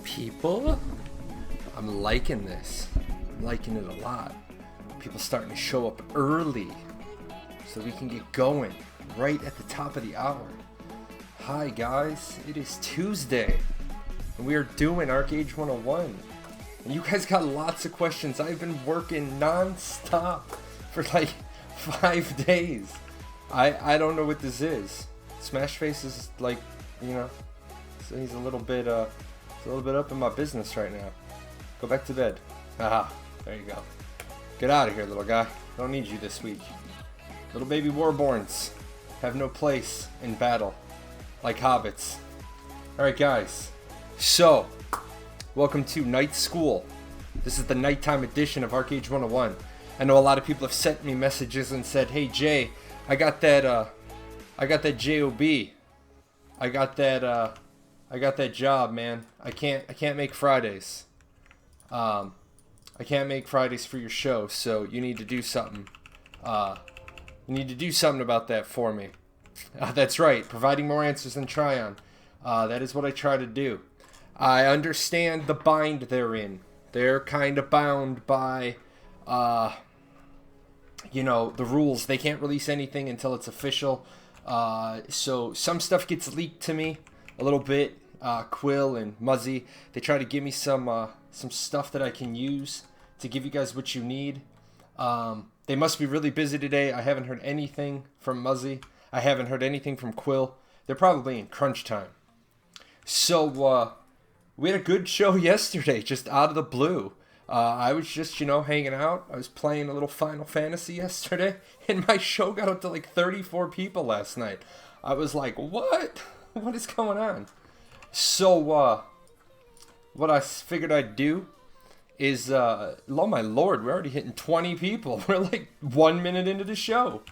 People, I'm liking this. I'm liking it a lot. People starting to show up early so we can get going right at the top of the hour. Hi guys, it is Tuesday and we are doing Archeage 101. And you guys got lots of questions. I've been working non-stop for like 5 days. I don't know what this is. Smashface is like, you know, so he's a little bit up in my business right now. Go back to bed. Aha, there you go. Get out of here, little guy. Don't need you this week. Little baby warborns have no place in battle, like hobbits. Alright guys, so, welcome to Night School. This is the nighttime edition of Archeage 101. I know a lot of people have sent me messages and said, hey Jay, I got that job. I got that job, man. I can't make Fridays. I can't make Fridays for your show, so you need to do something. You need to do something about that for me. That's right, providing more answers than Tryon. That is what I try to do. I understand the bind they're in. They're kind of bound by, you know, the rules. They can't release anything until it's official. So some stuff gets leaked to me a little bit. Quill and Muzzy, they try to give me some stuff that I can use to give you guys what you need. They must be really busy today. I haven't heard anything from Muzzy. I haven't heard anything from Quill. They're probably in crunch time. So, we had a good show yesterday, just out of the blue. I was just, you know, hanging out. I was playing a little Final Fantasy yesterday, and my show got up to like 34 people last night. I was like, what? What is going on? So, what I figured I'd do is, oh my lord, we're already hitting 20 people. We're like 1 minute into the show.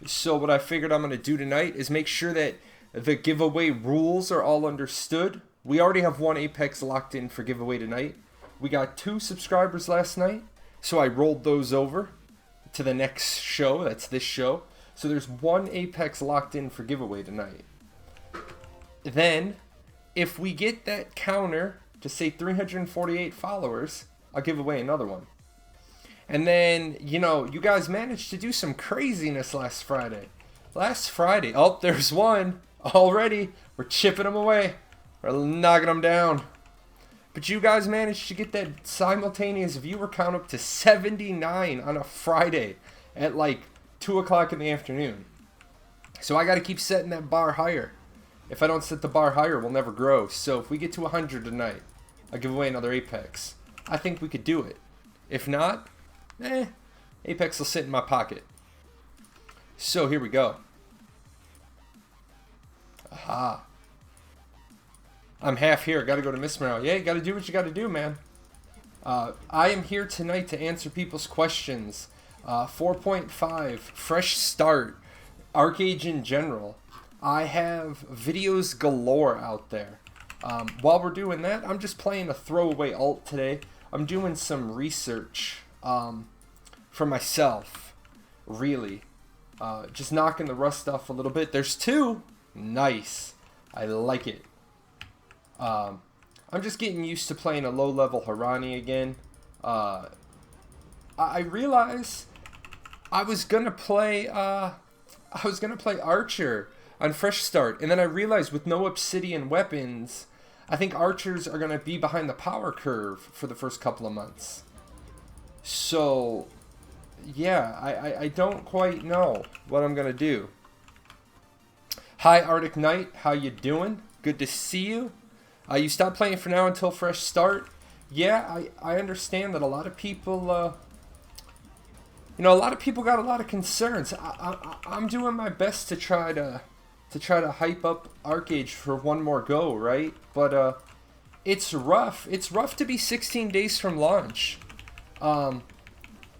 So what I figured I'm going to do tonight is make sure that the giveaway rules are all understood. We already have 1 Apex locked in for giveaway tonight. We got 2 subscribers last night, so I rolled those over to the next show. That's this show. So there's 1 Apex locked in for giveaway tonight. Then, if we get that counter to say 348 followers, I'll give away another one. And then, you know, you guys managed to do some craziness last Friday. Oh, there's one already. We're chipping them away. We're knocking them down. But you guys managed to get that simultaneous viewer count up to 79 on a Friday at like 2 o'clock in the afternoon. So I got to keep setting that bar higher. If I don't set the bar higher, we'll never grow. So if we get to 100 tonight, I'll give away another Apex. I think we could do it. If not, Apex will sit in my pocket. So here we go. Aha. I'm half here. Got to go to Miss Merrill. Yeah, you got to do what you got to do, man. I am here tonight to answer people's questions. 4.5, fresh start, Archeage in general. I have videos galore out there. While we're doing that, I'm just playing a throwaway alt today. I'm doing some research for myself, really. Just knocking the rust off a little bit. There's 2. Nice. I like it. I'm just getting used to playing a low-level Harani again. I realized I was gonna play Archer on Fresh Start, and then I realized with no Obsidian weapons, I think Archers are gonna be behind the power curve for the first couple of months. So, yeah, I don't quite know what I'm gonna do. Hi, Arctic Knight, how you doing? Good to see you. You stop playing for now until Fresh Start. Yeah, I understand that a lot of people, you know, a lot of people got a lot of concerns. I'm doing my best to try to hype up Archeage for one more go, right? But it's rough. It's rough to be 16 days from launch. It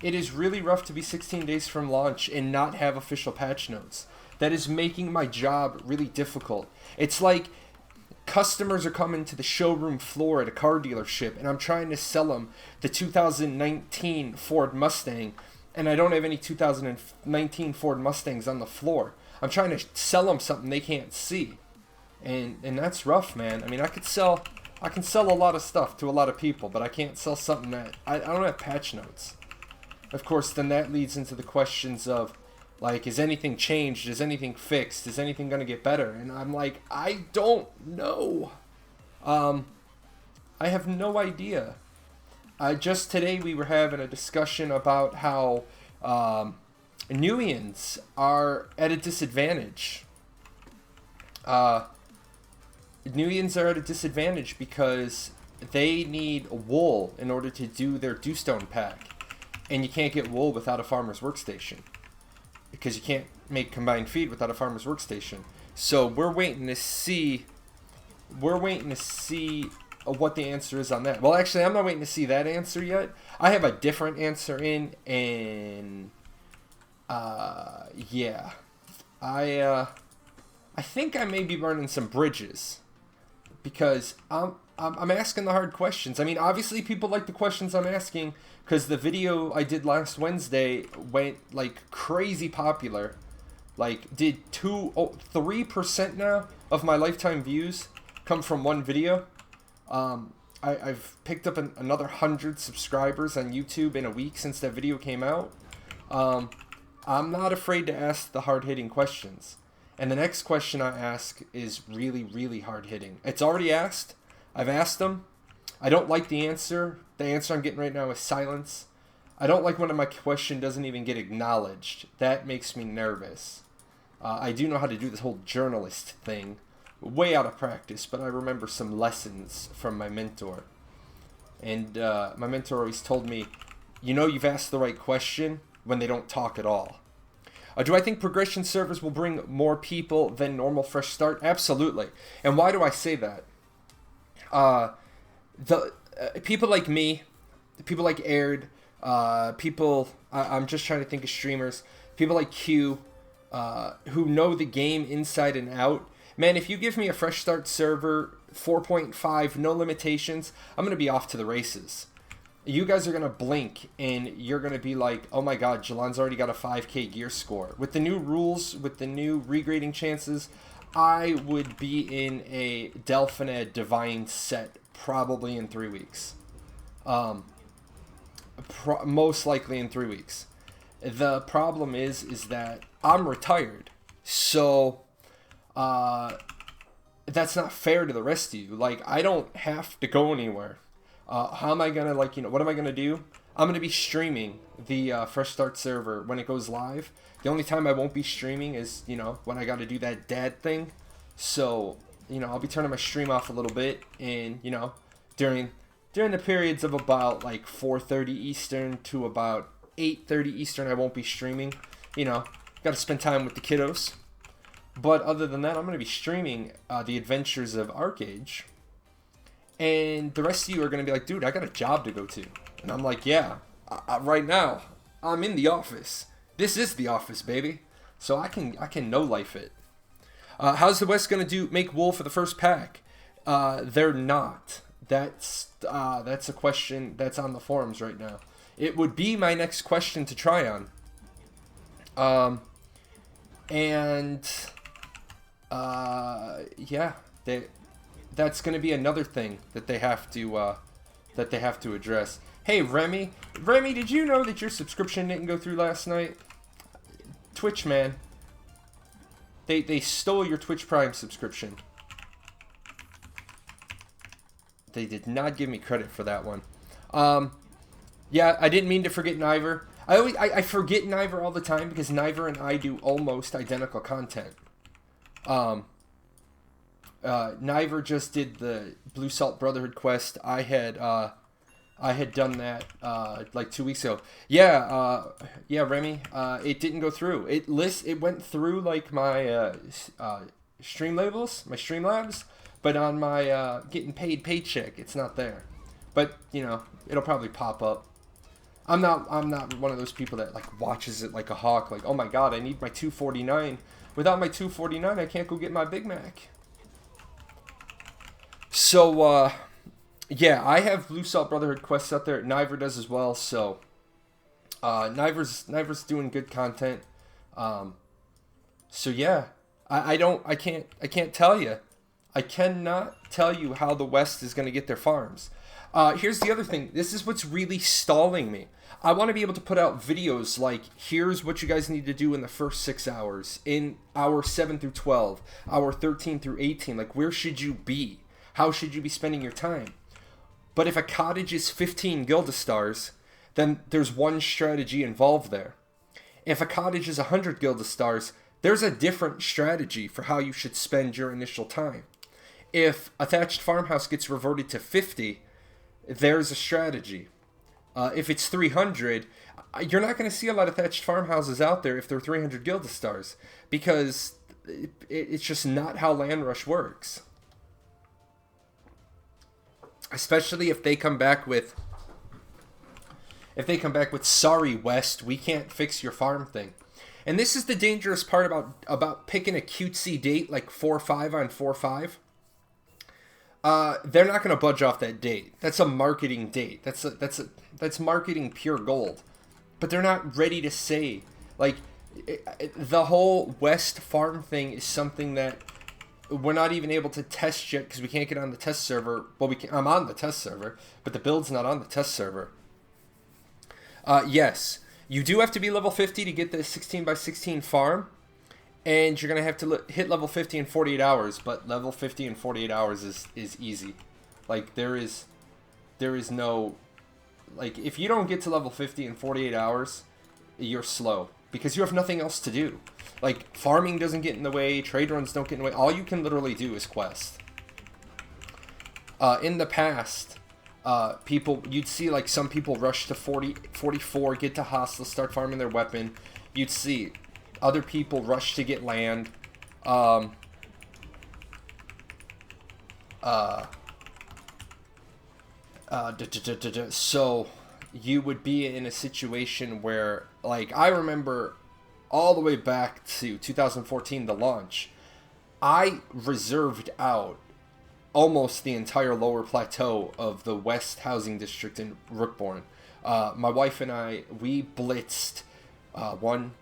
is really rough to be 16 days from launch and not have official patch notes. That is making my job really difficult. It's like customers are coming to the showroom floor at a car dealership, and I'm trying to sell them the 2019 Ford Mustang, and I don't have any 2019 Ford Mustangs on the floor. I'm trying to sell them something they can't see, and that's rough, man. I mean, I can sell a lot of stuff to a lot of people, but I can't sell something that I don't have patch notes. Of course, then that leads into the questions of, like, is anything changed? Is anything fixed? Is anything going to get better? And I'm like, I don't know. I have no idea. Just today we were having a discussion about how Nuians are at a disadvantage. Nuians are at a disadvantage because they need wool in order to do their Dewstone pack. And you can't get wool without a farmer's workstation, because you can't make combined feed without a farmer's workstation. So we're waiting to see what the answer is on that. Well, actually, I'm not waiting to see that answer yet. I have a different answer in, and yeah, I think I may be burning some bridges, because I'm asking the hard questions. I mean, obviously people like the questions I'm asking, because the video I did last Wednesday went like crazy popular. Like, did 3% now of my lifetime views come from one video. I've picked up another 100 subscribers on YouTube in a week since that video came out. I'm not afraid to ask the hard-hitting questions. And the next question I ask is really, really hard-hitting. It's already asked. I've asked them. I don't like the answer. The answer I'm getting right now is silence. I don't like when my question doesn't even get acknowledged. That makes me nervous. I do know how to do this whole journalist thing. Way out of practice, but I remember some lessons from my mentor. And my mentor always told me, you know you've asked the right question when they don't talk at all. Do I think progression servers will bring more people than normal fresh start? Absolutely. And why do I say that? People like me, people like Aird, I'm just trying to think of streamers, people like Q, who know the game inside and out. Man, if you give me a fresh start server 4.5, no limitations, I'm going to be off to the races. You guys are going to blink and you're going to be like, oh my god, Jalon's already got a 5k gear score. With the new rules, with the new regrading chances, I would be in a Delphinid Divine set probably in 3 weeks. Most likely in 3 weeks. The problem is that I'm retired. So, that's not fair to the rest of you. Like, I don't have to go anywhere. How am I gonna, like, you know, what am I gonna do? I'm gonna be streaming the Fresh Start server when it goes live. The only time I won't be streaming is, you know, when I gotta do that dad thing. So, you know, I'll be turning my stream off a little bit, and, you know, during the periods of about like 4:30 Eastern to about 8:30 Eastern, I won't be streaming. You know, gotta spend time with the kiddos. But other than that, I'm going to be streaming the adventures of Archeage. And the rest of you are going to be like, dude, I got a job to go to. And I'm like, yeah, right now, I'm in the office. This is the office, baby. So I can no-life it. How's the West going to make wool for the first pack? They're not. That's a question that's on the forums right now. It would be my next question to try on. Yeah, that's going to be another thing that they have to address. Hey, Remy, did you know that your subscription didn't go through last night? Twitch, man. They stole your Twitch Prime subscription. They did not give me credit for that one. Yeah, I didn't mean to forget Niver. I forget Niver all the time because Niver and I do almost identical content. Niver just did the Blue Salt Brotherhood quest. I had done that like 2 weeks ago. Yeah, Remy. It didn't go through. It went through like my stream labels, my Streamlabs, but on my getting paid paycheck, it's not there. But you know, it'll probably pop up. I'm not one of those people that like watches it like a hawk. Like, oh my god, I need my 249. Without my 249, I can't go get my Big Mac. So, yeah, I have Blue Salt Brotherhood quests out there. Niver does as well. So, Niver's doing good content. So yeah, I can't tell you. I cannot tell you how the West is going to get their farms. Here's the other thing. This is what's really stalling me. I want to be able to put out videos like, here's what you guys need to do in the first 6 hours, in hour 7 through 12, hour 13 through 18. Like, where should you be? How should you be spending your time? But if a cottage is 15 Guildastars, then there's one strategy involved there. If a cottage is 100 Guildastars, there's a different strategy for how you should spend your initial time. If a thatched farmhouse gets reverted to 50, there's a strategy. If it's 300, you're not going to see a lot of thatched farmhouses out there if they're 300 Guildastars, because it's just not how Land Rush works. Especially if they come back with, sorry West, we can't fix your farm thing. And this is the dangerous part about picking a cutesy date like 4-5 on 4-5. They're not going to budge off that date. That's a marketing date. That's marketing pure gold. But they're not ready to say, like, the whole West farm thing is something that we're not even able to test yet because we can't get on the test server. Well, I'm on the test server, but the build's not on the test server. Yes, you do have to be level 50 to get the 16x16 farm. And you're going to have to hit level 50 in 48 hours, but level 50 in 48 hours is easy. Like, there is no, like, if you don't get to level 50 in 48 hours, you're slow, because you have nothing else to do. Like, farming doesn't get in the way, trade runs don't get in the way, all you can literally do is quest. In the past, you'd see, like, some people rush to 40, 44, get to hostile, start farming their weapon. You'd see other people rush to get land. So you would be in a situation where, like, I remember all the way back to 2014, the launch, I reserved out almost the entire lower plateau of the West Housing District in Rookborn. My wife and I, we blitzed 1,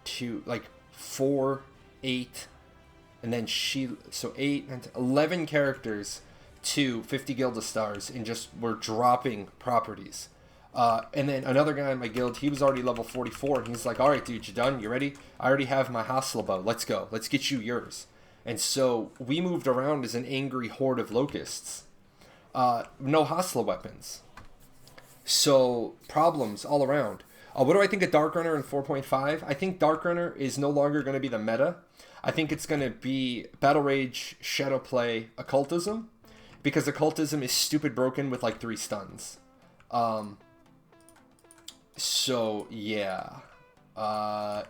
2, like 4, 8, and then so 8 and 11 characters to 50 Gilda stars, and just were dropping properties. And then another guy in my guild, he was already level 44, and he's like, all right, dude, you done? You ready? I already have my hostile bow. Let's go. Let's get you yours. And so we moved around as an angry horde of locusts. No hostile weapons. So problems all around. What do I think of Dark Runner in 4.5? I think Dark Runner is no longer going to be the meta. I think it's going to be Battle Rage, Shadowplay, Occultism. Because Occultism is stupid broken with like 3 stuns. So, yeah.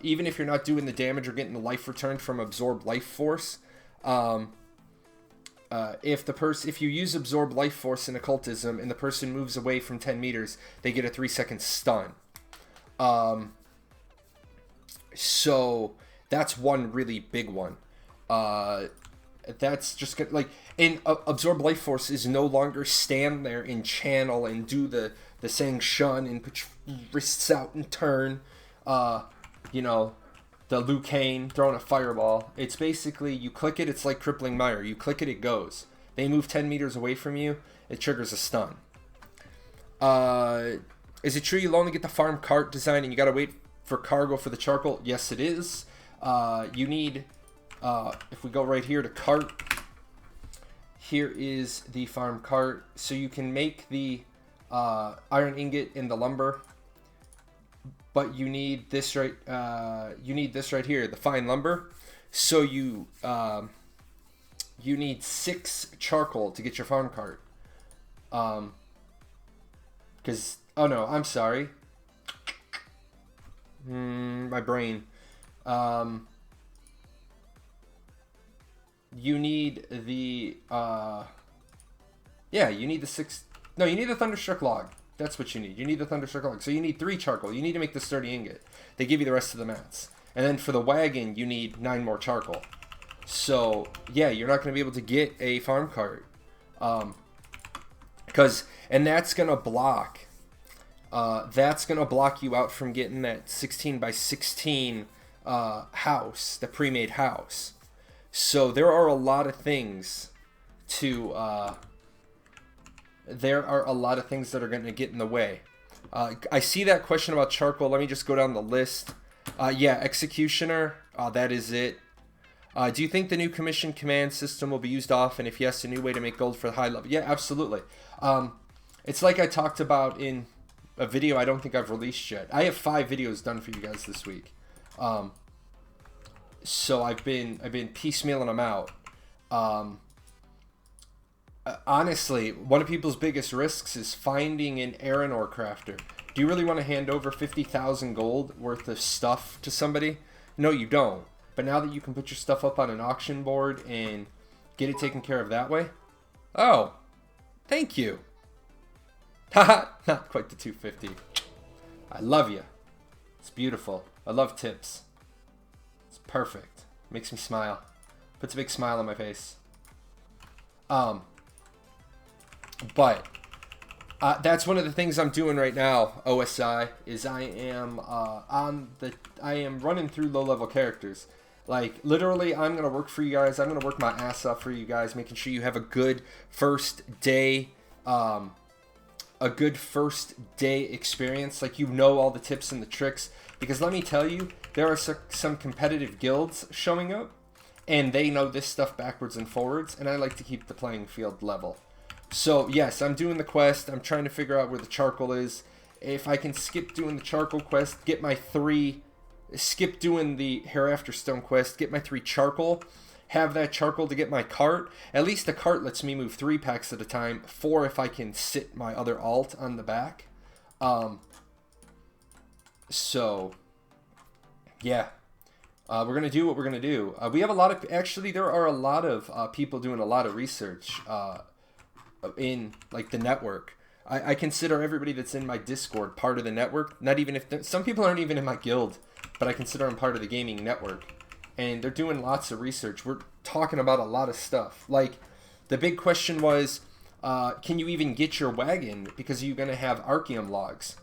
Even if you're not doing the damage or getting the life returned from Absorb Life Force, if you use Absorb Life Force in Occultism and the person moves away from 10 meters, they get a 3-second stun. So that's one really big one. That's just gonna, like, and Absorb Life Force is no longer stand there and channel and do the saying shun and put your wrists out and turn. You know, the Liu Kang throwing a fireball. It's basically, you click it, it's like Crippling Mire. You click it, it goes. They move 10 meters away from you, it triggers a stun. Is it true you'll only get the farm cart design and you gotta wait for cargo for the charcoal? Yes, it is. You need, if we go right here to cart, here is the farm cart. So you can make the iron ingot in the lumber, but you need this right. You need this right here, the fine lumber. So you need 6 charcoal to get your farm cart. Because oh no, I'm sorry. My brain. You need the yeah, you need the 6. No, you need the Thunderstruck log. That's what you need. You need the Thunderstruck log. So you need 3 charcoal. You need to make the sturdy ingot. They give you the rest of the mats. And then for the wagon, you need 9 more charcoal. So yeah, you're not going to be able to get a farm cart, and that's going to block. That's going to block you out from getting that 16 by 16 house, the pre-made house. So there are a lot of things to that are going to get in the way. I see that question about charcoal. Let me just go down the list. Yeah, Executioner, that is it. Do you think the new commission command system will be used often? If yes, a new way to make gold for the high level. Yeah, absolutely. It's like I talked about in a video I don't think I've released yet. I have 5 videos done for you guys this week. So I've been piecemealing them out. Honestly, one of people's biggest risks is finding an Aaron ore crafter. Do you really want to hand over 50,000 gold worth of stuff to somebody? No, you don't. But now that you can put your stuff up on an auction board and get it taken care of that way. Oh, thank you. Haha, not quite the 250. I love you. It's beautiful. I love tips. It's perfect. Makes me smile. Puts a big smile on my face. But that's one of the things I'm doing right now, OSI, is I am running through low-level characters. Like, literally, I'm going to work for you guys. I'm going to work my ass off for you guys, making sure you have a good first day experience. Like, you know all the tips and the tricks. Because let me tell you, there are some competitive guilds showing up, and they know this stuff backwards and forwards, and I like to keep the playing field level. So, yes, I'm doing the quest. I'm trying to figure out where the charcoal is. If I can skip doing the charcoal quest, get my 3... Skip doing the Hereafter Stone quest, get my 3 charcoal, have that charcoal to get my cart. At least the cart lets me move 3 packs at a time, 4 if I can sit my other alt on the back. So, yeah. We're going to do what we're going to do. We have a lot of... Actually, there are a lot of people doing a lot of research in, like, the network. I consider everybody that's in my Discord part of the network. Not even if... Some people aren't even in my guild, but I consider them part of the gaming network. And they're doing lots of research. We're talking about a lot of stuff. Like, The big question was, can you even get your wagon because you're going to have Archeum logs?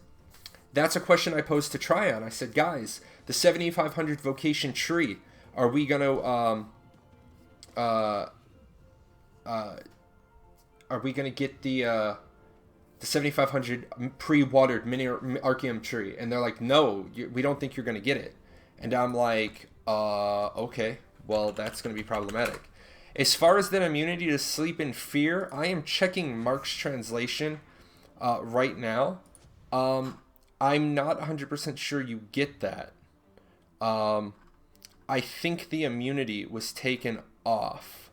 That's a question I posed to Tryon. I said, guys, the 7500 vocation tree, are we going to get the 7500 pre-watered mini Archeum tree? And they're like, no, we don't think you're going to get it. And I'm like, okay, well, that's going to be problematic. As far as that immunity to sleep and fear, I am checking Mark's translation right now. I'm not 100% sure you get that. I think the immunity was taken off.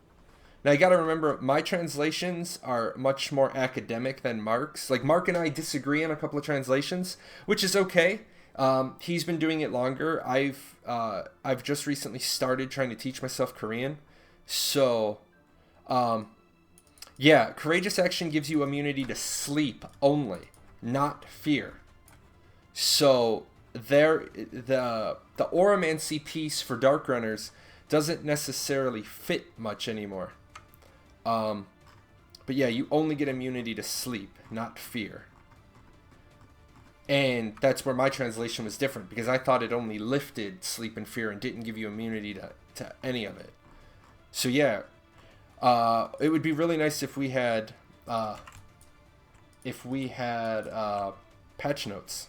Now, you got to remember, my translations are much more academic than Mark's. Like, Mark and I disagree on a couple of translations, which is okay. He's been doing it longer. I've just recently started trying to teach myself Korean. So, yeah, courageous action gives you immunity to sleep only, not fear. So, the Oromancy piece for Dark Runners doesn't necessarily fit much anymore. But yeah, you only get immunity to sleep, not fear. And that's where my translation was different, because I thought it only lifted sleep and fear and didn't give you immunity to any of it. So yeah, it would be really nice if we had patch notes.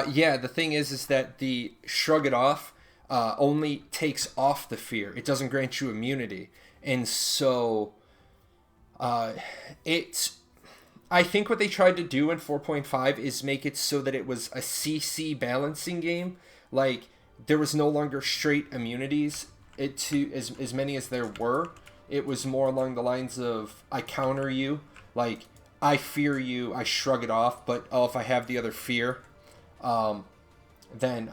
Yeah, the thing is that the shrug it off only takes off the fear. It doesn't grant you immunity. And so I think what they tried to do in 4.5 is make it so that it was a CC balancing game. Like, there was no longer straight immunities to as many as there were. It was more along the lines of, I counter you, like, I fear you, I shrug it off, but if I have the other fear, then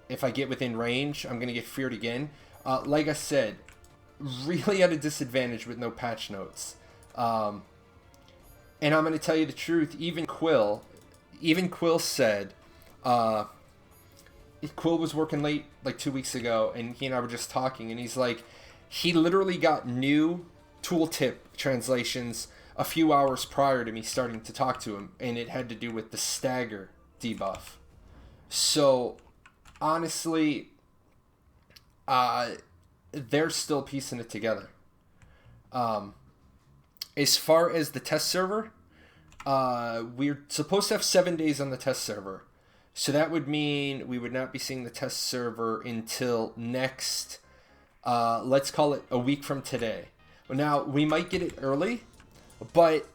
if I get within range, I'm going to get feared again. Like I said, really at a disadvantage with no patch notes. And I'm going to tell you the truth, even Quill said, Quill was working late like 2 weeks ago, and he and I were just talking, and he's like, he literally got new tooltip translations a few hours prior to me starting to talk to him, and it had to do with the stagger debuff. So, honestly, they're still piecing it together. As far as the test server, we're supposed to have 7 days on the test server. So that would mean we would not be seeing the test server until next, let's call it a week from today. Now, we might get it early, but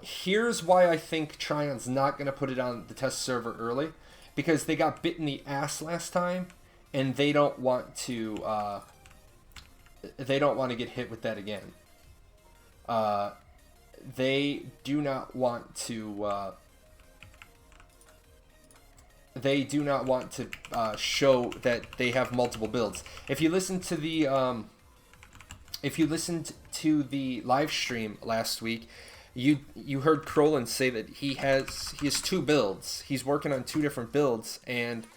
here's why I think Tryon's not going to put it on the test server early. Because they got bit in the ass last time, and they don't want to get hit with that again. They do not want to. They do not want to show that they have multiple builds. If you listened to the live stream last week, you heard Krolin say that he has 2 builds. He's working on 2 different builds, and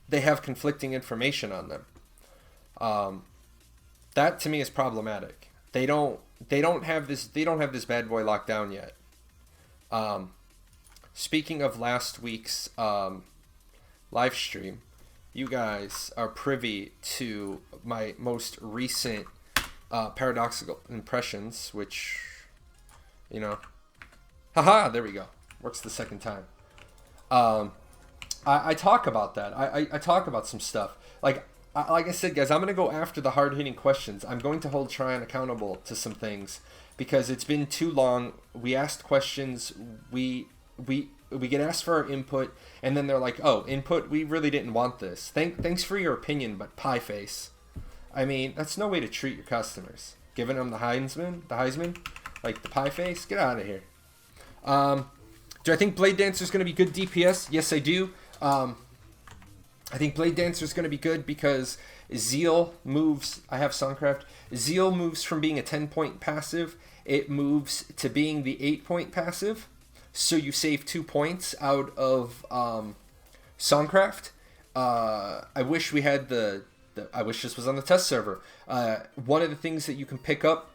they have conflicting information on them. That to me is problematic. They don't have this bad boy locked down yet. Speaking of last week's live stream, you guys are privy to my most recent paradoxical impressions, which, you know, haha, there we go. Works the second time. I talk about that. I talk about some stuff. Like I said, guys, I'm going to go after the hard-hitting questions. I'm going to hold Tryon accountable to some things because it's been too long. We asked questions. We get asked for our input, and then they're like, oh, input, we really didn't want this. Thanks for your opinion, but pie face. I mean, that's no way to treat your customers. Giving them the Heisman, like the pie face, get out of here. Do I think Blade Dancer is going to be good DPS? Yes, I do. I think Blade Dancer is going to be good because Zeal moves. I have Songcraft. Zeal moves from being a 10-point passive. It moves to being the 8-point passive. So you save 2 points out of Songcraft. I wish we had I wish this was on the test server. One of the things that you can pick up,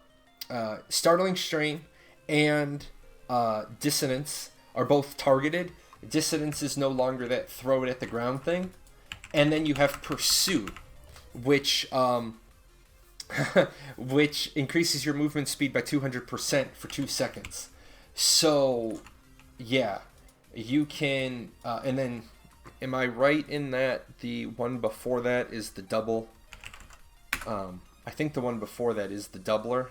Startling Strain and Dissonance are both targeted. Dissonance is no longer that throw it at the ground thing. And then you have Pursuit, which which increases your movement speed by 200% for 2 seconds. So, yeah, you can, and then, am I right in that the one before that is the double? I think the one before that is the doubler.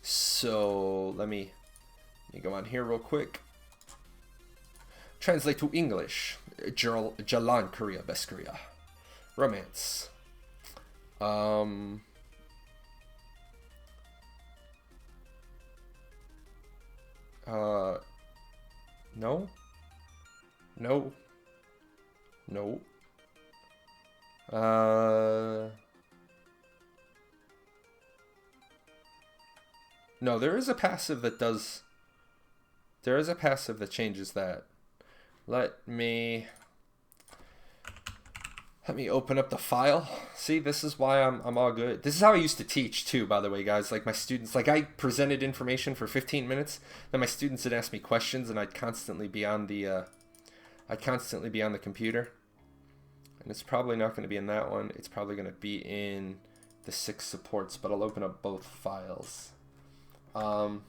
So, let me go on here real quick. Translate to English. Jalan Korea, best Korea. Romance. No? No. No. No, there is a passive that does... There is a passive that changes that. Let me open up the file. See, this is why I'm all good. This is how I used to teach too, by the way, guys. Like my students, like I presented information for 15 minutes, then my students would ask me questions, and I'd constantly be on the computer. And it's probably not going to be in that one. It's probably going to be in the 6 supports, but I'll open up both files. Songcraft,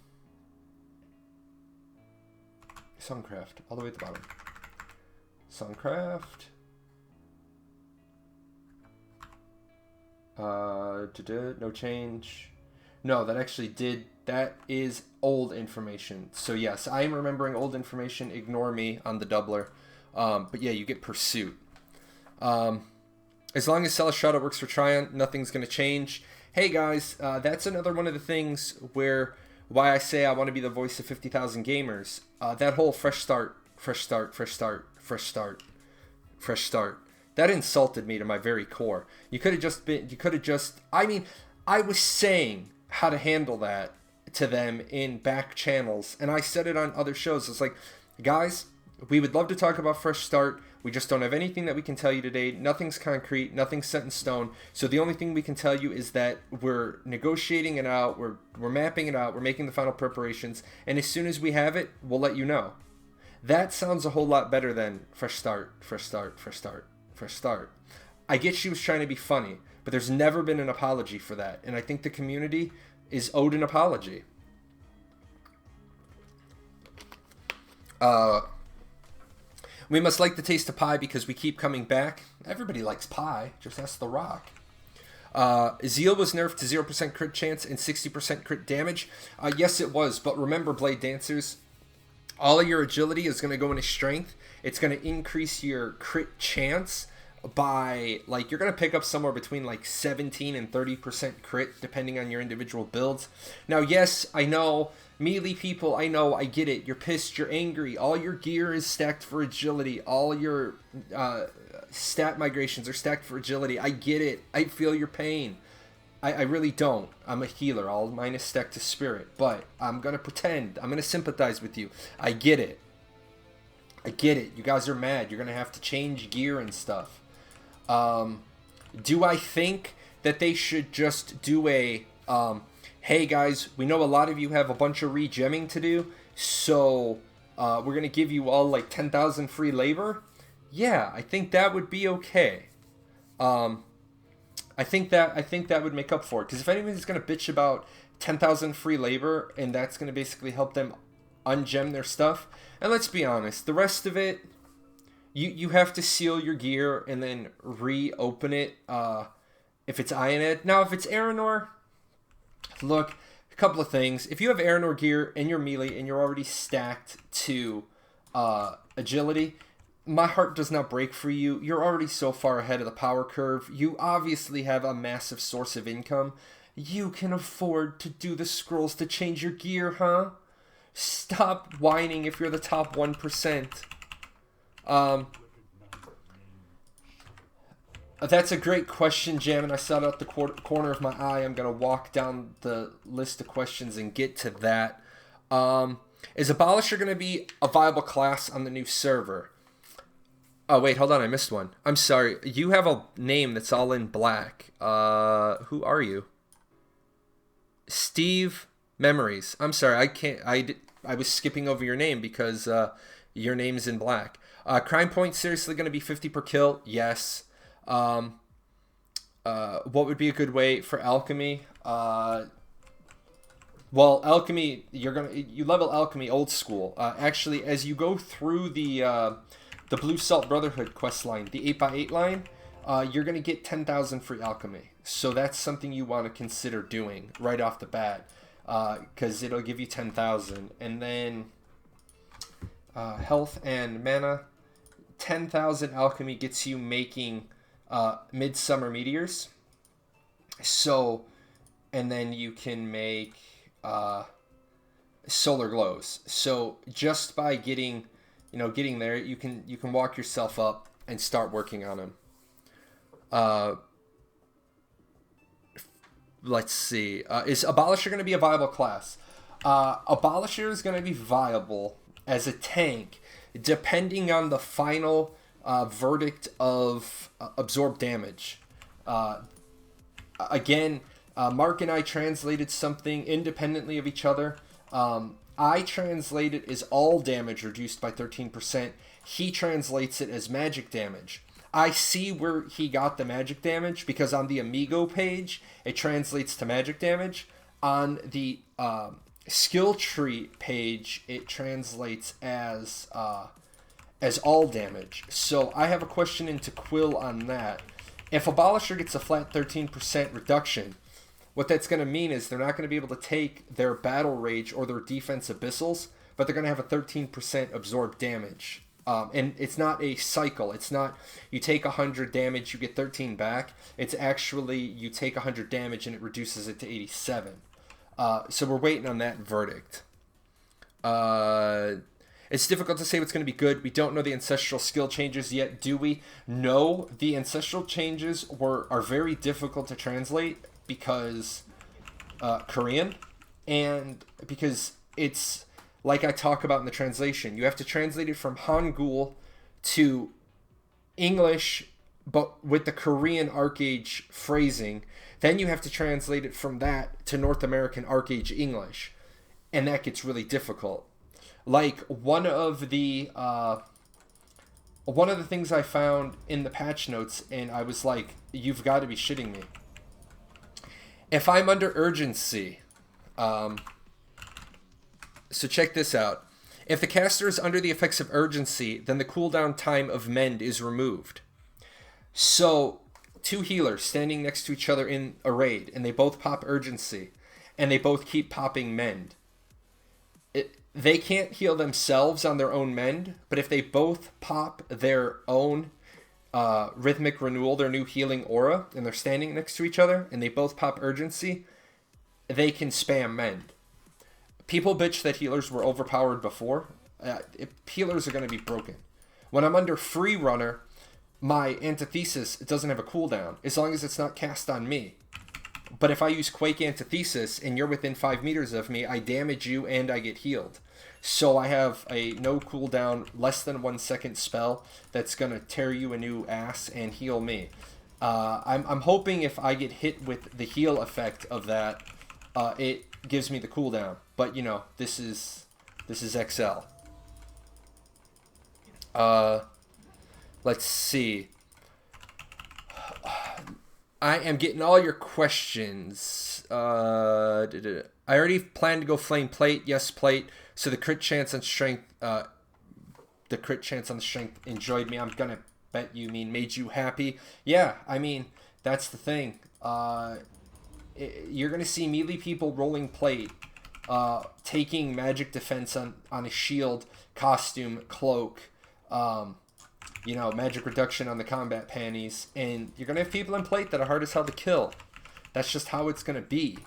all the way at the bottom. Songcraft. No change. No, that actually did. That is old information. So yes, I am remembering old information. Ignore me on the doubler. But yeah, you get Pursuit. As long as Celestial works for Tryon, nothing's going to change. Hey guys, that's another one of the things why I say I want to be the voice of 50,000 gamers. That whole fresh start. That insulted me to my very core. I mean, I was saying how to handle that to them in back channels, and I said it on other shows. It's like, guys, we would love to talk about fresh start. We just don't have anything that we can tell you today. Nothing's concrete, nothing's set in stone. So the only thing we can tell you is that we're negotiating it out, we're mapping it out, we're making the final preparations, and as soon as we have it, we'll let you know. That sounds a whole lot better than fresh start. I get she was trying to be funny, but there's never been an apology for that, and I think the community is owed an apology. We must like the taste of pie because we keep coming back. Everybody likes pie. Just ask The Rock. Zeal was nerfed to 0% crit chance and 60% crit damage. Yes, it was, but remember, Blade Dancers, all of your agility is going to go into strength. It's going to increase your crit chance by, like, you're going to pick up somewhere between like 17 and 30% crit depending on your individual builds. Now, yes, I know, melee people, I know, I get it. You're pissed, you're angry. All your gear is stacked for agility. All your stat migrations are stacked for agility. I get it. I feel your pain. I really don't. I'm a healer. All mine is stacked to spirit. But I'm going to pretend. I'm going to sympathize with you. I get it. I get it. You guys are mad. You're going to have to change gear and stuff. Do I think that they should just do a... hey guys, we know a lot of you have a bunch of regemming to do, so we're going to give you all like 10,000 free labor? Yeah, I think that would be okay. I think that would make up for it, because if anybody's going to bitch about 10,000 free labor and that's going to basically help them ungem their stuff, and let's be honest, the rest of it, you have to seal your gear and then reopen it if it's Ioned. Now, if it's Aranor, look, a couple of things. If you have Aranor gear and you're melee and you're already stacked to agility, my heart does not break for you. You're already so far ahead of the power curve. You obviously have a massive source of income. You can afford to do the scrolls to change your gear, huh? Stop whining if you're the top 1%. That's a great question, Jam, and I saw it out the corner of my eye. I'm going to walk down the list of questions and get to that. Is Abolisher going to be a viable class on the new server? Oh, wait, hold on. I missed one. I'm sorry. You have a name that's all in black. Who are you? Steve Memories. I'm sorry. I can't. I was skipping over your name because your name's in black. Crime point seriously going to be 50 per kill? Yes. What would be a good way for alchemy? Well, alchemy, you level alchemy old school. Actually, as you go through the Blue Salt Brotherhood quest line, the 8x8 line, you're gonna get 10,000 free alchemy. So that's something you want to consider doing right off the bat, because it'll give you 10,000, and then health and mana. 10,000 alchemy gets you making midsummer meteors. So, and then you can make solar glows. So just by getting there, you can walk yourself up and start working on them. Let's see. Is Abolisher going to be a viable class? Abolisher is going to be viable as a tank, depending on the final verdict of absorb damage. Again, Mark and I translated something independently of each other. I translate it as all damage reduced by 13%. He translates it as magic damage. I see where he got the magic damage because on the Amigo page, it translates to magic damage. On the skill tree page, it translates as all damage. So I have a question into Quill on that. If Abolisher gets a flat 13% reduction, what that's going to mean is they're not going to be able to take their Battle Rage or their Defense Abyssals, but they're going to have a 13% absorbed damage. And it's not a cycle. It's not you take 100 damage, you get 13 back. It's actually you take 100 damage and it reduces it to 87. So we're waiting on that verdict. It's difficult to say what's going to be good. We don't know the ancestral skill changes yet, do we? No, the ancestral changes are very difficult to translate because Korean, and because it's like I talk about in the translation. You have to translate it from Hangul to English, but with the Korean Archeage phrasing. Then you have to translate it from that to North American Archeage English, and that gets really difficult. Like one of the things I found in the patch notes, and I was like, "You've got to be shitting me." If I'm under urgency, so check this out. If the caster is under the effects of urgency, then the cooldown time of Mend is removed. So, two healers standing next to each other in a raid, and they both pop urgency, and they both keep popping Mend. They can't heal themselves on their own Mend, but if they both pop their own Rhythmic Renewal, their new healing aura, and they're standing next to each other, and they both pop urgency, they can spam Mend. People bitch that healers were overpowered before. Healers are going to be broken. When I'm under Free Runner, my Antithesis doesn't have a cooldown, as long as it's not cast on me. But if I use Quake Antithesis, and you're within 5 meters of me, I damage you and I get healed. So I have a no cooldown, less than 1 second spell that's going to tear you a new ass and heal me. I'm hoping if I get hit with the heal effect of that, it gives me the cooldown. But, you know, this is XL. Let's see. I am getting all your questions. I already planned to go Flame Plate. Yes, Plate. So the crit chance on strength, enjoyed me. I'm gonna bet you mean made you happy. Yeah, I mean that's the thing. You're gonna see melee people rolling Plate, taking magic defense on a shield, costume, cloak, magic reduction on the combat panties, and you're gonna have people in Plate that are hard as hell to kill. That's just how it's gonna be.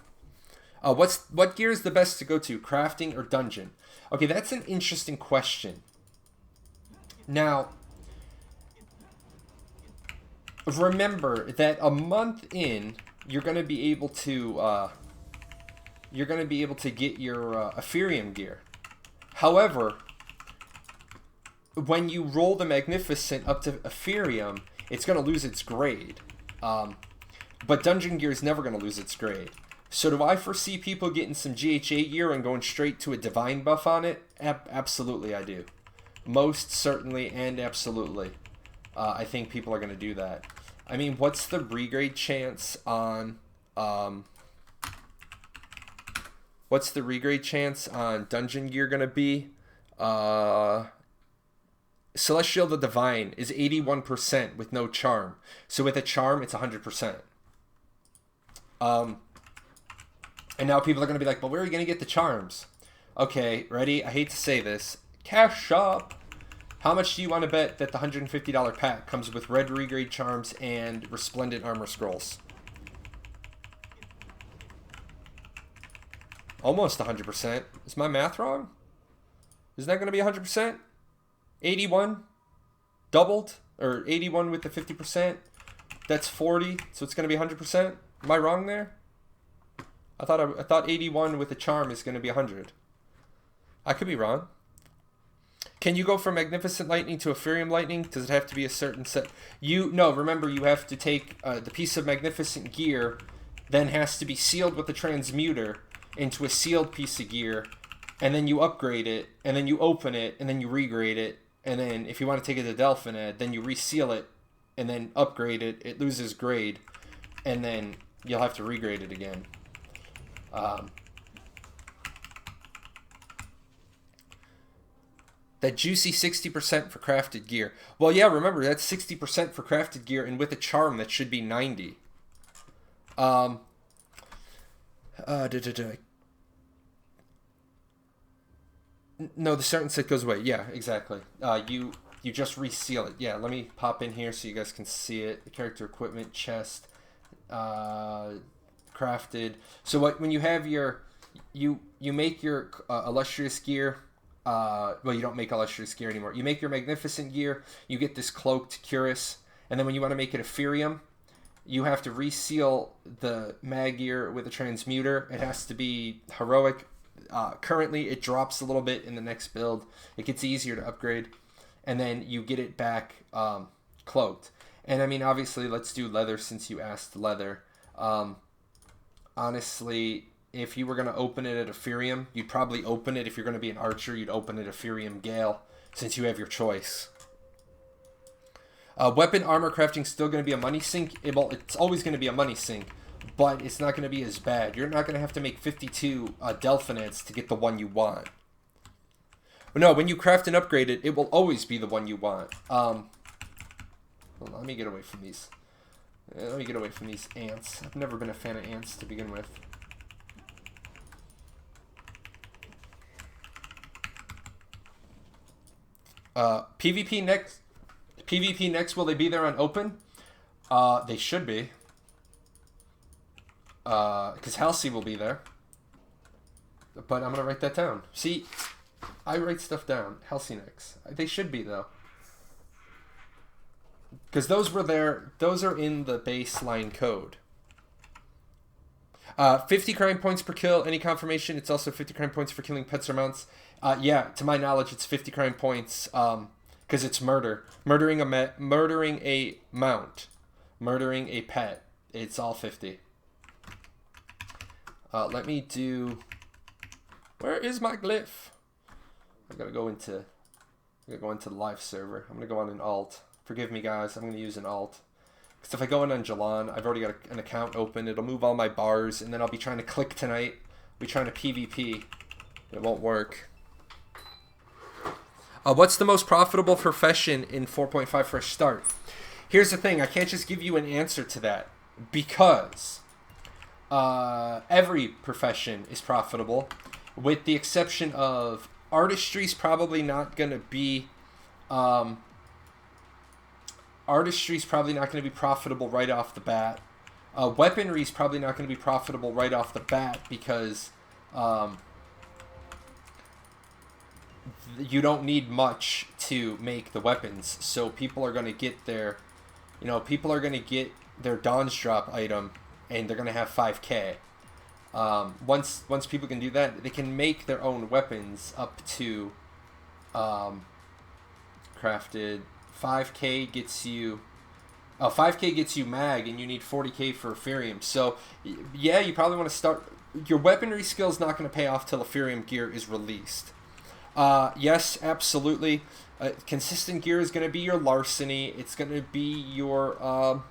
What gear is the best to go to, crafting or dungeon? Okay, that's an interesting question. Now, remember that a month in, you're gonna be able to get your Ethereum gear. However, when you roll the Magnificent up to Ethereum, it's going to lose its grade. But Dungeon Gear is never going to lose its grade. So do I foresee people getting some GHA gear and going straight to a Divine buff on it? Absolutely I do. Most certainly and absolutely. I think people are going to do that. I mean, what's the regrade chance on... what's the regrade chance on Dungeon Gear going to be? Celestial the Divine is 81% with no charm. So with a charm, it's 100%. And now people are going to be like, well, where are you going to get the charms? Okay, ready? I hate to say this. Cash Shop. How much do you want to bet that the $150 pack comes with red regrade charms and resplendent armor scrolls? Almost 100%. Is my math wrong? Isn't that going to be 100%? 81 doubled, or 81 with the 50%. That's 40, so it's going to be 100%. Am I wrong there? I thought 81 with the charm is going to be 100. I could be wrong. Can you go from Magnificent Lightning to Ethereum Lightning? Does it have to be a certain set? No, remember you have to take the piece of Magnificent Gear, then has to be sealed with the Transmuter into a sealed piece of gear, and then you upgrade it, and then you open it, and then you regrade it, and then if you want to take it to Delphinid, then you reseal it, and then upgrade it. It loses grade, and then you'll have to regrade it again. That juicy 60% for crafted gear. Well, yeah, remember, that's 60% for crafted gear, and with a charm, that should be 90. No, the certain set goes away. Yeah, exactly. You just reseal it. Yeah, let me pop in here so you guys can see it. The character equipment, chest, crafted. So when you have your, you make your illustrious gear. Well, you don't make illustrious gear anymore. You make your magnificent gear. You get this cloaked cuirass, and then when you want to make it Ethereum, you have to reseal the mag gear with a transmuter. It has to be heroic. Currently, it drops a little bit in the next build. It gets easier to upgrade, and then you get it back cloaked. And I mean, obviously, let's do leather since you asked leather. Honestly, if you were going to open it at Ethereum, you'd probably open it, if you're going to be an archer, you'd open it Ethereum Gale, since you have your choice. Weapon armor crafting still going to be a money sink. Well, it's always going to be a money sink, but it's not going to be as bad. You're not going to have to make 52 Delphinids to get the one you want. But no, when you craft and upgrade it, it will always be the one you want. Hold on, let me get away from these. Let me get away from these ants. I've never been a fan of ants to begin with. PvP next. PvP next. Will they be there on open? They should be. Because Halsey will be there. But I'm gonna write that down. See, I write stuff down. Halsey next. They should be though. Because those were there. Those are in the baseline code. 50 crime points per kill. Any confirmation? It's also 50 crime points for killing pets or mounts. Yeah, to my knowledge, it's 50 crime points because it's murder. Murdering a mount. Murdering a pet. It's all 50. Let me do... Where is my glyph? I gotta go into the live server. I'm gonna go on an alt. Forgive me, guys. I'm gonna use an alt. Because if I go in on Jalan, I've already got an account open. It'll move all my bars, and then I'll be trying to click tonight. I'll be trying to PvP. It won't work. What's the most profitable profession in 4.5 Fresh Start? Here's the thing. I can't just give you an answer to that. Because every profession is profitable. With the exception of artistry's probably not going to be... artistry's probably not going to be profitable right off the bat. Weaponry's probably not going to be profitable right off the bat because you don't need much to make the weapons. So people are going to get their, people are going to get their Dawn's Drop item and they're going to have 5k. Once people can do that, they can make their own weapons up to crafted. 5k gets you... Oh, 5k gets you mag, and you need 40k for Ethereum. So, yeah, you probably want to start... Your weaponry skill is not going to pay off till Ethereum gear is released. Yes, absolutely. Consistent gear is going to be your larceny. It's going to be your...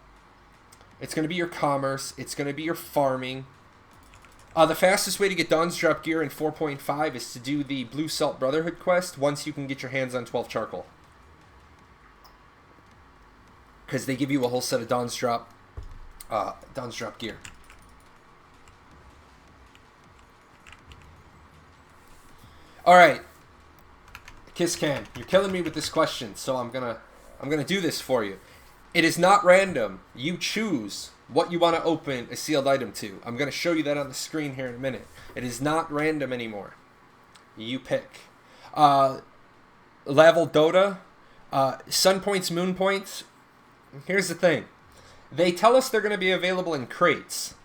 it's going to be your commerce. It's going to be your farming. The fastest way to get Dawn's Drop gear in 4.5 is to do the Blue Salt Brotherhood quest once you can get your hands on 12 charcoal. Because they give you a whole set of Dawn's Drop gear. Alright. Kiss Can, you're killing me with this question, so I'm gonna do this for you. It is not random. You choose what you want to open a sealed item to. I'm going to show you that on the screen here in a minute. It is not random anymore. You pick. Level Dota, Sun Points, Moon Points. Here's the thing. They tell us they're going to be available in crates.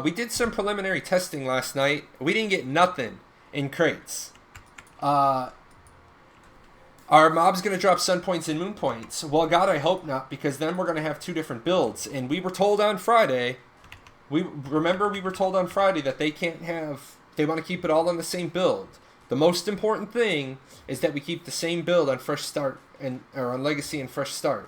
We did some preliminary testing last night. We didn't get nothing in crates. Are mobs going to drop Sun Points and Moon Points? Well, God, I hope not, because then we're going to have two different builds. And we were told on Friday, we were told on Friday that they can't have, they want to keep it all on the same build. The most important thing is that we keep the same build on Fresh Start, or on Legacy and Fresh Start.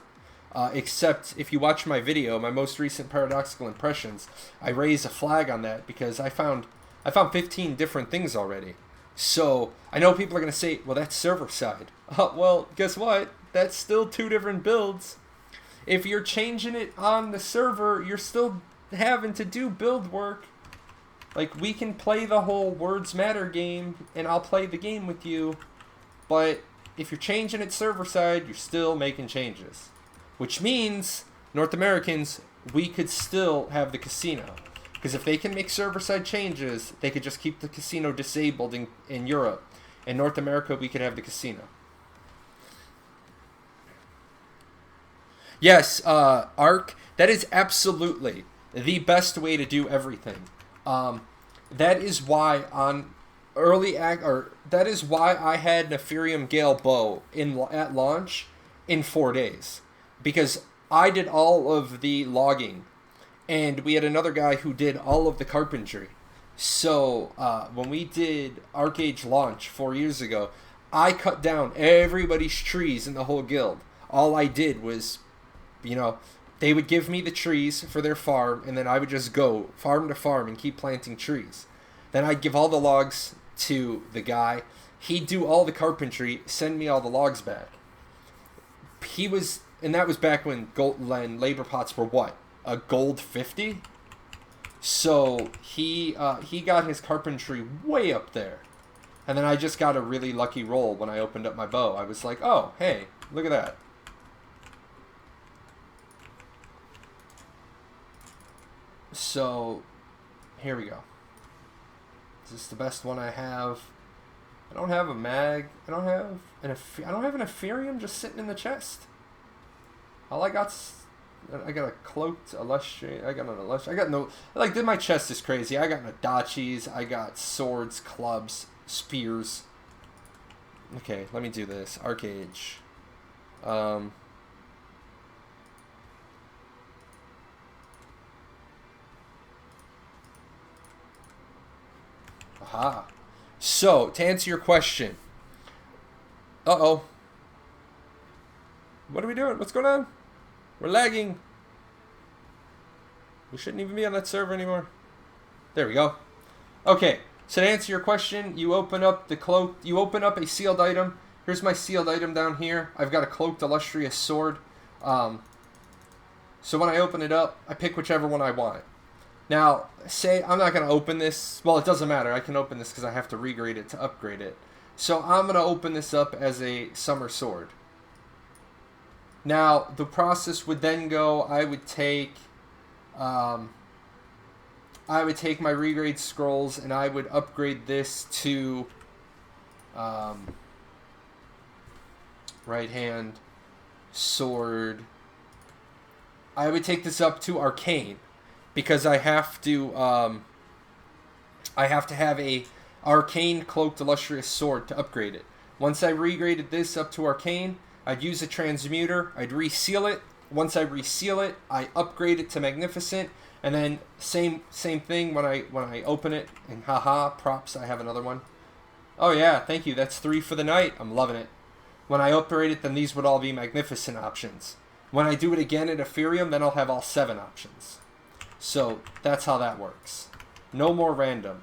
Except if you watch my video, my most recent Paradoxical Impressions, I raised a flag on that because I found 15 different things already. So, I know people are going to say, well, that's server side. Well, guess what? That's still two different builds. If you're changing it on the server, you're still having to do build work. Like, we can play the whole Words Matter game, and I'll play the game with you. But if you're changing it server side, you're still making changes. Which means, North Americans, we could still have the casino. Because if they can make server-side changes, they could just keep the casino disabled in Europe. In North America, we could have the casino. Yes, Arc, that is absolutely the best way to do everything. That is why on that is why I had an Ethereum Gale bow at launch in 4 days. Because I did all of the logging. And we had another guy who did all of the carpentry. So, when we did Archeage launch 4 years ago, I cut down everybody's trees in the whole guild. All I did was, they would give me the trees for their farm, and then I would just go farm to farm and keep planting trees. Then I'd give all the logs to the guy. He'd do all the carpentry, send me all the logs back. And that was back when labor pots were what? A gold 50. So he got his carpentry way up there, and then I just got a really lucky roll when I opened up my bow. I was like, oh hey, look at that. So here we go. Is this the best one I have? I don't have a mag. I don't have an Ethereum just sitting in the chest. All I got a cloaked illustrate. I got an illustrate. I got no, like, my chest is crazy. I got Nadachis. I got swords, clubs, spears. Okay, let me do this. Archeage. Aha. So, to answer your question. Uh-oh. What are we doing? What's going on? We're lagging. We shouldn't even be on that server anymore. There we go. Okay, so to answer your question, you open up the cloak. You open up a sealed item. Here's my sealed item down here. I've got a cloaked illustrious sword. So when I open it up, I pick whichever one I want. Now, say I'm not going to open this. Well, it doesn't matter. I can open this because I have to regrade it to upgrade it. So I'm going to open this up as a summer sword. Now, the process would then go, I would take my regrade scrolls and I would upgrade this to right hand, sword. I would take this up to arcane because I have to have a arcane cloaked illustrious sword to upgrade it. Once I regraded this up to arcane, I'd use a transmuter, I'd reseal it. Once I reseal it, I upgrade it to magnificent, and then same thing when I open it, and haha, props, I have another one. Oh yeah, thank you, that's 3 for the night. I'm loving it. When I upgrade it, then these would all be magnificent options. When I do it again at Ethereum, then I'll have all 7 options. So that's how that works. No more random.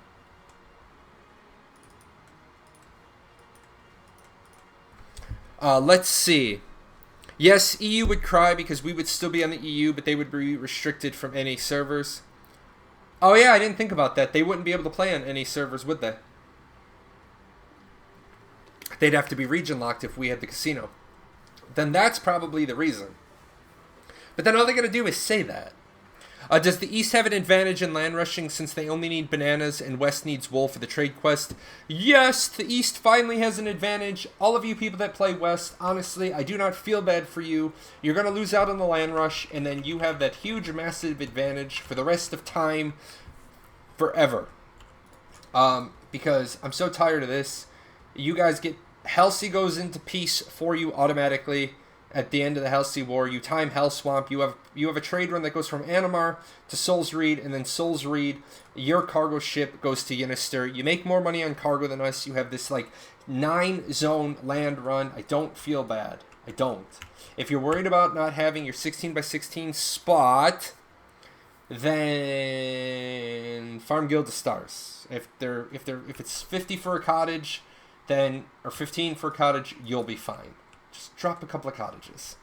Let's see. Yes, EU would cry because we would still be on the EU, but they would be restricted from any servers. Oh yeah, I didn't think about that. They wouldn't be able to play on any servers, would they? They'd have to be region locked if we had the casino. Then that's probably the reason. But then all they're going to do is say that. Does the East have an advantage in land rushing since they only need bananas and West needs wool for the trade quest? Yes, the East finally has an advantage. All of you people that play West, honestly, I do not feel bad for you. You're going to lose out on the land rush, and then you have that huge, massive advantage for the rest of time, forever. Because I'm so tired of this. You guys get... Halsey goes into peace for you automatically. At the end of the Halsey War, you time Hell Swamp. You have a trade run that goes from Animar to Souls Reed, and then Souls Reed, your cargo ship goes to Yinister. You make more money on cargo than us. You have this like 9-zone land run. I don't feel bad. I don't. If you're worried about not having your 16x16 spot, then farm Guild of Stars. If it's 50 for a cottage, then or 15 for a cottage, you'll be fine. Just drop a couple of cottages.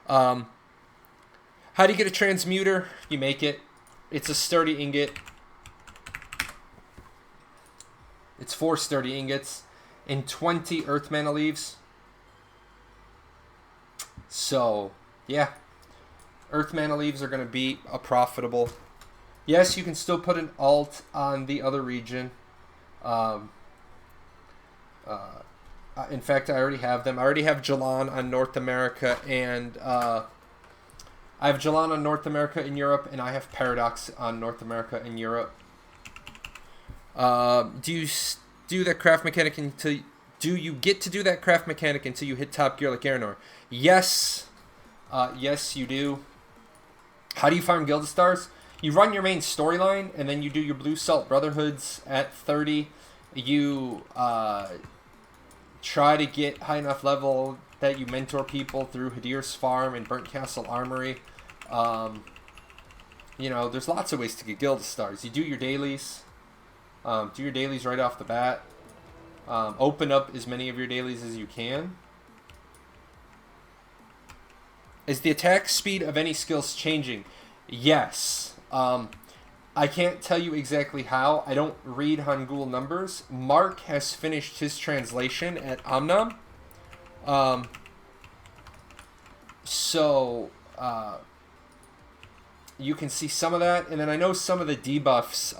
How do you get a transmuter? You make it. It's a sturdy ingot. It's 4 sturdy ingots and 20 earth mana leaves. So, yeah. Earth mana leaves are going to be a profitable. Yes, you can still put an alt on the other region. In fact, I already have them. I already have Jalan on North America, and I have Jalan on North America and Europe, and I have Paradox on North America and Europe. Do you do that craft mechanic until... Do you get to do that craft mechanic until you hit top gear like Aranor? Yes. Yes, you do. How do you farm Guild of Stars? You run your main storyline, and then you do your Blue Salt Brotherhoods at 30. You... try to get high enough level that you mentor people through Hadir's Farm and Burnt Castle Armory. You know, there's lots of ways to get Guild of Stars. You do your dailies. Do your dailies right off the bat. Open up as many of your dailies as you can. Is the attack speed of any skills changing? Yes. I can't tell you exactly how. I don't read Hangul numbers. Mark has finished his translation at Omnam. So, you can see some of that. And then I know some of the debuffs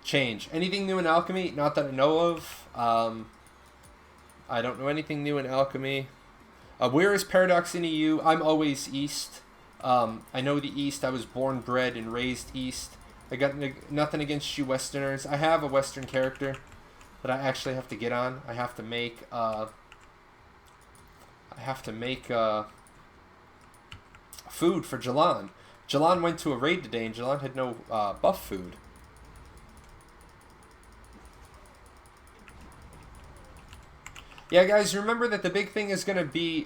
change. Anything new in Alchemy? Not that I know of. I don't know anything new in Alchemy. Where is Paradox in EU? I'm always East. I know the East. I was born, bred, and raised East. I got nothing against you Westerners. I have a Western character that I actually have to get on. I have to make food for Jalan. Jalan went to a raid today, and Jalan had no buff food. Yeah, guys, remember that the big thing is going to be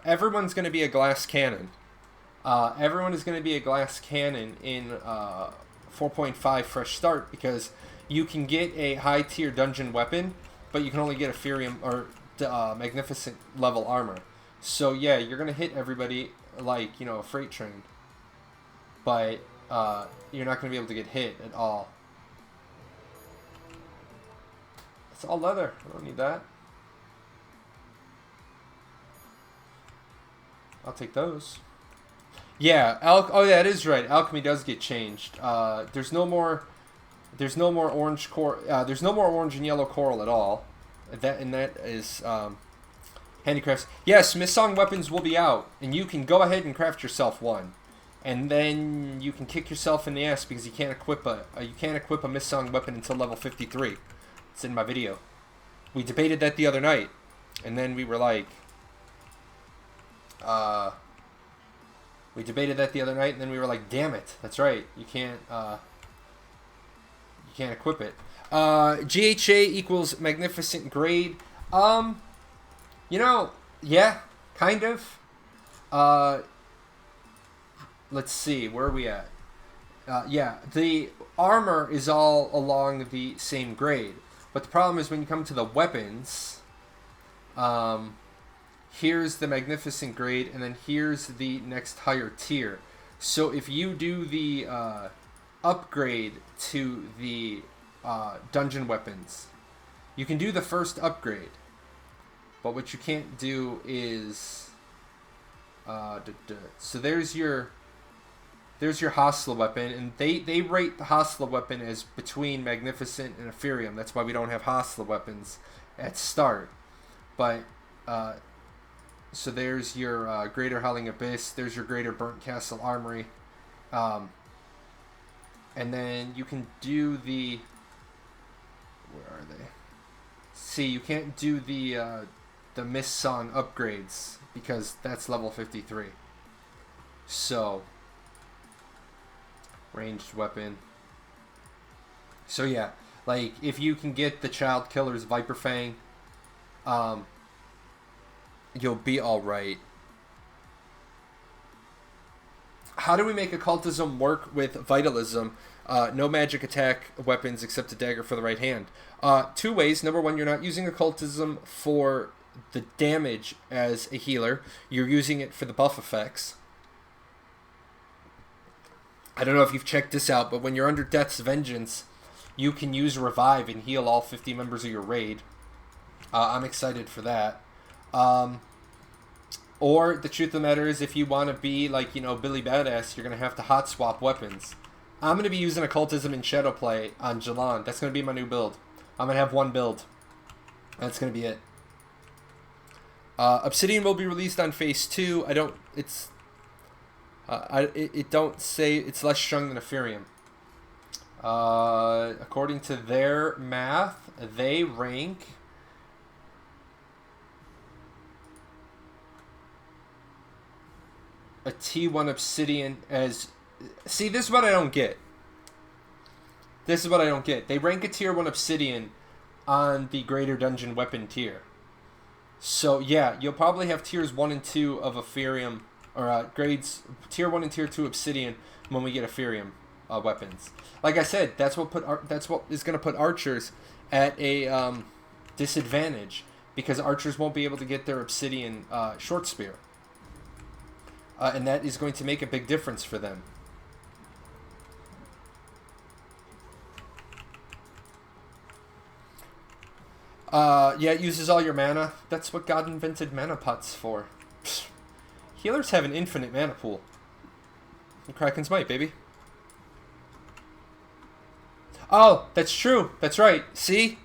everyone's going to be a glass cannon. Everyone is going to be a glass cannon in 4.5 Fresh Start, because you can get a high tier dungeon weapon, but you can only get Ethereum or magnificent level armor. So yeah, you're going to hit everybody like, you know, a freight train. But you're not going to be able to get hit at all. It's all leather. I don't need that. I'll take those. Yeah, oh yeah, it is right. Alchemy does get changed. There's no more orange core. There's no more orange and yellow coral at all. That is handicrafts. Yes, Missong weapons will be out, and you can go ahead and craft yourself one, and then you can kick yourself in the ass because you can't equip a Missong weapon until level 53. It's in my video. We debated that the other night, and then we were like, We debated that the other night, and then we were like, damn it, that's right, you can't equip it. GHA equals magnificent grade. You know, yeah, kind of. Let's see, where are we at? Yeah, the armor is all along the same grade. But the problem is when you come to the weapons, here's the magnificent grade, and then here's the next higher tier. So if you do the upgrade to the dungeon weapons, you can do the first upgrade. But what you can't do is... So there's your hostile weapon, and they rate the hostile weapon as between magnificent and Ethereum. That's why we don't have hostile weapons at start. But so there's your Greater Howling Abyss, there's your Greater Burnt Castle Armory, and then you can do the... Where are they? See, you can't do the Mist Song upgrades because that's level 53. So ranged weapon. So yeah, like if you can get the Child Killer's Viper Fang, you'll be all right. How do we make occultism work with vitalism? No magic attack weapons except a dagger for the right hand. Two ways. Number one, you're not using occultism for the damage as a healer. You're using it for the buff effects. I don't know if you've checked this out, but when you're under Death's Vengeance, you can use Revive and heal all 50 members of your raid. I'm excited for that. Or the truth of the matter is, if you want to be like, Billy Badass, you're going to have to hot swap weapons. I'm going to be using Occultism and Shadowplay on Jalan. That's going to be my new build. I'm going to have one build. That's going to be it. Obsidian will be released on Phase 2. It don't say it's less strong than Ethereum. According to their math, they rank... a T1 Obsidian as... See, this is what I don't get. This is what I don't get. They rank a Tier 1 Obsidian on the Greater Dungeon Weapon tier. So, yeah, you'll probably have Tiers 1 and 2 of Ethereum, or grades Tier 1 and Tier 2 Obsidian when we get Ethereum weapons. Like I said, that's what is going to put archers at a disadvantage, because archers won't be able to get their Obsidian short spear. And that is going to make a big difference for them. Yeah, it uses all your mana. That's what God invented mana pots for. Pfft. Healers have an infinite mana pool. And Kraken's Might, baby. Oh, that's true. That's right. See?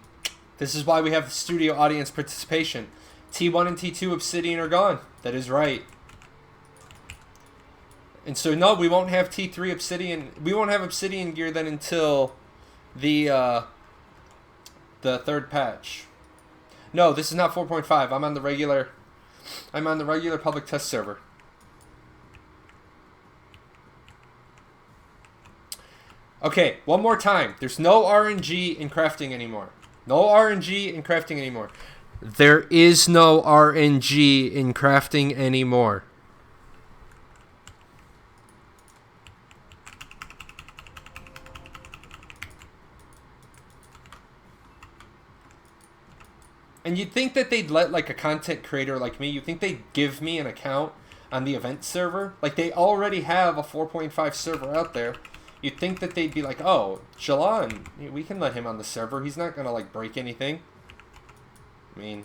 This is why we have studio audience participation. T1 and T2 Obsidian are gone. That is right. And so, no, we won't have T3 Obsidian. We won't have Obsidian gear then until the third patch. No, this is not 4.5. I'm on the regular public test server. Okay, one more time. There's no RNG in crafting anymore. No RNG in crafting anymore. There is no RNG in crafting anymore. And you'd think that they'd let, like, a content creator like me, you'd think they'd give me an account on the event server. Like, they already have a 4.5 server out there. You'd think that they'd be like, oh, Jalan, we can let him on the server. He's not going to, like, break anything. I mean,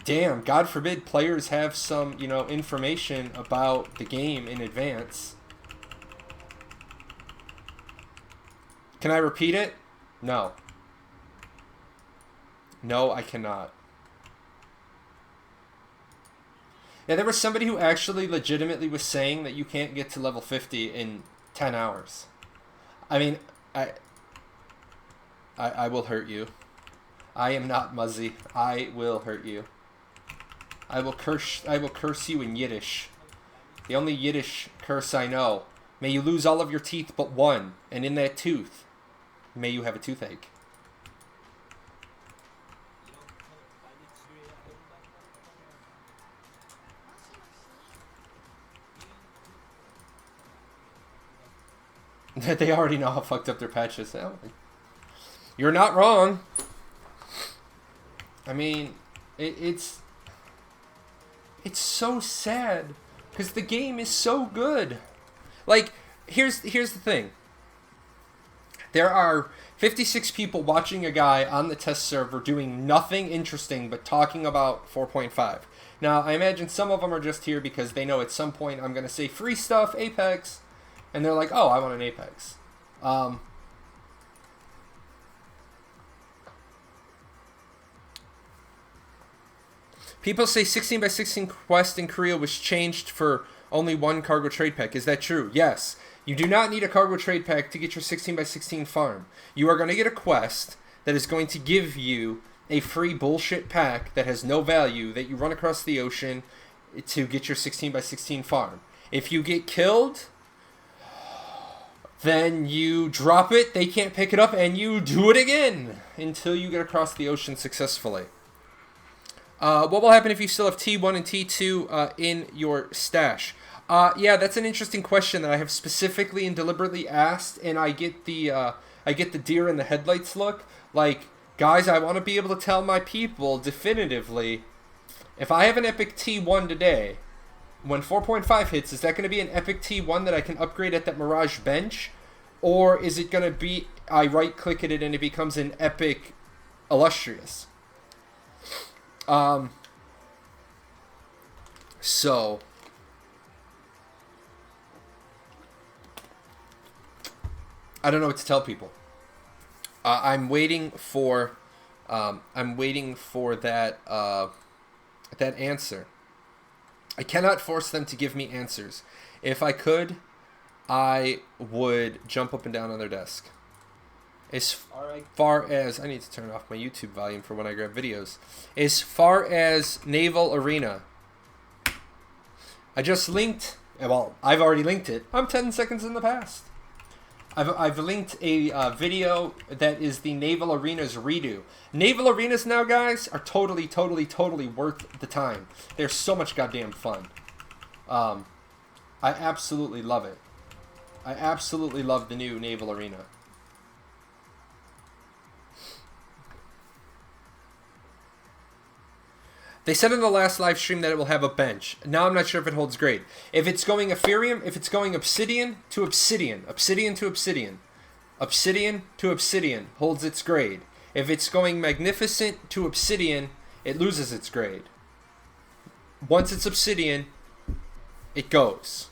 damn, God forbid players have some, information about the game in advance. Can I repeat it? No. No, I cannot. Yeah, there was somebody who actually legitimately was saying that you can't get to level 50 in 10 hours. I mean, I will hurt you. I am not Muzzy. I will hurt you. I will curse you in Yiddish. The only Yiddish curse I know. May you lose all of your teeth but one, and in that tooth, may you have a toothache. That they already know how fucked up their patch is. You're not wrong. I mean, it's so sad because the game is so good. Like, here's the thing. There are 56 people watching a guy on the test server doing nothing interesting but talking about 4.5. Now, I imagine some of them are just here because they know at some point I'm going to say free stuff, Apex, and they're like, oh, I want an Apex. People say 16x16 quest in Korea was changed for only one cargo trade pack. Is that true? Yes. You do not need a cargo trade pack to get your 16x16 farm. You are going to get a quest that is going to give you a free bullshit pack that has no value that you run across the ocean to get your 16x16 farm. If you get killed, then you drop it, they can't pick it up, and you do it again until you get across the ocean successfully. What will happen if you still have T1 and T2 in your stash? Yeah, that's an interesting question that I have specifically and deliberately asked, and I get the deer in the headlights look. Like, guys, I want to be able to tell my people definitively, if I have an epic T1 today, when 4.5 hits, is that going to be an epic T1 that I can upgrade at that Mirage bench? Or is it going to be, I right-click it and it becomes an epic Illustrious? So I don't know what to tell people. I'm waiting for that answer. I cannot force them to give me answers. If I could, I would jump up and down on their desk. As far as, I need to turn off my YouTube volume for when I grab videos. As far as Naval Arena, I just linked, well, I've already linked it. I'm 10 seconds in the past. I've linked a video that is the Naval Arenas redo. Naval Arenas now, guys, are totally worth the time. They're so much goddamn fun. I absolutely love it. I absolutely love the new Naval Arena. They said in the last live stream that it will have a bench. Now I'm not sure if it holds grade. If it's going Ethereum, if it's going Obsidian to Obsidian, Obsidian to Obsidian, Obsidian to Obsidian holds its grade. If it's going Magnificent to Obsidian, it loses its grade. Once it's Obsidian, it goes.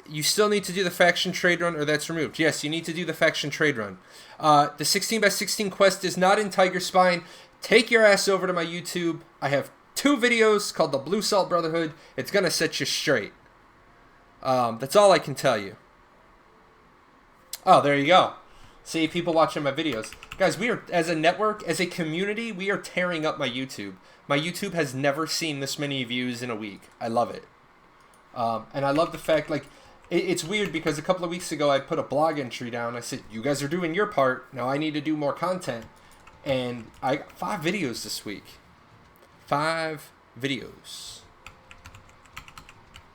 You still need to do the faction trade run, or that's removed. Yes, you need to do the faction trade run. The 16x16 quest is not in Tiger Spine. Take your ass over to my YouTube. I have 2 videos called the Blue Salt Brotherhood. It's going to set you straight. That's all I can tell you. Oh, there you go. See, people watching my videos. Guys, we are, as a network, as a community, we are tearing up my YouTube. My YouTube has never seen this many views in a week. I love it. And I love the fact, like, it's weird because a couple of weeks ago I put a blog entry down. I said, you guys are doing your part. Now I need to do more content. And I got 5 videos this week. 5 videos.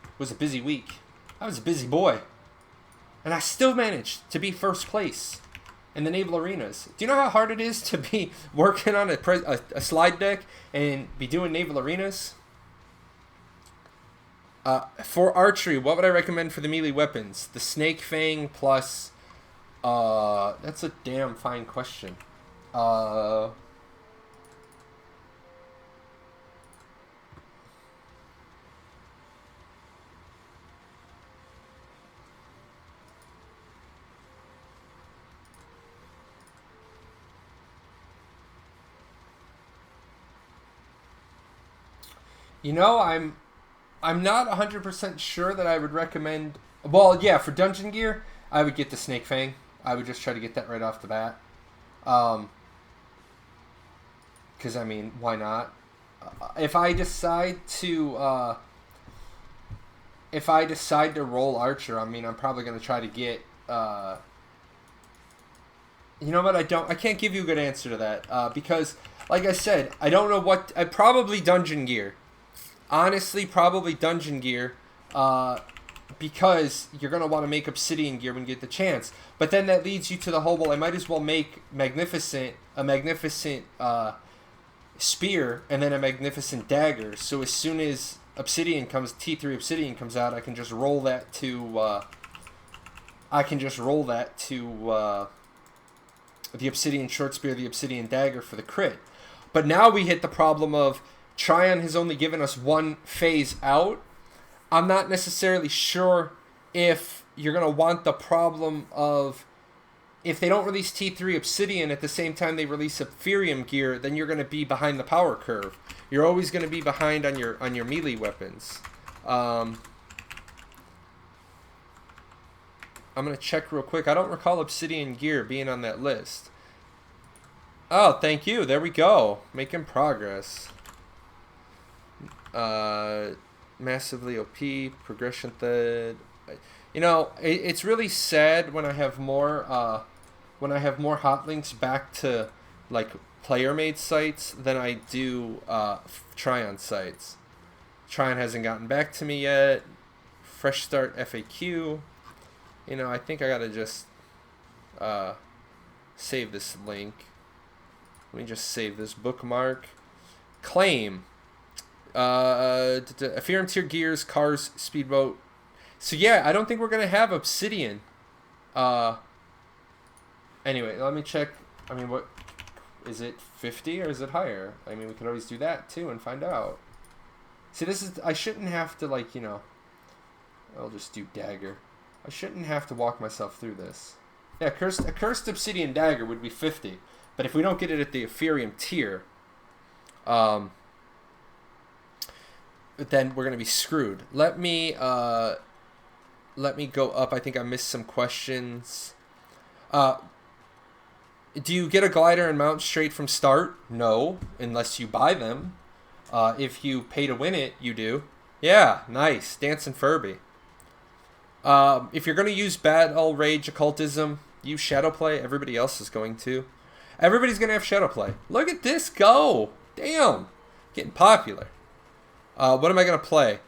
It was a busy week. I was a busy boy. And I still managed to be first place in the Naval Arenas. Do you know how hard it is to be working on a slide deck and be doing Naval Arenas? For archery, what would I recommend for the melee weapons? The Snake Fang plus... that's a damn fine question. You know, I'm not 100% sure that I would recommend... Well, yeah, for Dungeon Gear, I would get the Snake Fang. I would just try to get that right off the bat. Because, I mean, why not? if I decide to roll Archer, I mean, I'm probably gonna try to get. You know what? I can't give you a good answer to that because, like I said, I don't know what. Probably Dungeon Gear. Honestly, probably Dungeon Gear. Because you're going to want to make Obsidian Gear when you get the chance. But then that leads you to the whole, well, I might as well make a magnificent spear and then a magnificent dagger. So as soon as T3 Obsidian comes out, I can just roll that to the Obsidian Short Spear, the Obsidian Dagger for the crit. But now we hit the problem of Tryon has only given us one phase out. I'm not necessarily sure if you're going to want the problem of if they don't release T3 Obsidian at the same time they release Ethereum Gear, then you're going to be behind the power curve. You're always going to be behind on your melee weapons. I'm going to check real quick. I don't recall Obsidian Gear being on that list. Oh, thank you. There we go. Making progress. Massively OP, progression thread. You know, it's really sad when I have more hot back to like player-made sites than I do Tryon sites. Tryon hasn't gotten back to me yet. Fresh start FAQ. You know, I think I gotta just save this link. Let me just save this bookmark. Claim. Ethereum tier gears, cars, speedboat. So yeah, I don't think we're gonna have Obsidian. Anyway, let me check. I mean, what is it? 50 or is it higher? I mean, we could always do that too and find out. See, this is. I shouldn't have to like, you know. I'll just do dagger. I shouldn't have to walk myself through this. Yeah, a cursed Obsidian dagger would be 50, but if we don't get it at the Ethereum tier, then we're gonna be screwed. Let me go up. I think I missed some questions. Do you get a glider and mount straight from start? No, unless you buy them. If you pay to win it, you do. Yeah, nice. Dancing Furby. If you're gonna use Battle Rage Occultism, use Shadowplay. Everybody else is going to. Everybody's gonna have Shadowplay. Look at this go! Damn, getting popular. What am I going to play?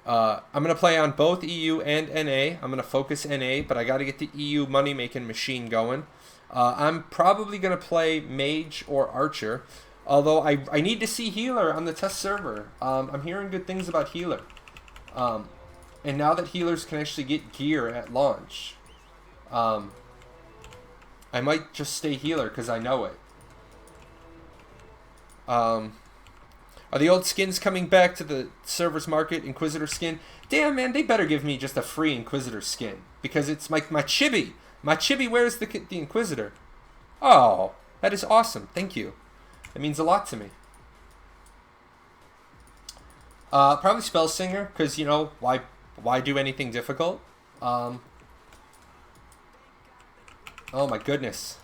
I'm going to play on both EU and NA. I'm going to focus NA, but I got to get the EU money-making machine going. I'm probably going to play Mage or Archer, although I need to see Healer on the test server. I'm hearing good things about Healer. And now that Healers can actually get gear at launch, I might just stay Healer because I know it. Are the old skins coming back to the server's market? Inquisitor skin? Damn, man, they better give me just a free Inquisitor skin. Because it's my chibi. My chibi wears the Inquisitor. Oh, that is awesome. Thank you. It means a lot to me. Probably Spellsinger, because, you know, why do anything difficult? Oh, my goodness.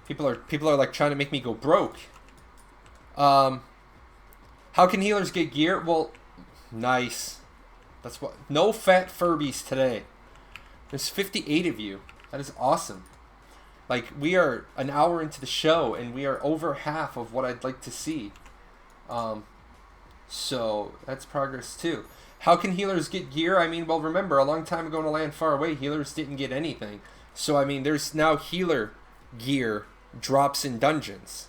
People are like trying to make me go broke. How can healers get gear? Well, nice. That's what. No fat Furbies today. There's 58 of you. That is awesome. Like, we are an hour into the show, and we are over half of what I'd like to see. So, that's progress, too. How can healers get gear? I mean, well, remember, a long time ago in a land far away, healers didn't get anything. So, I mean, there's now healer gear drops in dungeons.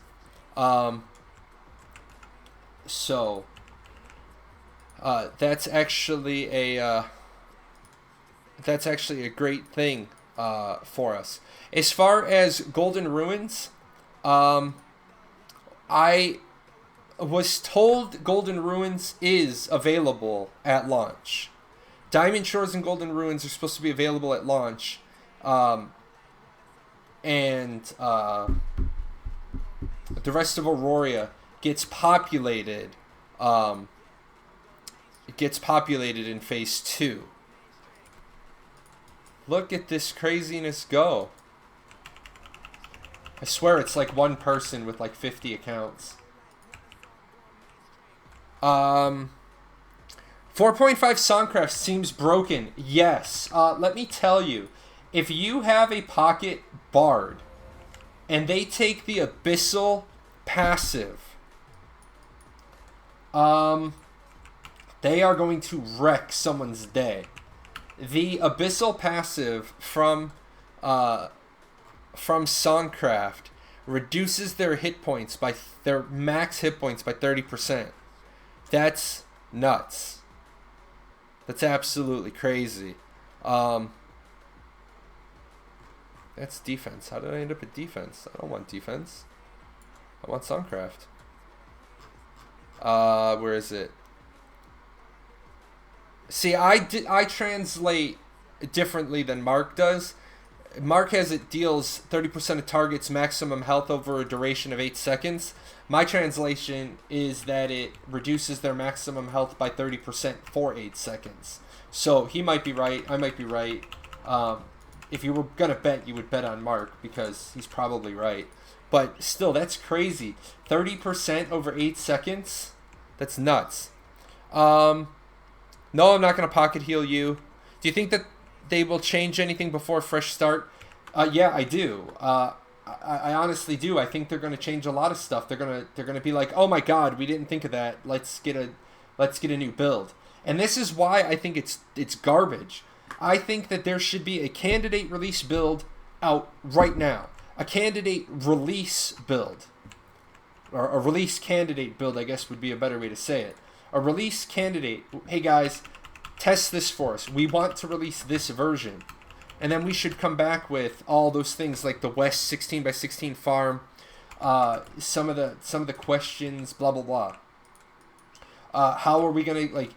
So that's actually a great thing for us. As far as Golden Ruins, I was told Golden Ruins is available at launch. Diamond Shores and Golden Ruins are supposed to be available at launch, and the rest of Aurora gets populated. It gets populated in phase 2. Look at this craziness go. I swear it's like one person with like 50 accounts. 4.5 Songcraft seems broken. Yes. Let me tell you, if you have a pocket bard and they take the Abyssal passive, they are going to wreck someone's day. The Abyssal passive from Songcraft reduces their hit points by their max hit points by 30%. That's nuts. That's absolutely crazy. That's defense. How did I end up at defense? I don't want defense. I want Songcraft. Where is it? See, I translate differently than Mark does. Mark has it deals 30% of targets maximum health over a duration of 8 seconds. My translation is that it reduces their maximum health by 30% for 8 seconds. So he might be right. I might be right. If you were going to bet, you would bet on Mark because he's probably right. But still, that's crazy. 30% over 8 seconds? That's nuts. No, I'm not going to pocket heal you. Do you think that they will change anything before fresh start? Yeah, I do. I honestly do. I think they're going to change a lot of stuff. They're gonna be like, oh my god, we didn't think of that. Let's get a new build. And this is why I think it's garbage. I think that there should be a candidate release build out right now. A candidate release build. Or a release candidate build, I guess would be a better way to say it. A release candidate. Hey guys, test this for us. We want to release this version. And then we should come back with all those things like the West 16x16 farm, some of the questions, blah blah blah. How are we gonna like?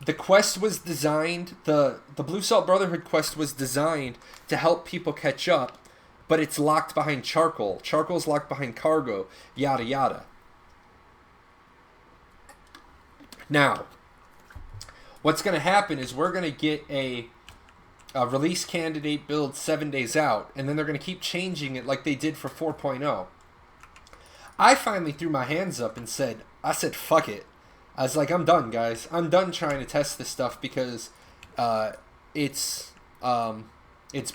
The quest was designed. The Blue Salt Brotherhood quest was designed to help people catch up, but it's locked behind charcoal. Charcoal's locked behind cargo. Yada yada. Now, what's gonna happen is we're gonna get a release candidate build 7 days out, and then they're going to keep changing it like they did for 4.0. I finally threw my hands up and said, fuck it. I was like, I'm done, guys. I'm done trying to test this stuff because it's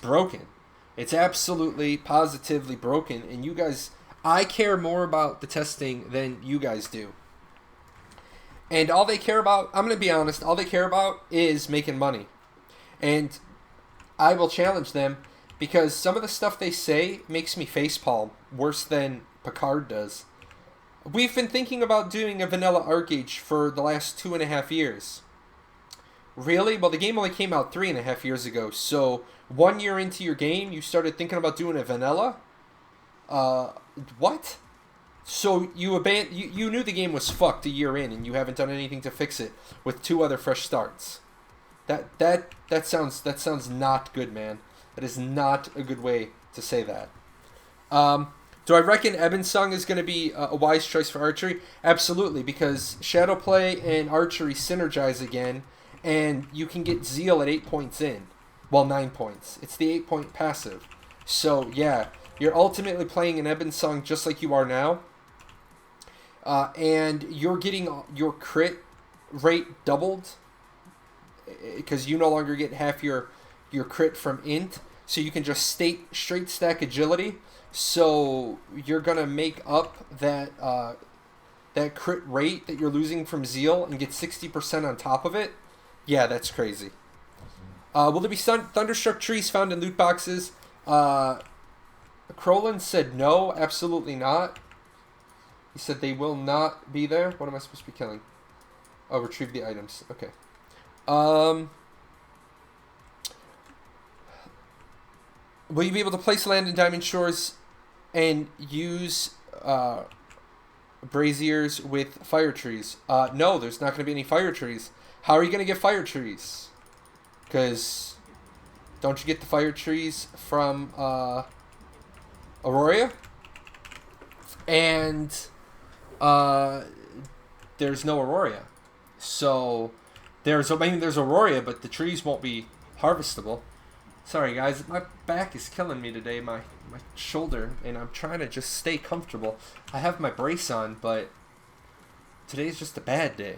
broken. It's absolutely, positively broken, and you guys, I care more about the testing than you guys do. And all they care about, I'm going to be honest, all they care about is making money. And I will challenge them because some of the stuff they say makes me facepalm worse than Picard does. We've been thinking about doing a vanilla Archeage for the last 2.5 years. Really? Well, the game only came out 3.5 years ago. So 1 year into your game, you started thinking about doing a vanilla? What? So you knew the game was fucked a year in, and you haven't done anything to fix it with 2 other fresh starts. That sounds not good, man. That is not a good way to say that. Do I reckon Ebonsung is going to be a wise choice for archery? Absolutely, because Shadowplay and archery synergize again, and you can get Zeal at 8 points in. Well, 9 points. It's the 8-point passive. So, yeah, you're ultimately playing an Ebonsung just like you are now. And you're getting your crit rate doubled, because you no longer get half your crit from int, so you can just straight stack agility. So you're gonna make up that that crit rate that you're losing from Zeal and get 60% on top of it. Yeah, that's crazy. Will there be Thunderstruck trees found in loot boxes? Crowland said no, absolutely not. He said they will not be there. What am I supposed to be killing? Oh, retrieve the items. Okay. Will you be able to place land in Diamond Shores and use braziers with fire trees? No, there's not going to be any fire trees. How are you going to get fire trees? Because don't you get the fire trees from Aurora? And there's no Aurora. So there's Aurora, but the trees won't be harvestable. Sorry guys, my back is killing me today, my shoulder, and I'm trying to just stay comfortable. I have my brace on, but today's just a bad day.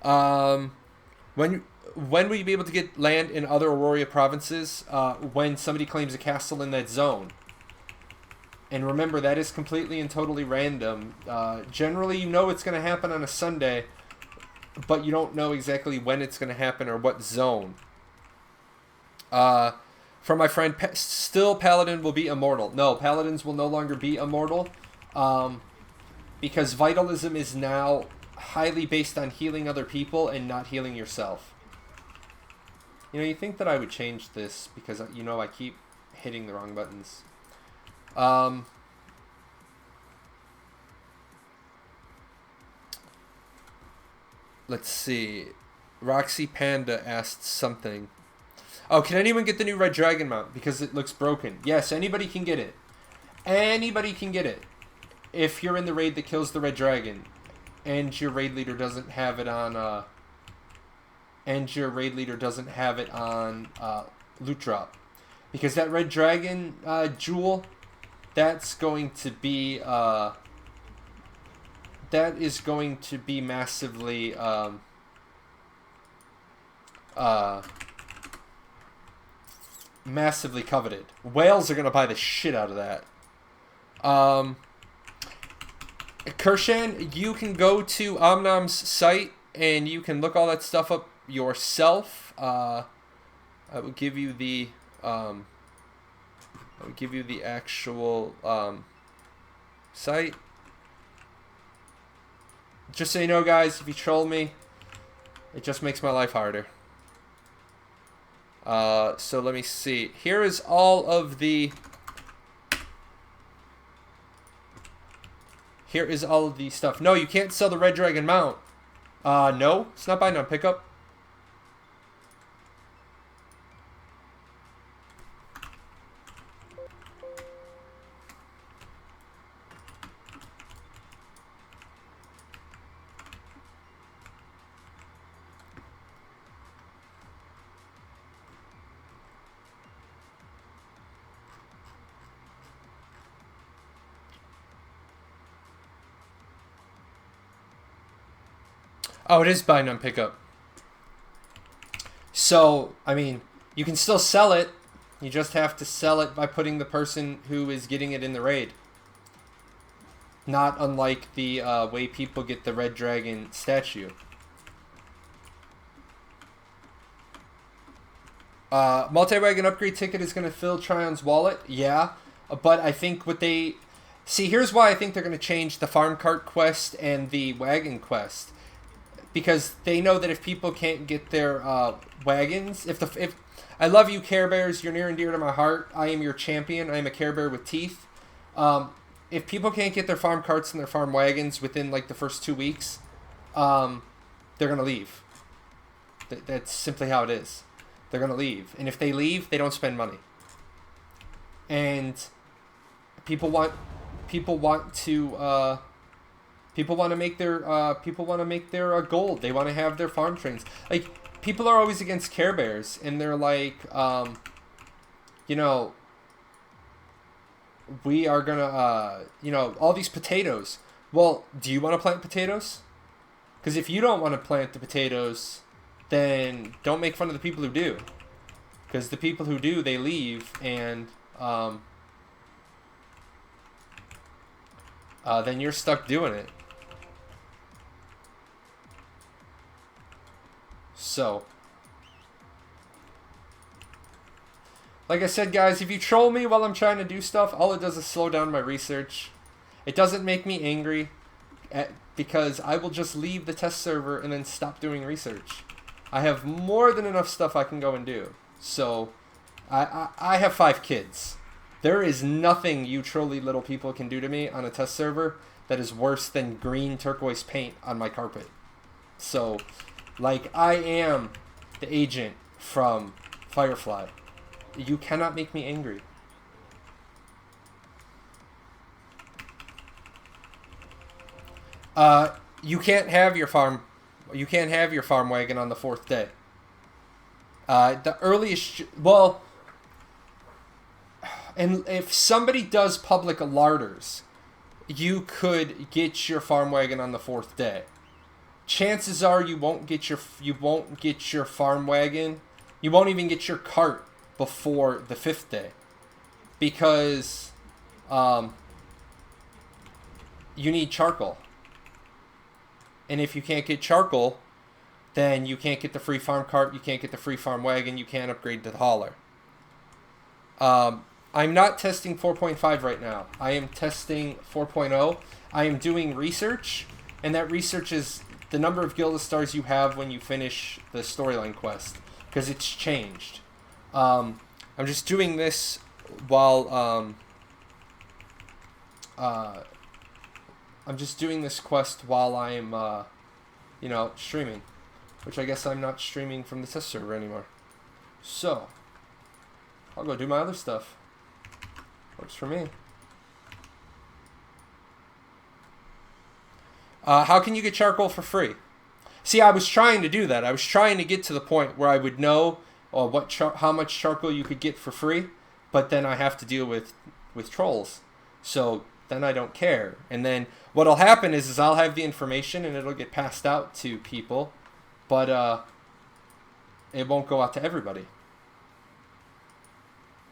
Um, when will you be able to get land in other Aurora provinces? When somebody claims a castle in that zone. And remember, that is completely and totally random. Generally, you know it's going to happen on a Sunday, but you don't know exactly when it's going to happen or what zone. From my friend, still Paladin will be immortal. No, Paladins will no longer be immortal. Because Vitalism is now highly based on healing other people and not healing yourself. You know, you think that I would change this because, you know, I keep hitting the wrong buttons. Let's see. Roxy Panda asked something. Oh, can anyone get the new Red Dragon mount? Because it looks broken. Yes, anybody can get it. Anybody can get it. If you're in the raid that kills the Red Dragon. And your raid leader doesn't have it on, loot drop. Because that Red Dragon, jewel, that's going to be, that is going to be massively, massively coveted. Whales are going to buy the shit out of that. Kirshan, you can go to Omnom's site and you can look all that stuff up yourself. I will give you the actual site. Just so you know, guys, if you troll me, it just makes my life harder. So let me see. Here is all of the... Here is all of the stuff. No, you can't sell the Red Dragon mount. No, it's not buying on pickup. Oh, it is buying on pickup. So, I mean, you can still sell it. You just have to sell it by putting the person who is getting it in the raid. Not unlike the way people get the Red Dragon statue. Multi-wagon upgrade ticket is going to fill Trion's wallet. Yeah, but I think what they... See, here's why I think they're going to change the farm cart quest and the wagon quest. Because they know that if people can't get their wagons, if I love you, Care Bears, you're near and dear to my heart. I am your champion. I am a Care Bear with teeth. If people can't get their farm carts and their farm wagons within like the first 2 weeks, they're gonna leave. That's simply how it is. They're gonna leave, and if they leave, they don't spend money. And people want to. People want to make their gold. They want to have their farm trains. Like, people are always against Care Bears, and they're like, you know, we are gonna, you know, all these potatoes. Well, do you want to plant potatoes? Because if you don't want to plant the potatoes, then don't make fun of the people who do. Because the people who do, they leave, and then you're stuck doing it. So, like I said, guys, if you troll me while I'm trying to do stuff, all it does is slow down my research. It doesn't make me angry, because I will just leave the test server and then stop doing research. I have more than enough stuff I can go and do. So, I have 5 kids. There is nothing you trolly little people can do to me on a test server that is worse than green turquoise paint on my carpet. So, like, I am the agent from Firefly. You cannot make me angry. You can't have your farm wagon on the 4th day. The earliest, well, and if somebody does public larders, you could get your farm wagon on the 4th day. chances are you won't get your farm wagon. You won't even get your cart before the 5th day, because you need charcoal. And if you can't get charcoal, then you can't get the free farm cart, you can't get the free farm wagon, you can't upgrade to the hauler. I'm not testing 4.5 right now. I am testing 4.0. I am doing research, and that research is the number of Guild stars you have when you finish the storyline quest, because it's changed. I'm just doing this while I'm just doing this quest while I'm you know, streaming, which I guess I'm not streaming from the test server anymore. So I'll go do my other stuff. Works for me. How can you get charcoal for free? See, I was trying to do that. I was trying to get to the point where I would know how much charcoal you could get for free, but then I have to deal with trolls. So then I don't care. And then what'll happen is I'll have the information and it'll get passed out to people, but it won't go out to everybody.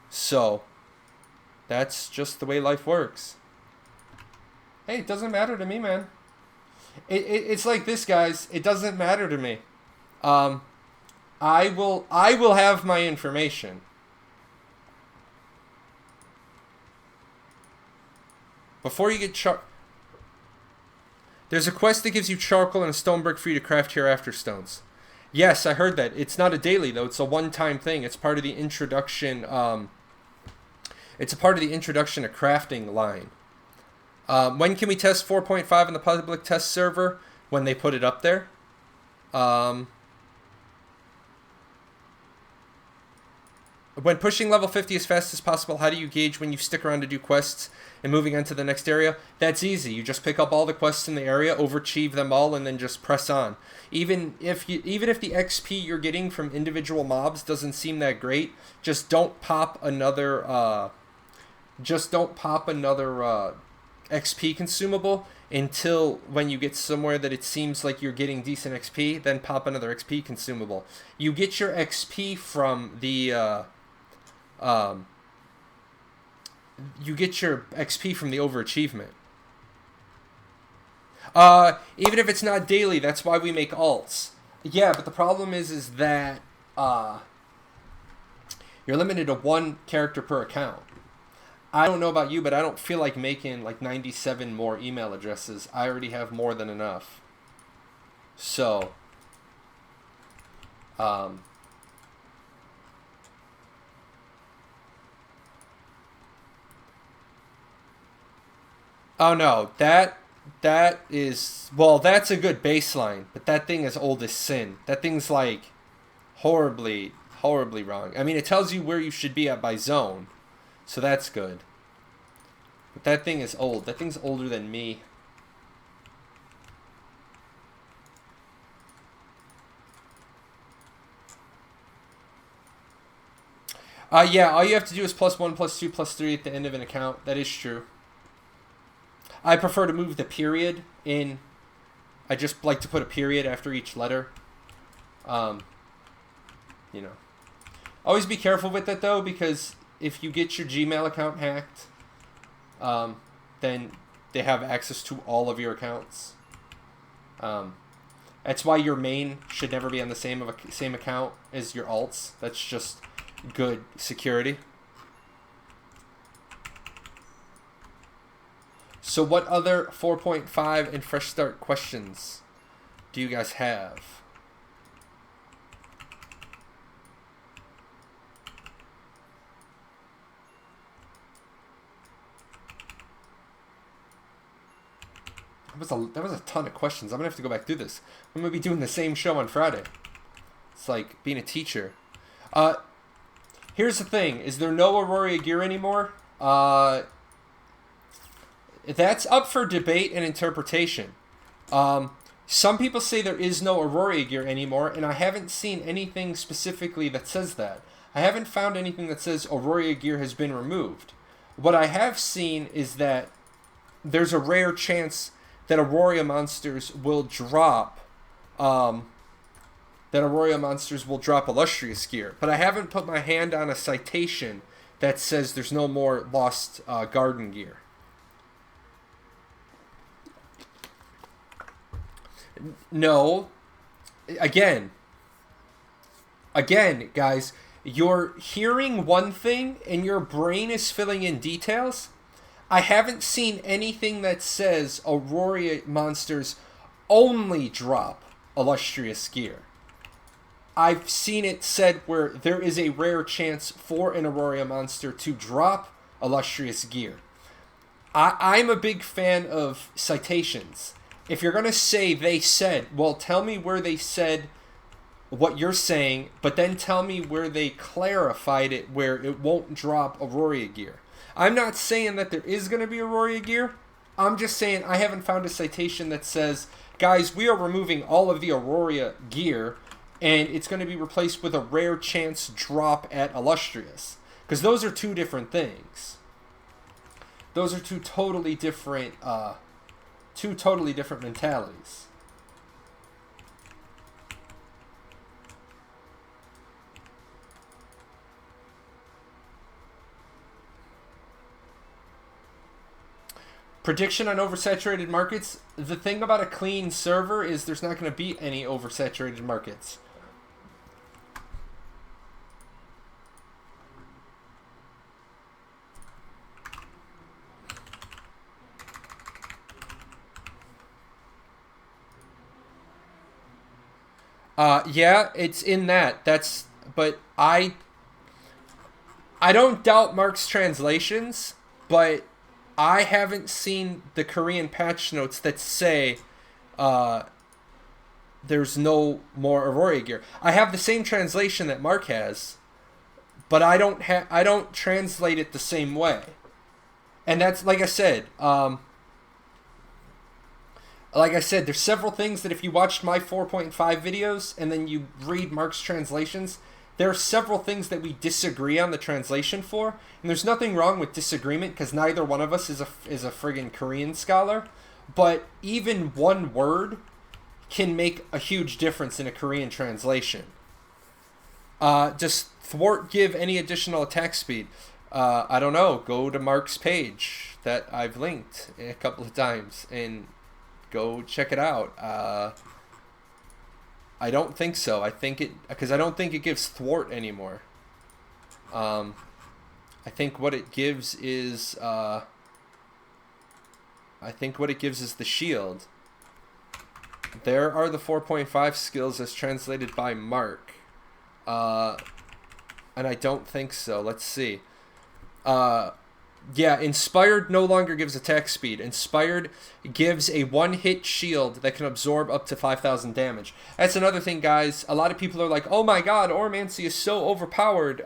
So that's just the way life works. Hey, it doesn't matter to me, man. It's like this, guys. It doesn't matter to me. I will have my information. Before you get there's a quest that gives you charcoal and a stone brick for you to craft hereafter stones. Yes, I heard that. It's not a daily though. It's a one-time thing. It's part of the introduction. It's a part of the introduction to crafting line. When can we test 4.5 on the public test server? When they put it up there. When pushing level 50 as fast as possible, how do you gauge when you stick around to do quests and moving on to the next area? That's easy. You just pick up all the quests in the area, overachieve them all, and then just press on. Even if the XP you're getting from individual mobs doesn't seem that great, just don't pop another XP consumable until when you get somewhere that it seems like you're getting decent XP, then pop another XP consumable. You get your XP from the overachievement. Even if it's not daily, that's why we make alts. Yeah, but the problem is that you're limited to 1 character per account. I don't know about you, but I don't feel like making like 97 more email addresses. I already have more than enough. So, oh no, that is, well, that's a good baseline, but that thing is old as sin. That thing's like horribly wrong. I mean, it tells you where you should be at by zone. So that's good. But that thing is old. That thing's older than me. Yeah, all you have to do is +1, +2, +3 at the end of an account. That is true. I prefer to move the period in. I just like to put a period after each letter. You know. Always be careful with that though, because if you get your Gmail account hacked, then they have access to all of your accounts. That's why your main should never be on the same account as your alts. That's just good security. So what other 4.5 and fresh start questions do you guys have? That was a ton of questions. I'm going to have to go back through this. I'm going to be doing the same show on Friday. It's like being a teacher. Here's the thing. Is there no Aurora gear anymore? That's up for debate and interpretation. Some people say there is no Aurora gear anymore, and I haven't seen anything specifically that says that. I haven't found anything that says Aurora gear has been removed. What I have seen is that there's a rare chance that Aurora monsters will drop that Aurora monsters will drop illustrious gear, but I haven't put my hand on a citation that says there's no more lost garden gear. No. Again, guys, you're hearing one thing and your brain is filling in details. I haven't seen anything that says Aurora monsters only drop illustrious gear. I've seen it said where there is a rare chance for an Aurora monster to drop illustrious gear. I'm a big fan of citations. If you're going to say they said, well, tell me where they said what you're saying, but then tell me where they clarified it where it won't drop Aurora gear. I'm not saying that there is going to be Aurora gear. I'm just saying I haven't found a citation that says, guys, we are removing all of the Aurora gear and it's going to be replaced with a rare chance drop at illustrious. Because those are two different things. Those are two totally different mentalities. Prediction on oversaturated markets. The thing about a clean server is there's not going to be any oversaturated markets. Yeah, it's in that. But I don't doubt Mark's translations, but I haven't seen the Korean patch notes that say there's no more Aurora gear. I have the same translation that Mark has, but I don't translate it the same way. And that's like I said, there's several things that if you watched my 4.5 videos and then you read Mark's translations, there are several things that we disagree on the translation for, and there's nothing wrong with disagreement because neither one of us is a friggin' Korean scholar, but even one word can make a huge difference in a Korean translation. Does thwart give any additional attack speed? I don't know. Go to Mark's page that I've linked a couple of times and go check it out. I don't think so. I don't think it gives thwart anymore. I think what it gives is the shield. There are the 4.5 skills as translated by Mark. And I don't think so. Let's see. Yeah, Inspired no longer gives attack speed. Inspired gives a one-hit shield that can absorb up to 5,000 damage. That's another thing, guys. A lot of people are like, oh my god, Oromancy is so overpowered.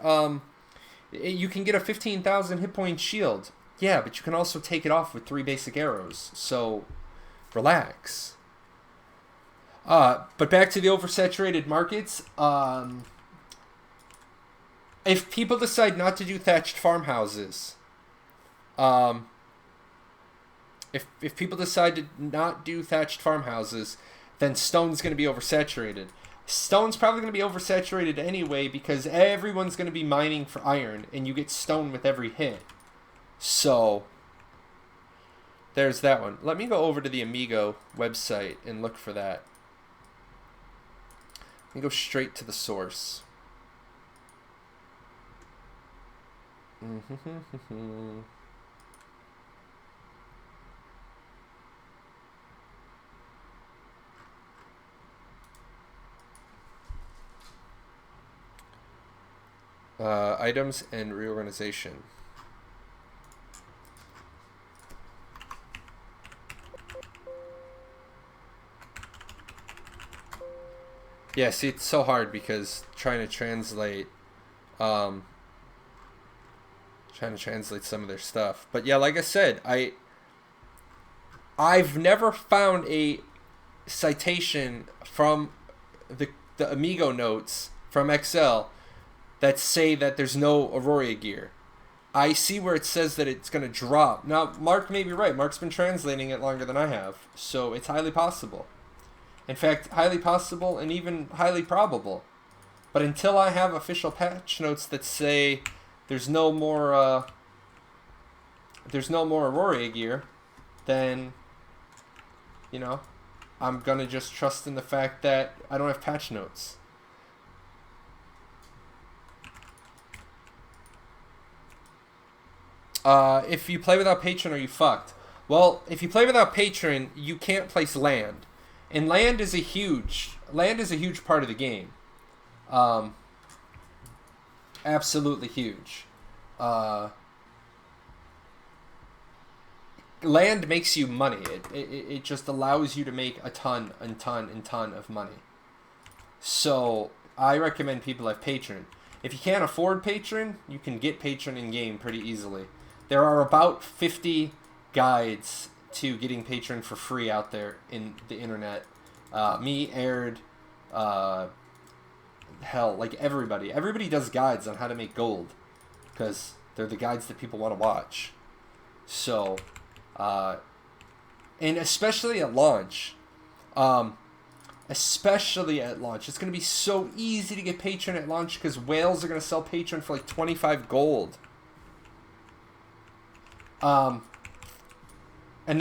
You can get a 15,000 hit point shield. Yeah, but you can also take it off with 3 basic arrows. So, relax. But back to the oversaturated markets. If people decide not to do thatched farmhouses... if people decide to not do thatched farmhouses, then stone's going to be oversaturated. Stone's probably going to be oversaturated anyway because everyone's going to be mining for iron, and you get stone with every hit. So, there's that one. Let me go over to the Amigo website and look for that. Let me go straight to the source. Items and reorganization. Yeah, see, it's so hard because trying to translate some of their stuff. But yeah, like I said, I've never found a citation from the Amigo notes from XL that say that there's no Aurora gear. I see where it says that it's going to drop. Now, Mark may be right. Mark's been translating it longer than I have, so it's highly possible. In fact, highly possible and even highly probable. But until I have official patch notes that say there's no more Aurora gear, then, you know, I'm gonna just trust in the fact that I don't have patch notes. If you play without patron, are you fucked? Well, if you play without patron, you can't place land, and land is a huge part of the game. Absolutely huge. Land makes you money. It just allows you to make a ton of money. So I recommend people have patron. If you can't afford patron, you can get patron in game pretty easily. There are about 50 guides to getting patron for free out there in the internet. Me, Aird, hell, like everybody. Everybody does guides on how to make gold, because they're the guides that people want to watch. So, and especially at launch, it's going to be so easy to get patron at launch because whales are going to sell patron for like 25 gold. And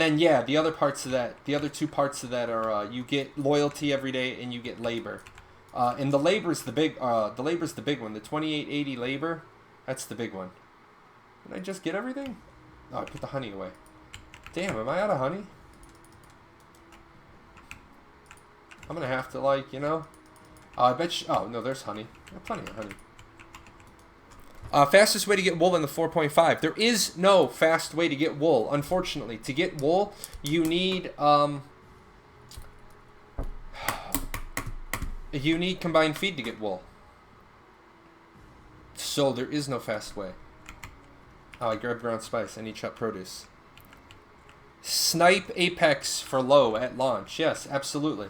then, yeah, the other two parts of that are, you get loyalty every day and you get labor. And the labor's the big one. The 2880 labor, that's the big one. Did I just get everything? Oh, I put the honey away. Damn, am I out of honey? I'm gonna have to, like, you know. I bet you. Oh, no, there's honey. I have plenty of honey. Fastest way to get wool in the 4.5. There is no fast way to get wool, unfortunately. To get wool, you need combined feed to get wool. So there is no fast way. Oh, I grabbed ground spice. I need chopped produce. Snipe Apex for low at launch. Yes, absolutely.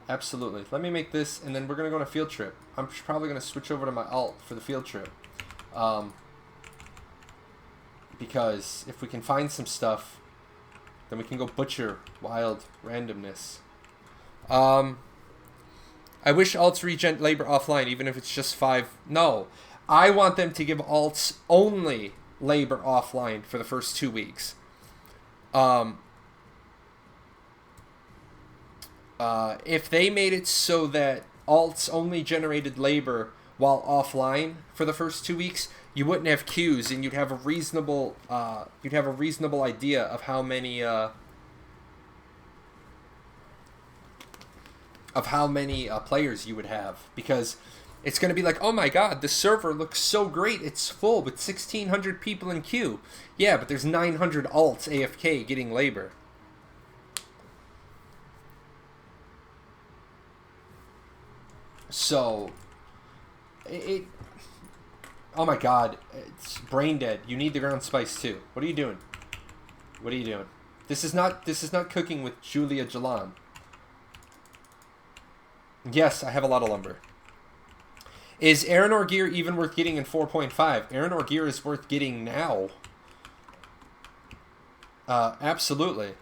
Absolutely. Let me make this, and then we're going to go on a field trip. I'm probably going to switch over to my alt for the field trip. Because if we can find some stuff, then we can go butcher wild randomness. I wish alts regen labor offline, even if it's just 5. No. I want them to give alts only labor offline for the first 2 weeks. If they made it so that alts only generated labor while offline for the first 2 weeks, you wouldn't have queues, and you'd have a reasonable idea of how many players you would have, because it's going to be like, oh my god, the server looks so great, it's full with 1,600 people in queue. Yeah, but there's 900 alts AFK getting labor. So, oh my god, it's brain dead. You need the ground spice too. What are you doing? What are you doing? This is not cooking with Julia Jalan. Yes, I have a lot of lumber. Is Aranor gear even worth getting in 4.5? Aranor gear is worth getting now. Absolutely.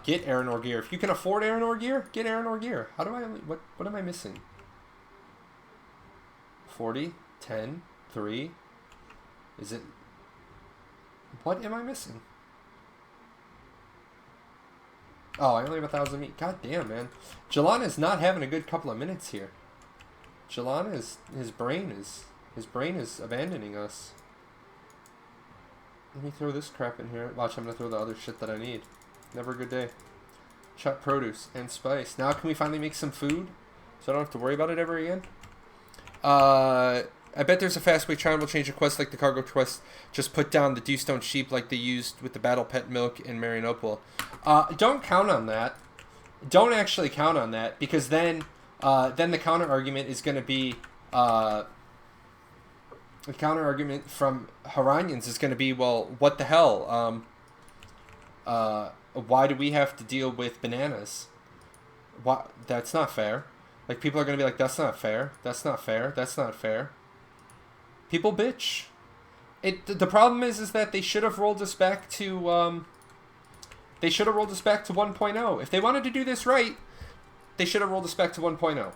Get Aranor gear. If you can afford Aranor gear, get Aranor gear. How do I... What am I missing? 40, 10, 3. Is it... What am I missing? Oh, I only have 1,000 meat. God damn, man. Jalan is not having a good couple of minutes here. Jalan is... His brain is abandoning us. Let me throw this crap in here. Watch, I'm gonna throw the other shit that I need. Never a good day. Chopped produce and spice. Now can we finally make some food, so I don't have to worry about it ever again? I bet there's a fast way. China will change a quest like the cargo quest. Just put down the Dewstone sheep like they used with the battle pet milk in Marianople. Don't count on that. Don't actually count on that, because then the counter argument is going to be the counter argument from Haranians is going to be, well, what the hell? Why do we have to deal with bananas? Why? That's not fair. Like, people are going to be like, that's not fair. That's not fair. That's not fair. People bitch. The problem is that they should have rolled us back to They should have rolled us back to 1.0. If they wanted to do this right, they should have rolled us back to 1.0.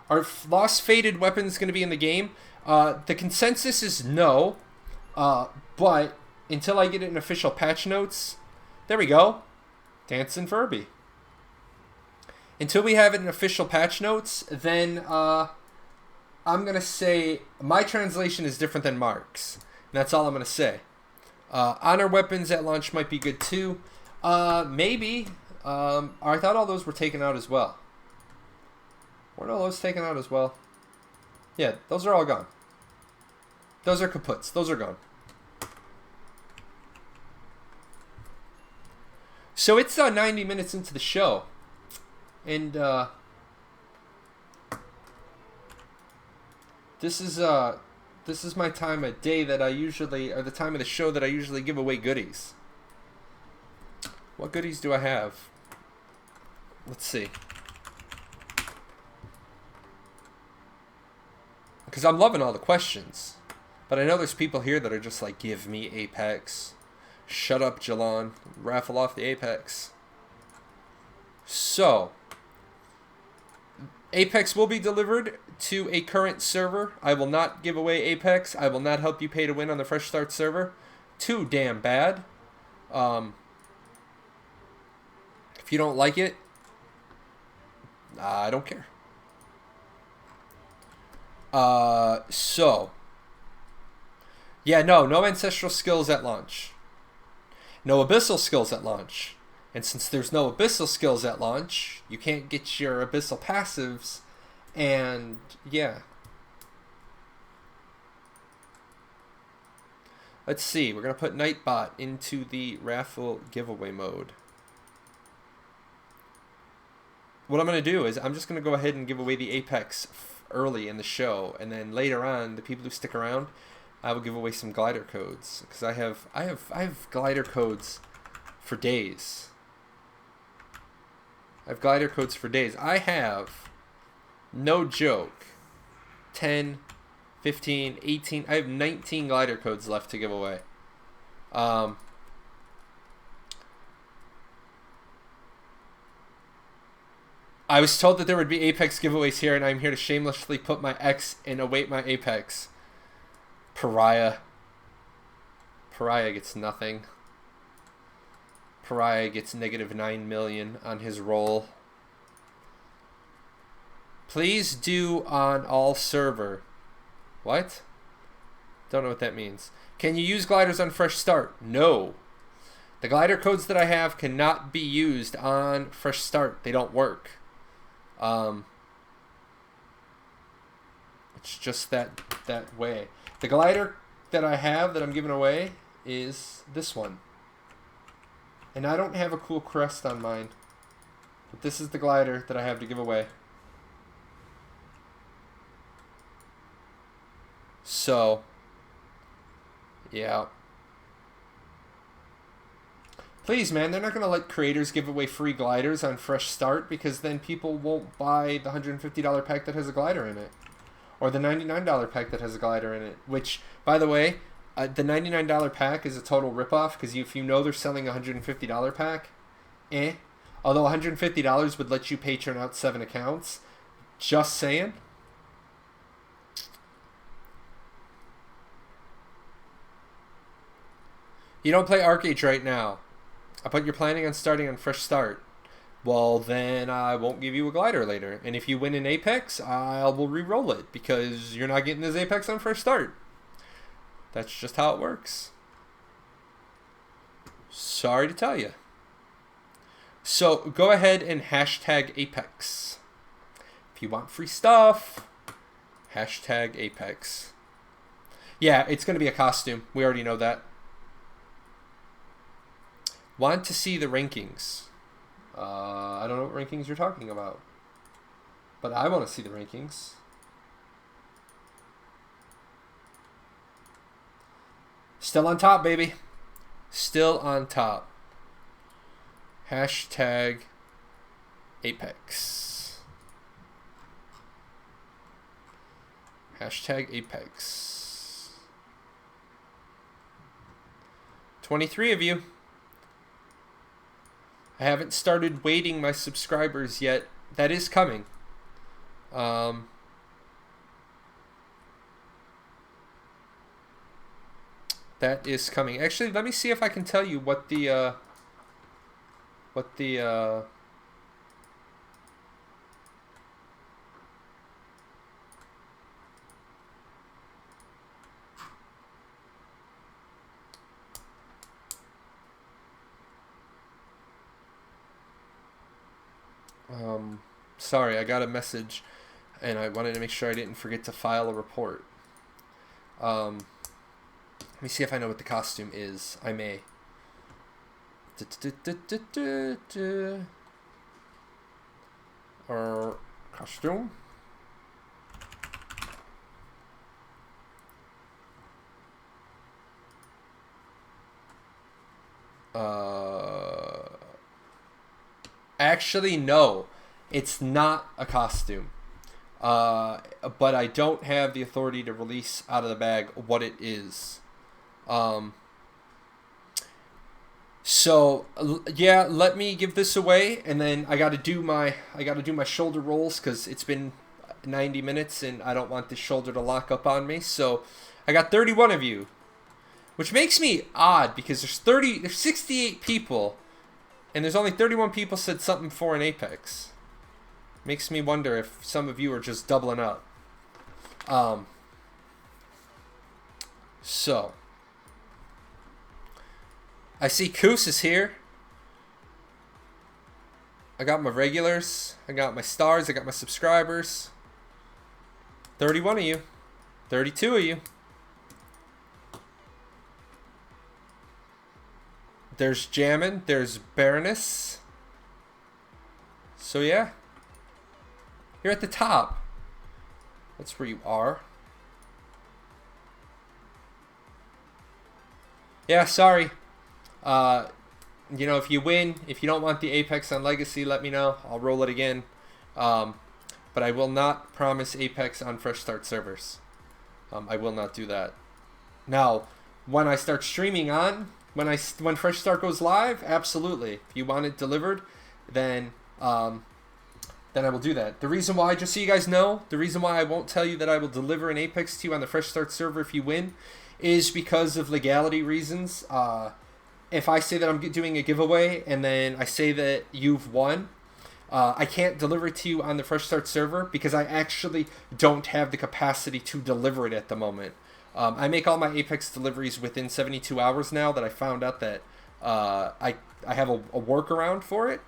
Are Lost Fated weapons going to be in the game? The consensus is no. But until I get an official patch notes, there we go. Dancing Furby. Until we have an official patch notes, then I'm going to say my translation is different than Mark's. And that's all I'm going to say. Honor weapons at launch might be good too. Maybe. I thought all those were taken out as well. Weren't all those taken out as well? Yeah, those are all gone. Those are kaputs. Those are gone. So it's 90 minutes into the show. And this is my time of day that I usually, or the time of the show that I usually give away goodies. What goodies do I have? Let's see. Because I'm loving all the questions. But I know there's people here that are just like, give me Apex. Shut up, Jalon. Raffle off the Apex. So, Apex will be delivered to a current server. I will not give away Apex. I will not help you pay to win on the Fresh Start server. Too damn bad. If you don't like it, I don't care. So, yeah, no ancestral skills at launch. No abyssal skills at launch. And since there's no abyssal skills at launch, you can't get your abyssal passives. And, yeah. Let's see. We're going to put Nightbot into the raffle giveaway mode. What I'm going to do is I'm just going to go ahead and give away the Apex early in the show. And then later on, the people who stick around, I will give away some glider codes. Because I have glider codes for days. I have glider codes for days. I have, no joke, 10, 15, 18. I have 19 glider codes left to give away. I was told that there would be Apex giveaways here, and I'm here to shamelessly put my X and await my Apex. Pariah. Pariah gets nothing. Pariah gets negative 9 million on his roll. Please do on all server. What? Don't know what that means. Can you use gliders on Fresh Start? No. The glider codes that I have cannot be used on Fresh Start. They don't work. It's just that way. The glider that I have that I'm giving away is this one. And I don't have a cool crest on mine. But this is the glider that I have to give away. So, yeah. Please, man, they're not going to let creators give away free gliders on Fresh Start because then people won't buy the $150 pack that has a glider in it. Or the $99 pack that has a glider in it. Which, by the way, the $99 pack is a total ripoff because if you know they're selling a $150 pack, although $150 would let you patron out 7 accounts. Just saying. You don't play Archeage right now, but you're planning on starting on Fresh Start. Well, then I won't give you a glider later. And if you win an Apex, I will re-roll it because you're not getting this Apex on Fresh Start. That's just how it works. Sorry to tell you. So go ahead and hashtag Apex. If you want free stuff, hashtag Apex. Yeah, it's going to be a costume. We already know that. Want to see the rankings. I don't know what rankings you're talking about. But I want to see the rankings. Still on top, baby. Still on top. Hashtag Apex. Hashtag Apex. 23 of you. I haven't started waiting my subscribers yet. That is coming. That is coming. Actually, let me see if I can tell you what the sorry, I got a message and I wanted to make sure I didn't forget to file a report. Let me see if I know what the costume is. I may. Or costume. Actually, no. It's not a costume. But I don't have the authority to release out of the bag what it is. So yeah, let me give this away, and then I gotta do my shoulder rolls because it's been 90 minutes and I don't want this shoulder to lock up on me. So I got 31 of you, which makes me odd because there's 68 people, and there's only 31 people said something for an Apex. Makes me wonder if some of you are just doubling up. So I see Koos is here. I got my regulars. I got my stars. I got my subscribers. 31 of you. 32 of you. There's Jammin. There's Baroness. So yeah. You're at the top. That's where you are. Yeah, sorry. You know, if you win, if you don't want the Apex on Legacy, let me know. I'll roll it again. But I will not promise Apex on Fresh Start servers. I will not do that. Now, when I start streaming on, when Fresh Start goes live, absolutely. If you want it delivered, then I will do that. The reason why, just so you guys know, the reason why I won't tell you that I will deliver an Apex to you on the Fresh Start server if you win is because of legality reasons. If I say that I'm doing a giveaway and then I say that you've won, I can't deliver it to you on the Fresh Start server because I actually don't have the capacity to deliver it at the moment. I make all my Apex deliveries within 72 hours now that I found out that I have a workaround for it.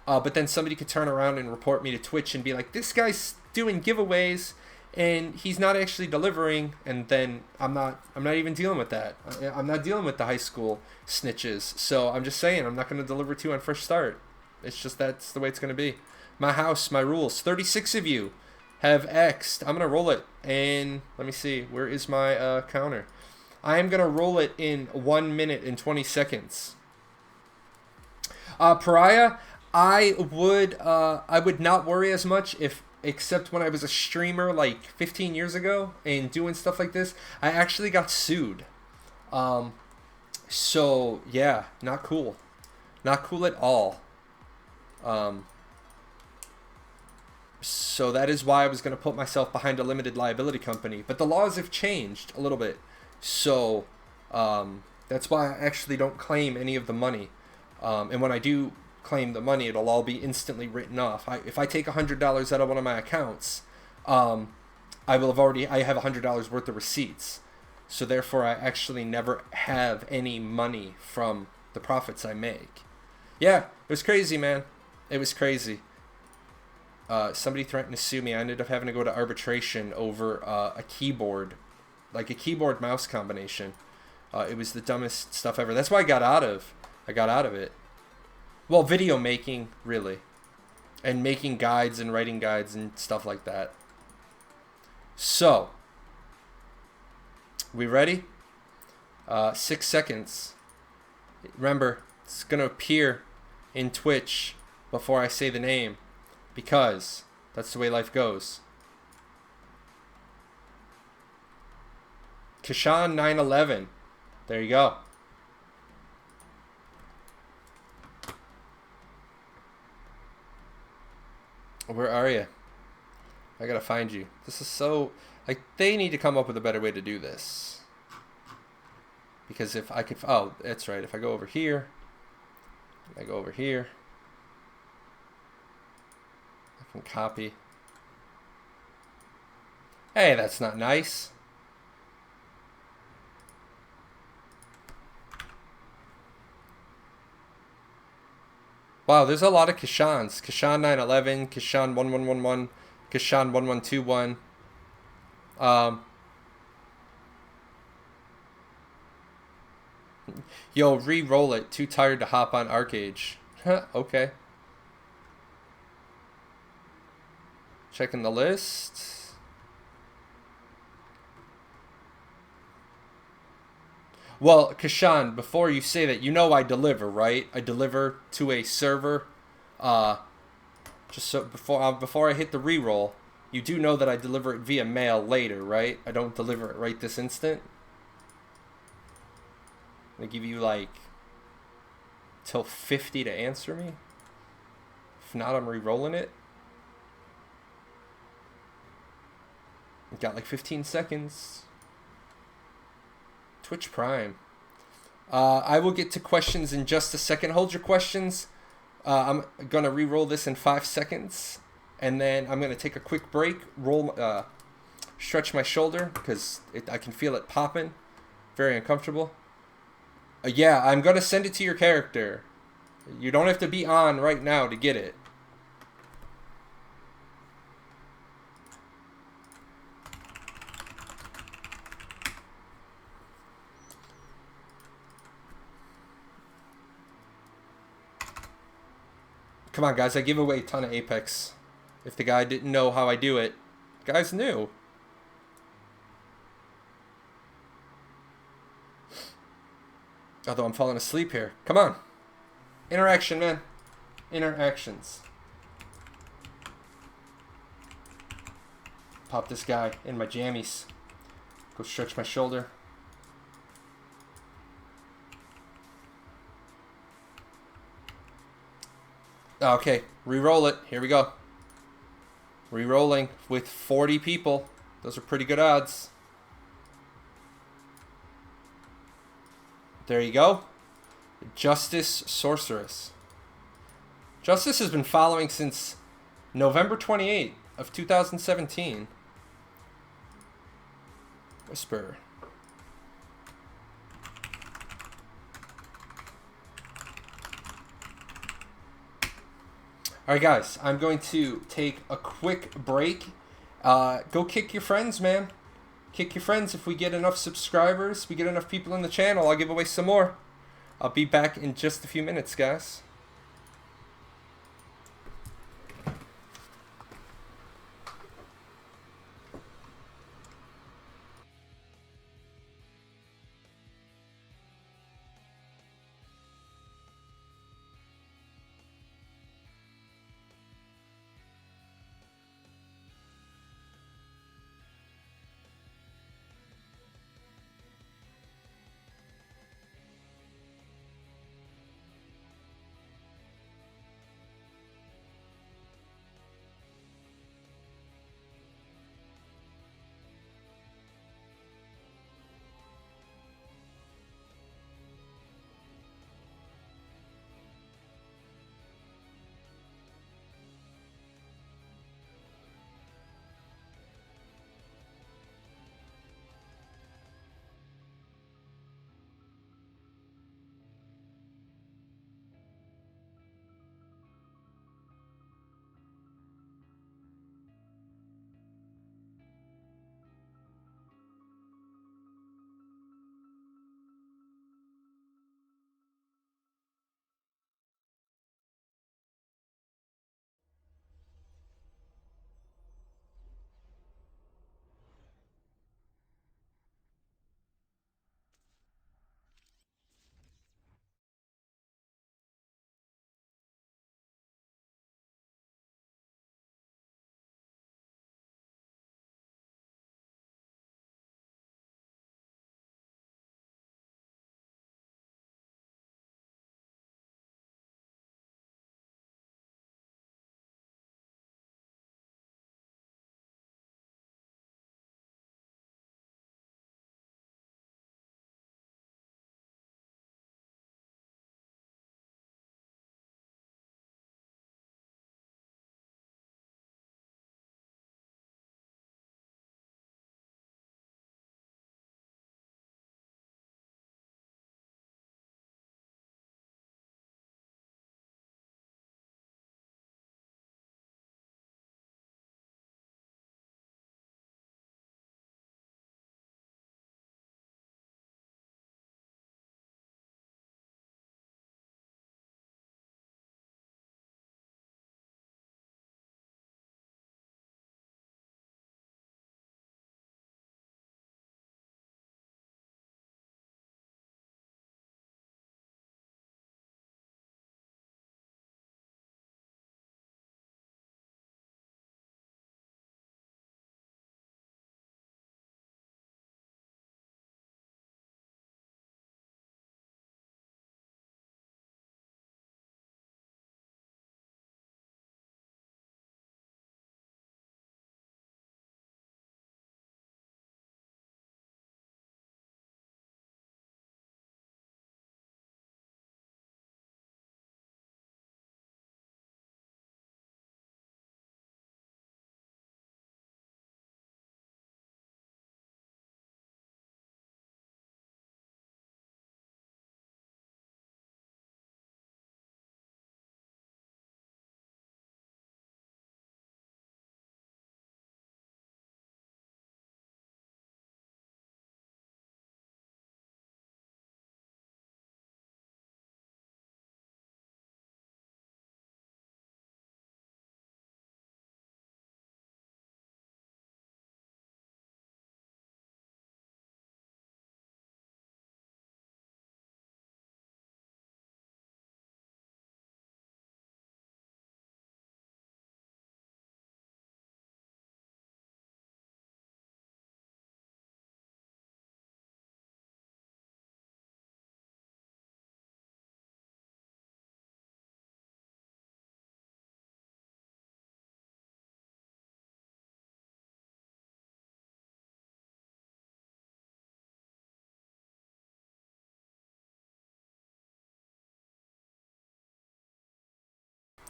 But then somebody could turn around and report me to Twitch and be like, this guy's doing giveaways and he's not actually delivering, and then I'm not even dealing with that. I'm not dealing with the high school snitches. So I'm just saying I'm not going to deliver to you on Fresh Start. It's just that's the way it's going to be. My house, my rules. 36 of you have X'd. I'm going to roll it, and let me see. Where is my counter? I am going to roll it in 1 minute and 20 seconds. Pariah, I would not worry as much except when I was a streamer like 15 years ago and doing stuff like this. I actually got sued. So yeah, not cool. Not cool at all. So that is why I was going to put myself behind a limited liability company. But the laws have changed a little bit. So that's why I actually don't claim any of the money. And when I do claim the money, it'll all be instantly written off. If I take $100 out of one of my accounts, I have $100 worth of receipts. So therefore, I actually never have any money from the profits I make. Yeah, it was crazy, man. It was crazy. Somebody threatened to sue me. I ended up having to go to arbitration over a keyboard, like a keyboard mouse combination. It was the dumbest stuff ever. That's why I got out of it. Well, video making, really. And making guides and writing guides and stuff like that. So, we ready? 6 seconds. Remember, it's going to appear in Twitch before I say the name, because that's the way life goes. Kashan 911. There you go. Where are you? I gotta find you. This is so... Like, they need to come up with a better way to do this. Because if I could... Oh, that's right. If I go over here... I go over here... I can copy. Hey, that's not nice. Wow, there's a lot of Kishans. Kishan 911, Kishan 1111, Kishan 1121. Yo, re-roll it. Too tired to hop on Archeage. Okay. Checking the list. Well, Kashan, before you say that, you know I deliver, right? I deliver to a server. Just so before I hit the reroll, you do know that I deliver it via mail later, right? I don't deliver it right this instant. I give you like till 50 to answer me. If not, I'm re-rolling it. Got like 15 seconds. Twitch Prime. I will get to questions in just a second. Hold your questions. I'm going to re-roll this in 5 seconds. And then I'm going to take a quick break. Stretch my shoulder because I can feel it popping. Very uncomfortable. Yeah, I'm going to send it to your character. You don't have to be on right now to get it. Come on, guys. I give away a ton of Apex. If the guy didn't know how I do it, the guy's new. Although I'm falling asleep here. Come on. Interaction, man. Interactions. Pop this guy in my jammies. Go stretch my shoulder. Okay, re-roll it. Here we go. Re-rolling with 40 people. Those are pretty good odds. There you go. Justice Sorceress. Justice has been following since November 28th of 2017. Whisper. Alright guys, I'm going to take a quick break. Go kick your friends, man. Kick your friends. If we get enough subscribers, we get enough people in the channel, I'll give away some more. I'll be back in just a few minutes, guys.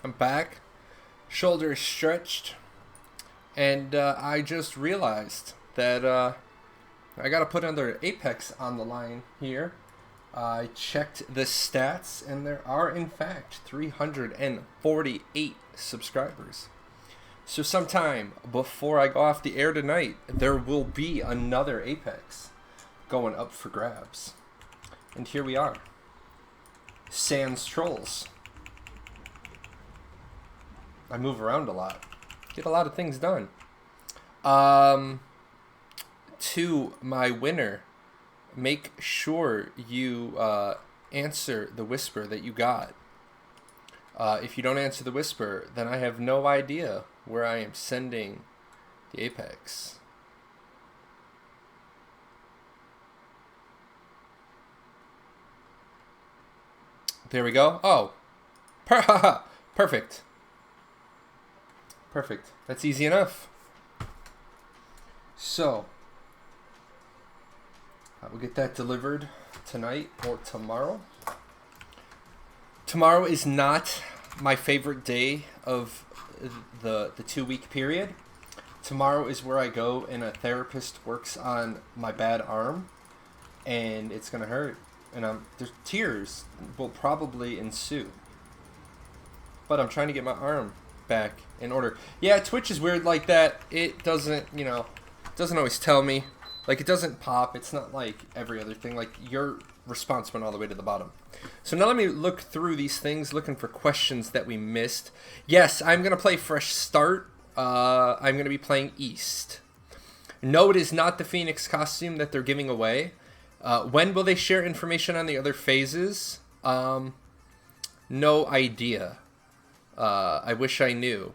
I'm back. Shoulder is stretched. And I just realized that I got to put another Apex on the line here. I checked the stats, and there are, in fact, 348 subscribers. So sometime before I go off the air tonight, there will be another Apex going up for grabs. And here we are. Sans Trolls. I move around a lot. Get a lot of things done. To my winner, make sure you answer the whisper that you got. If you don't answer the whisper, then I have no idea where I am sending the Apex. There we go. Oh, perfect. Perfect. That's easy enough. So, I will get that delivered tonight or tomorrow. Tomorrow is not my favorite day of the 2-week period. Tomorrow is where I go and a therapist works on my bad arm, and it's gonna hurt, and there's tears will probably ensue. But I'm trying to get my arm back in order. Yeah, Twitch is weird like that. It doesn't, doesn't always tell me. Like, it doesn't pop. It's not like every other thing. Like, your response went all the way to the bottom. So now let me look through these things, looking for questions that we missed. Yes, I'm going to play Fresh Start. I'm going to be playing East. No, it is not the Phoenix costume that they're giving away. When will they share information on the other phases? No idea. I wish I knew.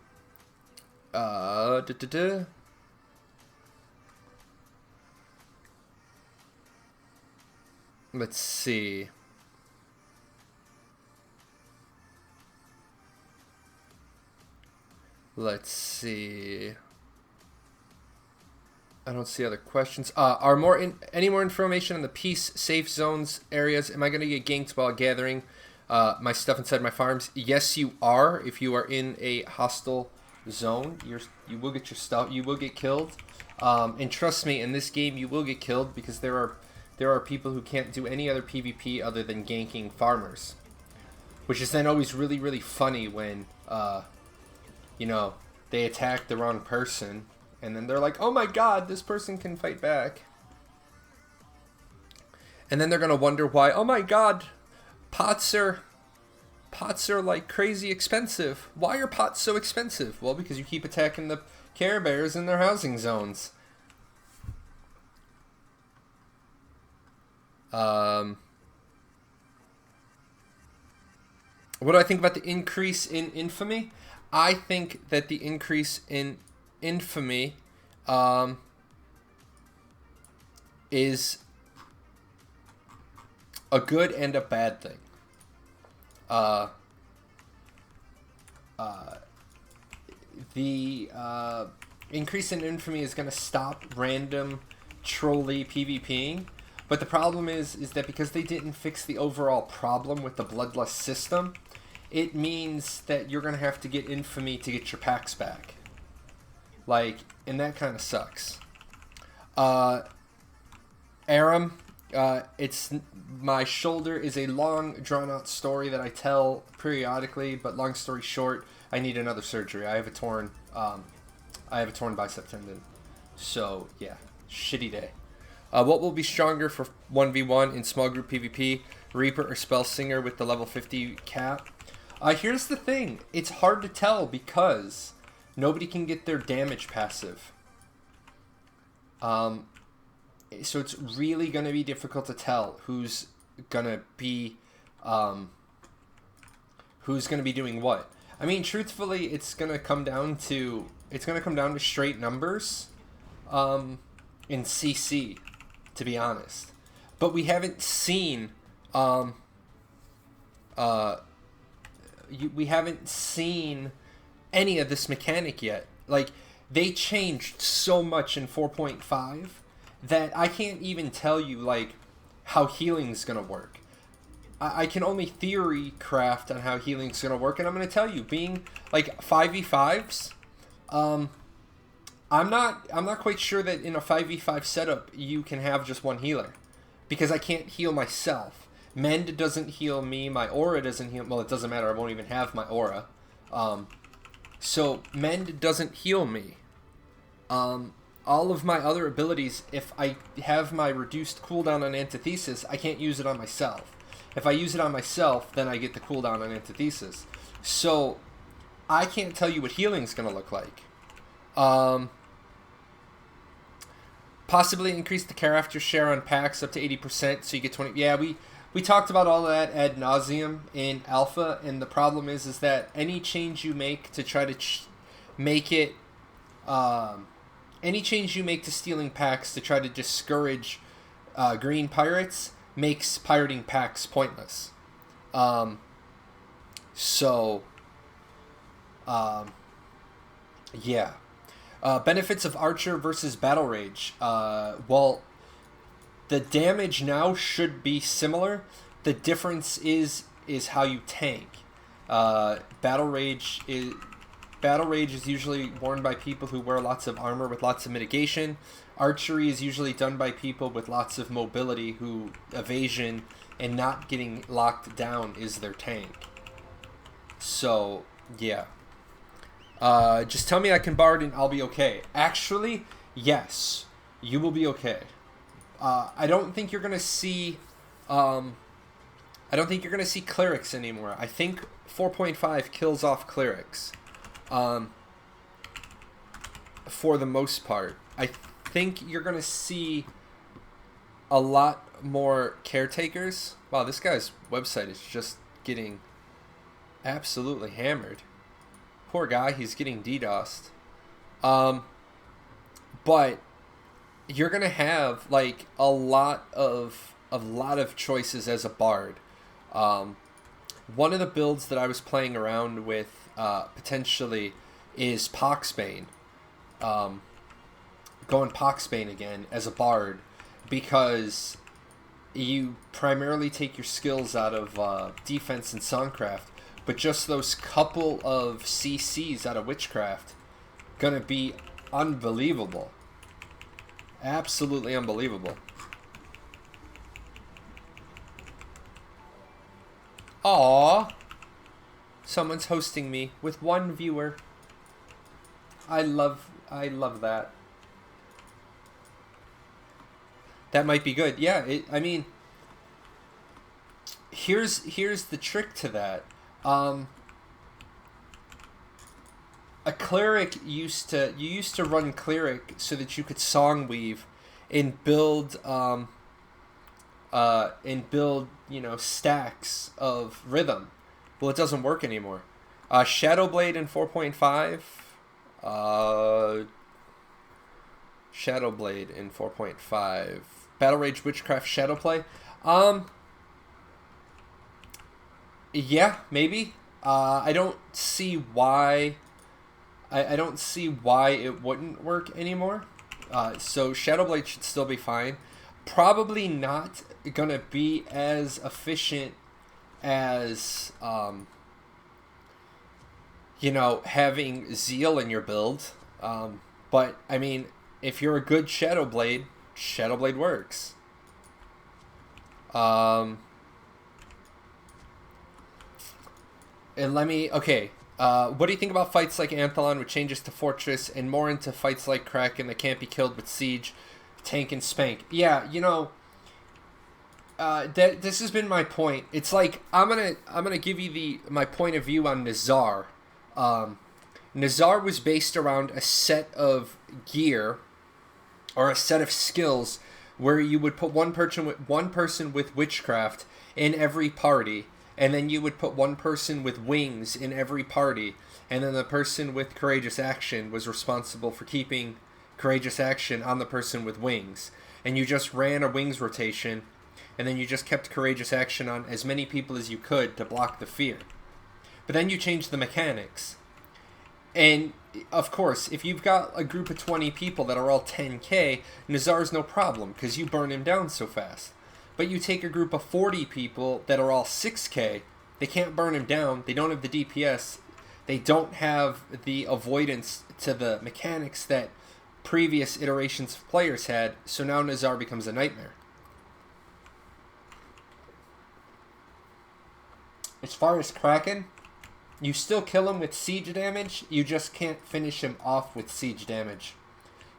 Let's see. Let's see. I don't see other questions. Any more information on the peace safe zones areas? Am I going to get ganked while gathering my stuff inside my farms? Yes, you are. If you are in a hostile zone, you will get your stuff. You will get killed. And trust me, in this game, you will get killed because there are people who can't do any other PvP other than ganking farmers, which is then always really, really funny when they attack the wrong person, and then they're like, oh my god, this person can fight back. And then they're going to wonder why, oh my god, pots are like crazy expensive. Why are pots so expensive? Well, because you keep attacking the Care Bears in their housing zones. What do I think about the increase in infamy? I think that the increase in infamy is a good and a bad thing. The increase in infamy is going to stop random trolly PvPing. But the problem is that because they didn't fix the overall problem with the bloodlust system, it means that you're going to have to get infamy to get your packs back. Like, and that kind of sucks. Aram, my shoulder is a long, drawn-out story that I tell periodically, but long story short, I need another surgery. I have a torn bicep tendon. So, yeah, shitty day. What will be stronger for 1v1 in small group PvP? Reaper or Spellsinger with the level 50 cap? Here's the thing. It's hard to tell because nobody can get their damage passive. So it's really going to be difficult to tell who's going to be doing what. I mean, truthfully, it's going to come down to straight numbers in CC. To be honest, but we haven't seen we haven't seen any of this mechanic yet. Like, they changed so much in 4.5 that I can't even tell you like how healing's gonna work. I can only theory craft on how healing's gonna work, and I'm gonna tell you, being like 5v5s, I'm not quite sure that in a 5v5 setup you can have just one healer, because I can't heal myself. Mend doesn't heal me. My aura doesn't heal. Well, it doesn't matter. I won't even have my aura. So Mend doesn't heal me. All of my other abilities, if I have my reduced cooldown on Antithesis, I can't use it on myself. If I use it on myself, then I get the cooldown on Antithesis. So I can't tell you what healing's going to look like. Possibly increase the character share on packs up to 80%, so you get 20. Yeah, we talked about all of that ad nauseum in alpha, and the problem is that any change you make to try to make it, any change you make to stealing packs to try to discourage green pirates makes pirating packs pointless. Yeah. Benefits of Archer versus Battle Rage. Well, the damage now should be similar. The difference is how you tank. Battle Rage is usually worn by people who wear lots of armor with lots of mitigation. Archery is usually done by people with lots of mobility who evasion and not getting locked down is their tank. So, yeah. Just tell me I can bard and I'll be okay. Actually, yes, you will be okay. I don't think you're gonna see. I don't think you're gonna see clerics anymore. I think 4.5 kills off clerics. For the most part, I think you're gonna see a lot more caretakers. Wow, this guy's website is just getting absolutely hammered. Poor guy, he's getting DDoSed. But you're gonna have like a lot of choices as a bard. One of the builds that I was playing around with potentially is Poxbane. Going Poxbane again as a bard, because you primarily take your skills out of defense and Songcraft, but just those couple of CCs out of Witchcraft gonna be unbelievable. Absolutely unbelievable. Aww. Someone's hosting me with one viewer. I love that. That might be good. Yeah, I mean, here's the trick to that. A cleric you used to run cleric so that you could song weave and build stacks of rhythm. Well, it doesn't work anymore. Shadowblade in 4.5. Shadowblade in 4.5. Battle Rage Witchcraft Shadowplay. Yeah, maybe. I don't see why. I don't see why it wouldn't work anymore. So Shadowblade should still be fine. Probably not gonna be as efficient as having Zeal in your build. But I mean, if you're a good Shadowblade, Shadowblade works. And okay. What do you think about fights like Anthelon with changes to Fortress and more into fights like Kraken that can't be killed with Siege, Tank, and Spank? Yeah, this has been my point. It's like I'm gonna give you my point of view on Nazar. Nazar was based around a set of gear or a set of skills where you would put one person with Witchcraft in every party. And then you would put one person with wings in every party, and then the person with courageous action was responsible for keeping courageous action on the person with wings. And you just ran a wings rotation, and then you just kept courageous action on as many people as you could to block the fear. But then you changed the mechanics. And, of course, if you've got a group of 20 people that are all 10k, Nazar's no problem, because you burn him down so fast. But you take a group of 40 people that are all 6K, they can't burn him down, they don't have the DPS, they don't have the avoidance to the mechanics that previous iterations of players had, so now Nazar becomes a nightmare. As far as Kraken, you still kill him with siege damage, you just can't finish him off with siege damage.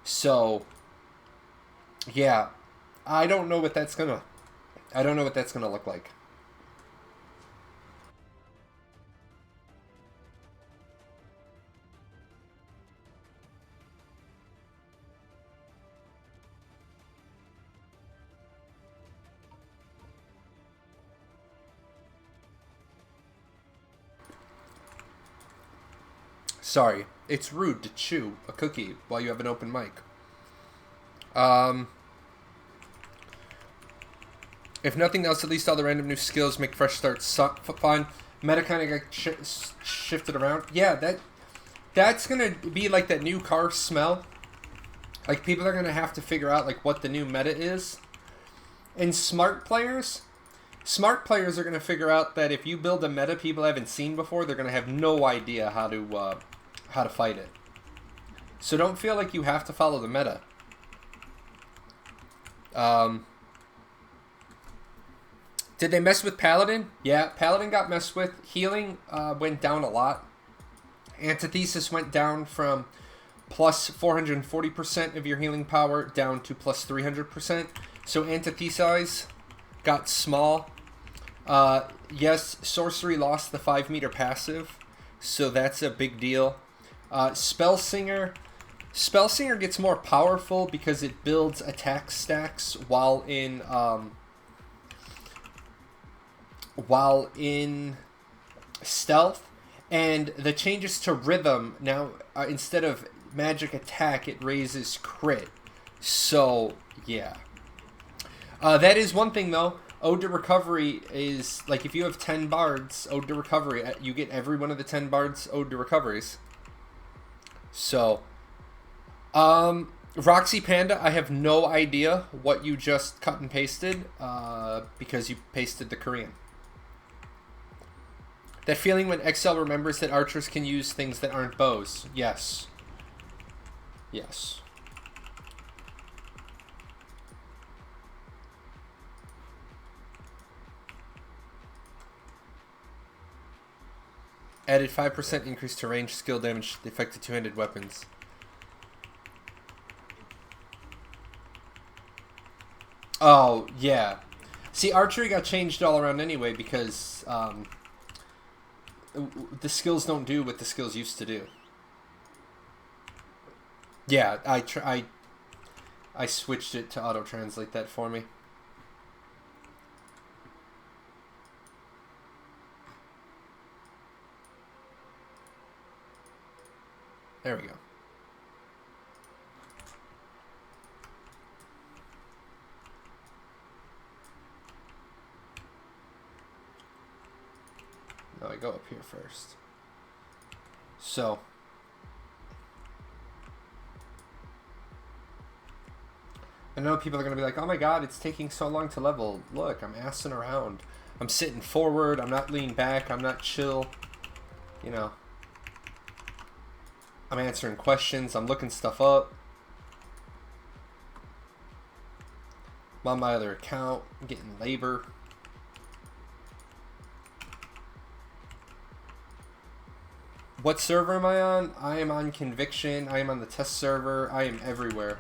So, yeah, I don't know what that's gonna look like. Sorry, it's rude to chew a cookie while you have an open mic. If nothing else, at least all the random new skills make fresh starts fun. Meta kind of got shifted around. Yeah, that's gonna be like that new car smell. Like, people are gonna have to figure out like what the new meta is. And smart players are gonna figure out that if you build a meta people haven't seen before, they're gonna have no idea how to fight it. So don't feel like you have to follow the meta. Did they mess with Paladin? Yeah, Paladin got messed with. Healing went down a lot. Antithesis went down from plus 440% of your healing power down to plus 300%. So Antithesis got small. Yes, Sorcery lost the 5-meter passive, so that's a big deal. Spellsinger gets more powerful because it builds attack stacks while in stealth, and the changes to rhythm now, instead of magic attack, it raises crit. So yeah, that is one thing though. Ode to Recovery is like, if you have 10 bards, Ode to Recovery, you get every one of the 10 bards Ode to Recoveries. So, Roxy Panda, I have no idea what you just cut and pasted, because you pasted the Korean. That feeling when XL remembers that archers can use things that aren't bows. Yes. Yes. Added 5% increase to range skill damage to affected two-handed weapons. Oh, yeah. See, archery got changed all around anyway because the skills don't do what the skills used to do. Yeah, I switched it to auto-translate that for me. There we go. Now I go up here first. So, I know people are going to be like, oh my god, it's taking so long to level. Look, I'm assing around. I'm sitting forward. I'm not leaning back. I'm not chill. You know. I'm answering questions. I'm looking stuff up. I'm on my other account. I'm getting labor. What server am I on? I am on Conviction. I am on the test server. I am everywhere.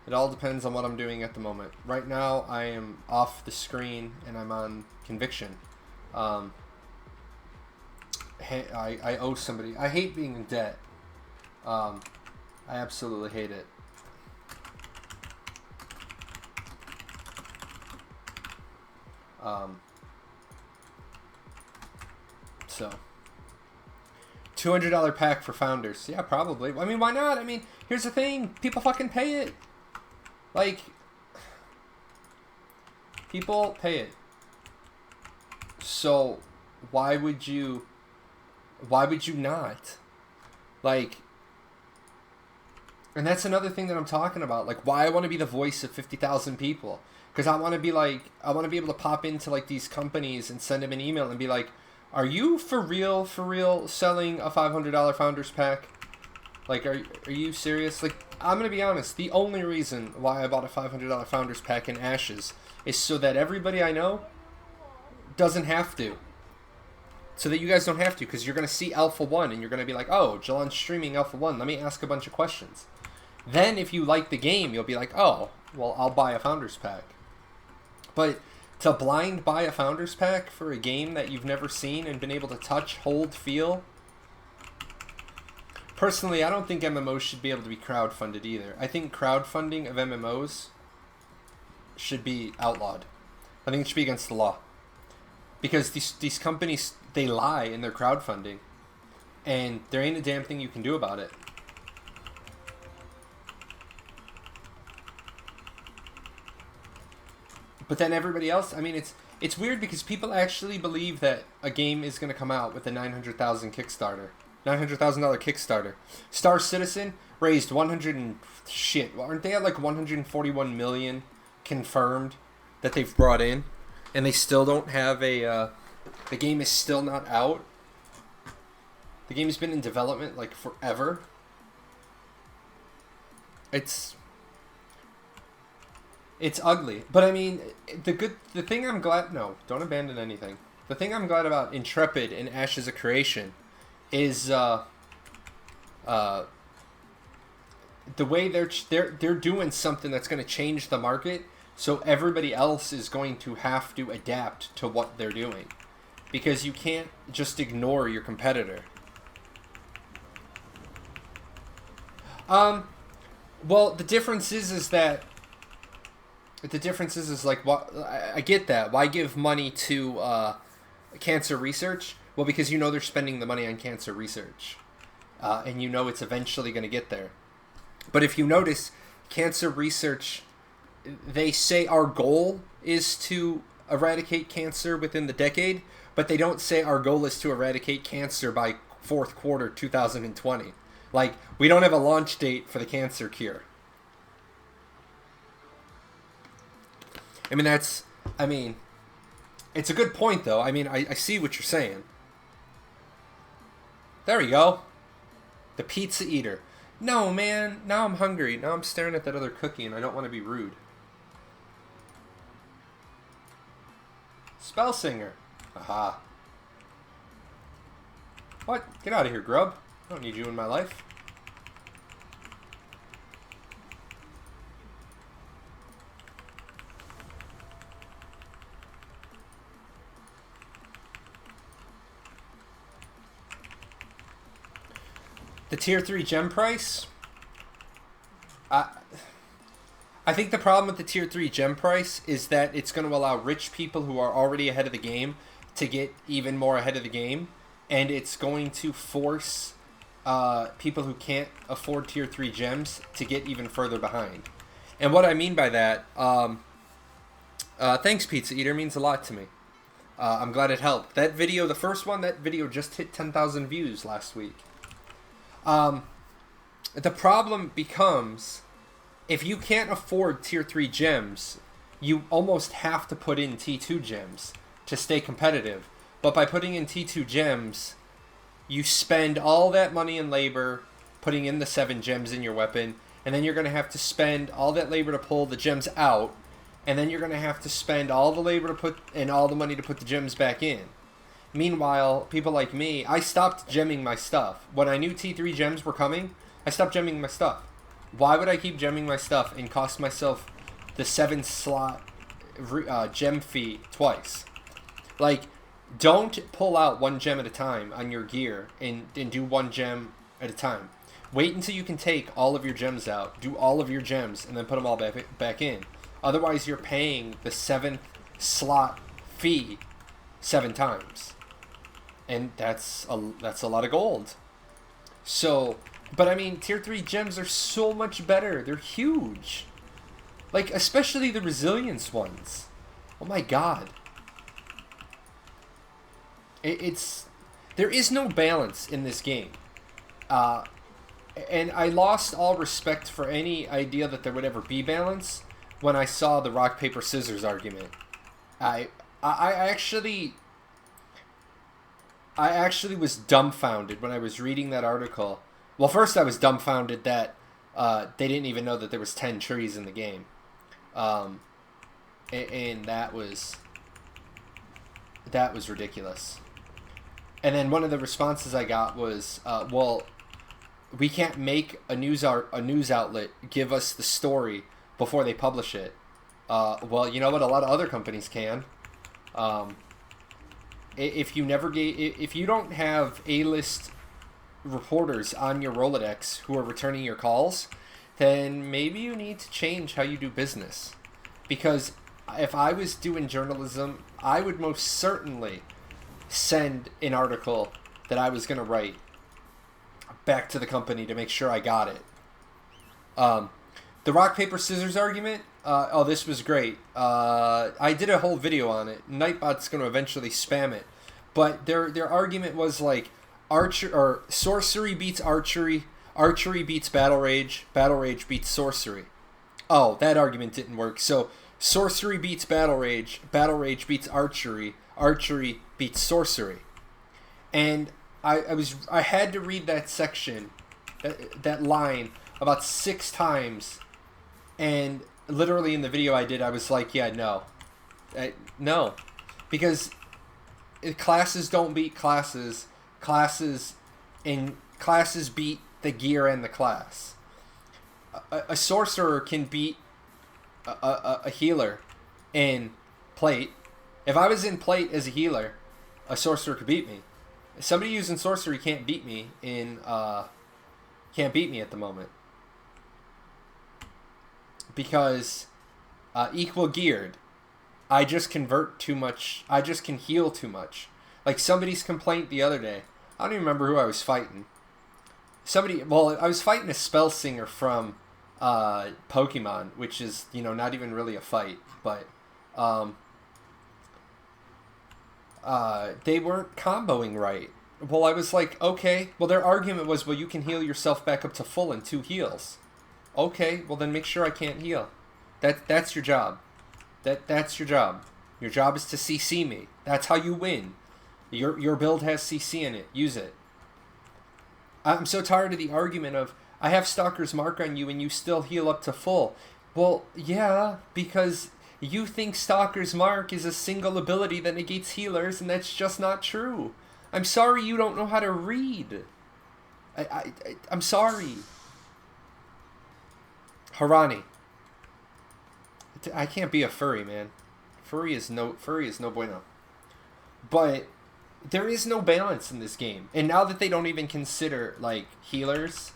It all depends on what I'm doing at the moment. Right now, I am off the screen and I'm on Conviction. I owe somebody. I hate being in debt. I absolutely hate it. So, $200 pack for founders. Yeah, probably. I mean, why not? I mean, here's the thing. People fucking pay it. Like, people pay it. So, why would you not? Like, and that's another thing that I'm talking about. Like, why I want to be the voice of 50,000 people. Because I want to be like, I want to be able to pop into like these companies and send them an email and be like, are you for real selling a $500 founders pack? Like, are you serious? Like, I'm going to be honest. The only reason why I bought a $500 founders pack in Ashes is so that everybody I know doesn't have to. So that you guys don't have to, because you're going to see Alpha 1 and you're going to be like, oh, Jalon's streaming Alpha 1. Let me ask a bunch of questions. Then if you like the game, you'll be like, oh, well, I'll buy a founders pack. But to blind buy a founders pack for a game that you've never seen and been able to touch, hold, feel... Personally, I don't think MMOs should be able to be crowdfunded either. I think crowdfunding of MMOs should be outlawed. I think it should be against the law. Because these companies, they lie in their crowdfunding. And there ain't a damn thing you can do about it. But then everybody else, I mean, it's weird because people actually believe that a game is going to come out with a $900,000 Kickstarter. $900,000 Kickstarter. Star Citizen raised 100 and shit. Aren't they at like 141 million confirmed that they've brought in? And they still don't have a, the game is still not out. The game has been in development like forever. It's ugly. But I mean, the thing I'm glad, no, don't abandon anything. The thing I'm glad about Intrepid and Ashes of Creation is the way they're doing something that's going to change the market, so everybody else is going to have to adapt to what they're doing, because you can't just ignore your competitor. Well, the difference is that like, what, I get that. Why give money to cancer research? Well, because you know they're spending the money on cancer research. And you know it's eventually going to get there. But if you notice, cancer research, they say our goal is to eradicate cancer within the decade, but they don't say our goal is to eradicate cancer by fourth quarter 2020. Like, we don't have a launch date for the cancer cure. I mean, it's a good point, though. I mean, I see what you're saying. There we go. The pizza eater. No, man. Now I'm hungry. Now I'm staring at that other cookie, and I don't want to be rude. Spell Singer. Aha. What? Get out of here, grub. I don't need you in my life. The tier 3 gem price? I think the problem with the tier 3 gem price is that it's going to allow rich people who are already ahead of the game to get even more ahead of the game. And it's going to force people who can't afford tier 3 gems to get even further behind. And what I mean by that, thanks Pizza Eater, means a lot to me. I'm glad it helped. That video, the first one, that video just hit 10,000 views last week. The problem becomes, if you can't afford tier 3 gems, you almost have to put in T2 gems to stay competitive. But by putting in T2 gems, you spend all that money and labor putting in the 7 gems in your weapon, and then you're going to have to spend all that labor to pull the gems out, and then you're going to have to spend all the labor to put and all the money to put the gems back in. Meanwhile, people like me, I stopped gemming my stuff. When I knew T3 gems were coming, I stopped gemming my stuff. Why would I keep gemming my stuff and cost myself the 7 slot gem fee twice? Like, don't pull out 1 gem at a time on your gear and do 1 gem at a time. Wait until you can take all of your gems out, do all of your gems, and then put them all back in. Otherwise, you're paying the 7th slot fee 7 times. And that's a lot of gold. So, but I mean, tier 3 gems are so much better. They're huge. Like, especially the resilience ones. Oh my god. There is no balance in this game. And I lost all respect for any idea that there would ever be balance when I saw the rock, paper, scissors argument. I actually was dumbfounded when I was reading that article. Well, first I was dumbfounded that they didn't even know that there was 10 trees in the game. And that was ridiculous. And then one of the responses I got was, well, we can't make a news outlet give us the story before they publish it. Well, you know what? A lot of other companies can. If you don't have A-list reporters on your Rolodex who are returning your calls, then maybe you need to change how you do business. Because if I was doing journalism, I would most certainly send an article that I was going to write back to the company to make sure I got it. The rock, paper, scissors argument, oh, this was great. I did a whole video on it. Nightbot's going to eventually spam it. But their argument was like, sorcery beats archery, archery beats battle rage beats sorcery. Oh, that argument didn't work. So sorcery beats battle rage beats archery beats sorcery. And I had to read that section, that line about 6 times, and literally in the video I did, I was like, yeah, no, because classes don't beat classes. Classes beat the gear and the class. A sorcerer can beat a healer in plate. If I was in plate as a healer, a sorcerer could beat me. Somebody using sorcery can't beat me at the moment, because equal geared, I just convert too much. I just can heal too much. Like somebody's complaint the other day. I don't even remember who I was fighting. I was fighting a spell singer from Pokemon, which is, not even really a fight, but they weren't comboing right. Well, I was like, okay. Well, their argument was, well, you can heal yourself back up to full in 2 heals. Okay, well then make sure I can't heal. That's your job. That's your job. Your job is to CC me. That's how you win. Your build has CC in it. Use it. I'm so tired of the argument of, I have Stalker's Mark on you and you still heal up to full. Well, yeah, because you think Stalker's Mark is a single ability that negates healers, and that's just not true. I'm sorry you don't know how to read. I'm sorry. Harani. I can't be a furry, man. Furry is no bueno. But there is no balance in this game. And now that they don't even consider, like, healers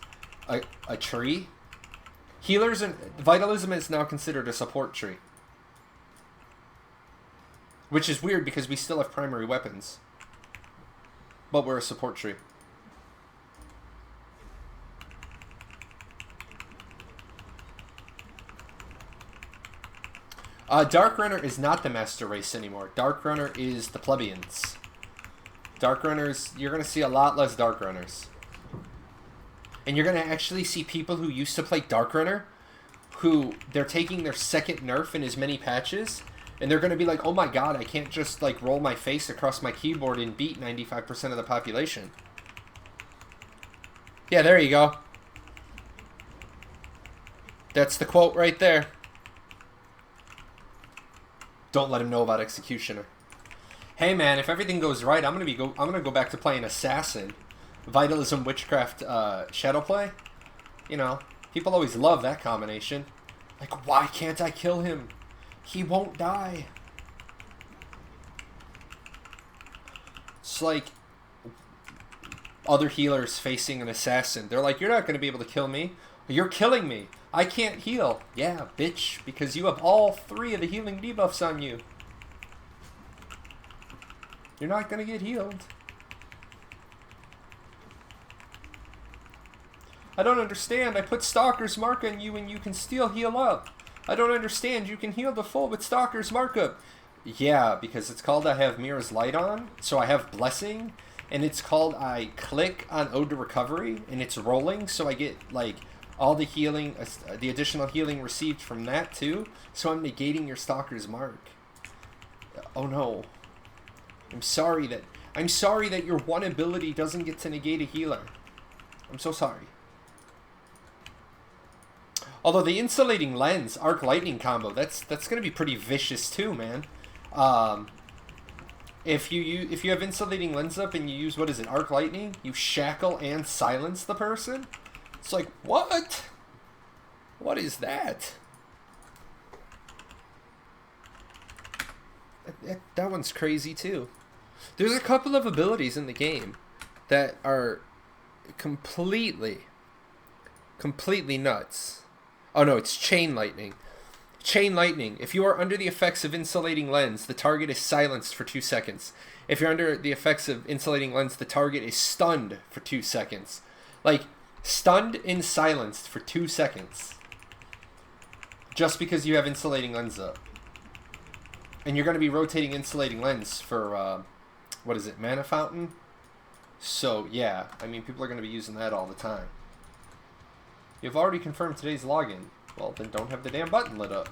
a tree, healers and vitalism is now considered a support tree. Which is weird because we still have primary weapons. But we're a support tree. Dark Runner is not the master race anymore. Dark Runner is the plebeians. Dark Runners, you're going to see a lot less Dark Runners. And you're going to actually see people who used to play Dark Runner, who they're taking their second nerf in as many patches, and they're going to be like, oh my god, I can't just like roll my face across my keyboard and beat 95% of the population. Yeah, there you go. That's the quote right there. Don't let him know about Executioner. Hey man, if everything goes right, I'm gonna go back to playing Assassin, Vitalism, Witchcraft, Shadowplay. People always love that combination. Like, why can't I kill him? He won't die. It's like other healers facing an assassin. They're like, you're not gonna be able to kill me. You're killing me. I can't heal. Yeah, bitch, because you have all 3 of the healing debuffs on you. You're not going to get healed. I don't understand. I put Stalker's Mark on you and you can still heal up. I don't understand. You can heal the full with Stalker's Mark up. Yeah, because it's called I have Mirror's Light on, so I have Blessing, and it's called I click on Ode to Recovery, and it's rolling, so I get, like, all the healing, the additional healing received from that too. So I'm negating your Stalker's Mark. Oh no. I'm sorry that your one ability doesn't get to negate a healer. I'm so sorry. Although the Insulating Lens, Arc Lightning combo, that's gonna be pretty vicious too, man. If you have Insulating Lens up and you use, what is it, Arc Lightning, you shackle and silence the person. It's like, what? What is that? That one's crazy too. There's a couple of abilities in the game that are completely nuts. Oh no, it's Chain Lightning. Chain Lightning. If you are under the effects of Insulating Lens, the target is silenced for 2 seconds. If you're under the effects of Insulating Lens, the target is stunned for 2 seconds. Like, stunned and silenced for 2 seconds. Just because you have Insulating Lens up. And you're going to be rotating Insulating Lens for, what is it, Mana Fountain? So, yeah. I mean, people are going to be using that all the time. You've already confirmed today's login. Well, then don't have the damn button lit up.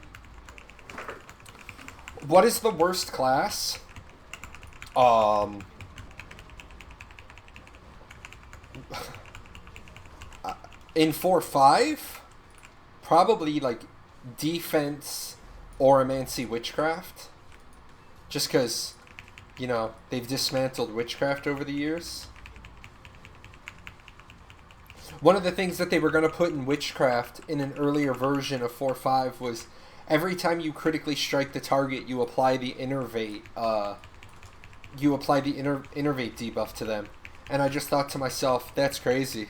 What is the worst class? In 4-5? Probably, like, Defense Oromancy Witchcraft. Just because, you know, they've dismantled Witchcraft over the years. One of the things that they were going to put in Witchcraft in an earlier version of 4.5 was every time you critically strike the target, you apply the Innervate, Innervate debuff to them. And I just thought to myself, that's crazy.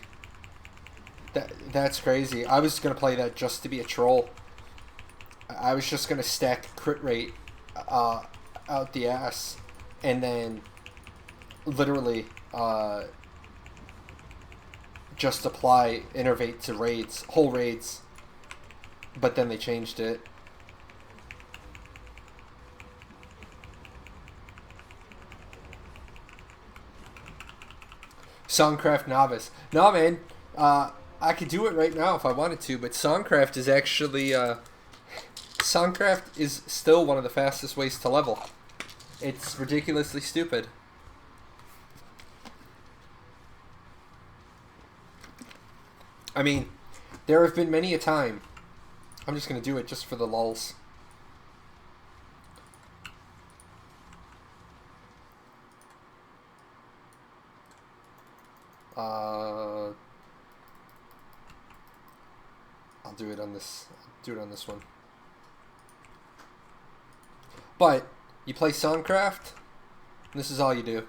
That's crazy. I was going to play that just to be a troll. I was just going to stack crit rate out the ass. And then literally just apply Innervate to raids, whole raids, but then they changed it. Songcraft Novice. No, man, I could do it right now if I wanted to, but Songcraft is actually, Songcraft is still one of the fastest ways to level. It's ridiculously stupid. I mean, there have been many a time. I'm just going to do it just for the lulz. I'll do it on this. Do it on this one. But you play Songcraft. And this is all you do.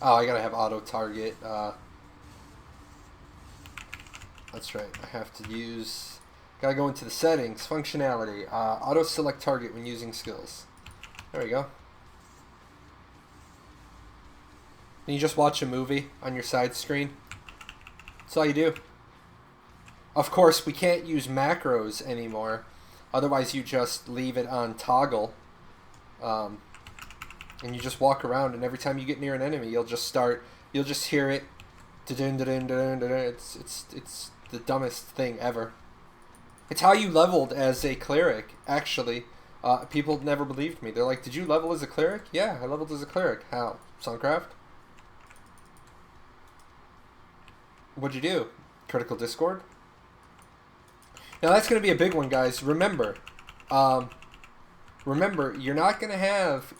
Oh, I gotta have auto target. That's right. I have to use. Gotta go into the settings, functionality, auto select target when using skills. There we go. And you just watch a movie on your side screen. That's all you do. Of course, we can't use macros anymore. Otherwise, you just leave it on toggle. And you just walk around, and every time you get near an enemy, you'll just hear it. It's the dumbest thing ever. It's how you leveled as a cleric, actually. People never believed me. They're like, did you level as a cleric? Yeah, I leveled as a cleric. How? Songcraft? What'd you do? Critical Discord? Now that's going to be a big one, guys. Remember, you're not going to have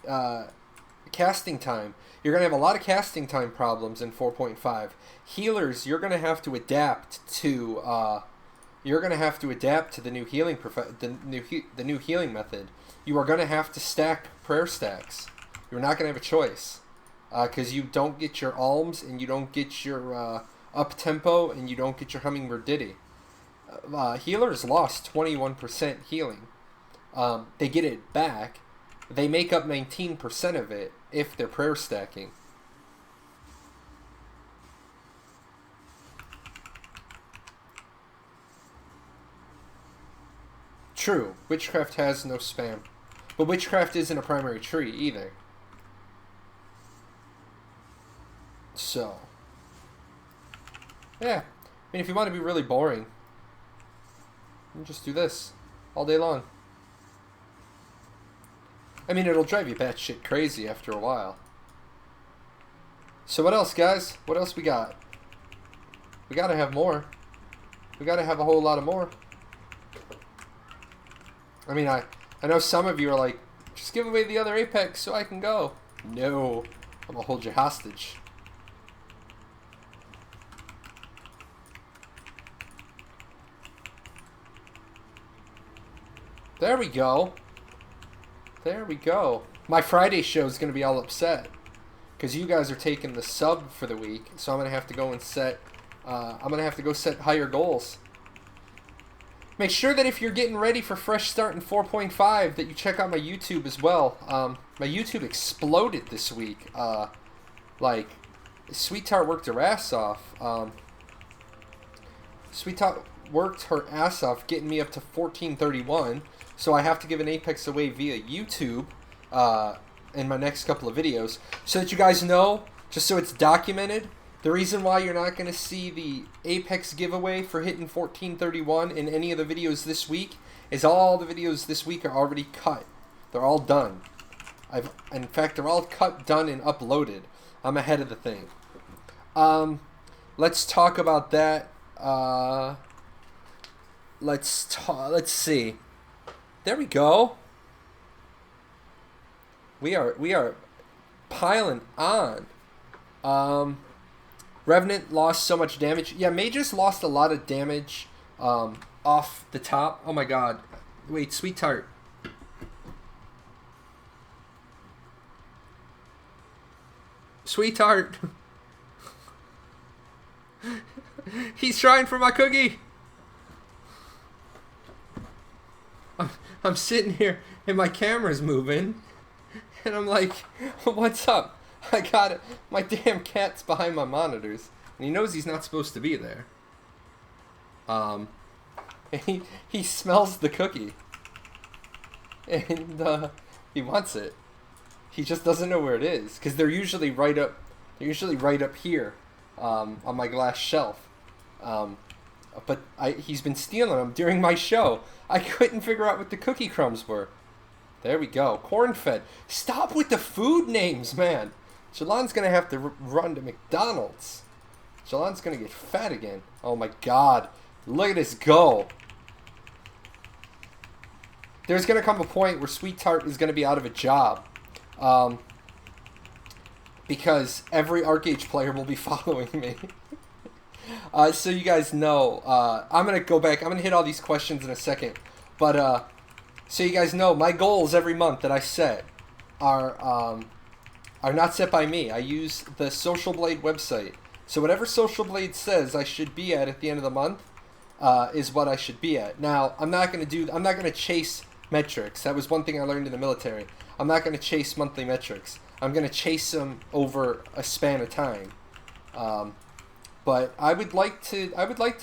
casting time. You're going to have a lot of casting time problems in 4.5. Healers, you're going to have to adapt to the new healing the new healing method. You are going to have to stack prayer stacks. You're not going to have a choice because you don't get your alms and you don't get your up tempo and you don't get your hummingbird ditty. Healers lost 21% healing. They get it back. They make up 19% of it if they're prayer stacking. True, Witchcraft has no spam. But witchcraft isn't a primary tree either. So, yeah. I mean, if you want to be really boring, you can just do this all day long. I mean, it'll drive you batshit crazy after a while. So what else, guys? What else we got? We gotta have more. We gotta have a whole lot of more. I mean, I know some of you are like, just give away the other Apex so I can go. No, I'm gonna hold you hostage. There we go. There we go. My Friday show is going to be all upset because you guys are taking the sub for the week, so I'm going to have to go and set. I'm going to have to go set higher goals. Make sure that if you're getting ready for Fresh Start in 4.5, that you check out my YouTube as well. My YouTube exploded this week. Like, Sweet Tart worked her ass off. Sweet Tart worked her ass off, getting me up to 1431. So I have to give an Apex away via YouTube in my next couple of videos. So that you guys know, just so it's documented, the reason why you're not going to see the Apex giveaway for hitting 1431 in any of the videos this week is all the videos this week are already cut. They're all done. In fact, they're all cut, done, and uploaded. I'm ahead of the thing. Let's talk about that. Let's see. There we go. We are piling on. Revenant lost so much damage. Yeah, Mages lost a lot of damage off the top. Oh my god. Wait, Sweet Tart. Sweet Tart. He's trying for my cookie. I'm sitting here and my camera's moving, and I'm like, what's up? I got it. My damn cat's behind my monitors, and he knows he's not supposed to be there. And he smells the cookie, and he wants it. He just doesn't know where it is, because they're usually right up. They're usually right up here, on my glass shelf. But he's been stealing them during my show. I couldn't figure out what the cookie crumbs were. There we go. Corn-fed. Stop with the food names, man. Jalan's going to have to run to McDonald's. Jalan's going to get fat again. Oh, my God. Look at this go. There's going to come a point where Sweet Tart is going to be out of a job. Because every Archeage player will be following me. So you guys know, I'm going to go back. I'm going to hit all these questions in a second. But, so you guys know, my goals every month that I set are not set by me. I use the Social Blade website. So whatever Social Blade says I should be at the end of the month is what I should be at. Now, I'm not going to chase metrics. That was one thing I learned in the military. I'm not going to chase monthly metrics. I'm going to chase them over a span of time. But I would like to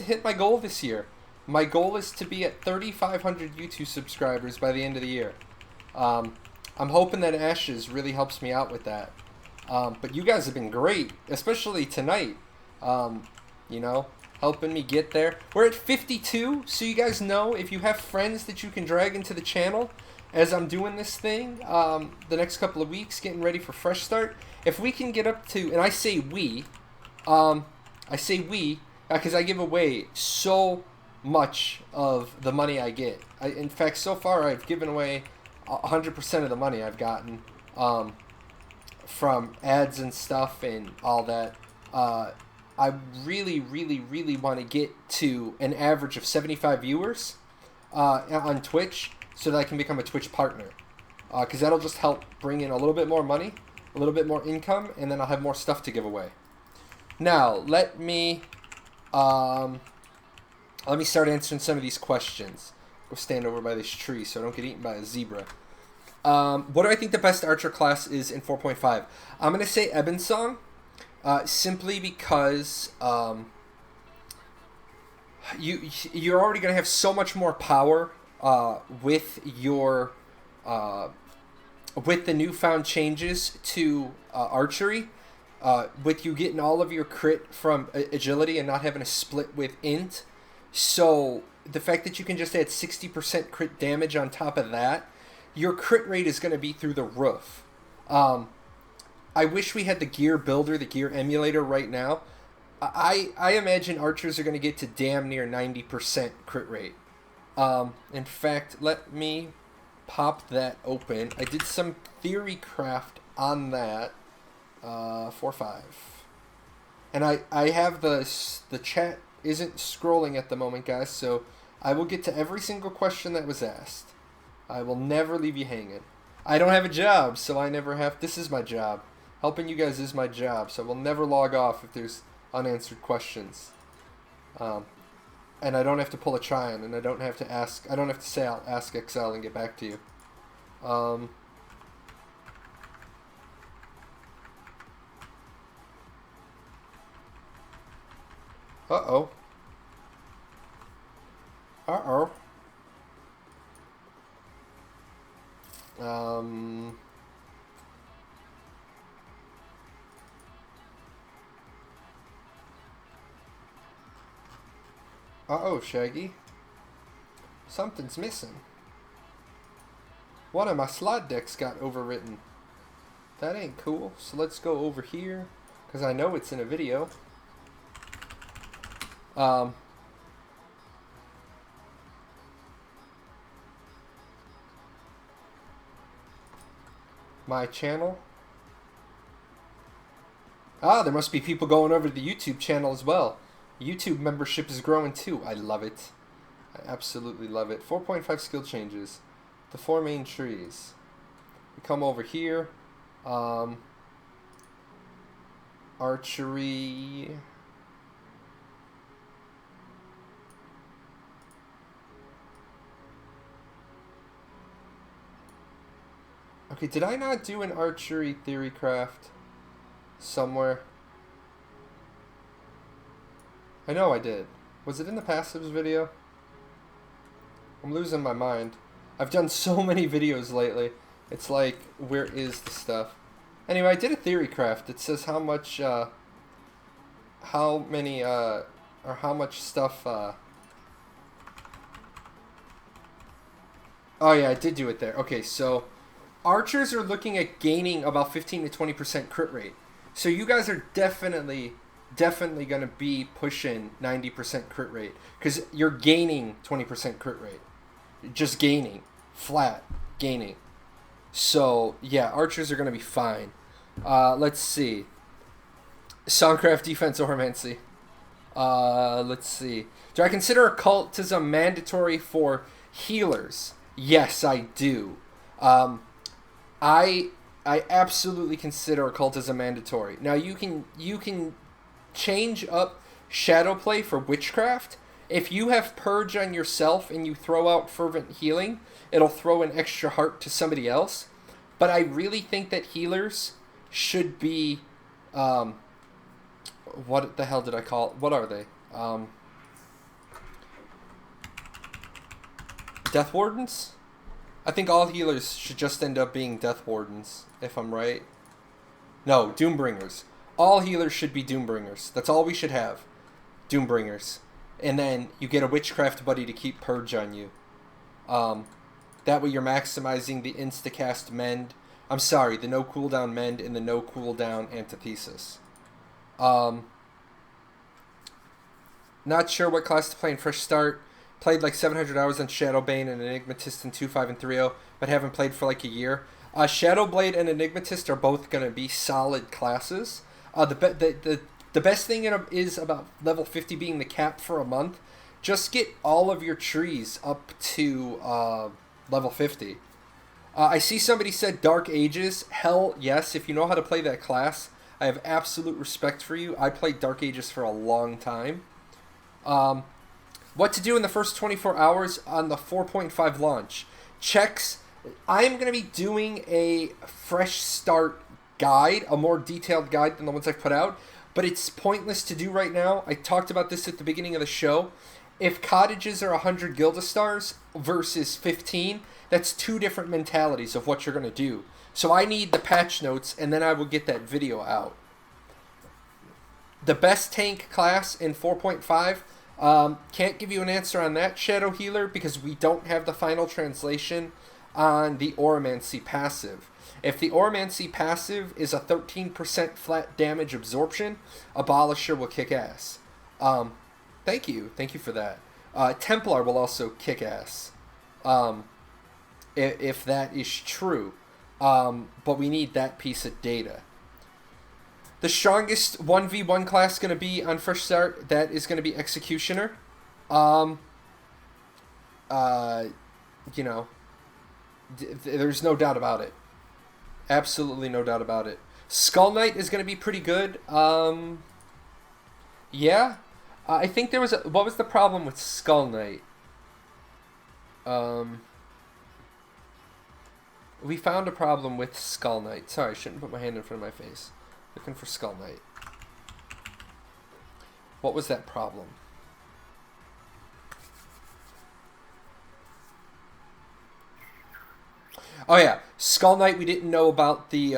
hit my goal this year. My goal is to be at 3,500 YouTube subscribers by the end of the year. I'm hoping that Ashes really helps me out with that. But you guys have been great, especially tonight. You know, helping me get there. We're at 52, so you guys know, if you have friends that you can drag into the channel as I'm doing this thing the next couple of weeks, getting ready for Fresh Start. If we can get up to, and I say we, because I give away so much of the money I get. In fact, so far I've given away 100% of the money I've gotten from ads and stuff and all that. I really, really, really want to get to an average of 75 viewers on Twitch so that I can become a Twitch partner. Because that'll just help bring in a little bit more money, a little bit more income, and then I'll have more stuff to give away. Now, let me start answering some of these questions. Go stand over by this tree so I don't get eaten by a zebra. What do I think the best Archer class is in 4.5? I'm going to say Ebonsong, simply because you're already going to have so much more power with your with the newfound changes to archery, with you getting all of your crit from agility and not having to split with int, so the fact that you can just add 60% crit damage on top of that, your crit rate is going to be through the roof. I wish we had the gear builder, the gear emulator right now. I imagine archers are going to get to damn near 90% crit rate. In fact, let me pop that open. I did some theory craft on that. 4-5. And I have the chat isn't scrolling at the moment, guys, so I will get to every single question that was asked. I will never leave you hanging. I don't have a job, so I never have. This is my job. Helping you guys is my job, so I will never log off if there's unanswered questions. And I don't have to pull a Tryon, and I don't have to ask. I don't have to say I'll ask XL and get back to you. Uh-oh. Uh-oh. Uh-oh, Shaggy. Something's missing. One of my slide decks got overwritten. That ain't cool. So let's go over here, because I know it's in a video. My channel. Ah, there must be people going over to the YouTube channel as well. YouTube membership is growing too. I love it. I absolutely love it. 4.5 skill changes. The 4 main trees. We come over here. Archery. Okay, did I not do an archery theory craft somewhere? I know I did. Was it in the passives video? I'm losing my mind. I've done so many videos lately. It's like, where is the stuff? Anyway, I did a theory craft. It says how much, how many, or how much stuff, oh yeah, I did do it there. Okay, so archers are looking at gaining about 15 to 20% crit rate. So you guys are definitely going to be pushing 90% crit rate, because you're gaining 20% crit rate. Just gaining. Flat. Gaining. So, yeah, archers are going to be fine. Let's see. Songcraft, defense, Oromancy. Let's see. Do I consider occultism mandatory for healers? Yes, I do. I absolutely consider occultism mandatory. Now, you can change up shadow play for witchcraft. If you have purge on yourself and you throw out fervent healing, it'll throw an extra heart to somebody else. But I really think that healers should be, what the hell did I call it? What are they? Death Wardens? I think all healers should just end up being Death Wardens, if I'm right. No, Doombringers. All healers should be Doombringers. That's all we should have. Doombringers. And then you get a Witchcraft buddy to keep Purge on you. That way you're maximizing the Instacast Mend. I'm sorry, the no cooldown Mend and the no cooldown Antithesis. Not sure what class to play in Fresh Start. Played like 700 hours on Shadowbane and Enigmatist in 2.5 and 3.0, but haven't played for like a year. Shadowblade and Enigmatist are both going to be solid classes. The best thing is about level 50 being the cap for a month. Just get all of your trees up to level 50. I see somebody said Dark Ages. Hell yes, if you know how to play that class, I have absolute respect for you. I played Dark Ages for a long time. What to do in the first 24 hours on the 4.5 launch. Checks. I am going to be doing a fresh start guide, a more detailed guide than the ones I've put out, but it's pointless to do right now. I talked about this at the beginning of the show. If cottages are 100 Gildastars versus 15, that's two different mentalities of what you're going to do. So I need the patch notes, and then I will get that video out. The best tank class in 4.5, can't give you an answer on that, Shadow Healer, because we don't have the final translation on the Oromancy passive. If the Oromancy passive is a 13% flat damage absorption, Abolisher will kick ass. Thank you for that. Templar will also kick ass, if that is true. But we need that piece of data. The strongest 1v1 class going to be on first start, that is going to be Executioner. You know, there's no doubt about it. Absolutely no doubt about it. Skull Knight is going to be pretty good. Yeah. I think there was what was the problem with Skull Knight? We found a problem with Skull Knight. Sorry, I shouldn't put my hand in front of my face. Looking for Skull Knight. What was that problem? Oh yeah, Skull Knight. We didn't know about the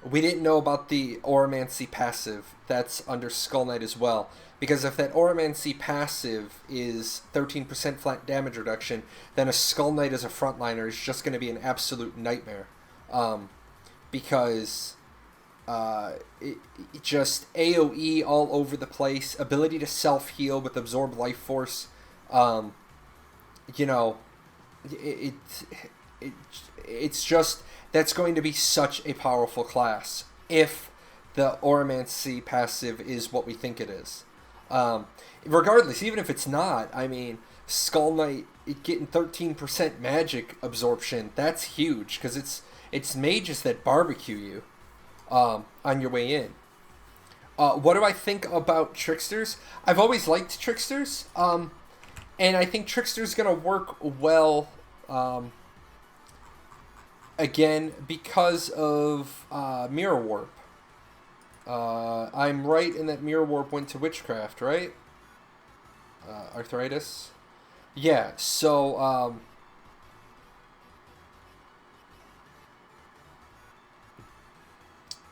Oromancy passive. That's under Skull Knight as well. Because if that Oromancy passive is 13% flat damage reduction, then a Skull Knight as a frontliner is just going to be an absolute nightmare. Because it just AoE all over the place, ability to self-heal with Absorb Life Force. You know, it's just, that's going to be such a powerful class if the Oromancy passive is what we think it is. Regardless, even if it's not, I mean, Skull Knight getting 13% magic absorption, that's huge, because it's mages that barbecue you on your way in. What do I think about Tricksters? I've always liked Tricksters, and I think Trickster's going to work well, again, because of Mirror Warp. I'm right in that Mirror Warp went to Witchcraft, right? Arthritis? Yeah, so,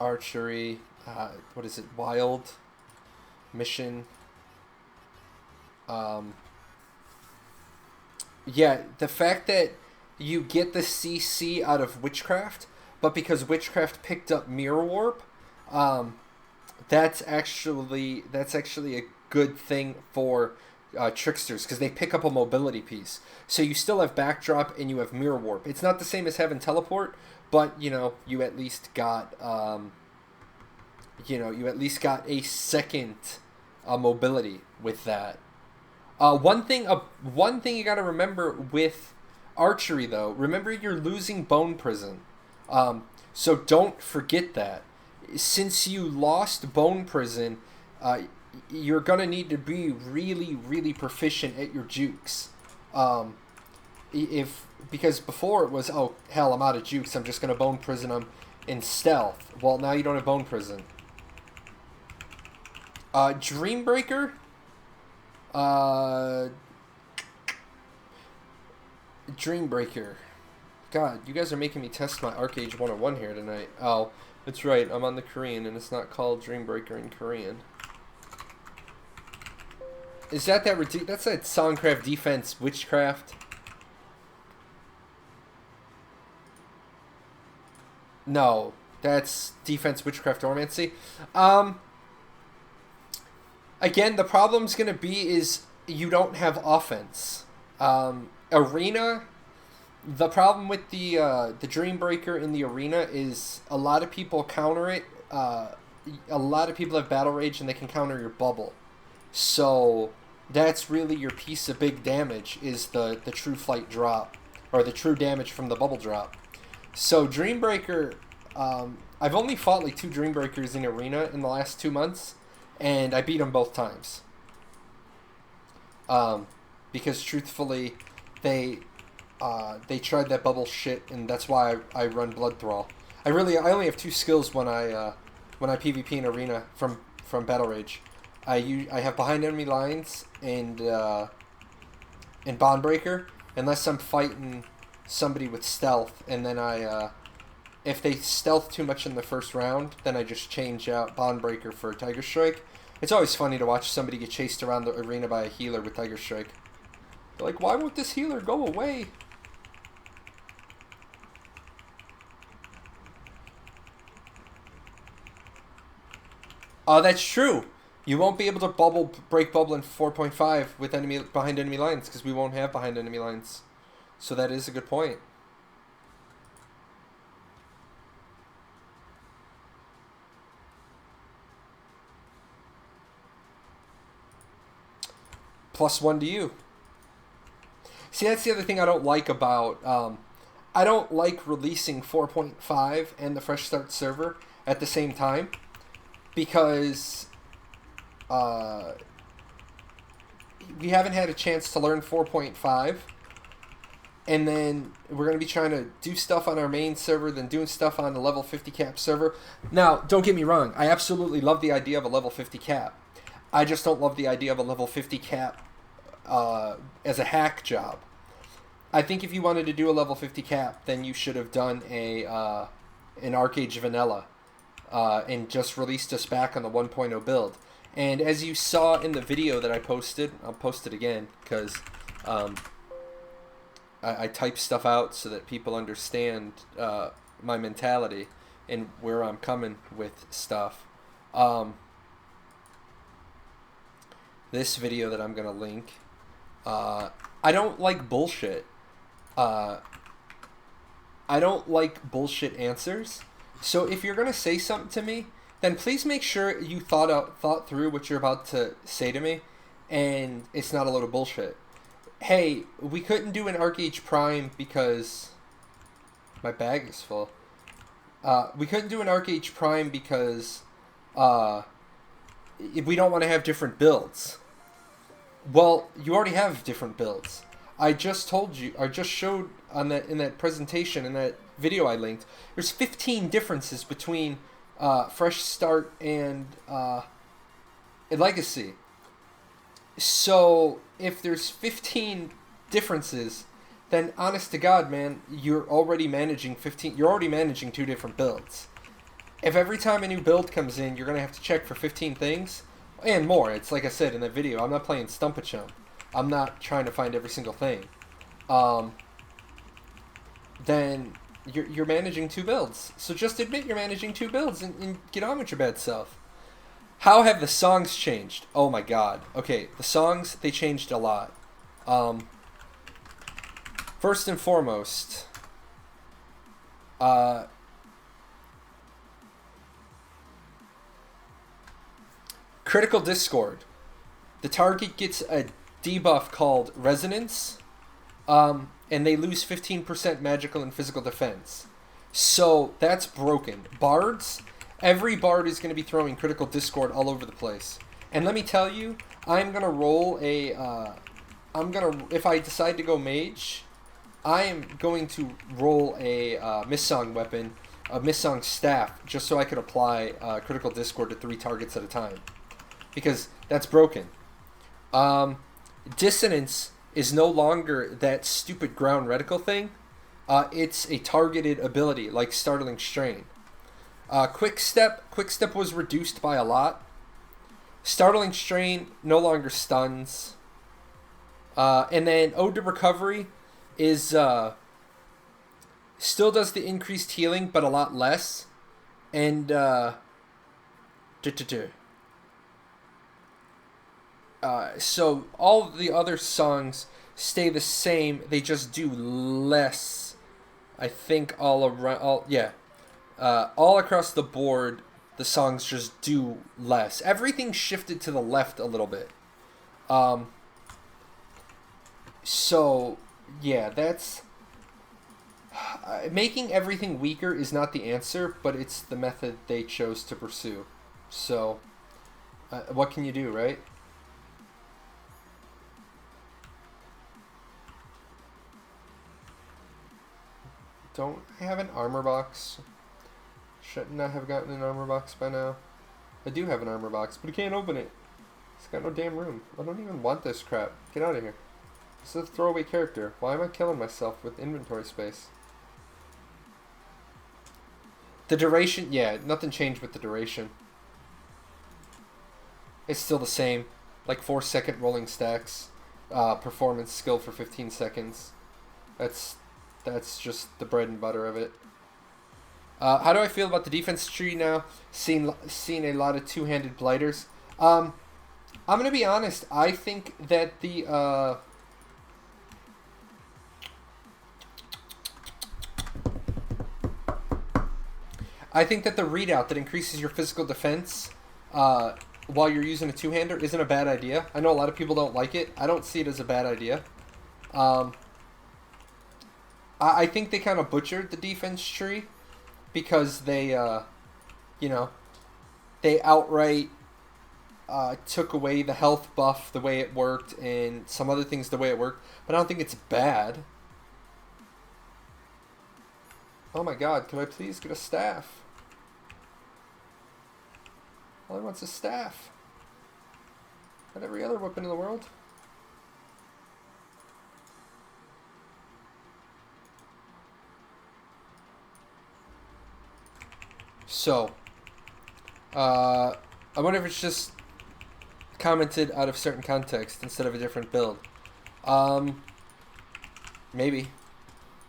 Archery, what is it, Wild, Mission, yeah, the fact that you get the CC out of Witchcraft, but because Witchcraft picked up Mirror Warp, that's actually a good thing for Tricksters, because they pick up a mobility piece. So you still have Backdrop and you have Mirror Warp. It's not the same as having Teleport, but you know, you at least got a second mobility with that. One thing you got to remember with Archery, though, remember you're losing Bone Prison, so don't forget that. Since you lost Bone Prison, you're gonna need to be really, really proficient at your jukes. Because before it was, oh hell, I'm out of jukes, I'm just gonna Bone Prison them in stealth. Well, now you don't have Bone Prison. Dreambreaker. Dreambreaker. God, you guys are making me test my Archeage 101 here tonight. Oh, that's right, I'm on the Korean and it's not called Dreambreaker in Korean. Is that that's that Songcraft defense Witchcraft? No, that's defense Witchcraft Oromancy. Again, the problem's gonna be is you don't have offense. Arena, the problem with the Dreambreaker in the arena is a lot of people counter it. A lot of people have Battle Rage and they can counter your bubble. So that's really your piece of big damage, is the true flight drop, or the true damage from the bubble drop. So Dreambreaker, I've only fought like 2 Dreambreakers in arena in the last 2 months, and I beat them both times. Because truthfully, they tried that bubble shit, and that's why I run Blood Thrall. I only have 2 skills when I PvP in arena from Battle Rage. I have behind enemy lines and Bondbreaker, unless I'm fighting somebody with stealth, and then if they stealth too much in the first round, then I just change out Bondbreaker for Tiger Strike. It's always funny to watch somebody get chased around the arena by a healer with Tiger Strike. They're like, why won't this healer go away? That's true. You won't be able to break bubble in 4.5 with behind enemy lines, because we won't have behind enemy lines. So that is a good point. +1 to you. See, that's the other thing I don't like about... I don't like releasing 4.5 and the Fresh Start server at the same time, because we haven't had a chance to learn 4.5, and then we're going to be trying to do stuff on our main server, then doing stuff on the level 50 cap server. Now, don't get me wrong, I absolutely love the idea of a level 50 cap. I just don't love the idea of a level 50 cap as a hack job. I think if you wanted to do a level 50 cap, then you should have done an Archeage vanilla and just released us back on the 1.0 build. And as you saw in the video that I posted, I'll post it again because I type stuff out so that people understand my mentality and where I'm coming with stuff. This video that I'm going to link, I don't like bullshit. I don't like bullshit answers. So if you're going to say something to me, then please make sure you thought through what you're about to say to me, and it's not a load of bullshit. Hey, we couldn't do an Archeage Prime because my bag is full. We couldn't do an Archeage Prime because we don't want to have different builds. Well, you already have different builds. I just told you, I just showed in that presentation, in that video I linked, there's 15 differences between Fresh Start and Legacy. So if there's 15 differences, then honest to God, man, you're already managing 15. You're already managing 2 different builds. If every time a new build comes in, you're gonna have to check for 15 things and more. It's like I said in the video. I'm not playing Stump-a-Chump. I'm not trying to find every single thing. Then you're managing 2 builds. So just admit you're managing 2 builds and get on with your bad self. How have the songs changed? Oh my god. Okay, the songs, they changed a lot. First and foremost, Critical Discord. The target gets a debuff called Resonance, and they lose 15% magical and physical defense. So that's broken. Bards, every bard is going to be throwing Critical Discord all over the place. And let me tell you, I'm going to roll a, if I decide to go mage, I am going to roll a Missong weapon, a Missong staff, just so I could apply Critical Discord to 3 targets at a time. Because that's broken. Dissonance is no longer that stupid ground reticle thing. It's a targeted ability, like Startling Strain. Quick Step was reduced by a lot. Startling Strain no longer stuns. And then Ode to Recovery is still does the increased healing, but a lot less. And so all the other songs stay the same. They just do less. I think all around, all across the board, the songs just do less. Everything shifted to the left a little bit. So yeah, that's making everything weaker is not the answer, but it's the method they chose to pursue. So what can you do, right? Don't I have an armor box? Shouldn't I have gotten an armor box by now? I do have an armor box, but I can't open it. It's got no damn room. I don't even want this crap. Get out of here. This is a throwaway character. Why am I killing myself with inventory space? The duration, yeah, nothing changed with the duration. It's still the same. Like 4-second rolling stacks. Performance skill for 15 seconds. That's just the bread and butter of it. How do I feel about the defense tree now? Seen a lot of two-handed blighters. I'm gonna be honest. I think that the readout that increases your physical defense while you're using a two-hander isn't a bad idea. I know a lot of people don't like it. I don't see it as a bad idea. I think they kind of butchered the defense tree because they, you know, they outright took away the health buff the way it worked and some other things the way it worked. But I don't think it's bad. Oh my god, can I please get a staff? All I want's a staff. Not every other weapon in the world. So, I wonder if it's just commented out of certain context instead of a different build. Maybe.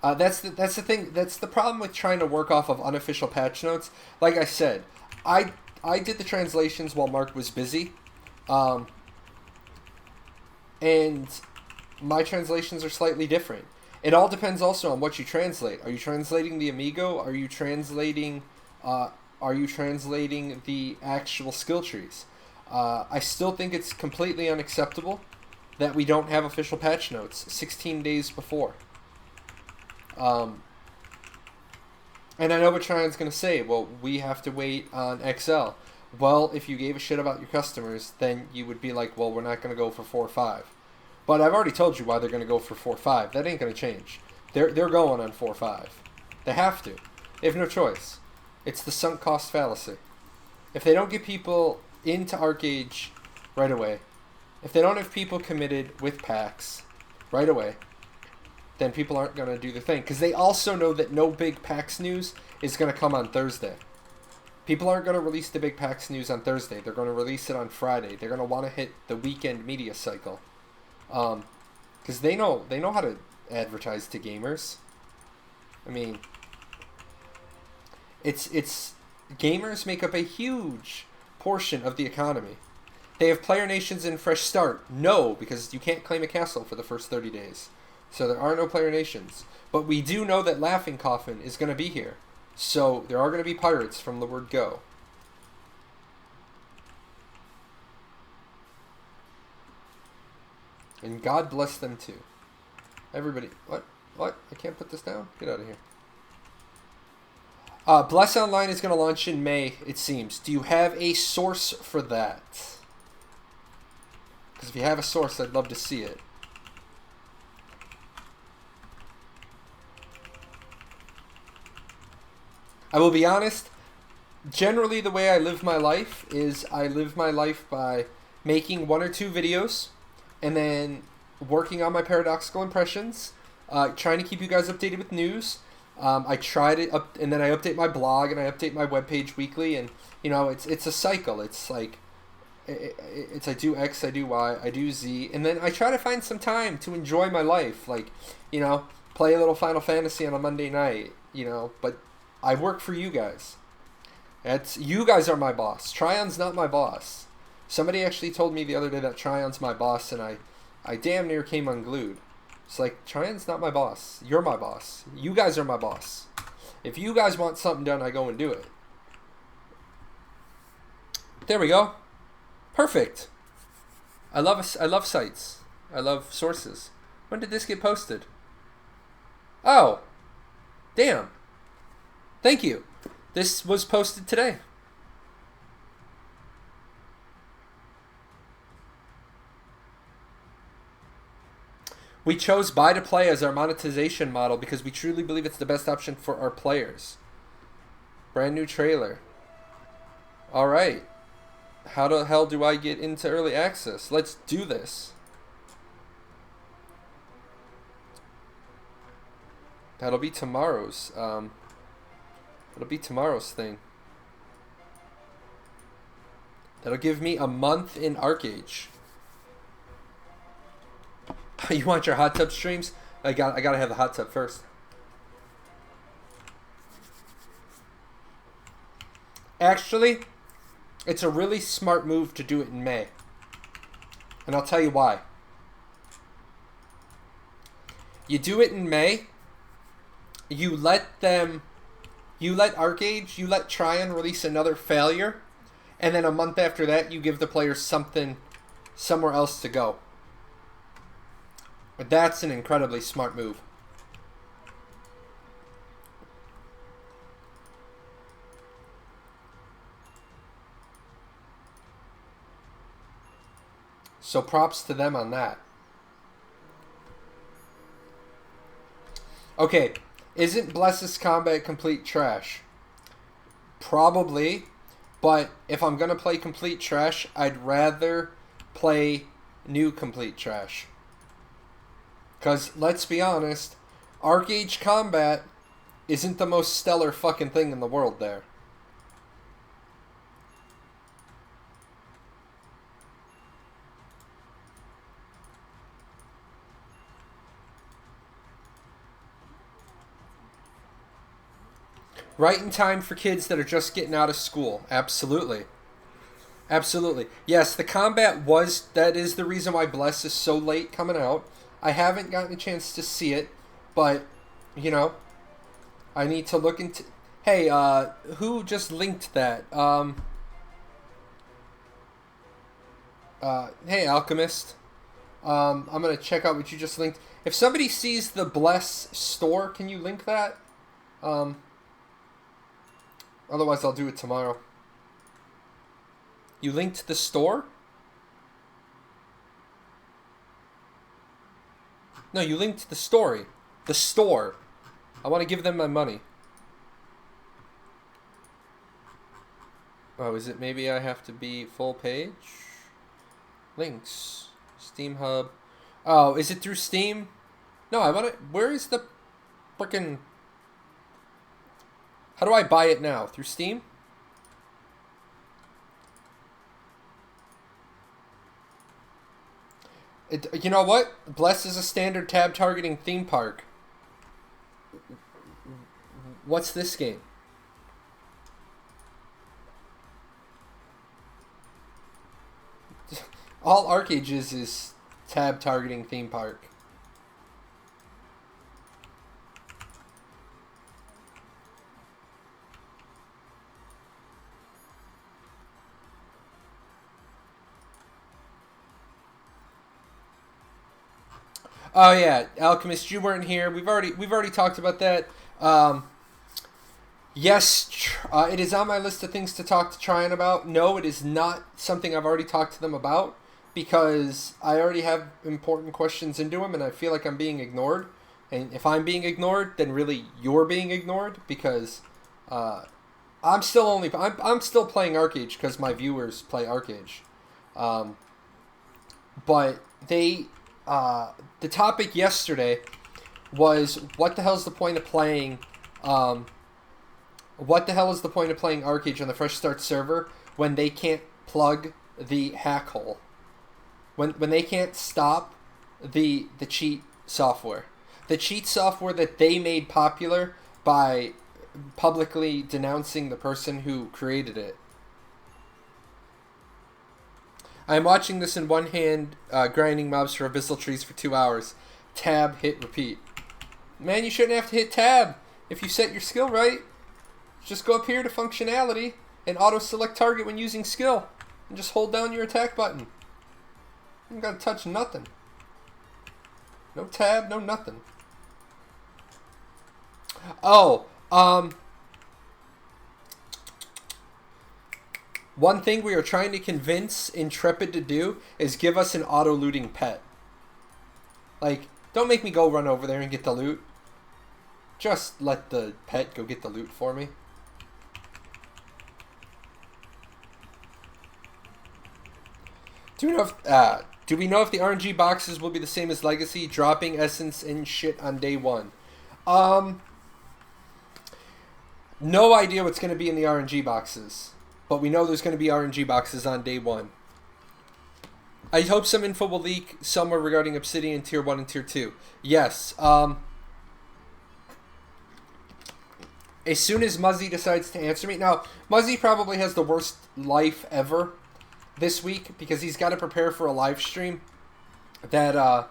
That's the thing. That's the problem with trying to work off of unofficial patch notes. Like I said, I did the translations while Mark was busy, and my translations are slightly different. It all depends also on what you translate. Are you translating the Amigo? Are you translating the actual skill trees? I still think it's completely unacceptable that we don't have official patch notes 16 days before. And I know what Trion's going to say, well, we have to wait on XL. Well, if you gave a shit about your customers, then you would be like, well, we're not going to go for 4 or 5. But I've already told you why they're going to go for 4 or 5. That ain't going to change. They're going on 4 or 5. They have to. They have no choice. It's the sunk cost fallacy. If they don't get people into Archeage right away, if they don't have people committed with packs right away, then people aren't going to do the thing. Because they also know that no big PAX news is going to come on Thursday. People aren't going to release the big PAX news on Thursday. They're going to release it on Friday. They're going to want to hit the weekend media cycle. Because they know how to advertise to gamers. I mean, it's gamers make up a huge portion of the economy. They have player nations in Fresh Start. No, because you can't claim a castle for the first 30 days. So there are no player nations. But we do know that Laughing Coffin is going to be here. So there are going to be pirates from the word go. And God bless them too. Everybody. What? I can't put this down? Get out of here. Bless Online is going to launch in May, it seems. Do you have a source for that? Because if you have a source, I'd love to see it. I will be honest, generally the way I live my life is I live my life by making 1 or 2 videos and then working on my paradoxical impressions, trying to keep you guys updated with news. I try to and then I update my blog and I update my webpage weekly, and you know, it's a cycle. It's like it's I do X, I do Y, I do Z, and then I try to find some time to enjoy my life, like, you know, play a little Final Fantasy on a Monday night, you know, but I work for you guys. You guys are my boss. Trion's not my boss. Somebody actually told me the other day that Trion's my boss, and I damn near came unglued. It's like, Trion's not my boss. You're my boss. You guys are my boss. If you guys want something done, I go and do it. There we go. Perfect. I love sites. I love sources. When did this get posted? Oh. Damn. Thank you. This was posted today. We chose buy to play as our monetization model because we truly believe it's the best option for our players. Brand new trailer. All right. How the hell do I get into early access? Let's do this. That'll be tomorrow's. It'll be tomorrow's thing. That'll give me a month in Archeage. You want your hot tub streams? I gotta have the hot tub first. Actually, it's a really smart move to do it in May. And I'll tell you why. You do it in May. You let Archeage, you let Tryon release another failure. And then a month after that, you give the players something somewhere else to go. But that's an incredibly smart move. So props to them on that. Okay, isn't Bless's combat complete trash? Probably, but if I'm going to play complete trash, I'd rather play new complete trash. Because, let's be honest, Archeage combat isn't the most stellar fucking thing in the world there. Right in time for kids that are just getting out of school. Absolutely. Absolutely. Yes, the combat that is the reason why Bless is so late coming out. I haven't gotten a chance to see it, but, you know, I need to look into... Hey, who just linked that? Hey, Alchemist. I'm going to check out what you just linked. If somebody sees the Bless store, can you link that? Otherwise, I'll do it tomorrow. You linked the store? No, you linked the story. The store. I want to give them my money. Oh, is it maybe I have to be full page? Links. Steam Hub. Oh, is it through Steam? No, I want to... Where is the frickin'... How do I buy it now? Through Steam? You know what? Bless is a standard tab targeting theme park. What's this game? All Archeage is tab targeting theme park. Oh yeah, Alchemist, you weren't here. We've already talked about that. Yes, it is on my list of things to talk to Tryon about. No, it is not something I've already talked to them about because I already have important questions into them, and I feel like I'm being ignored. And if I'm being ignored, then really you're being ignored because I'm still playing Archeage because my viewers play Archeage, but they. The topic yesterday was what the hell is the point of playing Archeage on the Fresh Start server when they can't plug the hack hole, when they can't stop the cheat software that they made popular by publicly denouncing the person who created it. I'm watching this in one hand, grinding mobs for abyssal trees for 2 hours. Tab, hit, repeat. Man, you shouldn't have to hit tab if you set your skill right. Just go up here to functionality and auto-select target when using skill. And just hold down your attack button. You don't gotta touch nothing. No tab, no nothing. Oh, one thing we are trying to convince Intrepid to do is give us an auto-looting pet. Like, don't make me go run over there and get the loot. Just let the pet go get the loot for me. Do we know if the RNG boxes will be the same as Legacy, dropping essence and shit on day one? No idea what's going to be in the RNG boxes, but we know there's going to be RNG boxes on day 1. I hope some info will leak somewhere regarding Obsidian Tier 1 and Tier 2. Yes. As soon as Muzzy decides to answer me. Now, Muzzy probably has the worst life ever this week because he's got to prepare for a live stream that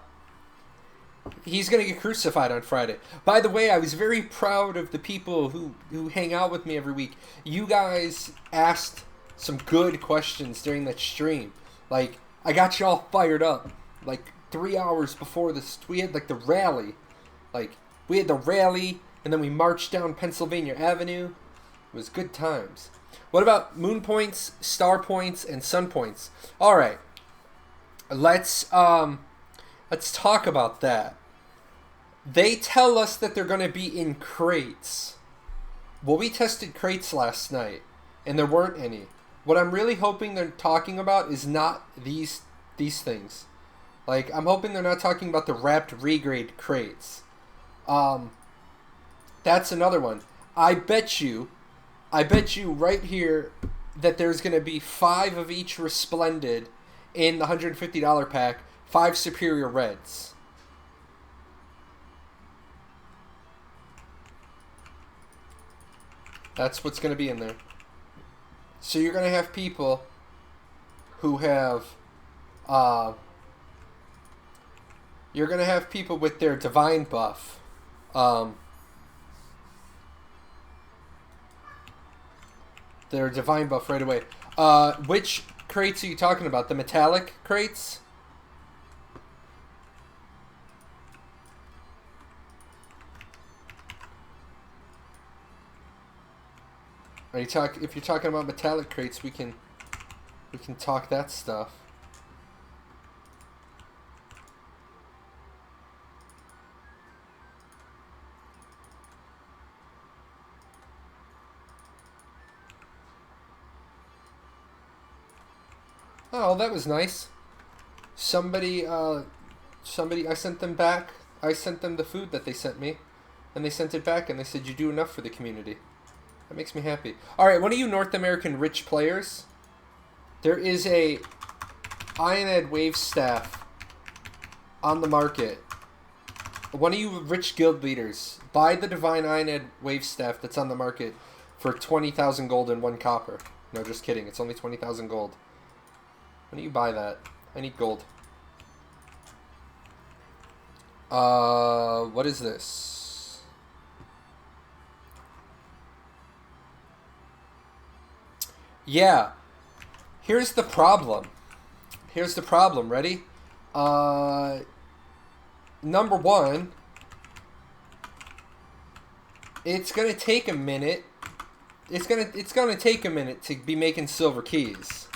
he's going to get crucified on Friday. By the way, I was very proud of the people who hang out with me every week. You guys asked some good questions during that stream. Like, I got you all fired up. Like, 3 hours before this, we had, like, the rally. Like, we had the rally, and then we marched down Pennsylvania Avenue. It was good times. What about moon points, star points, and sun points? All right. Let's talk about that. They tell us that they're going to be in crates. Well, we tested crates last night, and there weren't any. What I'm really hoping they're talking about is not these things. Like, I'm hoping they're not talking about the wrapped regrade crates. That's another one. I bet you right here that there's going to be 5 of each Resplendid in the $150 pack, 5 Superior Reds. That's what's going to be in there. So you're going to have people who have, you're going to have people with their divine buff. Their divine buff right away. Which crates are you talking about? The metallic crates? If you're talking about metallic crates, we can talk that stuff. Oh, that was nice. Somebody, I sent them back. I sent them the food that they sent me, and they sent it back, and they said, you do enough for the community. That makes me happy. Alright, one of you North American rich players, there is a Ionad Wave Staff on the market. One of you rich guild leaders, buy the Divine Ionad Wave Staff that's on the market for 20,000 gold and 1 copper. No, just kidding. It's only 20,000 gold. When do you buy that? I need gold. What is this? Yeah. Here's the problem. Here's the problem. Ready? Number one, it's gonna take a minute. It's gonna take a minute to be making silver keys.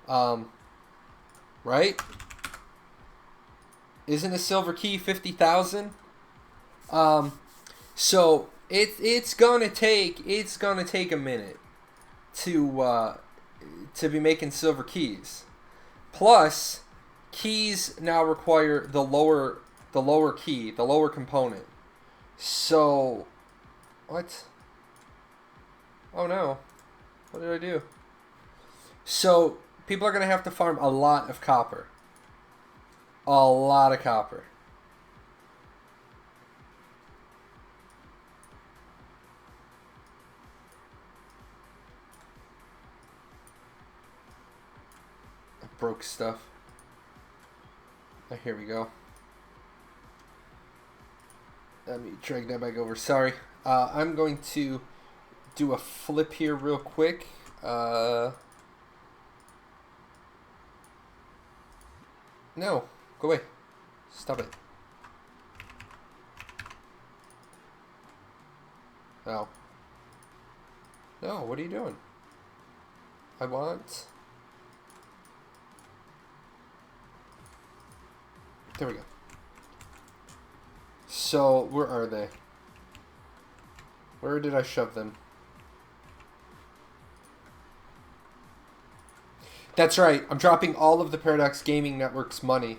Right? Isn't a silver key 50,000? So it's gonna take a minute to be making silver keys. Plus, keys now require the lower key, the lower component. So, what? Oh no. What did I do? So, people are going to have to farm a lot of copper. A lot of copper. I broke stuff. Oh, here we go. Let me drag that back over. Sorry. I'm going to do a flip here real quick. No. Go away. Stop it. Oh. No, what are you doing? I want... There we go. So, where are they? Where did I shove them? That's right. I'm dropping all of the Paradox Gaming Network's money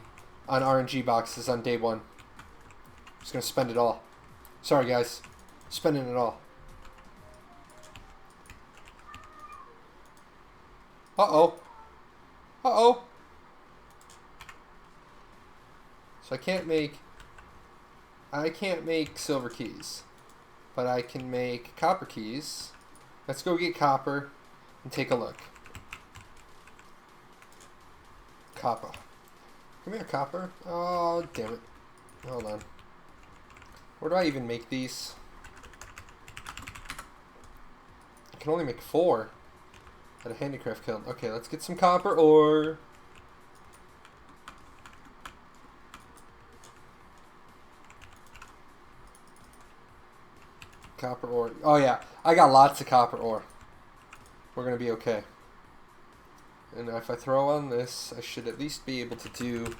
on RNG boxes on day one. I'm just going to spend it all. Sorry, guys. Spending it all. Uh-oh. Uh-oh. So I can't make silver keys. But I can make copper keys. Let's go get copper and take a look. Copper. Give me a copper. Oh, damn it. Hold on. Where do I even make these? I can only make 4 at a handicraft kiln. Okay, let's get some copper ore. Copper ore. Oh yeah, I got lots of copper ore. We're gonna be okay. And if I throw on this, I should at least be able to do,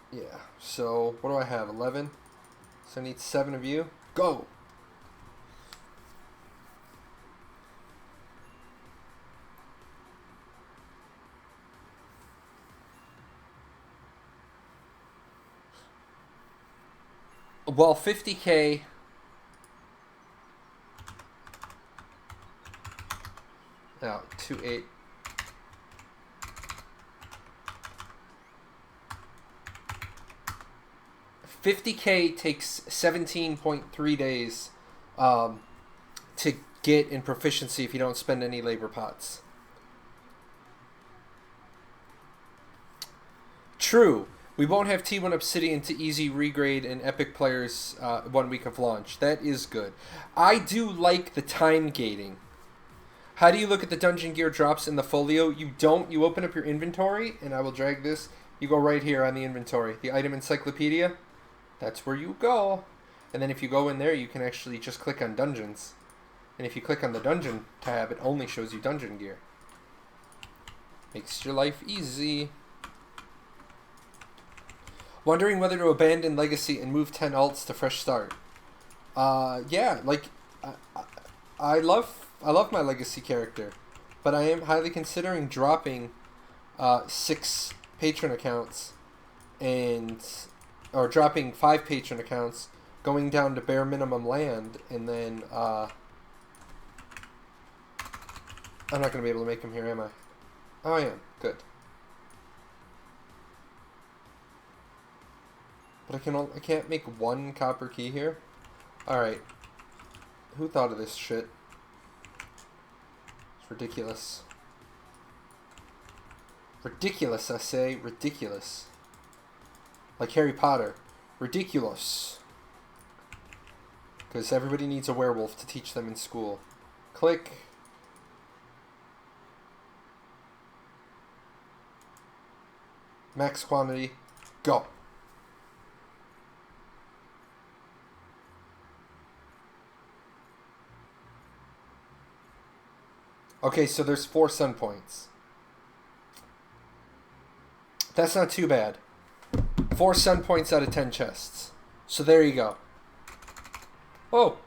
yeah. So what do I have? 11. So I need 7 of you. Go. Well, 50K. Now, 2-8. $50K takes 17.3 days to get in proficiency if you don't spend any labor pots. True. We won't have T1 Obsidian to easy regrade in Epic players 1 week of launch. That is good. I do like the time gating. How do you look at the dungeon gear drops in the folio? You don't. You open up your inventory, and I will drag this. You go right here on the inventory. The item encyclopedia, that's where you go. And then if you go in there, you can actually just click on dungeons. And if you click on the dungeon tab, it only shows you dungeon gear. Makes your life easy. Wondering whether to abandon Legacy and move 10 alts to Fresh Start. Yeah, like, I love my Legacy character, but I am highly considering dropping 6 patron accounts or dropping 5 patron accounts, going down to bare minimum land, and then I'm not going to be able to make them here, am I? Oh, I am. Good. But I can't make 1 copper key here. All right. Who thought of this shit? It's ridiculous. Ridiculous, I say. Ridiculous. Like Harry Potter. Ridiculous. Because everybody needs a werewolf to teach them in school. Click. Max quantity. Go. Okay, so there's 4 sun points. That's not too bad. 4 sun points out of 10 chests. So there you go. Oh.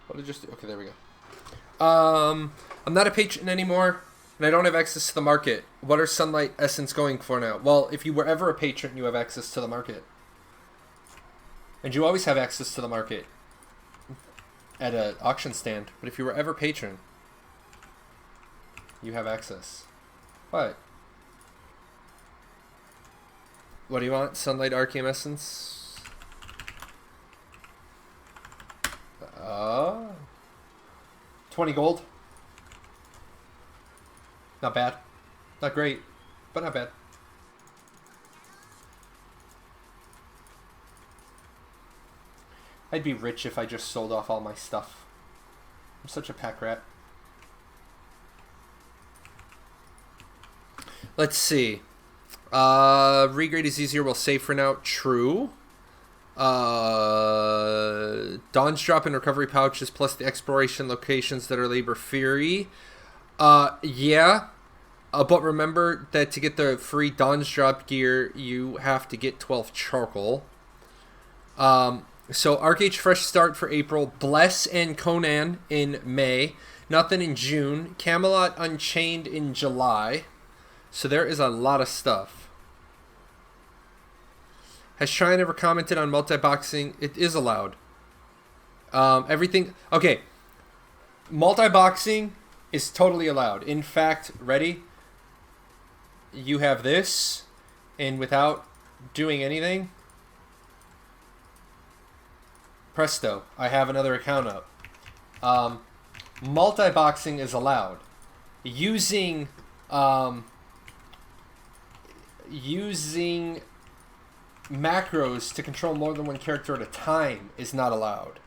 What did I just do? Okay, there we go. I'm not a patron anymore, and I don't have access to the market. What are Sunlight Essence going for now? Well, if you were ever a patron, you have access to the market. And you always have access to the market at an auction stand. But if you were ever patron, you have access. What? What do you want? Sunlight Archeage Essence? 20 gold. Not bad. Not great, but not bad. I'd be rich if I just sold off all my stuff. I'm such a pack rat. Let's see. Regrade is easier. We'll save for now. True. Dawn's drop and recovery pouches plus the exploration locations that are labor free. Yeah. But remember that to get the free Dawn's drop gear, you have to get 12 charcoal. So Archeage Fresh Start for April. Bless and Conan in May. Nothing in June. Camelot Unchained in July. So there is a lot of stuff. Has Shine ever commented on multi-boxing? It is allowed. Everything... Okay. Multi-boxing is totally allowed. In fact, ready? You have this, and without doing anything, presto, I have another account up. Multi-boxing is allowed. Using macros to control more than one character at a time is not allowed.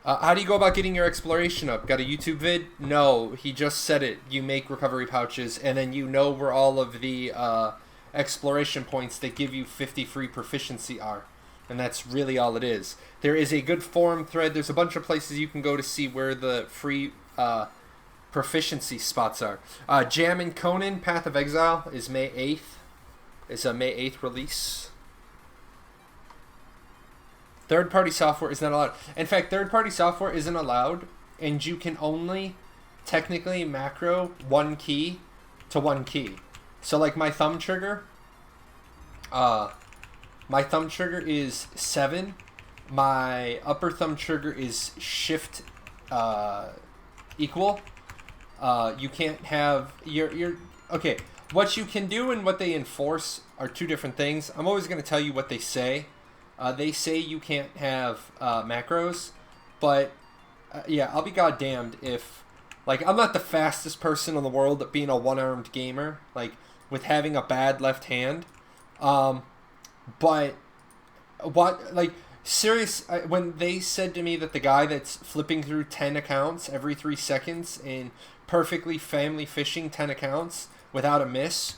How do you go about getting your exploration up? Got a YouTube vid? No, he just said it. You make recovery pouches, and then you know where all of the exploration points that give you 50 free proficiency are. And that's really all it is. There is a good forum thread. There's a bunch of places you can go to see where the free proficiency spots are. Jam and Conan, Path of Exile is May 8th. It's a May 8th release. Third-party software is not allowed. In fact, third-party software isn't allowed, and you can only technically macro one key to one key. So, like my thumb trigger, is 7. My upper thumb trigger is shift equal. You can't have your okay. What you can do and what they enforce are two different things. I'm always going to tell you what they say. They say you can't have macros, but yeah, I'll be goddamned if, like, I'm not the fastest person in the world at being a one-armed gamer, like, with having a bad left hand. But what, like, serious, when they said to me that the guy that's flipping through 10 accounts every 3 seconds and perfectly family fishing 10 accounts without a miss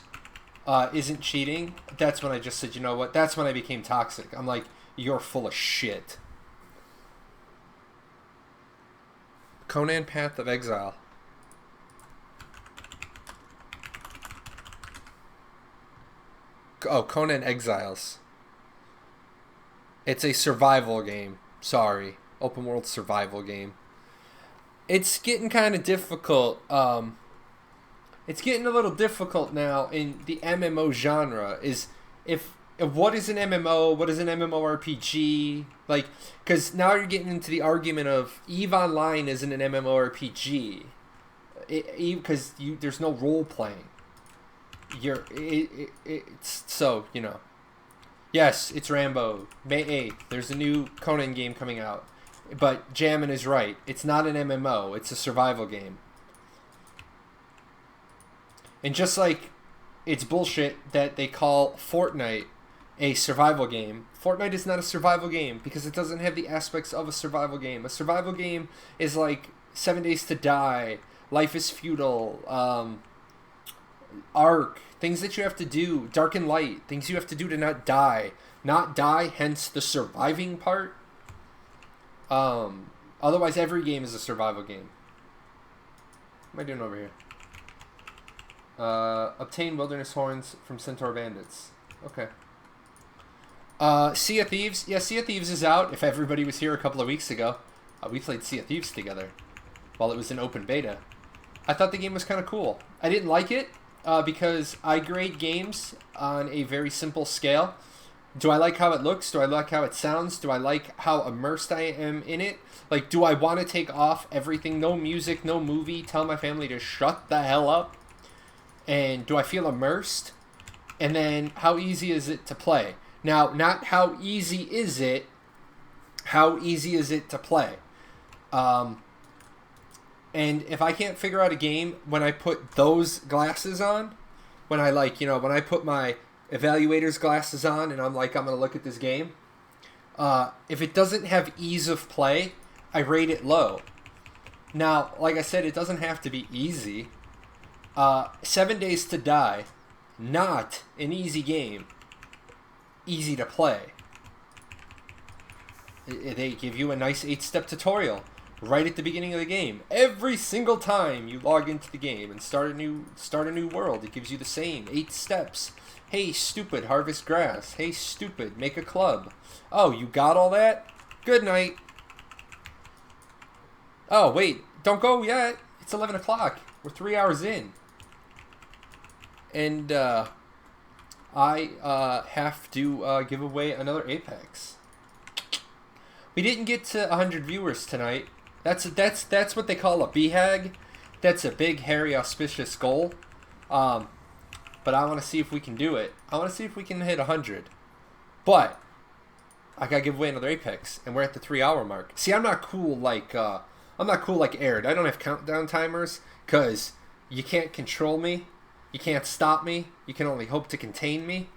isn't cheating, that's when I just said, you know what, that's when I became toxic. I'm like, you're full of shit. Conan Path of Exile. Oh, Conan Exiles. It's a survival game. Sorry. Open world survival game. It's getting kind of difficult. It's getting a little difficult now in the MMO genre. If what is an MMO? What is an MMORPG? Like, because now you're getting into the argument of EVE Online isn't an MMORPG. Because there's no role playing. It's so, you know. Yes, it's Rambo. May 8th. There's a new Conan game coming out. But Jammin is right. It's not an MMO. It's a survival game. And just like it's bullshit that they call Fortnite a survival game, Fortnite is not a survival game because it doesn't have the aspects of a survival game. A survival game is like 7 Days to Die, Life is Futile, Ark, things that you have to do, Dark and Light, things you have to do to not die. Not die, hence the surviving part. Otherwise, every game is a survival game. What am I doing over here? Obtain wilderness horns from Centaur bandits. Okay. Sea of Thieves. Yeah, Sea of Thieves is out. If everybody was here a couple of weeks ago, we played Sea of Thieves together while it was in open beta. I thought the game was kind of cool. I didn't like it because I grade games on a very simple scale. Do I like how it looks? Do I like how it sounds? Do I like how immersed I am in it? Like, do I want to take off everything? No music, no movie. Tell my family to shut the hell up. And do I feel immersed? And then how easy is it to play? Now, not how easy is it, how easy is it to play? And if I can't figure out a game when I put those glasses on, when I when I put my evaluator's glasses on and I'm like, I'm going to look at this game, if it doesn't have ease of play, I rate it low. Now, like I said, it doesn't have to be easy. 7 Days to Die, not an easy game. Easy to play. They give you a nice 8-step tutorial right at the beginning of the game. Every single time you log into the game and start a new world, it gives you the same 8 steps. Hey, stupid, harvest grass. Hey, stupid, make a club. Oh, you got all that? Good night. Oh, wait, don't go yet. It's 11 o'clock. We're 3 hours in. And, I have to give away another Apex. We didn't get to 100 viewers tonight. That's what they call a BHAG. That's a big, hairy, auspicious goal. But I want to see if we can do it. I want to see if we can hit 100. But I gotta give away another Apex, and we're at the 3-hour mark. See, I'm not cool like Aired. I don't have countdown timers, cause you can't control me, you can't stop me, you can only hope to contain me.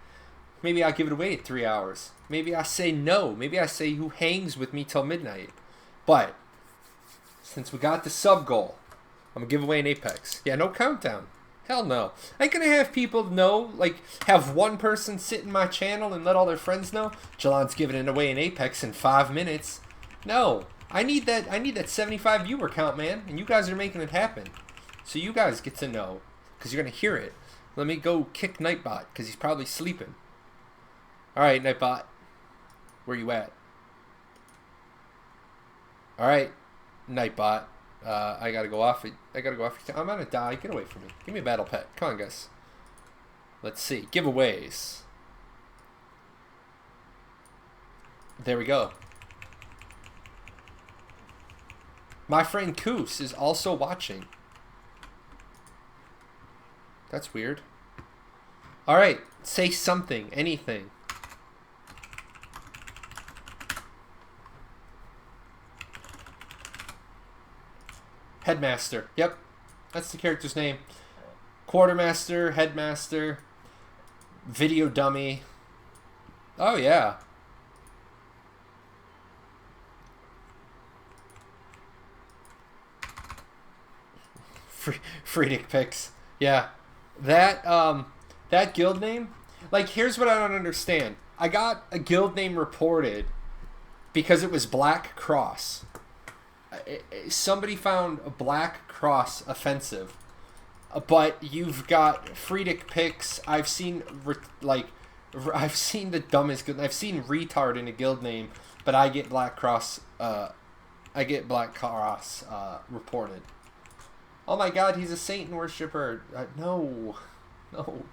Maybe I'll give it away at 3 hours. Maybe I say no. Maybe I say who hangs with me till midnight. But since we got the sub goal, I'm gonna give away an Apex. Yeah, no countdown. Hell no. I ain't gonna have people know, like, have one person sit in my channel and let all their friends know Jalon's giving away an Apex in 5 minutes. No. I need that 75 viewer count, man. And you guys are making it happen. So you guys get to know. Because you're gonna hear it. Let me go kick Nightbot, because he's probably sleeping. Alright, Nightbot. Where you at? Alright, Nightbot. I gotta go off. I'm gonna die. Get away from me. Give me a battle pet. Come on, guys. Let's see. Giveaways. There we go. My friend Koos is also watching. That's weird. Alright. Say something. Anything. Headmaster. Yep. That's the character's name. Quartermaster, Headmaster, Video Dummy. Oh, yeah. Free dick pics. Yeah. That guild name, like, here's what I don't understand. I got a guild name reported because it was Black Cross. Somebody found a Black Cross offensive, but you've got free dick pics. I've seen I've seen the dumbest guild. I've seen retard in a guild name, but I get Black Cross. Reported. Oh my God, he's a Satan worshiper. No,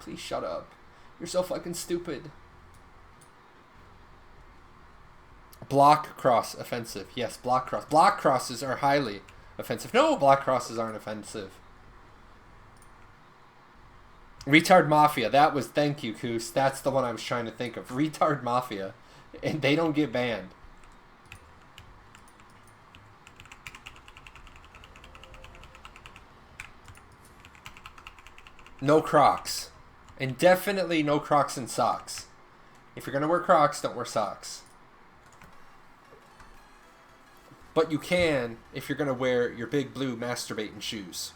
please shut up. You're so fucking stupid. Block cross offensive. Yes, block cross. Block crosses are highly offensive. No, block crosses aren't offensive. Retard Mafia. Thank you, Koos. That's the one I was trying to think of. Retard Mafia. And they don't get banned. No Crocs. And definitely no Crocs and socks. If you're going to wear Crocs, don't wear socks. But you can if you're going to wear your big blue masturbating shoes.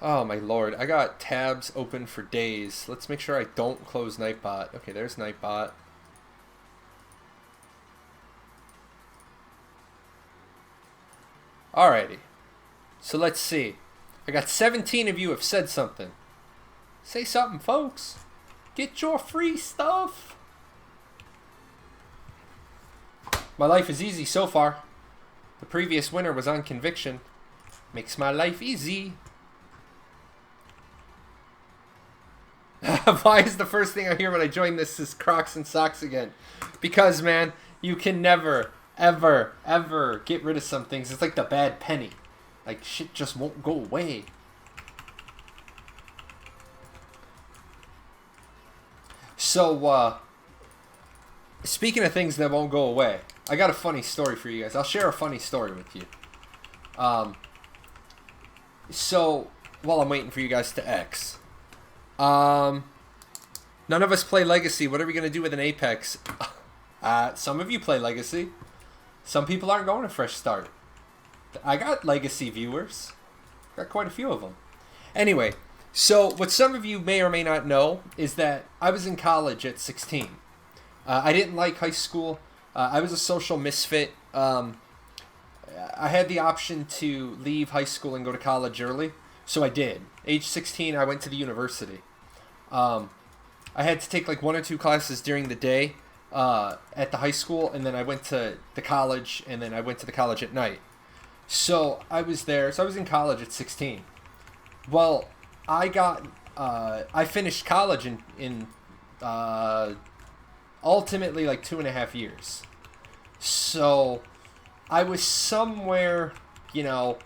Oh my lord, I got tabs open for days. Let's make sure I don't close Nightbot. Okay, there's Nightbot. Alrighty. So let's see. I got 17 of you have said something. Say something, folks. Get your free stuff. My life is easy so far. The previous winner was on conviction. Makes my life easy. Why is the first thing I hear when I join this is Crocs and socks again? Because, man, you can never, ever, ever get rid of some things. It's like the bad penny. Like, shit just won't go away. So, speaking of things that won't go away, I got a funny story for you guys. I'll share a funny story with you. So, while I'm waiting for you guys to X. None of us play Legacy. What are we going to do with an Apex? Some of you play Legacy. Some people aren't going to Fresh Start. I got Legacy viewers. Got quite a few of them. Anyway, so what some of you may or may not know is that I was in college at 16. I didn't like high school. I was a social misfit. I had the option to leave high school and go to college early, so I did. Age 16, I went to the university. I had to take like 1 or 2 classes during the day at the high school, and then I went to the college, and then I went to the college at night. So I was there. So I was in college at 16. Well, I got I finished college in uh, ultimately like 2.5 years. So I was somewhere, you know,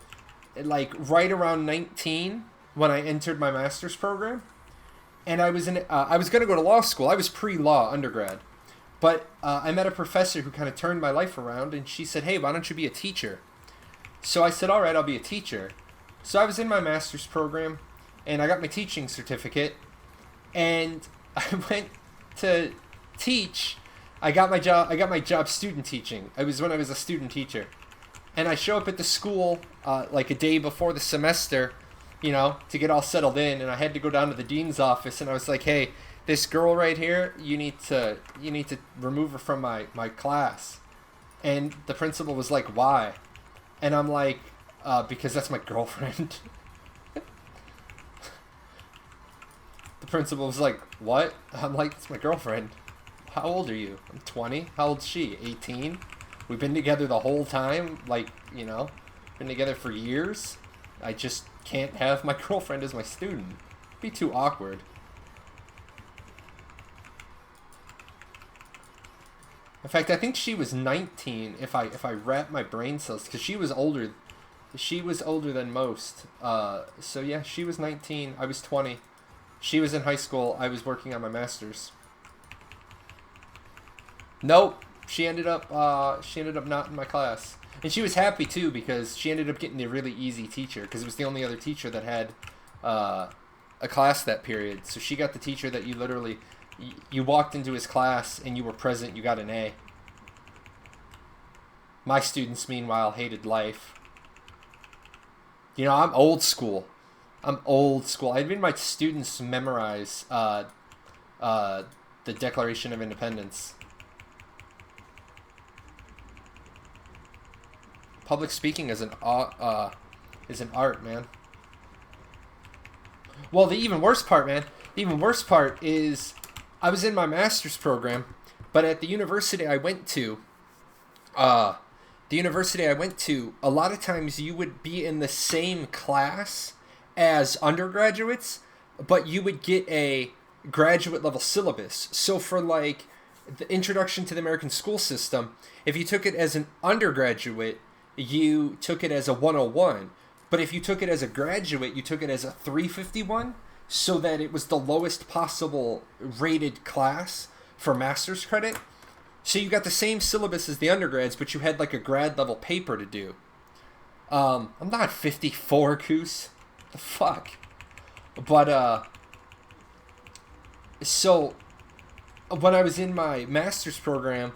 like right around 19 when I entered my master's program, and I was gonna go to law school. I was pre-law undergrad, but I met a professor who kind of turned my life around, and she said, "Hey, why don't you be a teacher?" So I said, "All right, I'll be a teacher." So I was in my master's program, and I got my teaching certificate, and I went to teach. I got my job. I got my job student teaching. I was when I was a student teacher, and I show up at the school like a day before the semester, to get all settled in. And I had to go down to the dean's office, and I was like, "Hey, this girl right here, you need to remove her from my class." And the principal was like, "Why?" And I'm like, "Because that's my girlfriend." The principal was like, "What?" I'm like, "It's my girlfriend." "How old are you?" "I'm 20. How old's she?" 18. We've been together the whole time, been together for years. I just can't have my girlfriend as my student. It'd be too awkward. In fact, I think she was 19 if I wrap my brain cells, because she was older. She was older than most. So yeah, she was 19. I was 20. She was in high school. I was working on my master's. Nope. She ended up not in my class. And she was happy too, because she ended up getting a really easy teacher, because it was the only other teacher that had a class that period. So she got the teacher that you walked into his class and you were present, you got an A. My students, meanwhile, hated life. I'm old school. I'm old school. I made my students memorize the Declaration of Independence. Public speaking is an art, man. Well, the even worse part, man. The even worse part is I was in my master's program, but at the university I went to, a lot of times you would be in the same class as undergraduates, but you would get a graduate level syllabus. So for like the introduction to the American school system, if you took it as an undergraduate, you took it as a 101. But if you took it as a graduate, you took it as a 351, so that it was the lowest possible rated class for master's credit. So you got the same syllabus as the undergrads, but you had like a grad level paper to do. I'm not 54, Goose. The fuck? But, so when I was in my master's program,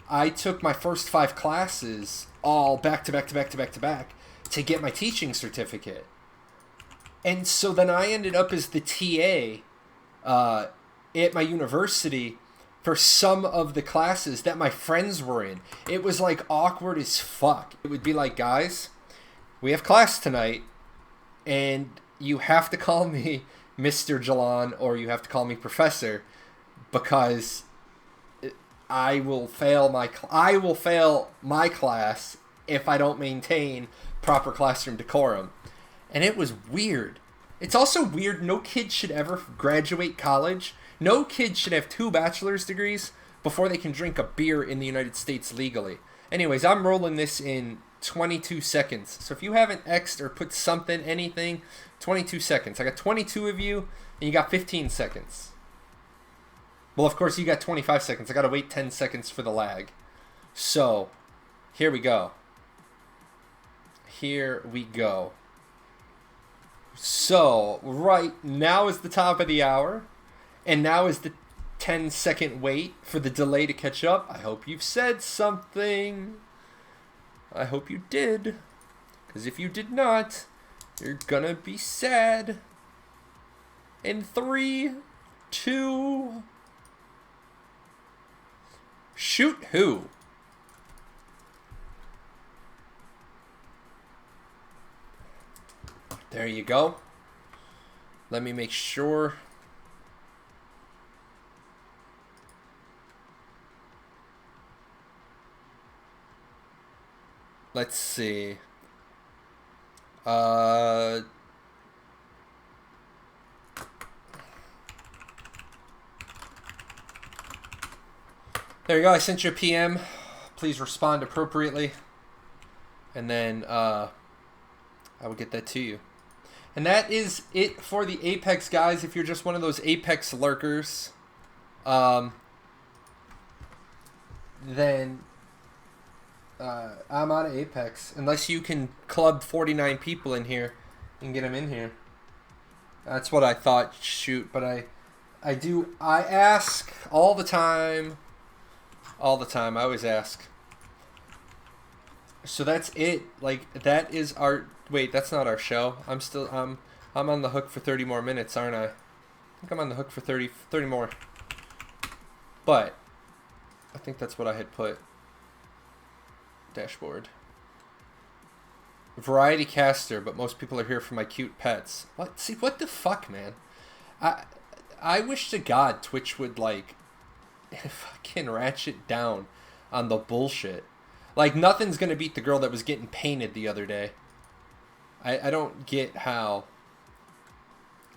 I took my first 5 classes all back to back to back to back to back to get my teaching certificate. And so then I ended up as the TA at my university for some of the classes that my friends were in. It was like awkward as fuck. It would be like, "Guys, we have class tonight, and you have to call me Mr. Jalan, or you have to call me Professor, because I will fail my class if I don't maintain proper classroom decorum." And it was weird. It's also weird. No kid should ever graduate college. No kid should have 2 bachelor's degrees before they can drink a beer in the United States legally. Anyways, I'm rolling this in 22 seconds. So if you haven't X'd or put something, anything, 22 seconds. I got 22 of you, and you got 15 seconds. Well, of course, you got 25 seconds. I got to wait 10 seconds for the lag. So, here we go. Here we go. So, right now is the top of the hour, and now is the 10-second wait for the delay to catch up. I hope you've said something. I hope you did. Because if you did not, you're gonna be sad. In 3, 2... Shoot who? There you go. Let me make sure. Let's see. Uh, there you go. I sent you a PM. Please respond appropriately. And then I will get that to you. And that is it for the Apex, guys. If you're just one of those Apex lurkers, then I'm out of Apex. Unless you can club 49 people in here and get them in here. That's what I thought. Shoot, but I ask all the time. All the time. I always ask. So that's it. Like, that is our... Wait, that's not our show. I'm on the hook for 30 more minutes, aren't I? I think I'm on the hook for 30 more. But I think that's what I had put. Dashboard. Variety caster, but most people are here for my cute pets. What? See, what the fuck, man? I wish to God Twitch would, like, fucking ratchet down on the bullshit. Like, nothing's gonna beat the girl that was getting painted the other day. I don't get how...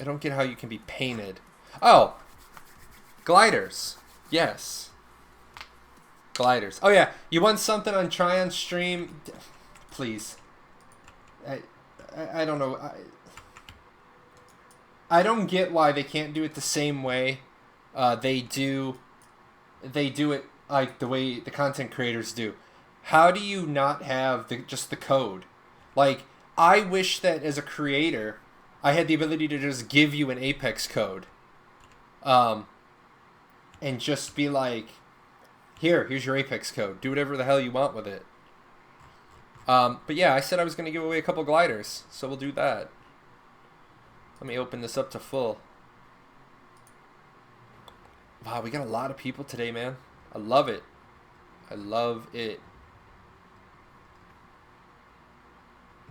I don't get how you can be painted. Oh! Gliders. Yes. Gliders. Oh, yeah. You want something on Try-On stream? Please. I don't know. I don't get why they can't do it the same way they do it like the way the content creators do. How do you not have just the code? Like, I wish that as a creator, I had the ability to just give you an Apex code. And just be like, here's your Apex code. Do whatever the hell you want with it. But yeah, I said I was going to give away a couple gliders. So we'll do that. Let me open this up to full. Wow, we got a lot of people today, man. I love it. I love it.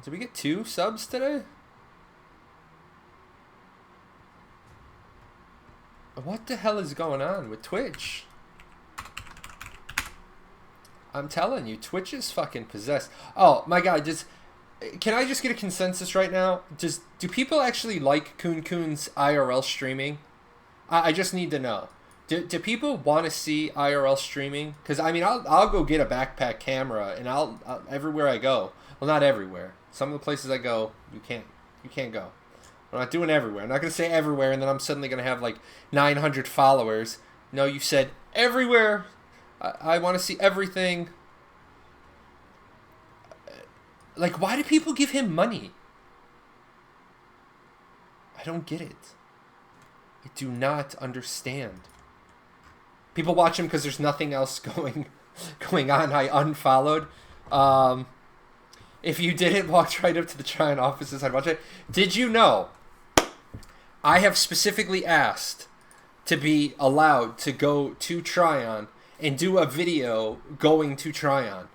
Did we get 2 subs today? What the hell is going on with Twitch? I'm telling you, Twitch is fucking possessed. Oh my god, can I just get a consensus right now? Do people actually like Kun Kun's IRL streaming? I just need to know. Do people want to see IRL streaming? Because I mean, I'll go get a backpack camera and I'll everywhere I go. Well, not everywhere. Some of the places I go, you can't go. I'm not doing everywhere. I'm not gonna say everywhere, and then I'm suddenly gonna have like 900 followers. No, you said everywhere. I want to see everything. Like, why do people give him money? I don't get it. I do not understand. People watch him because there's nothing else going on. I unfollowed. If you didn't walk right up to the Try-On offices, I'd watch it. Did you know I have specifically asked to be allowed to go to Try-On and do a video going to Try-On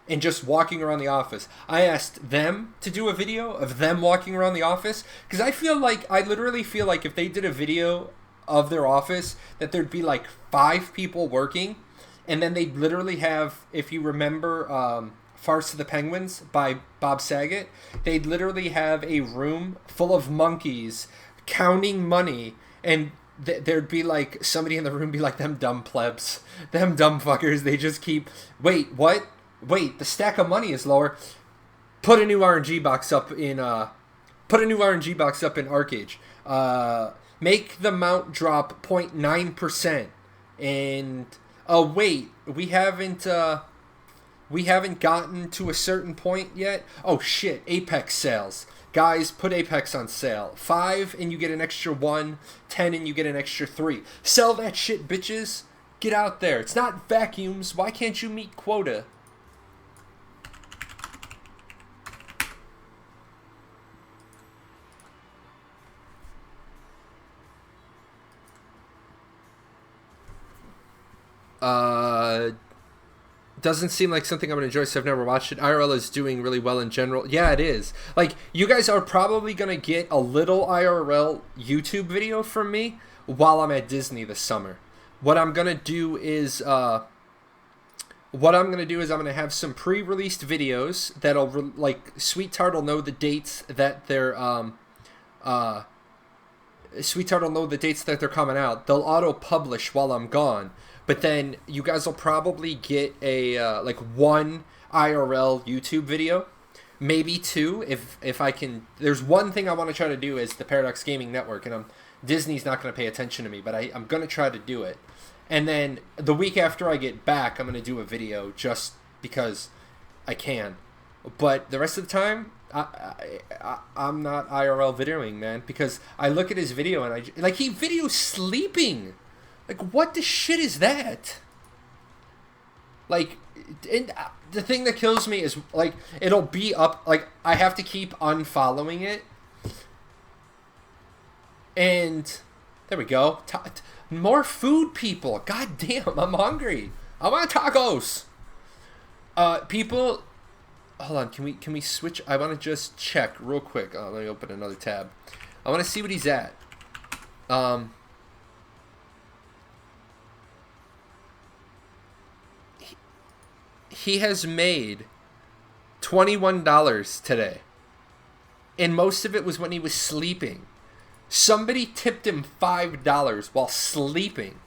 and just walking around the office? I asked them to do a video of them walking around the office because I literally feel like if they did a video of their office that there'd be like 5 people working, and then they'd literally have, if you remember Farce of the Penguins by Bob Saget, they'd literally have a room full of monkeys counting money, and there'd be like somebody in the room be like, them dumb plebs, them dumb fuckers, they just keep, wait, what? Wait, the stack of money is lower. Put a new RNG box up in Archeage. Make the mount drop 0.9%. And wait, we haven't gotten to a certain point yet. Oh shit, Apex sales. Guys, put Apex on sale. 5 and you get an extra 1, 10 and you get an extra 3. Sell that shit, bitches. Get out there. It's not vacuums. Why can't you meet quota? Doesn't seem like something I'm going to enjoy, so I've never watched it. IRL is doing really well in general. Yeah, it is. Like, you guys are probably going to get a little IRL YouTube video from me while I'm at Disney this summer. What I'm going to do is, what I'm gonna do is I'm gonna have some pre-released videos that'll like Sweet Tart will know the dates that they're Sweet Tart will know the dates that they're coming out. They'll auto-publish while I'm gone, but then you guys will probably get a like one IRL YouTube video, maybe two if I can. There's one thing I want to try to do is the Paradox Gaming Network, and Disney's not going to pay attention to me, but I'm going to try to do it. And then the week after I get back, I'm going to do a video just because I can. But the rest of the time, I'm not IRL videoing, man, because I look at his video and he videos sleeping. Like, what the shit is that? Like, the thing that kills me is, like, it'll be up, like, I have to keep unfollowing it. And there we go. More food, people. God damn, I'm hungry. I want tacos. People, hold on. Can we switch? I want to just check real quick. Let me open another tab. I want to see what he's at. He has made $21 today, and most of it was when he was sleeping. Somebody tipped him $5 while sleeping.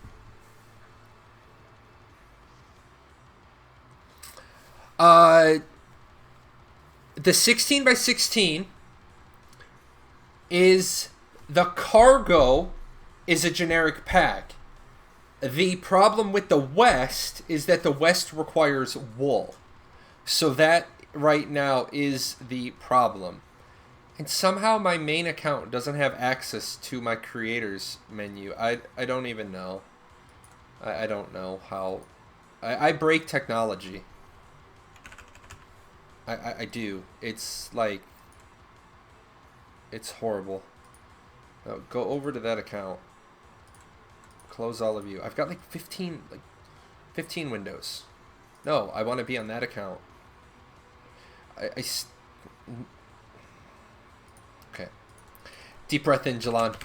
The 16 by 16 is the cargo is a generic pack. The problem with the West is that the West requires wool. So that right now is the problem. And somehow my main account doesn't have access to my creators menu. I don't even know. I don't know how. I break technology. I do. It's like, it's horrible. Now, go over to that account. Close all of you. I've got like 15 windows. No, I want to be on that account. Okay. Deep breath in, Jalan.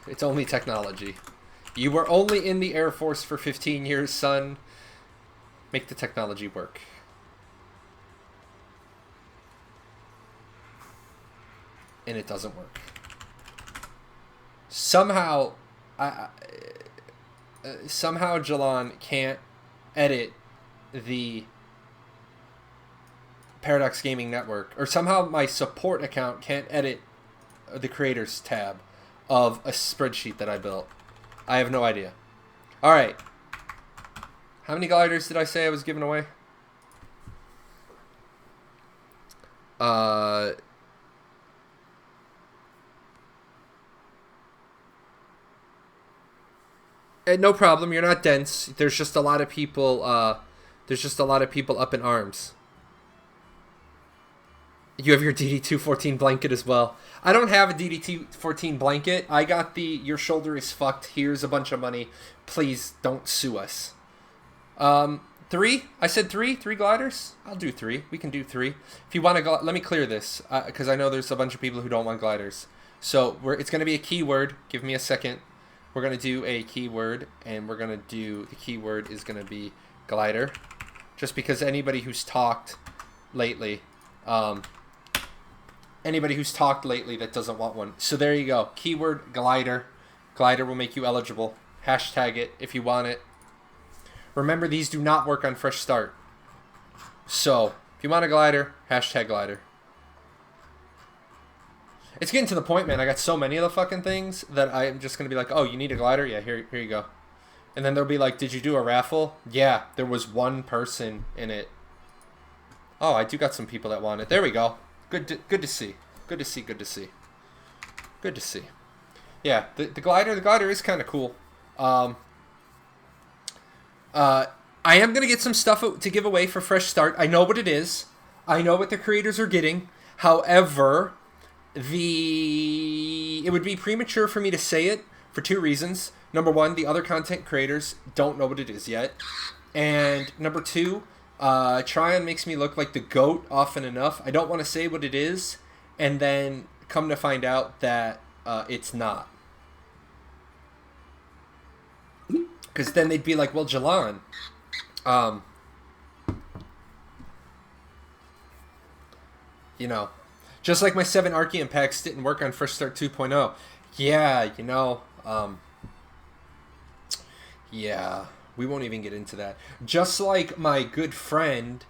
It's only technology. You were only in the Air Force for 15 years, son. Make the technology work. And it doesn't work. Somehow, somehow Jalan can't edit the Paradox Gaming Network, or somehow my support account can't edit the creators tab of a spreadsheet that I built. I have no idea. All right. How many gliders did I say I was giving away? No problem. You're not dense. There's just a lot of people. There's just a lot of people up in arms. You have your DD214 blanket as well. I don't have a DD214 blanket. I got the your shoulder is fucked. Here's a bunch of money. Please don't sue us. 3? I said 3? 3 gliders? I'll do 3. We can do 3. If you want to, let me clear this, because I know there's a bunch of people who don't want gliders. So it's going to be a keyword. Give me a second. We're going to do a keyword, and we're going to do, the keyword is going to be glider. Just because anybody who's talked lately, that doesn't want one. So there you go. Keyword glider. Glider will make you eligible. Hashtag it if you want it. Remember, these do not work on Fresh Start. So, if you want a glider, hashtag glider. It's getting to the point, man. I got so many of the fucking things that I'm just going to be like, oh, you need a glider? Yeah, here you go. And then they'll be like, did you do a raffle? Yeah, there was one person in it. Oh, I do got some people that want it. There we go. Good to see. Good to see, good to see. Good to see. Yeah, the glider is kind of cool. I am going to get some stuff to give away for Fresh Start. I know what it is. I know what the creators are getting. However, it would be premature for me to say it for 2 reasons. Number 1, the other content creators don't know what it is yet. And number 2, Tryon makes me look like the GOAT often enough. I don't want to say what it is and then come to find out that it's not. Because then they'd be like, well, Jalan, you know, just like my 7 Archean packs didn't work on Fresh Start 2.0. Yeah, you know, yeah, we won't even get into that. Just like my good friend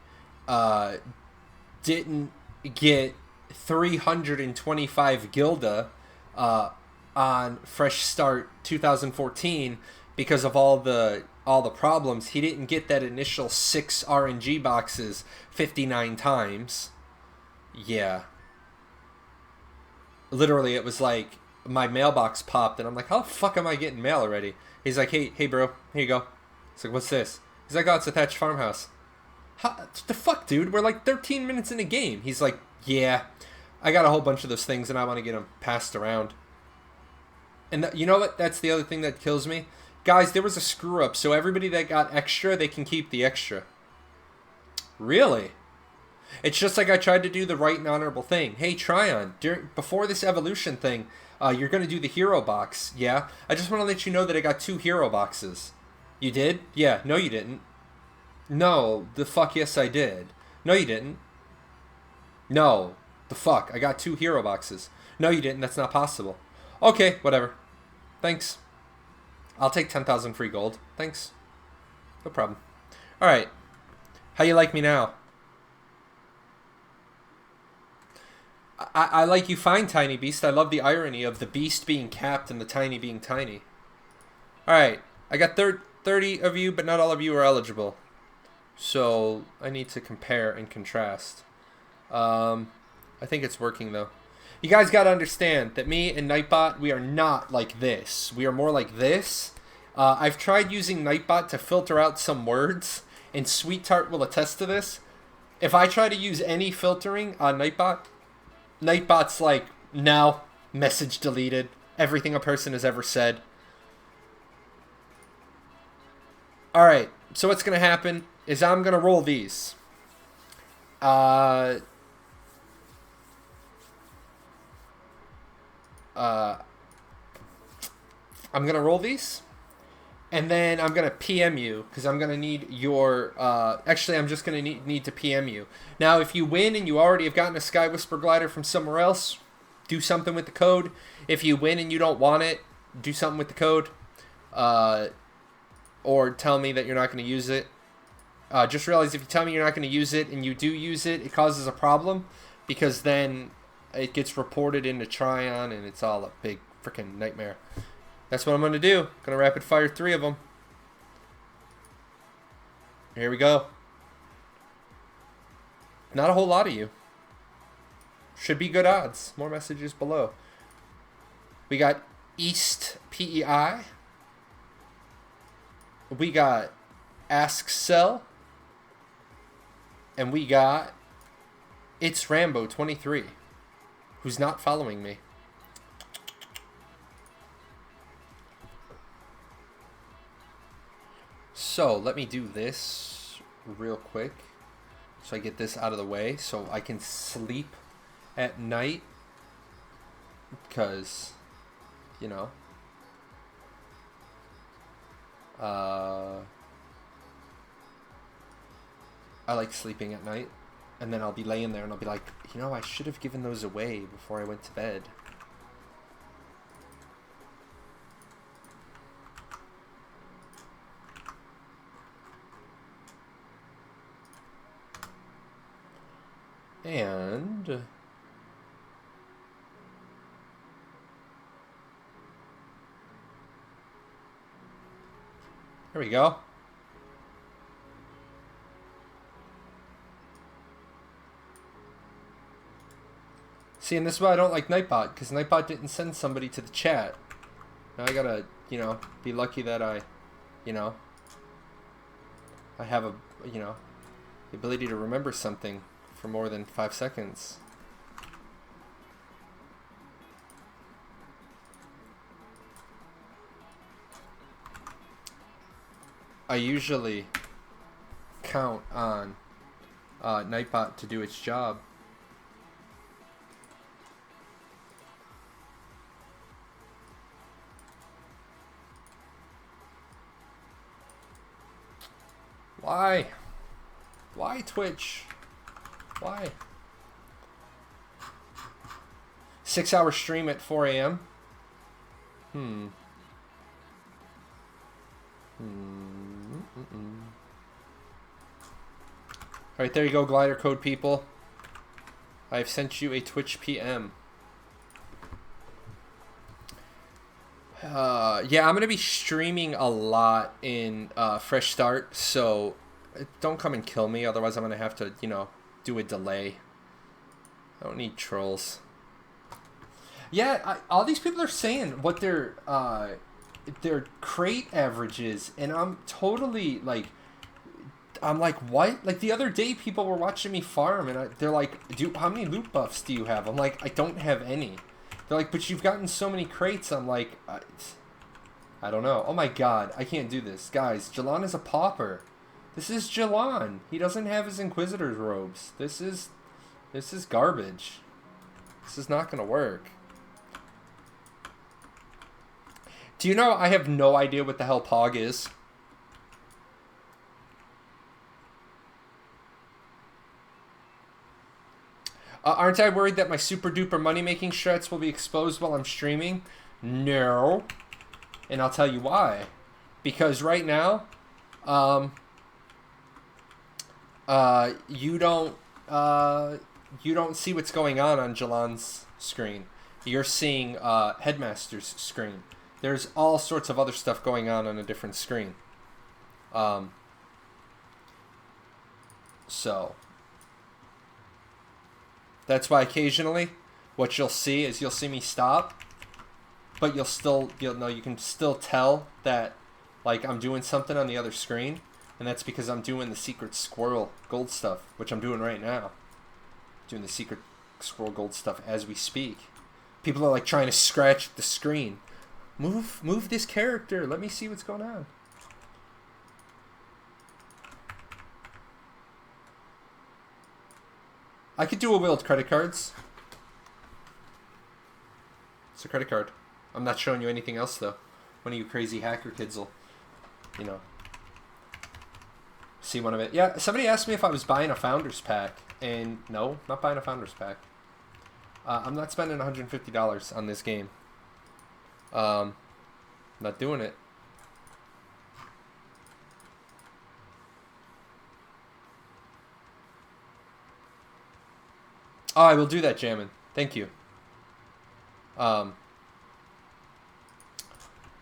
didn't get 325 Gilda on Fresh Start 2014 because of all the problems. He didn't get that initial 6 RNG boxes 59 times. Yeah. Literally, it was like my mailbox popped, and I'm like, how the fuck am I getting mail already? He's like, hey, bro, here you go. He's like, what's this? He's like, oh, it's a thatched farmhouse. What the fuck, dude? We're like 13 minutes in a game. He's like, yeah, I got a whole bunch of those things, and I want to get them passed around. And you know what? That's the other thing that kills me. Guys, there was a screw-up, so everybody that got extra, they can keep the extra. Really? It's just like I tried to do the right and honorable thing. Hey, Tryon, before this evolution thing, you're going to do the hero box, yeah? I just want to let you know that I got 2 hero boxes. You did? Yeah. No, you didn't. No. The fuck yes, I did. No, you didn't. No. The fuck. I got 2 hero boxes. No, you didn't. That's not possible. Okay, whatever. Thanks. I'll take 10,000 free gold. Thanks. No problem. Alright. How you like me now? I like you fine, Tiny Beast. I love the irony of the beast being capped and the tiny being tiny. Alright. I got 30 of you, but not all of you are eligible. So, I need to compare and contrast. I think it's working, though. You guys got to understand that me and Nightbot, we are not like this. We are more like this. I've tried using Nightbot to filter out some words, and Sweet Tart will attest to this. If I try to use any filtering on Nightbot, Nightbot's like, no, message deleted. Everything a person has ever said. Alright, so what's going to happen is I'm going to roll these. I'm going to roll these. And then I'm going to PM you, because I'm going to need your... actually, I'm just going to need to PM you. Now, if you win and you already have gotten a Sky Whisper Glider from somewhere else, do something with the code. If you win and you don't want it, do something with the code. Or tell me that you're not going to use it. Just realize if you tell me you're not going to use it and you do use it, it causes a problem. Because then it gets reported into Tryon and it's all a big freaking nightmare. That's what I'm going to do. Going to rapid fire 3 of them. Here we go. Not a whole lot of you. Should be good odds. More messages below. We got East PEI. We got Ask Cell. And we got It's Rambo 23, who's not following me. So let me do this real quick so I get this out of the way so I can sleep at night, because, you know, I like sleeping at night, and then I'll be laying there and I'll be like, you know, I should have given those away before I went to bed. And there we go. See, and this is why I don't like Nightbot, because Nightbot didn't send somebody to the chat. Now I gotta, you know, be lucky that I, you know, I have a, you know, the ability to remember something for more than 5 seconds. I usually count on Nightbot to do its job. Why? Why Twitch? Why? 6-hour stream at 4 a.m. Alright, there you go, glider code people. I've sent you a Twitch PM. Yeah, I'm going to be streaming a lot in Fresh Start, so don't come and kill me, otherwise I'm going to have to, you know, do a delay. I don't need trolls. Yeah, all these people are saying what their crate averages, and I'm totally, like, I'm like, what? Like, the other day, people were watching me farm, and they're like, how many loot buffs do you have? I'm like, I don't have any. They're like, but you've gotten so many crates. I'm like, I don't know. Oh my god, I can't do this. Guys, Jalan is a pauper. This is Jalan. He doesn't have his Inquisitor's robes. This is garbage. This is not gonna work. Do you know I have no idea what the hell Pog is? Aren't I worried that my super duper money making strats will be exposed while I'm streaming? No. And I'll tell you why. Because right now, you don't see what's going on Jalan's screen. You're seeing Headmaster's screen. There's all sorts of other stuff going on a different screen. So that's why occasionally what you'll see is you'll see me stop, but you can still tell that, like, I'm doing something on the other screen, and that's because I'm doing the secret squirrel gold stuff, which I'm doing right now. Doing the secret squirrel gold stuff as we speak. People are like trying to scratch the screen. Move this character. Let me see what's going on. I could dual wield credit cards. It's a credit card. I'm not showing you anything else though. One of you crazy hacker kids will, you know, see one of it. Yeah, somebody asked me if I was buying a Founders Pack, and no, not buying a Founders Pack. I'm not spending $150 on this game. Not doing it. Oh, I will do that, Jammin. Thank you. Yeah,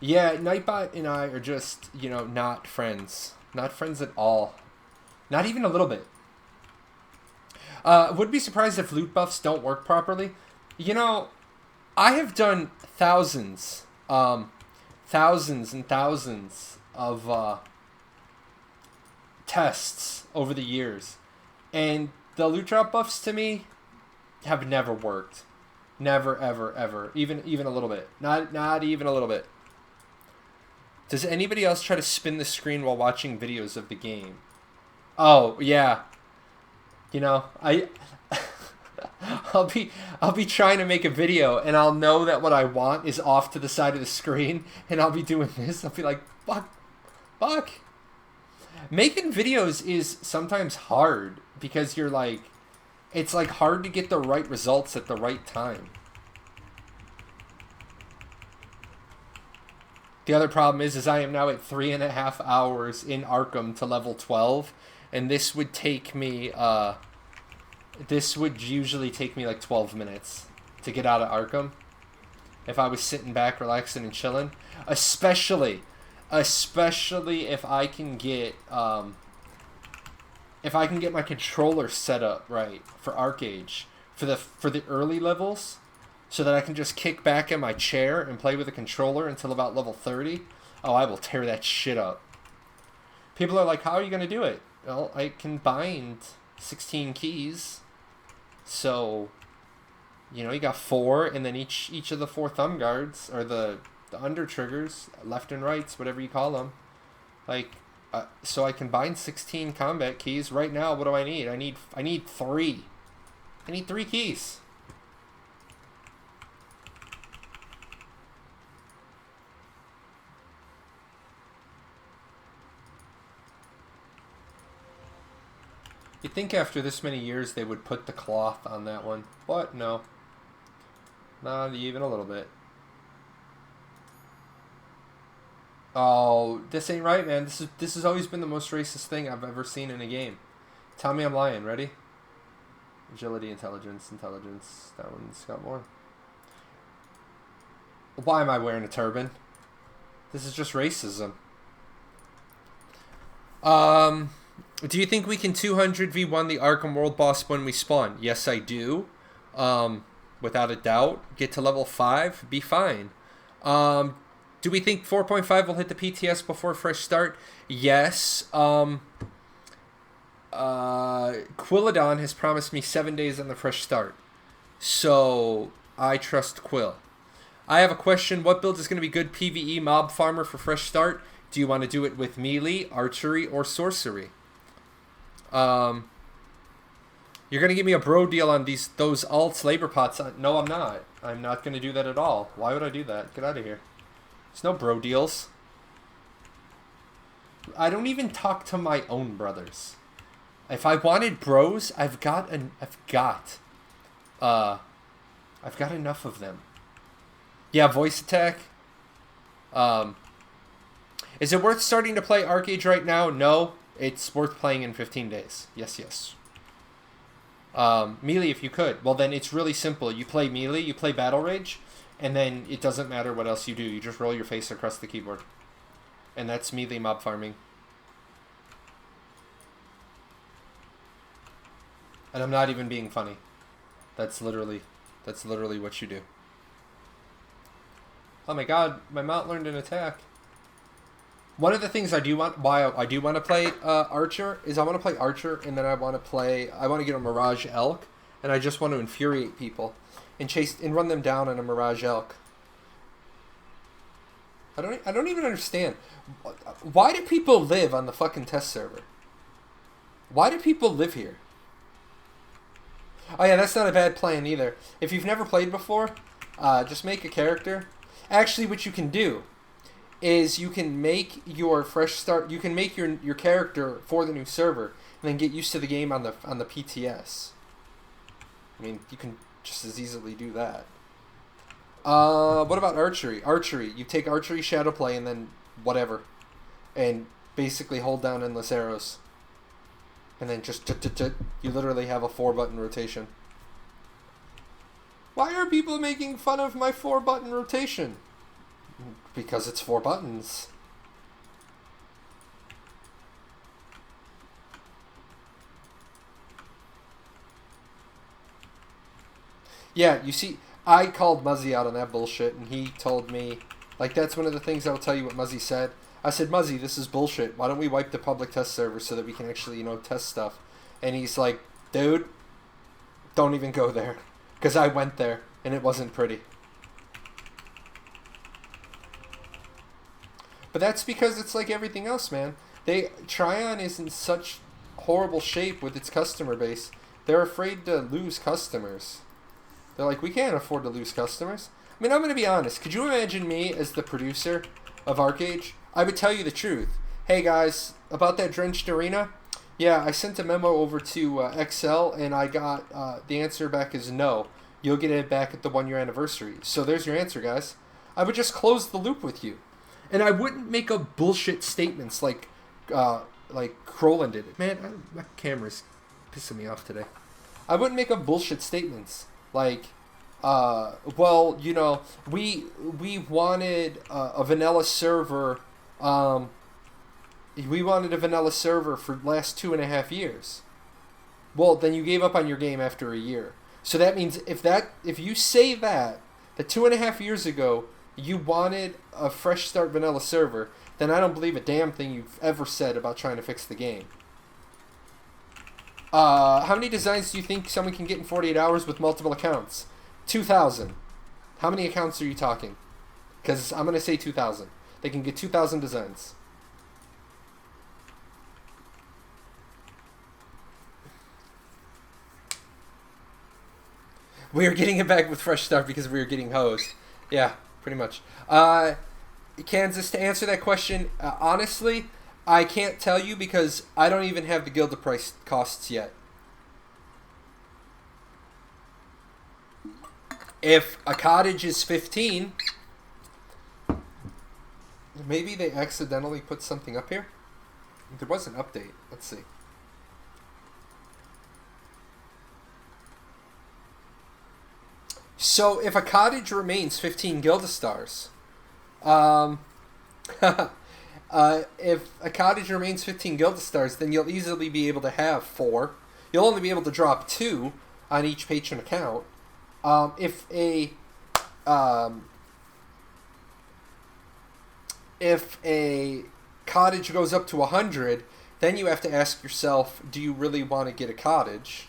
Nightbot and I are just, you know, not friends. Not friends at all. Not even a little bit. Would be surprised if loot buffs don't work properly. You know, I have done thousands and thousands of tests over the years. And the loot drop buffs to me have never worked. Never, ever, ever. Even a little bit. Not even a little bit. Does anybody else try to spin the screen while watching videos of the game? Oh, yeah. You know, I'll be trying to make a video, and I'll know that what I want is off to the side of the screen, and I'll be doing this. I'll be like, fuck. Making videos is sometimes hard because you're like, it's like hard to get the right results at the right time. The other problem is I am now at 3.5 hours in Arkham to level 12, and this would take me, this would usually take me like 12 minutes to get out of Arkham if I was sitting back, relaxing, and chilling. Especially if I can get, my controller set up right for Archeage for the early levels, so that I can just kick back in my chair and play with the controller until about level 30. Oh, I will tear that shit up. People are like, how are you going to do it? Well, I can bind 16 keys. So, you know, you got 4, and then each of the 4 thumb guards, or the under triggers, left and rights, whatever you call them. Like, so I can bind 16 combat keys. Right now, what do I need? I need 3. I need 3 keys. You'd think after this many years they would put the cloth on that one. But no. Not even a little bit. Oh, this ain't right, man. This has always been the most racist thing I've ever seen in a game. Tell me I'm lying. Ready? Agility, intelligence. That one's got more. Why am I wearing a turban? This is just racism. Do you think we can 200v1 the Arkham World boss when we spawn? Yes, I do. Without a doubt. Get to level 5. Be fine. Do we think 4.5 will hit the PTS before fresh start? Yes. Quilladon has promised me 7 days on the fresh start. So, I trust Quill. I have a question. What build is going to be good PvE mob farmer for fresh start? Do you want to do it with melee, archery, or sorcery? You're going to give me a bro deal on those alts labor pots. No, I'm not. I'm not going to do that at all. Why would I do that? Get out of here. There's no bro deals. I don't even talk to my own brothers. If I wanted bros, I've got enough of them. Yeah, voice attack. Is it worth starting to play Archeage right now? No. It's worth playing in 15 days. Yes. Melee if you could. Well, then it's really simple. You play melee, you play Battle Rage, and then it doesn't matter what else you do. You just roll your face across the keyboard. And that's melee mob farming. And I'm not even being funny. That's literally what you do. Oh my god, my mount learned an attack. One of the things I do want to play Archer is I want to play Archer, and then I want to get a Mirage Elk, and I just want to infuriate people and run them down on a Mirage Elk. I don't even understand. Why do people live on the fucking test server? Why do people live here? Oh yeah, that's not a bad plan either. If you've never played before, just make a character. Actually, what you can do is you can make your fresh start. You can make your character for the new server, and then get used to the game on the PTS. I mean, you can just as easily do that. What about archery? Archery, you take archery shadow play and then whatever, and basically hold down endless arrows, and then just you literally have a 4-button rotation. Why are people making fun of my 4-button rotation? Because it's 4 buttons. Yeah, you see, I called Muzzy out on that bullshit, and he told me, like, that's one of the things I'll tell you what Muzzy said. I said, Muzzy, this is bullshit. Why don't we wipe the public test server so that we can actually, test stuff? And he's like, dude, don't even go there. Because I went there, and it wasn't pretty. But that's because it's like everything else, man. Tryon is in such horrible shape with its customer base. They're afraid to lose customers. They're like, we can't afford to lose customers. I mean, I'm going to be honest. Could you imagine me as the producer of Archeage? I would tell you the truth. Hey, guys, about that drenched arena? Yeah, I sent a memo over to Excel, and I got the answer back is no. You'll get it back at the 1-year anniversary. So there's your answer, guys. I would just close the loop with you. And I wouldn't make up bullshit statements like Crowland did. Man, my camera's pissing me off today. I wouldn't make up bullshit statements like, well, we wanted a vanilla server. We wanted a vanilla server for the last 2.5 years. Well, then you gave up on your game after a year. So that means if you say that 2.5 years ago you wanted a fresh start vanilla server, then I don't believe a damn thing you've ever said about trying to fix the game. How many designs do you think someone can get in 48 hours with multiple accounts? 2,000. How many accounts are you talking? Because I'm going to say 2,000. They can get 2,000 designs. We are getting it back with fresh start because we are getting hosed. Yeah. Pretty much. Kansas, to answer that question, honestly, I can't tell you because I don't even have the Gilda price costs yet. If a cottage is 15, maybe they accidentally put something up here. There was an update. Let's see. So if a cottage remains 15 Gilda stars, if a cottage remains 15 Gilda stars, then you'll easily be able to have 4. You'll only be able to drop 2 on each patron account. If a cottage goes up to 100, then you have to ask yourself, do you really want to get a cottage?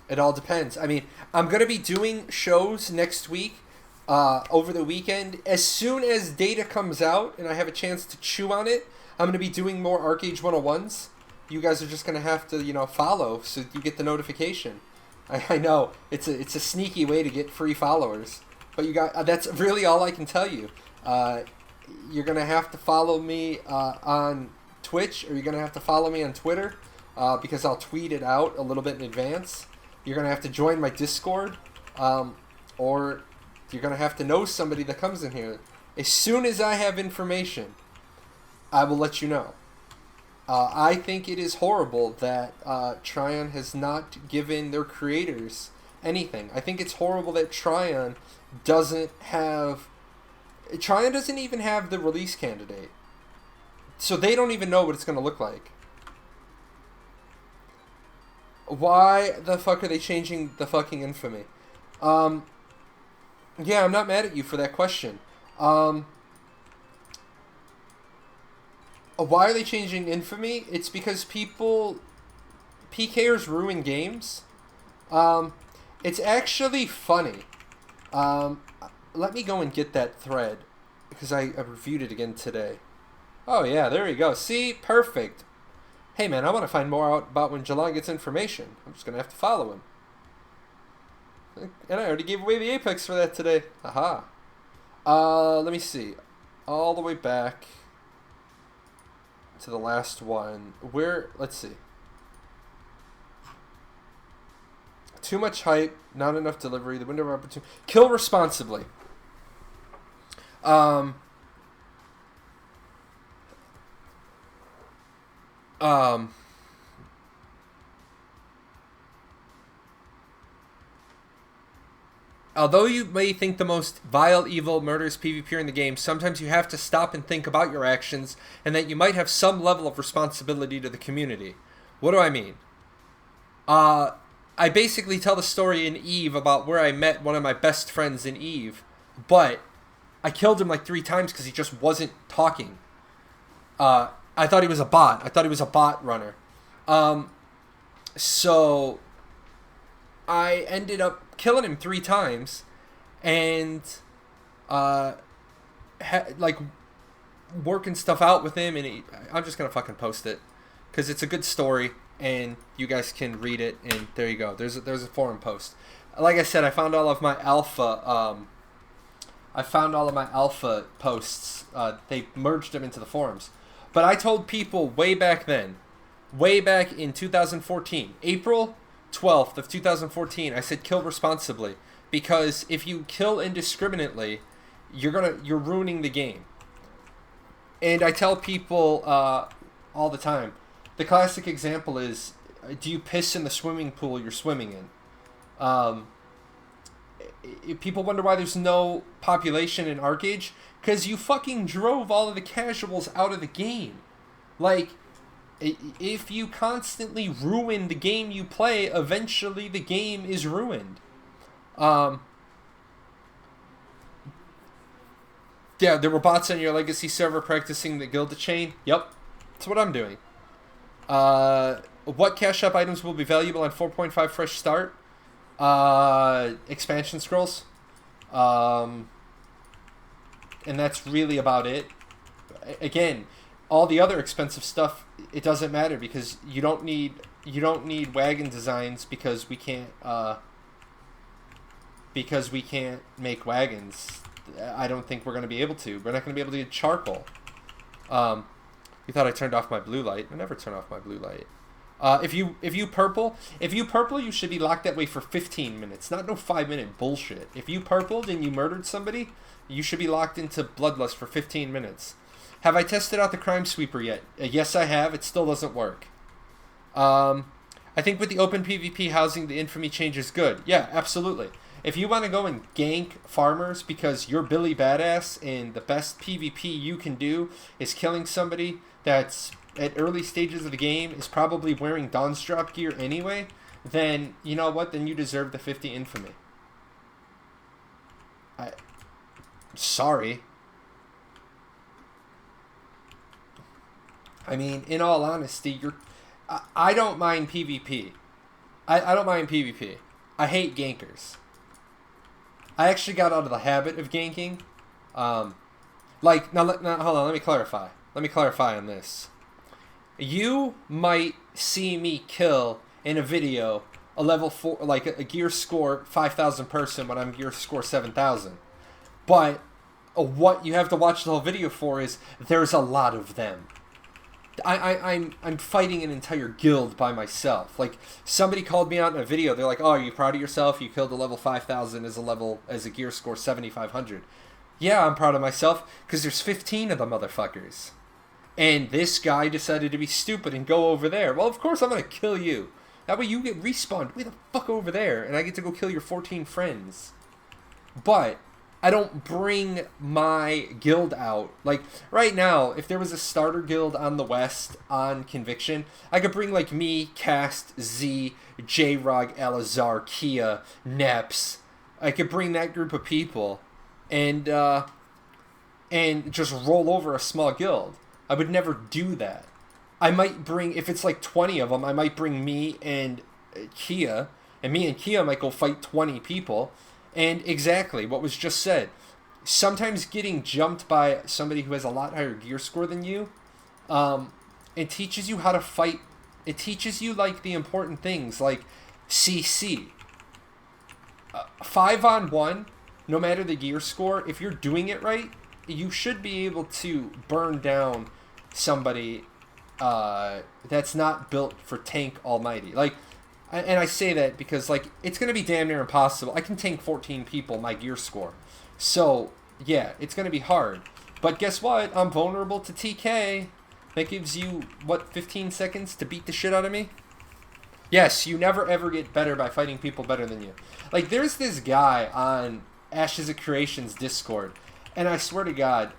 It all depends. I mean, I'm going to be doing shows next week, over the weekend. As soon as data comes out and I have a chance to chew on it, I'm going to be doing more Archeage 101s. You guys are just going to have to, follow so you get the notification. I know, it's a sneaky way to get free followers. But you got that's really all I can tell you. You're going to have to follow me on Twitch, or you're going to have to follow me on Twitter, because I'll tweet it out a little bit in advance. You're going to have to join my Discord, or you're going to have to know somebody that comes in here. As soon as I have information, I will let you know. I think it is horrible that Tryon has not given their creators anything. I think it's horrible that Tryon doesn't even have the release candidate. So they don't even know what it's going to look like. Why the fuck are they changing the fucking infamy? Yeah, I'm not mad at you for that question. Why are they changing infamy? It's because PKers ruin games. It's actually funny. Let me go and get that thread, because I reviewed it again today. Oh yeah, there you go. See? Perfect. Hey man, I want to find more out about when Jalon gets information. I'm just going to have to follow him. And I already gave away the Apex for that today. Aha. Let me see. All the way back to the last one. Let's see. Too much hype, not enough delivery, the window of opportunity. Kill responsibly. Although you may think the most vile, evil, murderous PvPer in the game, sometimes you have to stop and think about your actions, and that you might have some level of responsibility to the community. What do I mean? I basically tell the story in EVE about where I met one of my best friends in EVE, but I killed him like 3 times because he just wasn't talking. I thought he was a bot. I thought he was a bot runner. So I ended up killing him 3 times, and working stuff out with him, and I'm just gonna fucking post it because it's a good story and you guys can read it, and there you go. There's a forum post. Like I said, I found all of my alpha posts. They merged them into the forums. But I told people way back then, way back in 2014, April 12th of 2014, I said kill responsibly, because if you kill indiscriminately, you're ruining the game. And I tell people all the time, the classic example is, do you piss in the swimming pool you're swimming in? People wonder why there's no population in Archeage, because you fucking drove all of the casuals out of the game. Like, if you constantly ruin the game you play, eventually the game is ruined. Yeah, there were bots on your legacy server practicing the Gilda chain. Yep, that's what I'm doing. What cash shop items will be valuable on 4.5 fresh start? Expansion scrolls. And that's really about it. Again, all the other expensive stuff, it doesn't matter, because you don't need wagon designs, because we can't make wagons. I don't think we're going to be able to. We're not going to be able to get charcoal. You thought I turned off my blue light. I never turn off my blue light. If you purple, you should be locked that way for 15 minutes, not no 5-minute bullshit. If you purpled and you murdered somebody, you should be locked into bloodlust for 15 minutes. Have I tested out the crime sweeper yet? Yes, I have. It still doesn't work. I think with the open PvP housing, the infamy change is good. Yeah, absolutely. If you want to go and gank farmers because you're Billy Badass and the best PvP you can do is killing somebody that's at early stages of the game is probably wearing Dawn's Drop gear anyway, then you know what? Then you deserve the 50 infamy. Sorry. I mean, in all honesty, I don't mind PvP. I don't mind PvP. I hate gankers. I actually got out of the habit of ganking. Now, hold on, let me clarify. Let me clarify on this. You might see me kill in a video a level 4, like a gear score 5,000 person when I'm gear score 7,000. But what you have to watch the whole video for is there's a lot of them. I'm fighting an entire guild by myself. Like, somebody called me out in a video. They're like, "Oh, are you proud of yourself? You killed a level 5,000 as a gear score 7,500." Yeah, I'm proud of myself because there's 15 of the motherfuckers. And this guy decided to be stupid and go over there. Well, of course I'm gonna kill you. That way you get respawned way the fuck over there, and I get to go kill your 14 friends. But I don't bring my guild out. Like, right now, if there was a starter guild on the West on Conviction, I could bring, like, me, Cast, Z, J-Rog, Alazar, Kia, Neps. I could bring that group of people and just roll over a small guild. I would never do that. I might bring, if it's like 20 of them, I might bring me and Kia, and me and Kia might go fight 20 people. And exactly what was just said. Sometimes getting jumped by somebody who has a lot higher gear score than you, it teaches you how to fight. It teaches you, like, the important things, like CC. 5-on-1, no matter the gear score, if you're doing it right, you should be able to burn down somebody that's not built for tank almighty. Like, and I say that because, like, it's going to be damn near impossible. I can tank 14 people my gear score. So, yeah, it's going to be hard. But guess what? I'm vulnerable to TK. That gives you, what, 15 seconds to beat the shit out of me? Yes, you never ever get better by fighting people better than you. Like, there's this guy on Ashes of Creation's Discord. And I swear to God,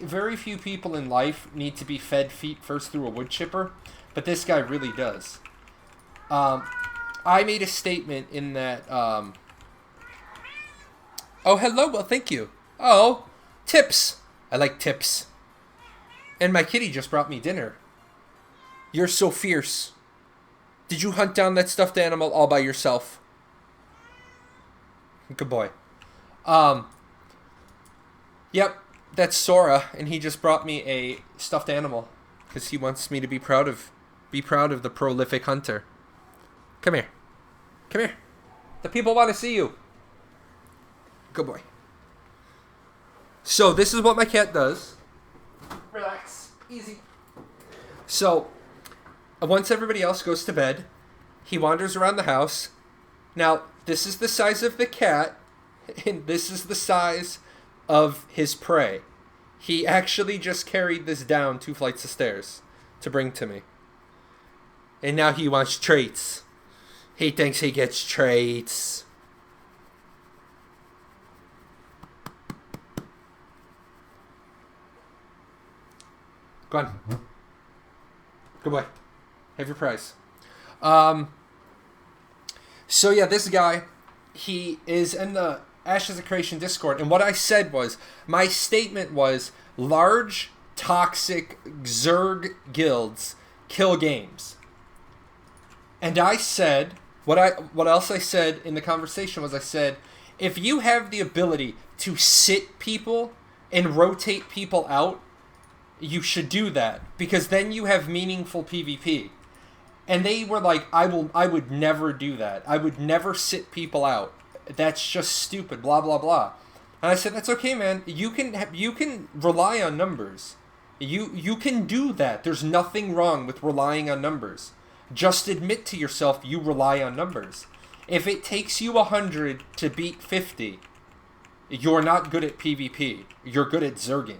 very few people in life need to be fed feet first through a wood chipper. But this guy really does. I made a statement in that, oh, hello, well, thank you. Oh, tips. I like tips. And my kitty just brought me dinner. You're so fierce. Did you hunt down that stuffed animal all by yourself? Good boy. Yep, that's Sora, and he just brought me a stuffed animal because he wants me to be proud of the prolific hunter. Come here. Come here. The people want to see you. Good boy. So this is what my cat does. Relax. Easy. So, once everybody else goes to bed, he wanders around the house. Now, this is the size of the cat, and this is the size of his prey. He actually just carried this down 2 flights of stairs to bring to me. And now he wants treats. He thinks he gets traits. Go on. Good boy. Have your prize. So yeah, this guy, he is in the Ashes of Creation Discord, and what I said was, my statement was, large, toxic Zerg guilds kill games. And I said, what else I said in the conversation was, I said, if you have the ability to sit people and rotate people out, you should do that, because then you have meaningful PvP. And they were like, I would never do that. I would never sit people out. That's just stupid, blah, blah, blah. And I said, that's okay, man. You can rely on numbers. You can do that. There's nothing wrong with relying on numbers. Just admit to yourself you rely on numbers. If it takes you 100 to beat 50, you're not good at PvP. You're good at zerging.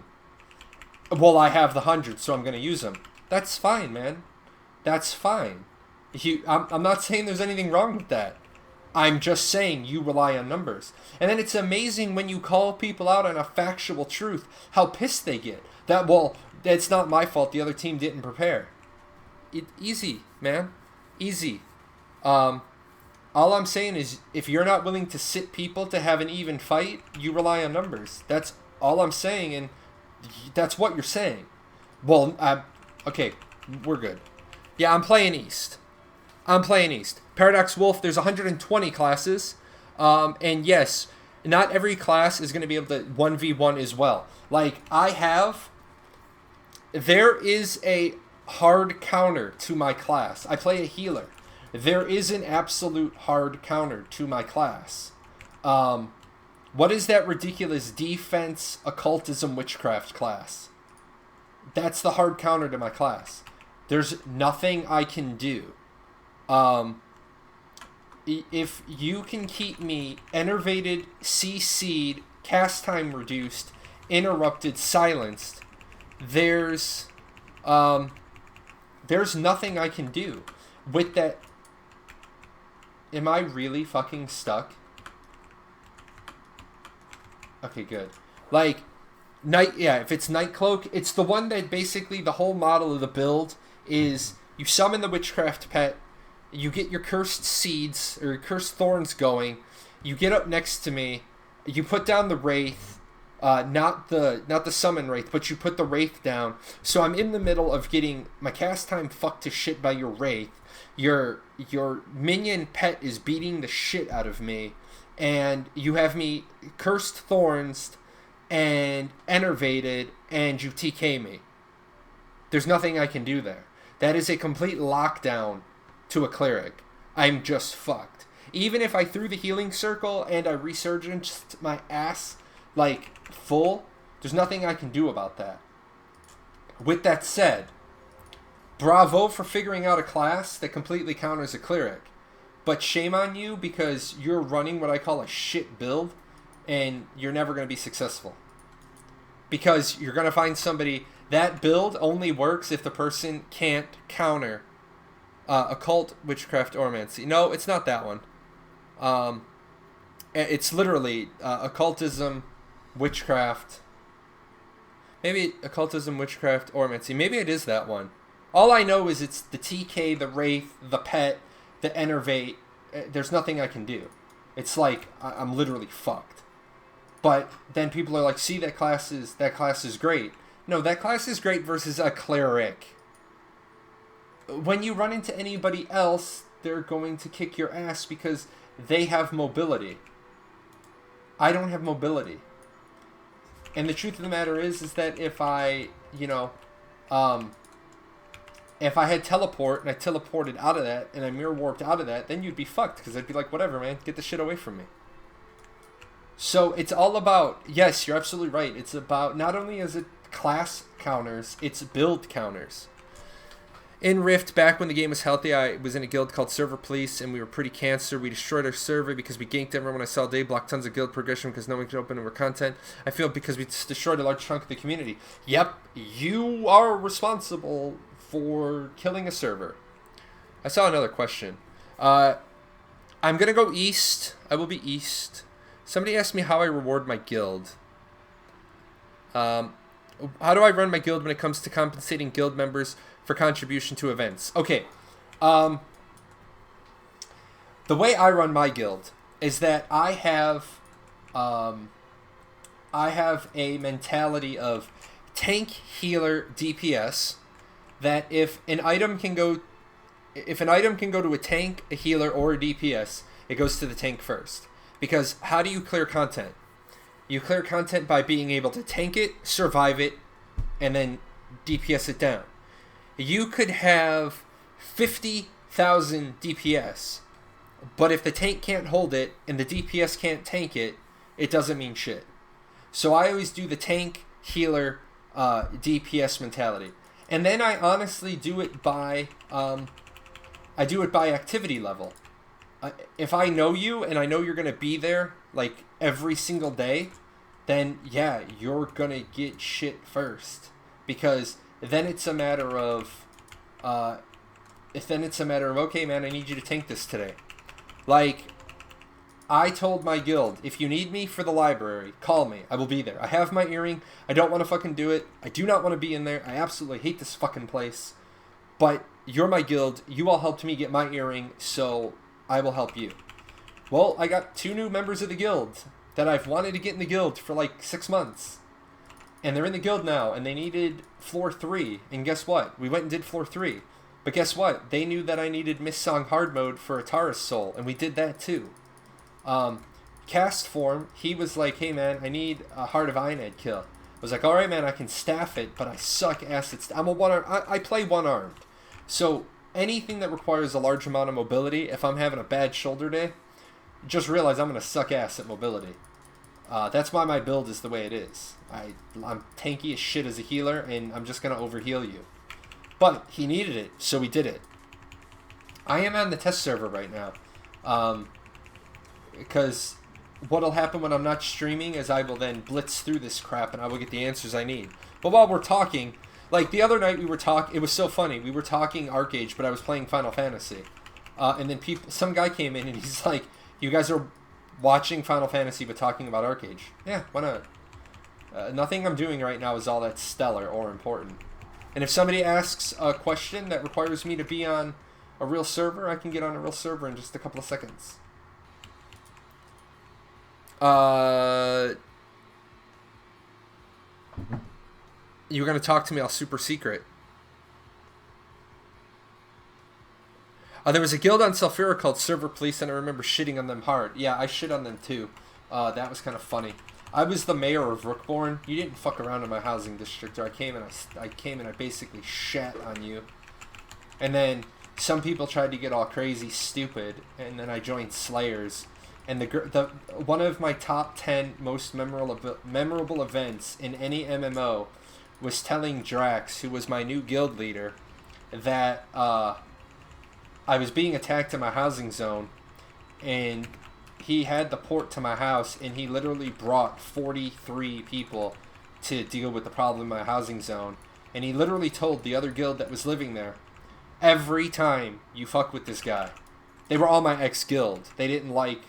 Well, I have the 100, so I'm going to use them. That's fine, man. That's fine. I'm not saying there's anything wrong with that. I'm just saying you rely on numbers. And then it's amazing when you call people out on a factual truth, how pissed they get. That, well, it's not my fault. The other team didn't prepare. Easy, man. Easy. All I'm saying is if you're not willing to sit people to have an even fight, you rely on numbers. That's all I'm saying, and that's what you're saying. Well, okay, we're good. Yeah, I'm playing East. Paradox Wolf, there's 120 classes. And yes, not every class is going to be able to 1v1 as well. Like, there is a hard counter to my class. I play a healer. There is an absolute hard counter to my class. What is that ridiculous defense, occultism, witchcraft class? That's the hard counter to my class. There's nothing I can do. If you can keep me enervated, CC'd, cast time reduced, interrupted, silenced, there's nothing I can do. With that, am I really fucking stuck? Okay, good. Like, if it's Night Cloak, it's the one that basically the whole model of the build is you summon the Witchcraft Pet, you get your Cursed Seeds, or Cursed Thorns going, you get up next to me, you put down the Wraith, not the Summon Wraith, but you put the Wraith down, so I'm in the middle of getting my cast time fucked to shit by your Wraith, your minion pet is beating the shit out of me, and you have me Cursed Thorns and enervated, and you TK me. There's nothing I can do there. That is a complete lockdown to a cleric. I'm just fucked. Even if I threw the healing circle and I resurgenced my ass like full, there's nothing I can do about that. With that said, bravo for figuring out a class that completely counters a cleric. But shame on you because you're running what I call a shit build and you're never going to be successful. Because you're going to find somebody... That build only works if the person can't counter occult, witchcraft, oromancy. No, it's not that one. It's literally occultism, witchcraft. Maybe occultism, witchcraft, oromancy. Maybe it is that one. All I know is it's the TK, the Wraith, the Pet, the Enervate. There's nothing I can do. It's like I'm literally fucked. But then people are like, see, that class is great. No, that class is great versus a cleric. When you run into anybody else, they're going to kick your ass because they have mobility. I don't have mobility. And the truth of the matter is that if I, if I had teleport and I teleported out of that and I mirror warped out of that, then you'd be fucked because I'd be like, whatever, man, get the shit away from me. So it's all about, yes, you're absolutely right. It's about, not only is it class counters, it's build counters. In Rift, back when the game was healthy, I was in a guild called Server Police, and we were pretty cancer. We destroyed our server because we ganked everyone I saw day, blocked tons of guild progression because no one could open our content. I feel because we destroyed a large chunk of the community. Yep, you are responsible for killing a server. I saw another question. I'm going to go east. I will be east. Somebody asked me how I reward my guild. How do I run my guild when it comes to compensating guild members for contribution to events? Okay. The way I run my guild is that I have a mentality of tank, healer, DPS. That if an item can go to a tank, a healer, or a DPS, it goes to the tank first. Because how do you clear content? You clear content by being able to tank it, survive it, and then DPS it down. You could have 50,000 DPS, but if the tank can't hold it and the DPS can't tank it, it doesn't mean shit. So I always do the tank, healer, DPS mentality. And then I honestly do it by activity level. If I know you and I know you're gonna be there like every single day, then yeah, you're gonna get shit first, because then it's a matter of okay, man, I need you to tank this today. Like, I told my guild, if you need me for the library, call me. I will be there. I have my earring. I don't want to fucking do it. I do not want to be in there. I absolutely hate this fucking place. But you're my guild. You all helped me get my earring, so I will help you. Well, I got 2 new members of the guild that I've wanted to get in the guild for like 6 months. And they're in the guild now, and they needed floor 3. And guess what? We went and did floor 3. But guess what? They knew that I needed Miss Song hard mode for Atara's soul, and we did that too. Cast form, he was like, hey man, I need a Heart of Ionad kill. I was like, alright man, I can staff it, but I suck ass at I'm a one-armed, I play one-armed. So anything that requires a large amount of mobility, if I'm having a bad shoulder day, just realize I'm going to suck ass at mobility. That's why my build is the way it is. I'm tanky as shit as a healer, and I'm just going to overheal you. But he needed it, so we did it. I am on the test server right now. Because what'll happen when I'm not streaming is I will then blitz through this crap and I will get the answers I need. But while we're talking, like the other night we were talking, it was so funny. We were talking Archeage, but I was playing Final Fantasy. And then some guy came in and he's like, you guys are watching Final Fantasy but talking about Archeage. Yeah, why not? Nothing I'm doing right now is all that stellar or important. And if somebody asks a question that requires me to be on a real server, I can get on a real server in just a couple of seconds. You were going to talk to me all super secret. There was a guild on Sulfura called Server Police, and I remember shitting on them hard. Yeah, I shit on them too. That was kind of funny. I was the mayor of Rookborn. You didn't fuck around in my housing district, or I came and I basically shat on you. And then some people tried to get all crazy stupid, and then I joined Slayers. And the one of my top 10 most memorable events in any MMO was telling Drax, who was my new guild leader, that I was being attacked in my housing zone, and he had the port to my house, and he literally brought 43 people to deal with the problem in my housing zone. And he literally told the other guild that was living there, every time you fuck with this guy, they were all my ex-guild. They didn't like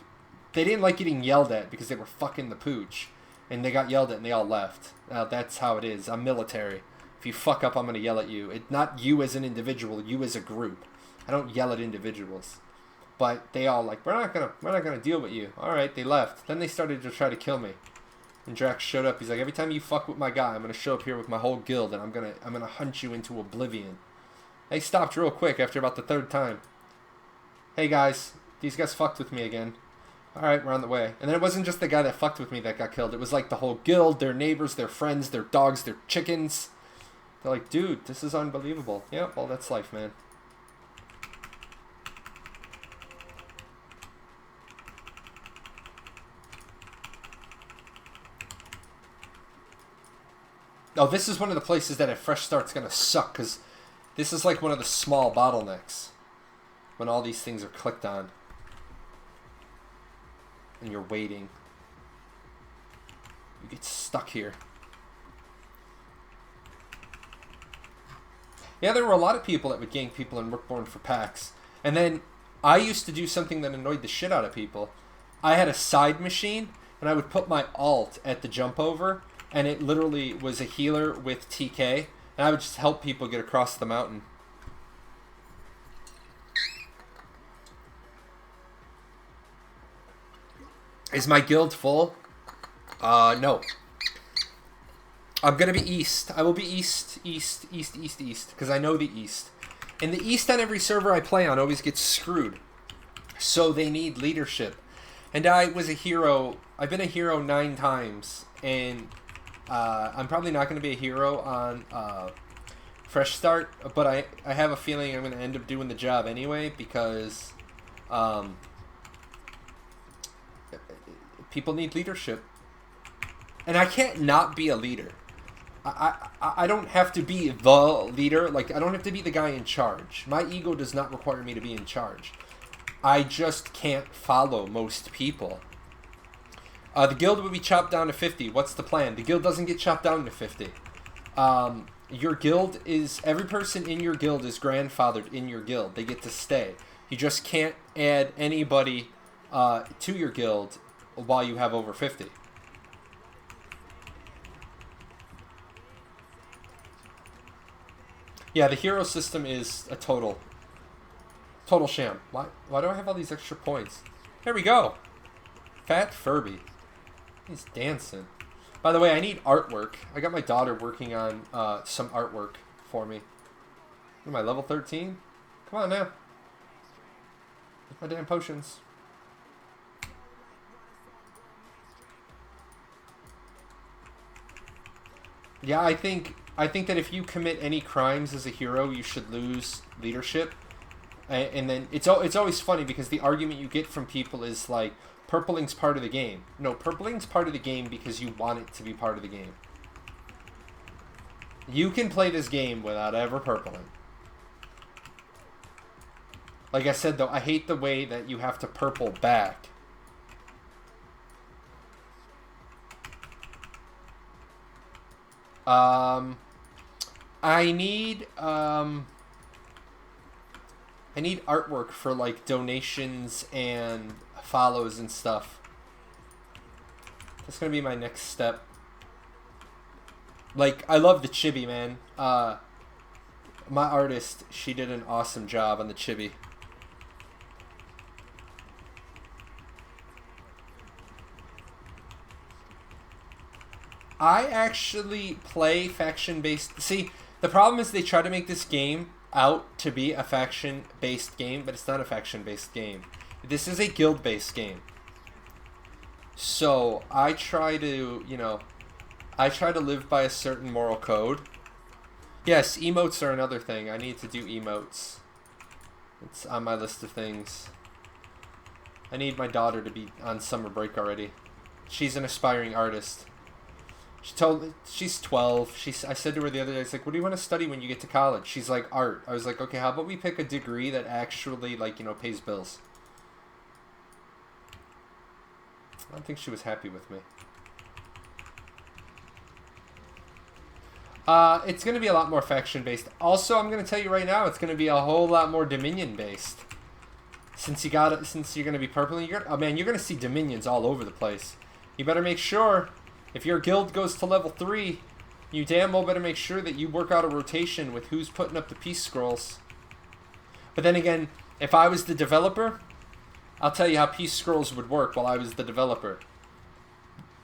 getting yelled at because they were fucking the pooch. And they got yelled at and they all left. That's how it is. I'm military. If you fuck up, I'm going to yell at you. Not you as an individual, you as a group. I don't yell at individuals. But they all like, we're not gonna deal with you. Alright, they left. Then they started to try to kill me. And Drax showed up. He's like, every time you fuck with my guy, I'm going to show up here with my whole guild and I'm gonna hunt you into oblivion. They stopped real quick after about the 3rd time. Hey guys, these guys fucked with me again. Alright, we're on the way. And then it wasn't just the guy that fucked with me that got killed. It was like the whole guild, their neighbors, their friends, their dogs, their chickens. They're like, dude, this is unbelievable. Yeah, well, that's life, man. Oh, this is one of the places that at Fresh Start's going to suck, because this is like one of the small bottlenecks when all these things are clicked on. And you're waiting. You get stuck here. Yeah, there were a lot of people that would gank people in Rookborn for packs. And then I used to do something that annoyed the shit out of people. I had a side machine, and I would put my alt at the jump over, and it literally was a healer with TK, and I would just help people get across the mountain. Is my guild full? No. I'm gonna be east. I will be east, because I know the east. And the east on every server I play on always gets screwed. So they need leadership. And I was a hero. I've been a hero 9 times, and I'm probably not going to be a hero on Fresh Start, but I have a feeling I'm going to end up doing the job anyway, because people need leadership. And I can't not be a leader. I don't have to be the leader. Like, I don't have to be the guy in charge. My ego does not require me to be in charge. I just can't follow most people. The guild will be chopped down to 50. What's the plan? The guild doesn't get chopped down to 50. Your guild is... Every person in your guild is grandfathered in your guild. They get to stay. You just can't add anybody to your guild while you have over 50. Yeah, the hero system is a total sham. Why do I have all these extra points? There we go. Fat Furby. He's dancing. By the way, I need artwork. I got my daughter working on some artwork for me. Am I level 13? Come on now. Where's my damn potions? Yeah, I think that if you commit any crimes as a hero, you should lose leadership. And then it's always funny because the argument you get from people is like, purpling's part of the game. No, purpling's part of the game because you want it to be part of the game. You can play this game without ever purpling. Like I said though, I hate the way that you have to purple back. I need artwork for like donations and follows and stuff. That's gonna be my next step. Like, I love the chibi, man. My artist, she did an awesome job on the chibi. I actually play faction-based... See, the problem is they try to make this game out to be a faction-based game, but it's not a faction-based game. This is a guild-based game. So, I try to, you know... I try to live by a certain moral code. Yes, emotes are another thing. I need to do emotes. It's on my list of things. I need my daughter to be on summer break already. She's an aspiring artist. She's 12. I said to her the other day, I was like, what do you want to study when you get to college? She's like, art. I was like, okay, how about we pick a degree that actually, like, you know, pays bills? I don't think she was happy with me. It's going to be a lot more faction-based. Also, I'm going to tell you right now, it's going to be a whole lot more Dominion-based. Since you're going to be purpling, oh man, you're going to see Dominions all over the place. You better make sure... If your guild goes to level 3, you damn well better make sure that you work out a rotation with who's putting up the peace scrolls. But then again, if I was the developer, I'll tell you how peace scrolls would work while I was the developer.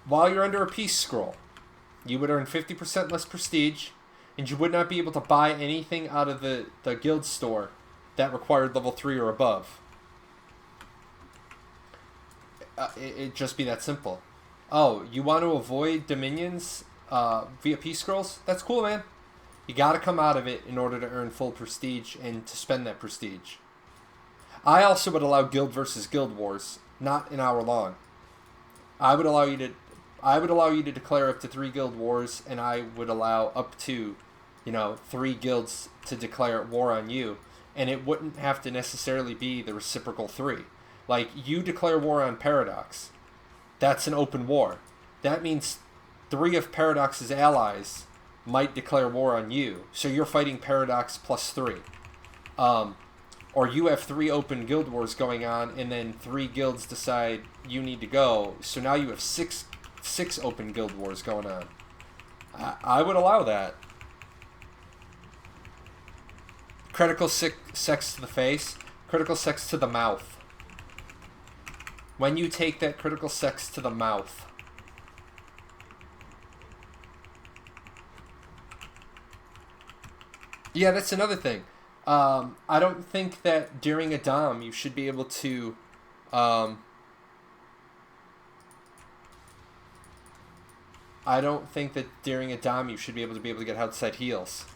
While you're under a peace scroll, you would earn 50% less prestige, and you would not be able to buy anything out of the guild store that required level 3 or above. It'd just be that simple. Oh, you want to avoid Dominions via peace scrolls? That's cool, man. You gotta come out of it in order to earn full prestige and to spend that prestige. I also would allow guild versus guild wars, not an hour long. I would allow you to declare up to 3 guild wars, and I would allow up to, you know, 3 guilds to declare war on you, and it wouldn't have to necessarily be the reciprocal 3. Like, you declare war on Paradox. That's an open war. That means 3 of Paradox's allies might declare war on you. So you're fighting Paradox plus 3. Or you have 3 open guild wars going on, and then 3 guilds decide you need to go. So now you have 6 open guild wars going on. I would allow that. Critical sex to the face. Critical sex to the mouth. When you take that critical sex to the mouth. Yeah, that's another thing. I don't think that during a dom you should be able to... I don't think that during a dom you should be able to get outside heals.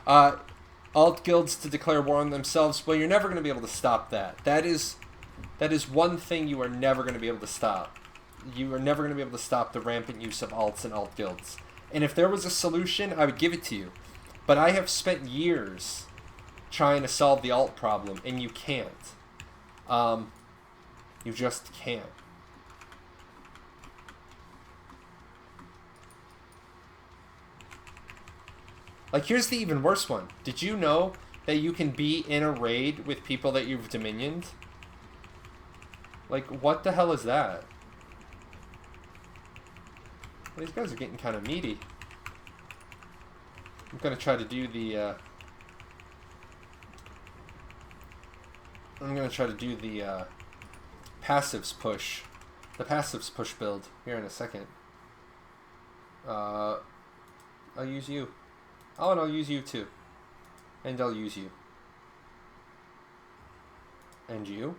Alt guilds to declare war on themselves. Well, you're never going to be able to stop that. That is one thing you are never going to be able to stop. You are never going to be able to stop the rampant use of alts and alt guilds. And if there was a solution, I would give it to you. But I have spent years trying to solve the alt problem, and you can't. You just can't. Like, here's the even worse one. Did you know that you can be in a raid with people that you've dominioned? Like, what the hell is that? These guys are getting kind of meaty. I'm gonna try to do the, passives push. The passives push build here in a second. I'll use you. Oh, and I'll use you too. And I'll use you. And you.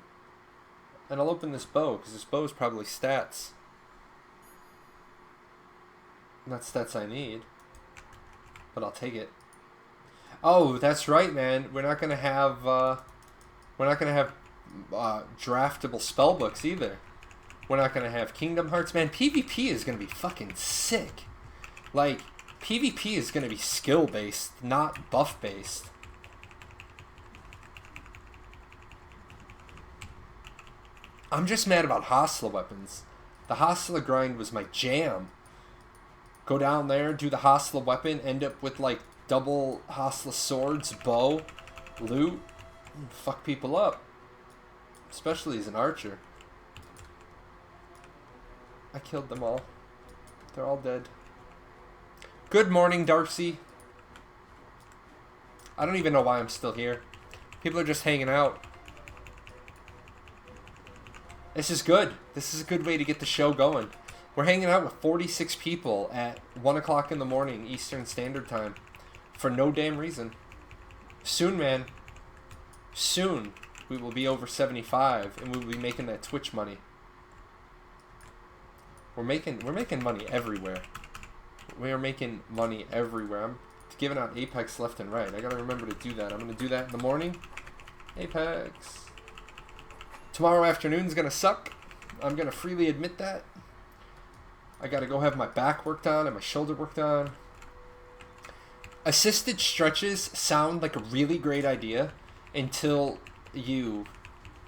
And I'll open this bow, because this bow is probably stats. Not stats I need. But I'll take it. Oh, that's right, man. We're not gonna have draftable spellbooks either. We're not gonna have Kingdom Hearts. Man, PvP is gonna be fucking sick. Like, PvP is gonna be skill based, not buff based. I'm just mad about Hostile weapons. The Hostile grind was my jam. Go down there, do the Hostile weapon, end up with like double Hostile swords, bow, loot, fuck people up. Especially as an archer. I killed them all. They're all dead. Good morning, Darcy. I don't even know why I'm still here. People are just hanging out. This is good. This is a good way to get the show going. We're hanging out with 46 people at 1 o'clock in the morning Eastern Standard Time for no damn reason. Soon, man. Soon, we will be over 75 and we will be making that Twitch money. We're making money everywhere. We are making money everywhere. I'm giving out Apex left and right. I gotta remember to do that. I'm gonna do that in the morning. Apex. Tomorrow afternoon's gonna suck. I'm gonna freely admit that. I gotta go have my back worked on and my shoulder worked on. Assisted stretches sound like a really great idea until you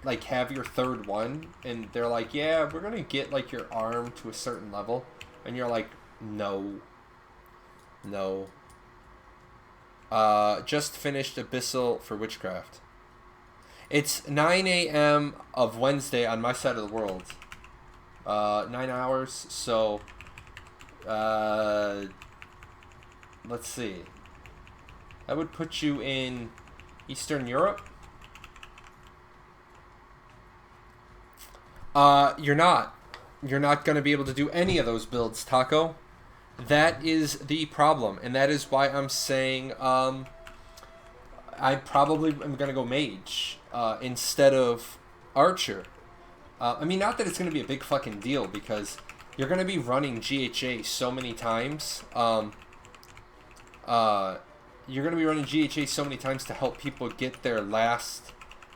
like have your third one and they're like, yeah, we're gonna get like your arm to a certain level, and you're like, no. Just finished Abyssal for Witchcraft. It's 9 a.m. of Wednesday on my side of the world. 9 hours, so let's see. That would put you in Eastern Europe. You're not going to be able to do any of those builds, Taco. That is the problem, and that is why I'm saying I probably am going to go Mage instead of Archer. I mean, not that it's going to be a big fucking deal, because you're going to be running GHA so many times. You're going to be running GHA so many times to help people get their last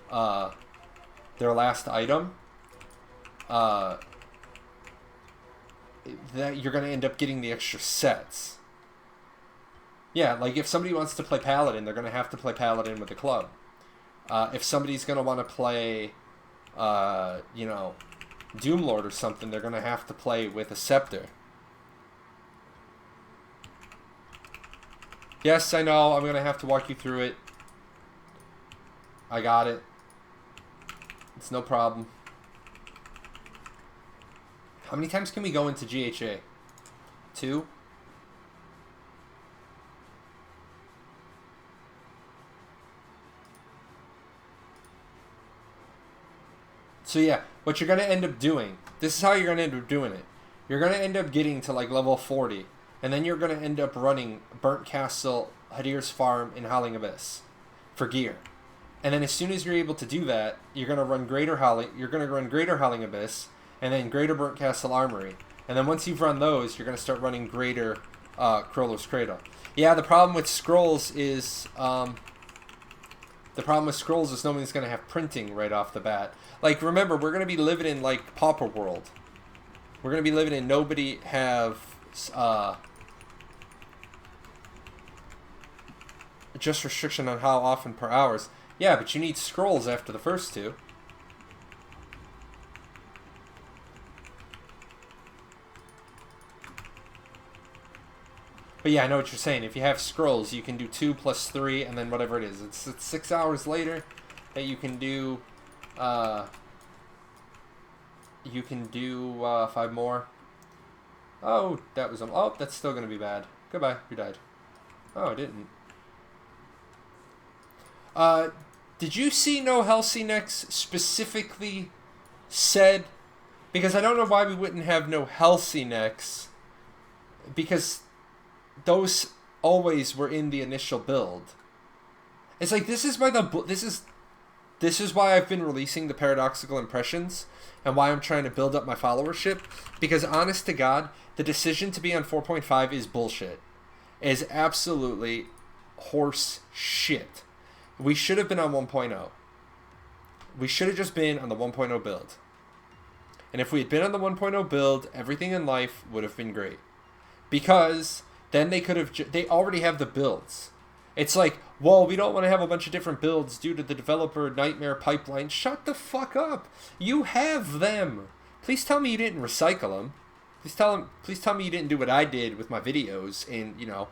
item. That you're going to end up getting the extra sets. Yeah, like if somebody wants to play Paladin, they're going to have to play Paladin with the club. If somebody's going to want to play, Doomlord or something, they're going to have to play with a Scepter. Yes, I know, I'm going to have to walk you through it. I got it. It's no problem. How many times can we go into GHA? 2? So yeah, what you're going to end up doing, this is how you're going to end up doing it. You're going to end up getting to like level 40, and then you're going to end up running Burnt Castle, Hadir's Farm, and Howling Abyss for gear. And then as soon as you're able to do that, you're going to run Greater Howling Abyss, and then Greater Burnt Castle Armory. And then once you've run those, you're going to start running Greater Crowler's Cradle. Yeah, the problem with scrolls is nobody's going to have printing right off the bat. Like, remember, we're going to be living in, like, Pauper World. We're going to be living in nobody have Just restriction on how often per hours. Yeah, but you need scrolls after the first two. But yeah, I know what you're saying. If you have scrolls, you can do 2 plus 3, and then whatever it is. It's 6 hours later that you can do... you can do 5 more. Oh, that was... Oh, that's still going to be bad. Goodbye. You died. Oh, I didn't. Did you see No Halcynex specifically said... Because I don't know why we wouldn't have No Halcynex. Because... those always were in the initial build. It's like, this is why I've been releasing the paradoxical impressions and why I'm trying to build up my followership, because honest to God, the decision to be on 4.5 is bullshit. It is absolutely horse shit. We should have been on 1.0. We should have just been on the 1.0 build. And if we had been on the 1.0 build, everything in life would have been great. Because then they could have... they already have the builds. It's like, well, we don't want to have a bunch of different builds due to the developer nightmare pipeline. Shut the fuck up. You have them. Please tell me you didn't recycle them. Please tell me you didn't do what I did with my videos and, you know,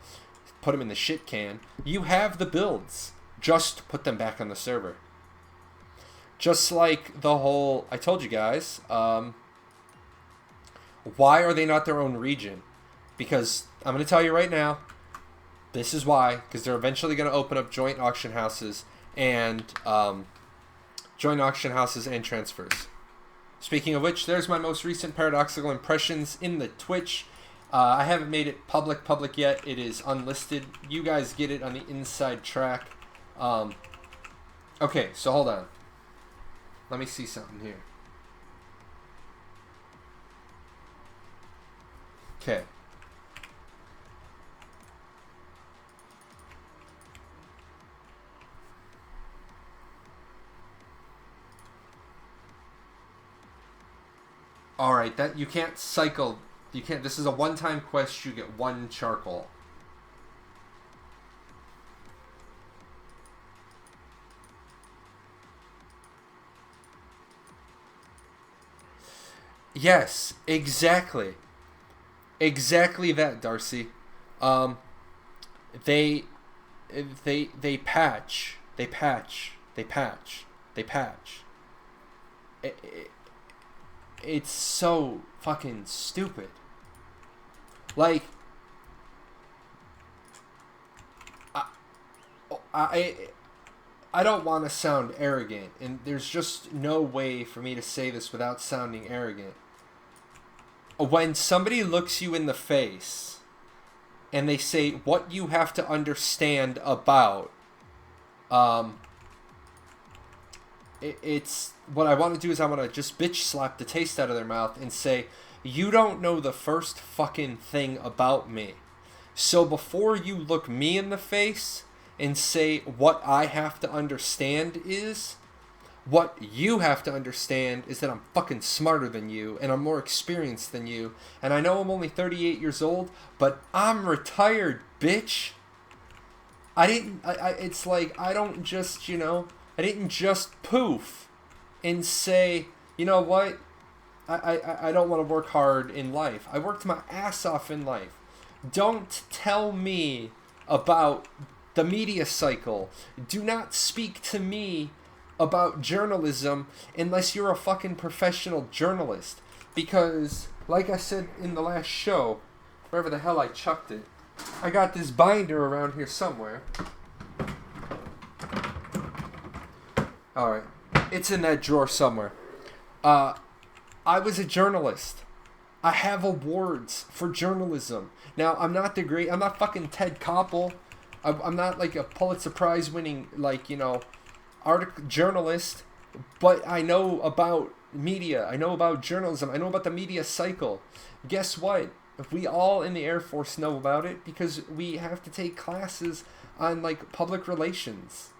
put them in the shit can. You have the builds. Just put them back on the server. Just like the whole... I told you guys. Why are they not their own region? Because I'm going to tell you right now, this is why. Because they're eventually going to open up joint auction houses and transfers. Speaking of which, there's my most recent paradoxical impressions in the Twitch. I haven't made it public yet. It is unlisted. You guys get it on the inside track. Okay, so hold on. Let me see something here. Okay. Alright, that you can't cycle. You can't. This is a one-time quest. You get 1 charcoal. Yes, exactly. Exactly that, Darcy. They patch. They patch. It's so fucking stupid. Like, I don't want to sound arrogant, and there's just no way for me to say this without sounding arrogant. When somebody looks you in the face and they say what you have to understand about, it's what I want to do is I want to just bitch slap the taste out of their mouth and say, you don't know the first fucking thing about me. So before you look me in the face and say what I have to understand is, what you have to understand is that I'm fucking smarter than you and I'm more experienced than you. And I know I'm only 38 years old, but I'm retired, bitch. It's like, I don't just, you know, I didn't just poof and say, you know what, I don't want to work hard in life. I worked my ass off in life. Don't tell me about the media cycle. Do not speak to me about journalism unless you're a fucking professional journalist. Because, like I said in the last show, wherever the hell I chucked it, I got this binder around here somewhere. Alright, it's in that drawer somewhere. I was a journalist. I have awards for journalism. Now, I'm not fucking Ted Koppel. I'm not like a Pulitzer Prize winning, like, you know, journalist, but I know about media. I know about journalism. I know about the media cycle. Guess what? We all in the Air Force know about it because we have to take classes on, like, public relations.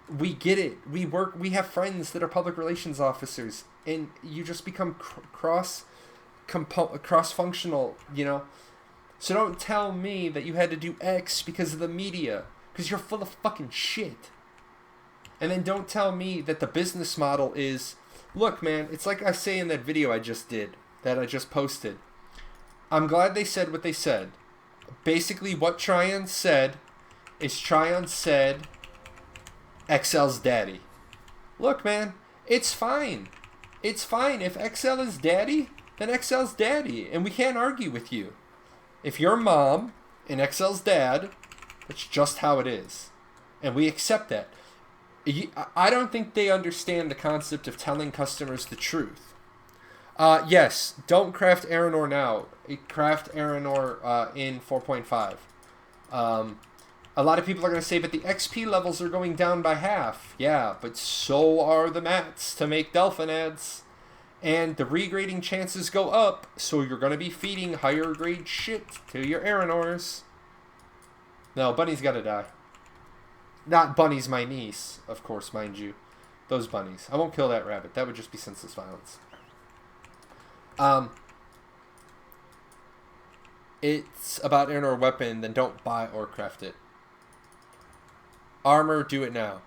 We get it. We have friends that are public relations officers, and you just become cross-functional, you know. So don't tell me that you had to do X because of the media. Because you're full of fucking shit. And then don't tell me that the business model is, look, man, it's like I say in that video I just did, that I just posted. I'm glad they said what they said. Basically, what Tryon said is Tryon said XL's daddy. Look, man, it's fine. It's fine. If XL is daddy, then XL's daddy. And we can't argue with you. If you're mom and XL's dad, it's just how it is. And we accept that. I don't think they understand the concept of telling customers the truth. Yes, don't craft Aranor now. Craft Aranor in 4.5. A lot of people are going to say, but the XP levels are going down by half. Yeah, but so are the mats to make Delphinads. And the regrading chances go up, so you're going to be feeding higher grade shit to your Aranors. No, Bunny's got to die. Not Bunny's my niece, of course, mind you. Those bunnies. I won't kill that rabbit. That would just be senseless violence. It's about Aranor weapon, then don't buy or craft it. Armor, do it now.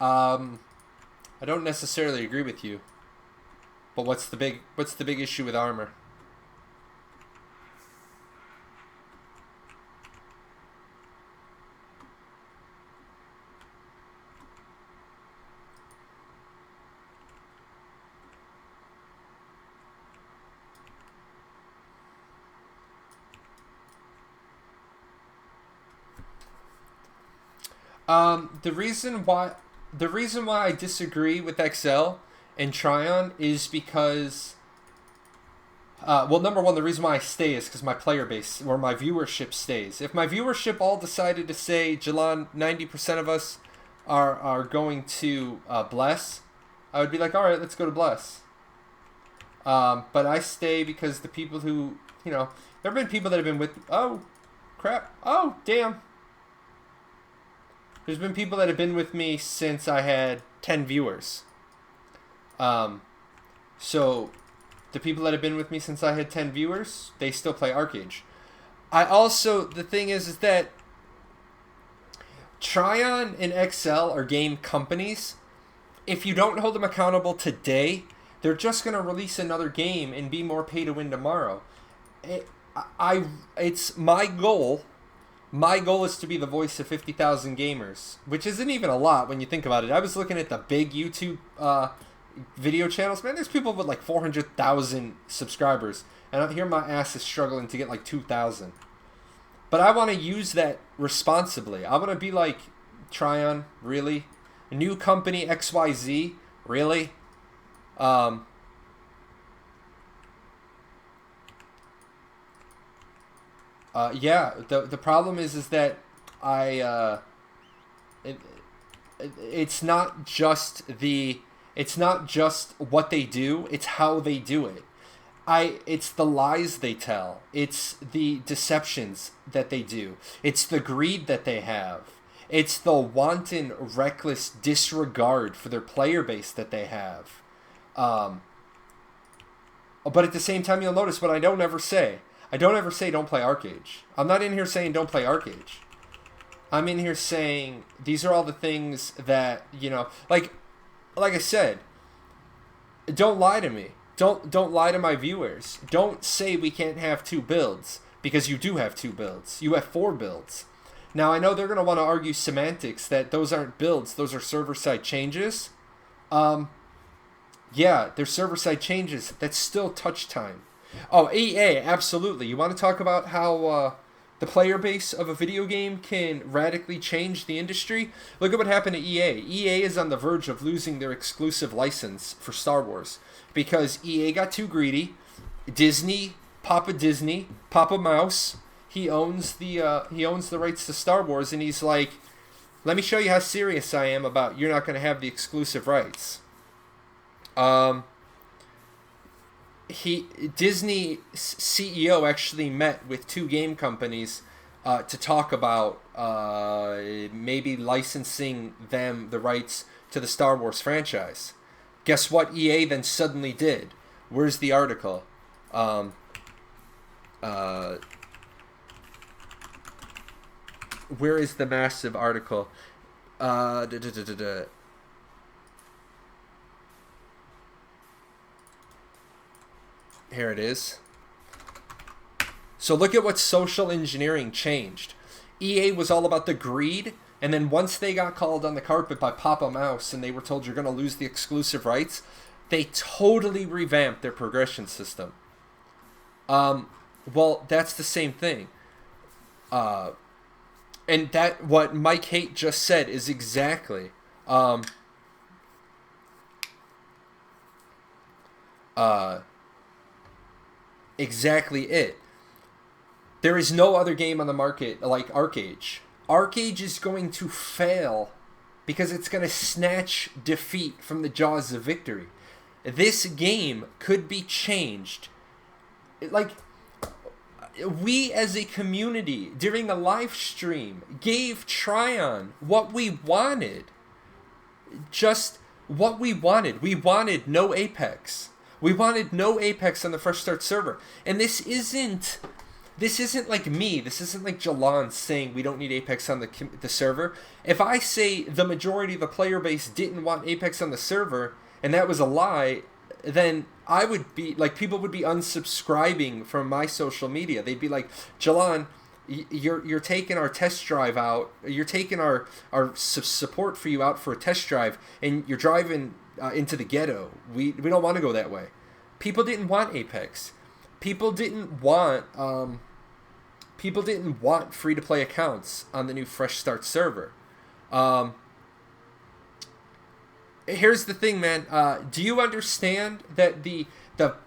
I don't necessarily agree with you. But what's the big issue with armor? The reason why I disagree with XL and Tryon is because, well, number one, the reason why I stay is because my player base or my viewership stays. If my viewership all decided to say, Jalan, 90% of us are going to Bless, I would be like, all right, let's go to Bless. But I stay because the people who, you know, there have been people that have been with, oh, crap, oh, damn. There's been people that have been with me since I had 10 viewers. So the people that have been with me since I had 10 viewers, they still play Archeage. I also, the thing is that Tryon and XL are game companies. If you don't hold them accountable today, they're just going to release another game and be more pay to win tomorrow. It's my goal. My goal is to be the voice of 50,000 gamers, which isn't even a lot when you think about it. I was looking at the big YouTube video channels. Man, there's people with like 400,000 subscribers, and out here my ass is struggling to get like 2,000. But I want to use that responsibly. I want to be like, Tryon, really? A new company, XYZ, really? Yeah, the problem is that it's not just what they do, it's how they do it. It's the lies they tell. It's the deceptions that they do. It's the greed that they have. It's the wanton, reckless disregard for their player base that they have. But at the same time, you'll notice what I don't ever say. I don't ever say don't play Archeage. I'm not in here saying don't play Archeage. I'm in here saying these are all the things that, you know, like I said, don't lie to me. Don't lie to my viewers. Don't say we can't have 2 builds, because you do have 2 builds. You have 4 builds. Now, I know they're going to want to argue semantics, that those aren't builds, those are server-side changes. Yeah, they're server-side changes. That's still touch time. Oh, EA, absolutely. You want to talk about how the player base of a video game can radically change the industry? Look at what happened to EA. EA is on the verge of losing their exclusive license for Star Wars because EA got too greedy. Disney, Papa Mouse, he owns the rights to Star Wars, and he's like, let me show you how serious I am about you're not going to have the exclusive rights. Disney CEO actually met with 2 game companies to talk about maybe licensing them the rights to the Star Wars franchise. Guess what EA then suddenly did? Where's the article? Where is the massive article? Da, da, da, da, da. Here it is. So look at what social engineering changed. EA was all about the greed, and then once they got called on the carpet by Papa Mouse and they were told you're going to lose the exclusive rights, they totally revamped their progression system. Well, that's the same thing. And that what Mike Haight just said is exactly exactly it. There is no other game on the market like Archeage. Archeage is going to fail because it's going to snatch defeat from the jaws of victory. This game could be changed. Like, we as a community during the live stream gave Tryon what we wanted. Just what we wanted. We wanted no Apex. We wanted no Apex on the Fresh Start server. And this isn't like me. This isn't like Jalan saying we don't need Apex on the server. If I say the majority of the player base didn't want Apex on the server and that was a lie, then I would be like, people would be unsubscribing from my social media. They'd be like, Jalan, you're taking our test drive out. You're taking our support for you out for a test drive, and you're driving into the ghetto. We don't want to go that way. People didn't want Apex. People didn't want free to play accounts on the new Fresh Start server. Here's the thing, man. Do you understand that the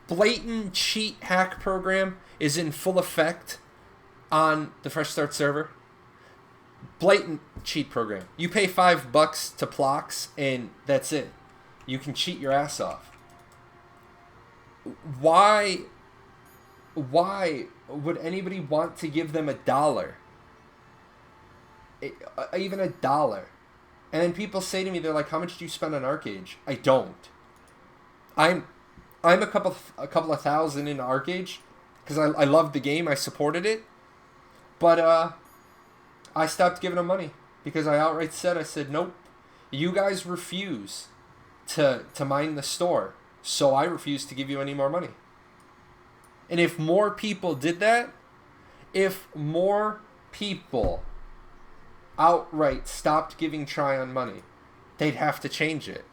blatant cheat hack program is in full effect on the Fresh Start server? Blatant cheat program. You pay $5 to Plox, and that's it. You can cheat your ass off. Why would anybody want to give them $1? Even $1? And then people say to me, they're like, "How much do you spend on Archeage?" I don't. I'm a couple of thousand into Archeage because I loved the game, I supported it, but I stopped giving them money because I outright said, I said, nope, you guys refuse to mine the store, so I refuse to give you any more money. And if more people did that, if more people outright stopped giving Tryon money, they'd have to change it.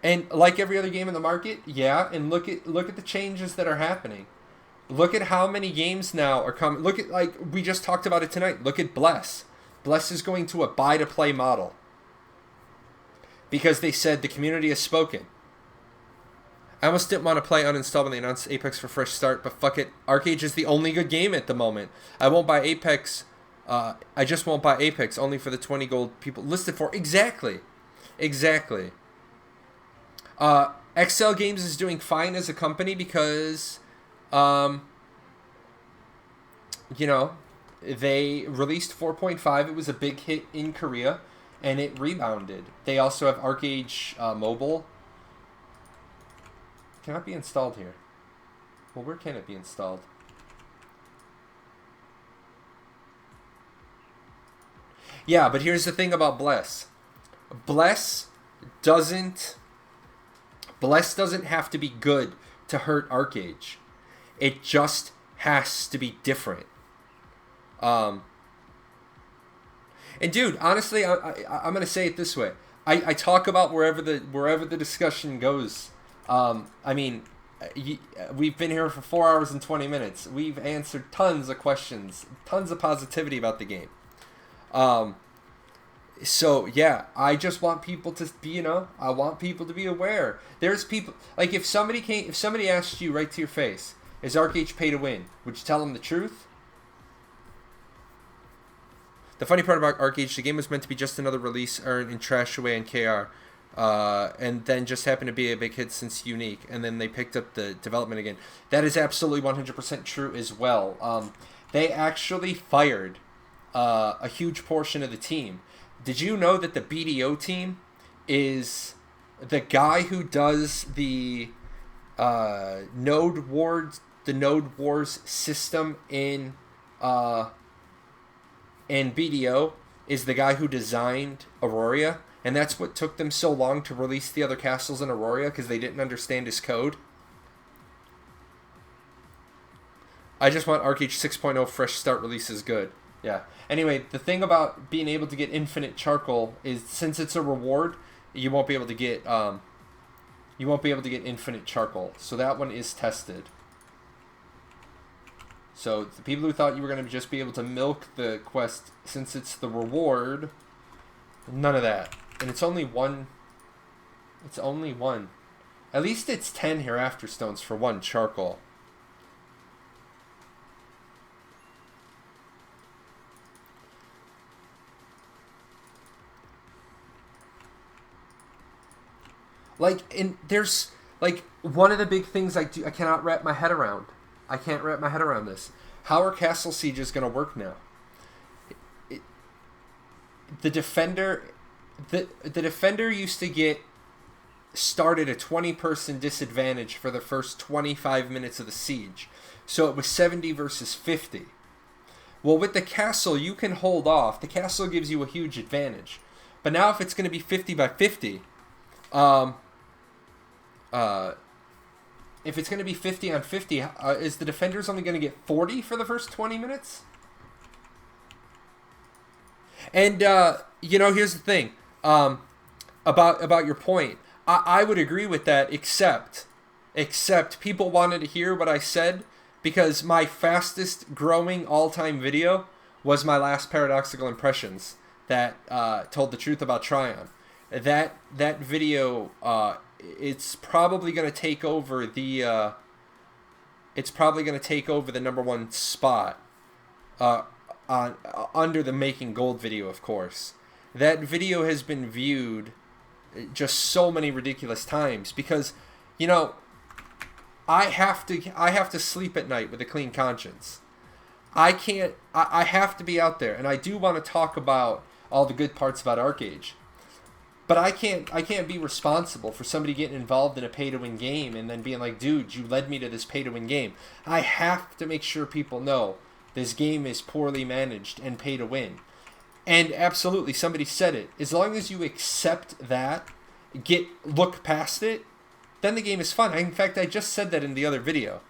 And like every other game in the market, yeah, and look at the changes that are happening. Look at how many games now are coming. Look at, like, we just talked about it tonight. Look at Bless. Bless is going to a buy-to-play model because they said the community has spoken. I almost didn't want to play uninstall when they announced Apex for Fresh Start, but fuck it. Archeage is the only good game at the moment. I won't buy Apex. I just won't buy Apex only for the 20 gold people listed for. Exactly. XL Games is doing fine as a company because, they released 4.5. It was a big hit in Korea, and it rebounded. They also have Archeage Mobile. Cannot be installed here. Well, where can it be installed? Yeah, but here's the thing about Bless. Bless doesn't have to be good to hurt Archeage. It just has to be different. And dude, honestly, I'm gonna say it this way. I talk about wherever the discussion goes. We've been here for 4 hours and 20 minutes. We've answered tons of questions, tons of positivity about the game. So yeah, I just want people to be, I want people to be aware. There's people, like, if somebody asked you right to your face, is Archeage pay to win? Would you tell them the truth? The funny part about Archeage, the game was meant to be just another release earned and trashed away in KR, and then just happened to be a big hit since Unique, and then they picked up the development again. That is absolutely 100% true as well. They actually fired a huge portion of the team. Did you know that the BDO team is the guy who does the Node Wars system in and BDO is the guy who designed Aurora, and that's what took them so long to release the other castles in Aurora, because they didn't understand his code. I just want Archeage 6.0 fresh start release is good. Yeah. Anyway, the thing about being able to get infinite charcoal is, since it's a reward, you won't be able to get infinite charcoal. So that one is tested. So the people who thought you were going to just be able to milk the quest, since it's the reward, none of that. And it's only one. It's only one. At least it's 10 hereafter stones for one charcoal. There's one of the big things I cannot wrap my head around. I can't wrap my head around this. How are castle sieges going to work now? The defender used to get started a 20-person disadvantage for the first 25 minutes of the siege. So it was 70 versus 50. Well, with the castle, you can hold off. The castle gives you a huge advantage. But now if it's going to be 50 by 50, if it's going to be 50 on 50, is the defenders only going to get 40 for the first 20 minutes? And, here's the thing, about your point. I would agree with that, except people wanted to hear what I said, because my fastest growing all-time video was my last Paradoxical Impressions that told the truth about Tryon. That video, it's probably going to take over the number one spot under the Making Gold video, of course. That video has been viewed just so many ridiculous times because, I have to sleep at night with a clean conscience. I have to be out there, and I do want to talk about all the good parts about Archeage. But I can't be responsible for somebody getting involved in a pay-to-win game and then being like, dude, you led me to this pay-to-win game. I have to make sure people know this game is poorly managed and pay-to-win. And absolutely, somebody said it. As long as you accept that, look past it, then the game is fun. In fact, I just said that in the other video.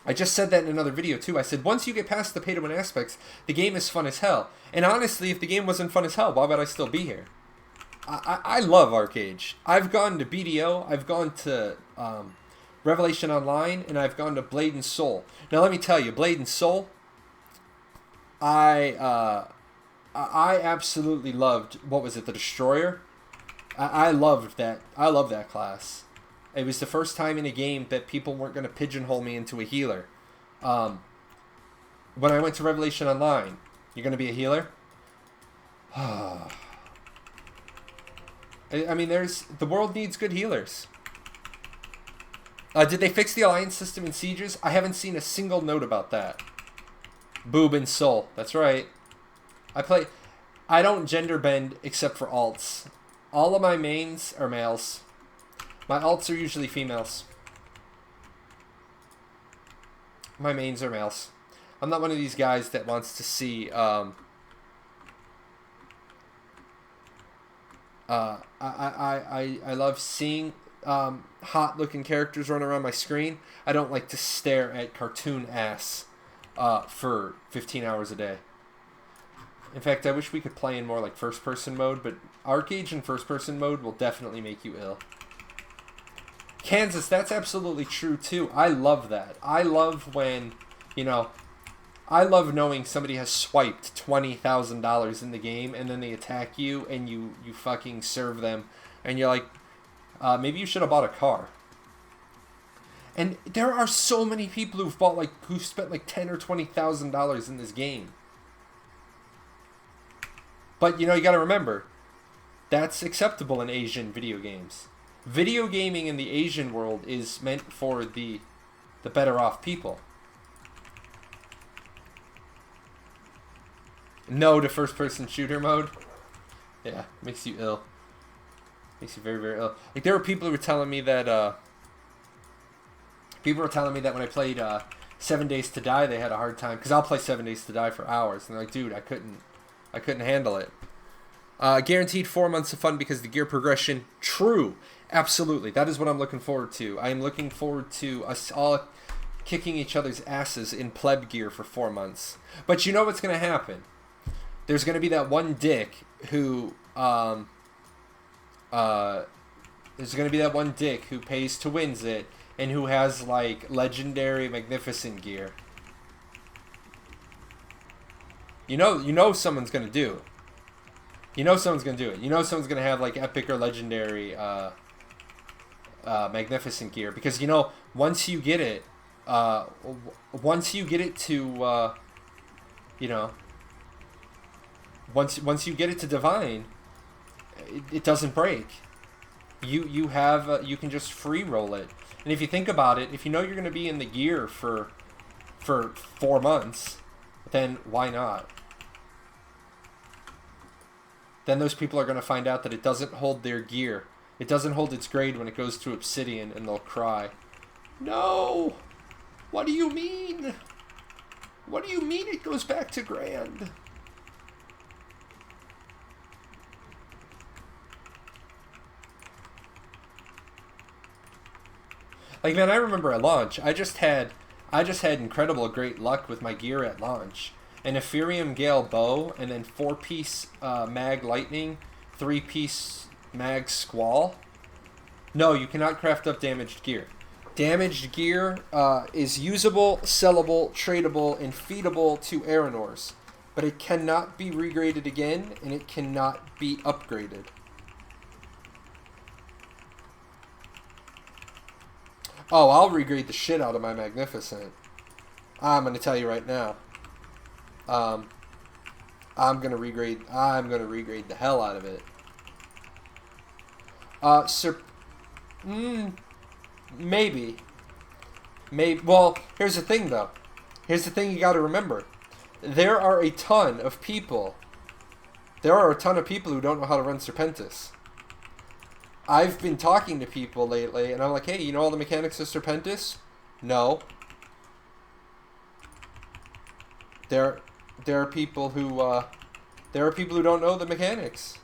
I just said that in another video too. I said once you get past the pay-to-win aspects, the game is fun as hell. And honestly, if the game wasn't fun as hell, why would I still be here? I love Archeage. I've gone to BDO, I've gone to Revelation Online, and I've gone to Blade and Soul. Now let me tell you, Blade and Soul, I absolutely loved, what was it, the Destroyer? I loved that. I love that class. It was the first time in a game that people weren't going to pigeonhole me into a healer. When I went to Revelation Online, you're going to be a healer? I mean, the world needs good healers. Did they fix the alliance system in Sieges? I haven't seen a single note about that. Boob and Soul. That's right. I don't gender bend except for alts. All of my mains are males. My alts are usually females. My mains are males. I'm not one of these guys that wants to see I love seeing hot looking characters run around my screen. I don't like to stare at cartoon ass for 15 hours a day. In fact, I wish we could play in more like first person mode, but Archeage in first person mode will definitely make you ill. Kansas, that's absolutely true too. I love that. I love when, I love knowing somebody has swiped $20,000 in the game and then they attack you and you fucking serve them and you're like, maybe you should have bought a car. And there are so many people who've spent like $10,000 or $20,000 in this game. But you got to remember, that's acceptable in Asian video games. Video gaming in the Asian world is meant for the better off people. No to first person shooter mode. Yeah, makes you ill. Makes you very, very ill. Like there were people who were telling me that when I played 7 Days to Die, they had a hard time because I'll play 7 Days to Die for hours, and they're like, dude, I couldn't handle it. Guaranteed 4 months of fun because the gear progression. True, absolutely. That is what I'm looking forward to. I am looking forward to us all kicking each other's asses in pleb gear for 4 months. But you know what's going to happen? There's going to be that one dick who there's going to be that one dick who pays to wins it and who has like legendary magnificent gear. You know someone's going to do it. You know someone's going to do it. You know someone's going to have like epic or legendary magnificent gear, because you know once you get it to you know, once you get it to divine, it doesn't break. You can just free roll it. And if you think about it, if you know you're going to be in the gear for 4 months, then why not? Then those people are going to find out that it doesn't hold their gear. It doesn't hold its grade when it goes to obsidian, and they'll cry. No! What do you mean? What do you mean it goes back to grand? Like, man, I remember at launch, I just had incredible great luck with my gear at launch. An Ethereum Gale bow, and then 4-piece mag lightning, 3-piece mag squall. No, you cannot craft up damaged gear. Damaged gear is usable, sellable, tradable, and feedable to Aranors, but it cannot be regraded again, and it cannot be upgraded. Oh, I'll regrade the shit out of my Magnificent. I'm going to tell you right now. I'm going to regrade the hell out of it. Maybe. Well, here's the thing, though. Here's the thing you got to remember. There are a ton of people who don't know how to run Serpentis. I've been talking to people lately, and I'm like, hey, you know all the mechanics of Serpentis? No. There are people who don't know the mechanics.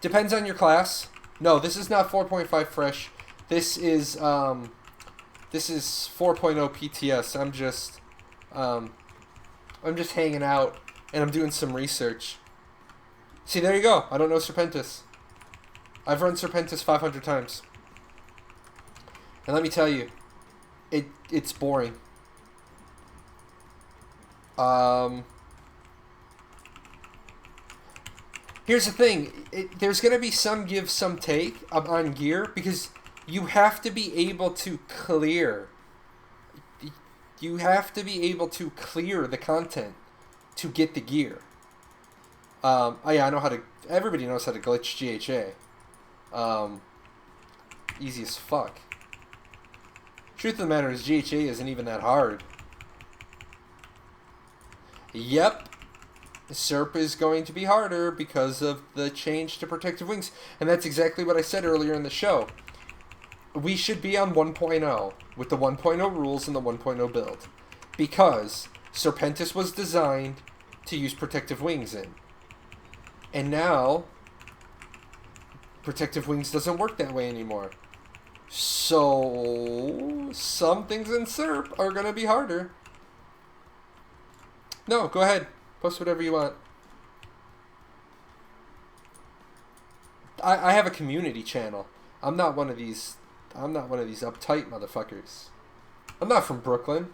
Depends on your class. No, this is not 4.5 fresh. This is 4.0 PTS. I'm just hanging out, and I'm doing some research. See, there you go. I don't know Serpentis. I've run Serpentis 500 times. And let me tell you, it's boring. Here's the thing. There's going to be some give, some take on gear, because you have to be able to clear. You have to be able to clear the content to get the gear. Oh yeah, I know how to. Everybody knows how to glitch GHA. Easy as fuck. Truth of the matter is, GHA isn't even that hard. Yep, SERP is going to be harder because of the change to protective wings, and that's exactly what I said earlier in the show. We should be on 1.0 with the 1.0 rules and the 1.0 build, because Serpentis was designed to use protective wings in. And now, protective wings doesn't work that way anymore. So, some things in SERP are going to be harder. No, go ahead. Post whatever you want. I have a community channel. I'm not one of these uptight motherfuckers. I'm not from Brooklyn.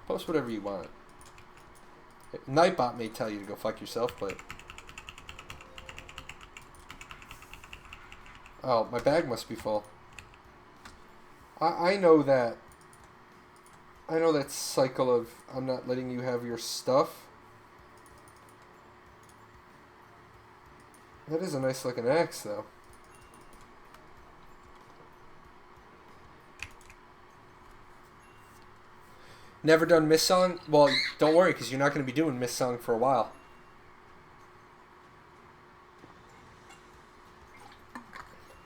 Post whatever you want. Nightbot may tell you to go fuck yourself, but... Oh, my bag must be full. I know that. I know that cycle of I'm not letting you have your stuff. That is a nice looking axe, though. Never done Miss Song? Well, don't worry, because you're not going to be doing Miss Song for a while.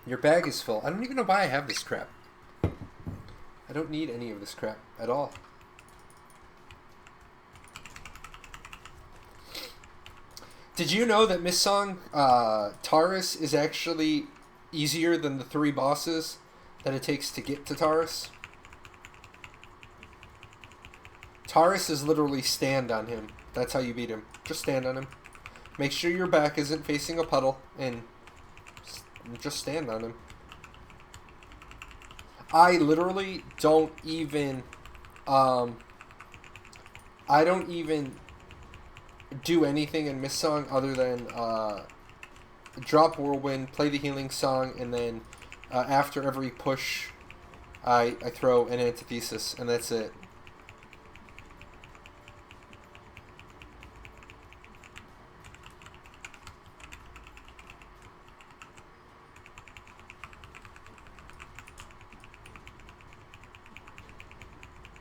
Your bag is full. I don't even know why I have this crap. I don't need any of this crap at all. Did you know that Miss Song Taurus is actually easier than the 3 bosses that it takes to get to Taurus? Taurus is literally stand on him. That's how you beat him. Just stand on him. Make sure your back isn't facing a puddle and just stand on him. I literally don't even I don't even do anything in Miss Song other than drop Whirlwind, play the healing song, and then after every push I throw an antithesis, and that's it.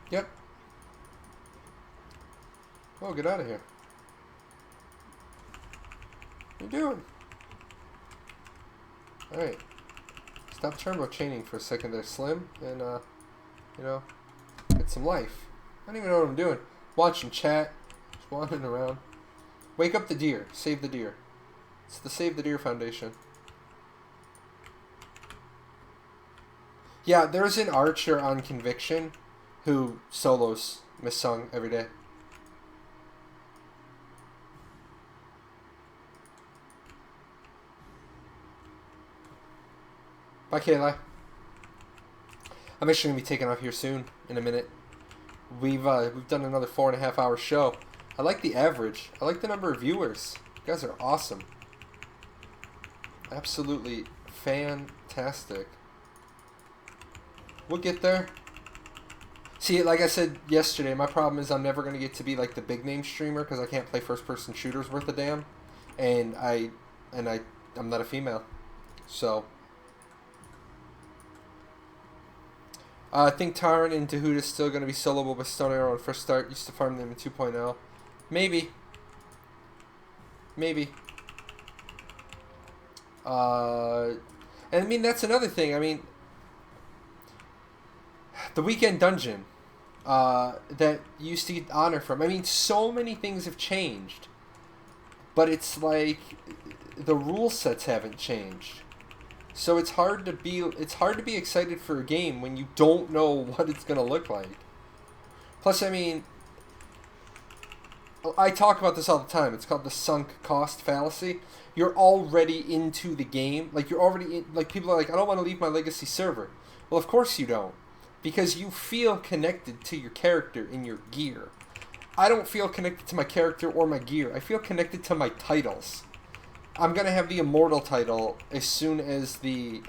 Yep. Oh, get out of here. What are you doing? Alright. Stop turbo chaining for a second there, Slim, and, you know, get some life. I don't even know what I'm doing. Watching chat. Just wandering around. Wake up the deer. Save the deer. It's the Save the Deer Foundation. Yeah, there's an archer on Conviction who solos Miss Sung every day. Bye, Kayla. I'm actually gonna be taking off here soon, in a minute. We've done another 4.5 hour show. I like the average. I like the number of viewers. You guys are awesome. Absolutely fantastic. We'll get there. See, like I said yesterday, my problem is I'm never going to get to be like the big name streamer because I can't play first person shooters worth a damn, and I'm not a female, so I think Tyrant and Dahood is still going to be soloable by Stone Arrow on first start. Used to farm them in 2.0, maybe. And I mean that's another thing. I mean, the weekend dungeon that you used to get honor from. I mean, so many things have changed, but it's like the rule sets haven't changed. So it's hard to be excited for a game when you don't know what it's gonna look like. Plus, I mean, I talk about this all the time. It's called the sunk cost fallacy. You're already into the game. Like you're already in, like people are like, I don't want to leave my legacy server. Well, of course you don't. Because you feel connected to your character in your gear. I don't feel connected to my character or my gear. I feel connected to my titles. I'm going to have the Immortal title as soon as the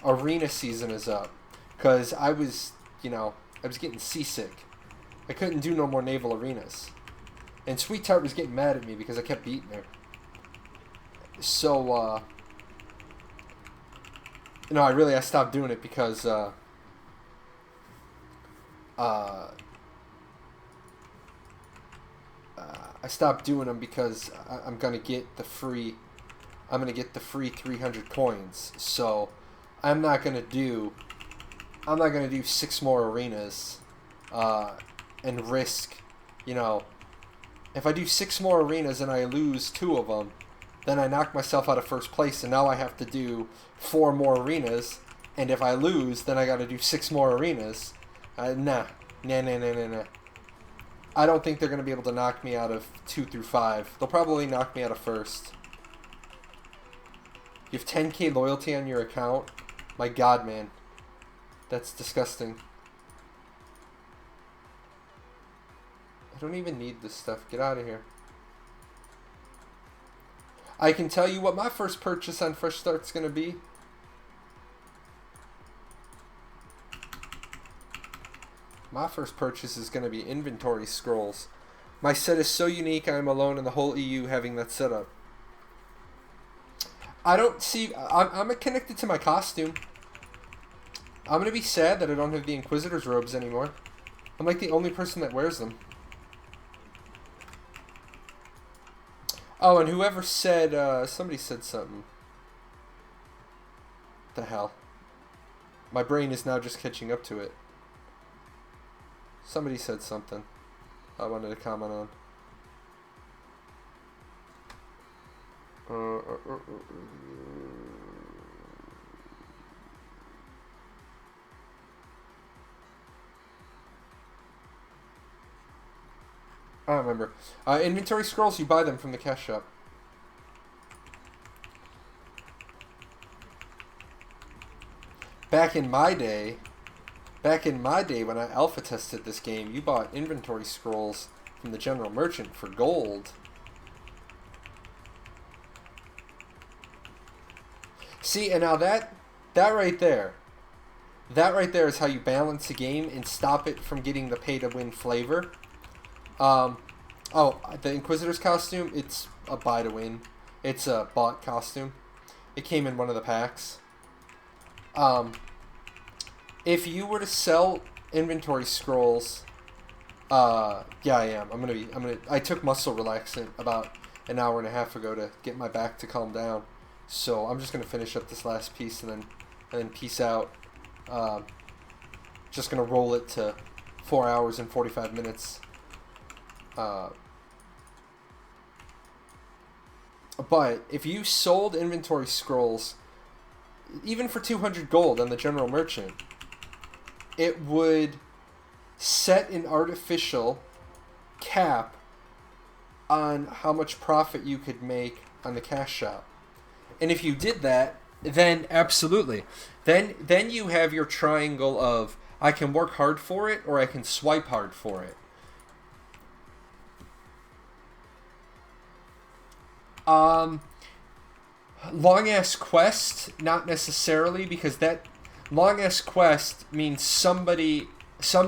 arena season is up. Because I was getting seasick. I couldn't do no more naval arenas. And Sweetheart was getting mad at me because I kept beating her. So, I stopped doing it because, I stopped doing them because I'm gonna get the free 300 coins. So I'm not gonna do 6 more arenas and risk, if I do 6 more arenas and I lose 2 of them, then I knock myself out of first place, and now I have to do 4 more arenas, and if I lose, then I gotta do 6 more arenas. Nah. I don't think they're going to be able to knock me out of 2 through 5. They'll probably knock me out of first. You have 10k loyalty on your account? My god, man. That's disgusting. I don't even need this stuff. Get out of here. I can tell you what my first purchase on Fresh Start's going to be. My first purchase is going to be inventory scrolls. My set is so unique, I am alone in the whole EU having that setup. I don't see... I'm connected to my costume. I'm going to be sad that I don't have the Inquisitor's robes anymore. I'm like the only person that wears them. Oh, and whoever said... somebody said something. What the hell? My brain is now just catching up to it. Somebody said something I wanted to comment on. I don't remember. Inventory scrolls, you buy them from the cash shop. Back in my day when I alpha tested this game, you bought inventory scrolls from the general merchant for gold. See, and now that right there is how you balance a game and stop it from getting the pay-to-win flavor. Oh, the Inquisitor's costume, it's a buy-to-win. It's a bought costume. It came in one of the packs. If you were to sell inventory scrolls, yeah, I am. I took muscle relaxant about an hour and a half ago to get my back to calm down. So I'm just gonna finish up this last piece and then peace out. Just gonna roll it to 4 hours and 45 minutes. But if you sold inventory scrolls, even for 200 gold on the general merchant, it would set an artificial cap on how much profit you could make on the cash shop. And if you did that, then absolutely. Then you have your triangle of I can work hard for it or I can swipe hard for it. Long ass quest, not necessarily, because that long ass quest means some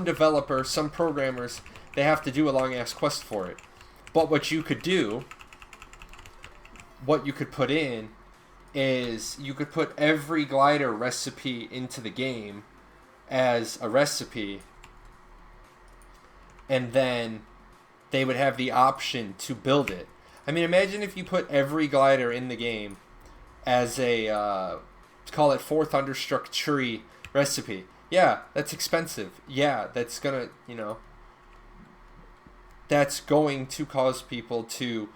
developer, some programmers, they have to do a long ass quest for it. But what you could do, what you could put in, is you could put every glider recipe into the game as a recipe, and then they would have the option to build it. I mean, imagine if you put every glider in the game as a, call it 4 Thunderstruck tree recipe. Yeah, that's expensive. Yeah, that's gonna, that's going to cause people to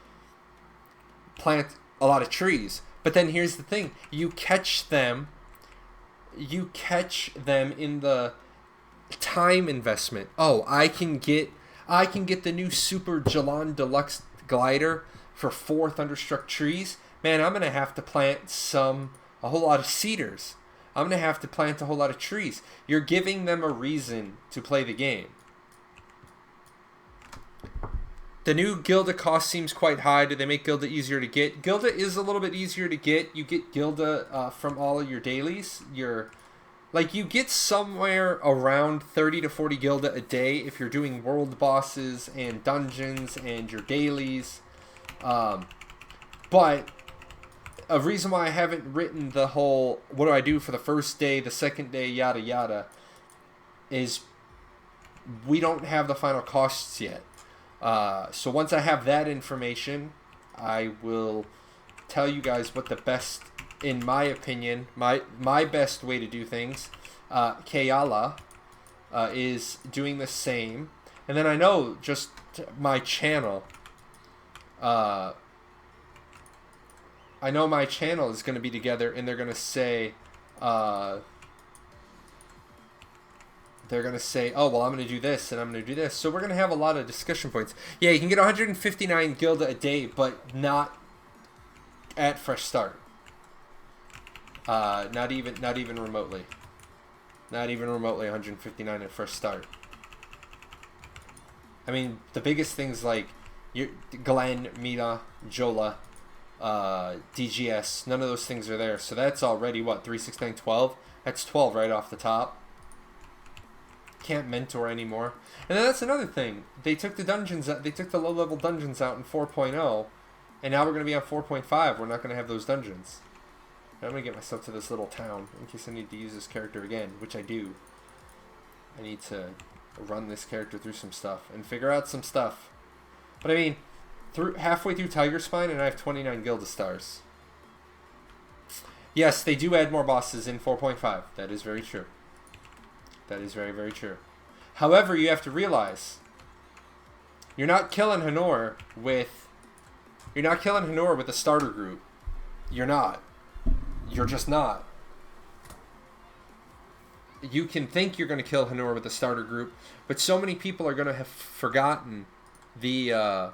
plant a lot of trees. But then here's the thing. You catch them in the time investment. Oh, I can get the new Super Jalan Deluxe glider for 4 Thunderstruck trees. Man, I'm going to have to plant a whole lot of cedars. I'm going to have to plant a whole lot of trees. You're giving them a reason to play the game. The new Gilda cost seems quite high. Do they make Gilda easier to get? Gilda is a little bit easier to get. You get Gilda from all of your dailies. You get somewhere around 30 to 40 Gilda a day if you're doing world bosses and dungeons and your dailies. But a reason why I haven't written the whole what do I do for the first day, the second day, yada yada, is we don't have the final costs yet. So once I have that information, I will tell you guys what the best, in my opinion, my best way to do things. Kayala is doing the same. And then I know just my channel. I know my channel is going to be together, and they're going to say, oh, well, I'm going to do this, and I'm going to do this. So we're going to have a lot of discussion points. Yeah, you can get 159 Gilda a day, but not at fresh start. Not even remotely. Not even remotely 159 at fresh start. I mean, the biggest things like Glenn, Mita, Jola, DGS, none of those things are there. So that's already, what, 3, 6, 9, 12? That's 12 right off the top. Can't mentor anymore. And then that's another thing. They took the dungeons out, they took the low-level dungeons out in 4.0, and now we're going to be on 4.5. We're not going to have those dungeons. I'm going to get myself to this little town in case I need to use this character again, which I do. I need to run this character through some stuff and figure out some stuff. But I mean, halfway through Tiger Spine and I have 29 Gilda stars. Yes, they do add more bosses in 4.5. That is very true. That is very, very true. However, you have to realize you're not killing Hanor with a starter group. You're not. You're just not. You can think you're going to kill Hanor with a starter group, but so many people are going to have forgotten the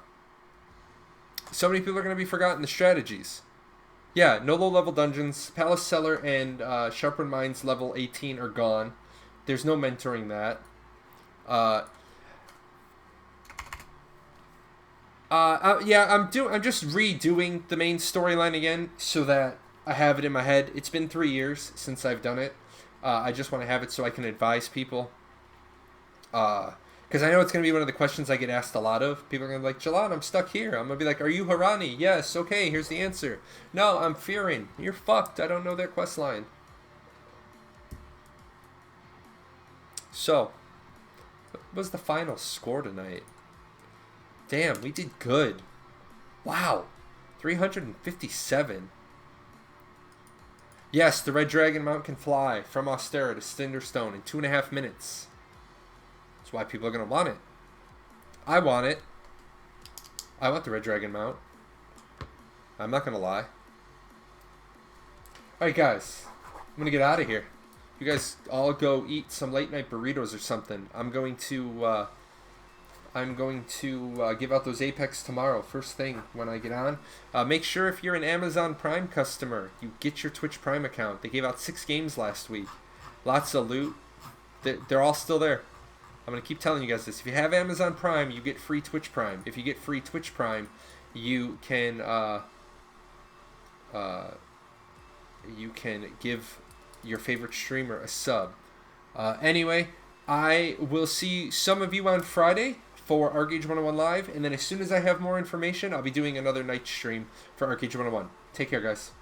strategies. Yeah, no low-level dungeons. Palace Cellar and Sharpened Minds level 18 are gone. There's no mentoring that. Yeah, I'm just redoing the main storyline again so that I have it in my head. It's been 3 years since I've done it. I just want to have it so I can advise people. Because I know it's going to be one of the questions I get asked a lot of. People are going to be like, Jalad, I'm stuck here. I'm going to be like, are you Harani? Yes, okay, here's the answer. No, I'm Fearing. You're fucked. I don't know that quest line. So, what was the final score tonight? Damn, we did good. Wow. 357. Yes, the Red Dragon Mount can fly from Austera to Cinderstone in 2.5 minutes. That's why people are going to want it. I want it. I want the Red Dragon Mount. I'm not going to lie. Alright, guys. I'm going to get out of here. You guys all go eat some late night burritos or something. I'm going to give out those Apex tomorrow, first thing when I get on. Make sure if you're an Amazon Prime customer, you get your Twitch Prime account. They gave out 6 games last week. Lots of loot. They're all still there. I'm going to keep telling you guys this. If you have Amazon Prime, you get free Twitch Prime. If you get free Twitch Prime, you can give your favorite streamer a sub. Anyway, I will see some of you on Friday for Archeage 101 Live, and then as soon as I have more information, I'll be doing another night stream for Archeage 101. Take care, guys.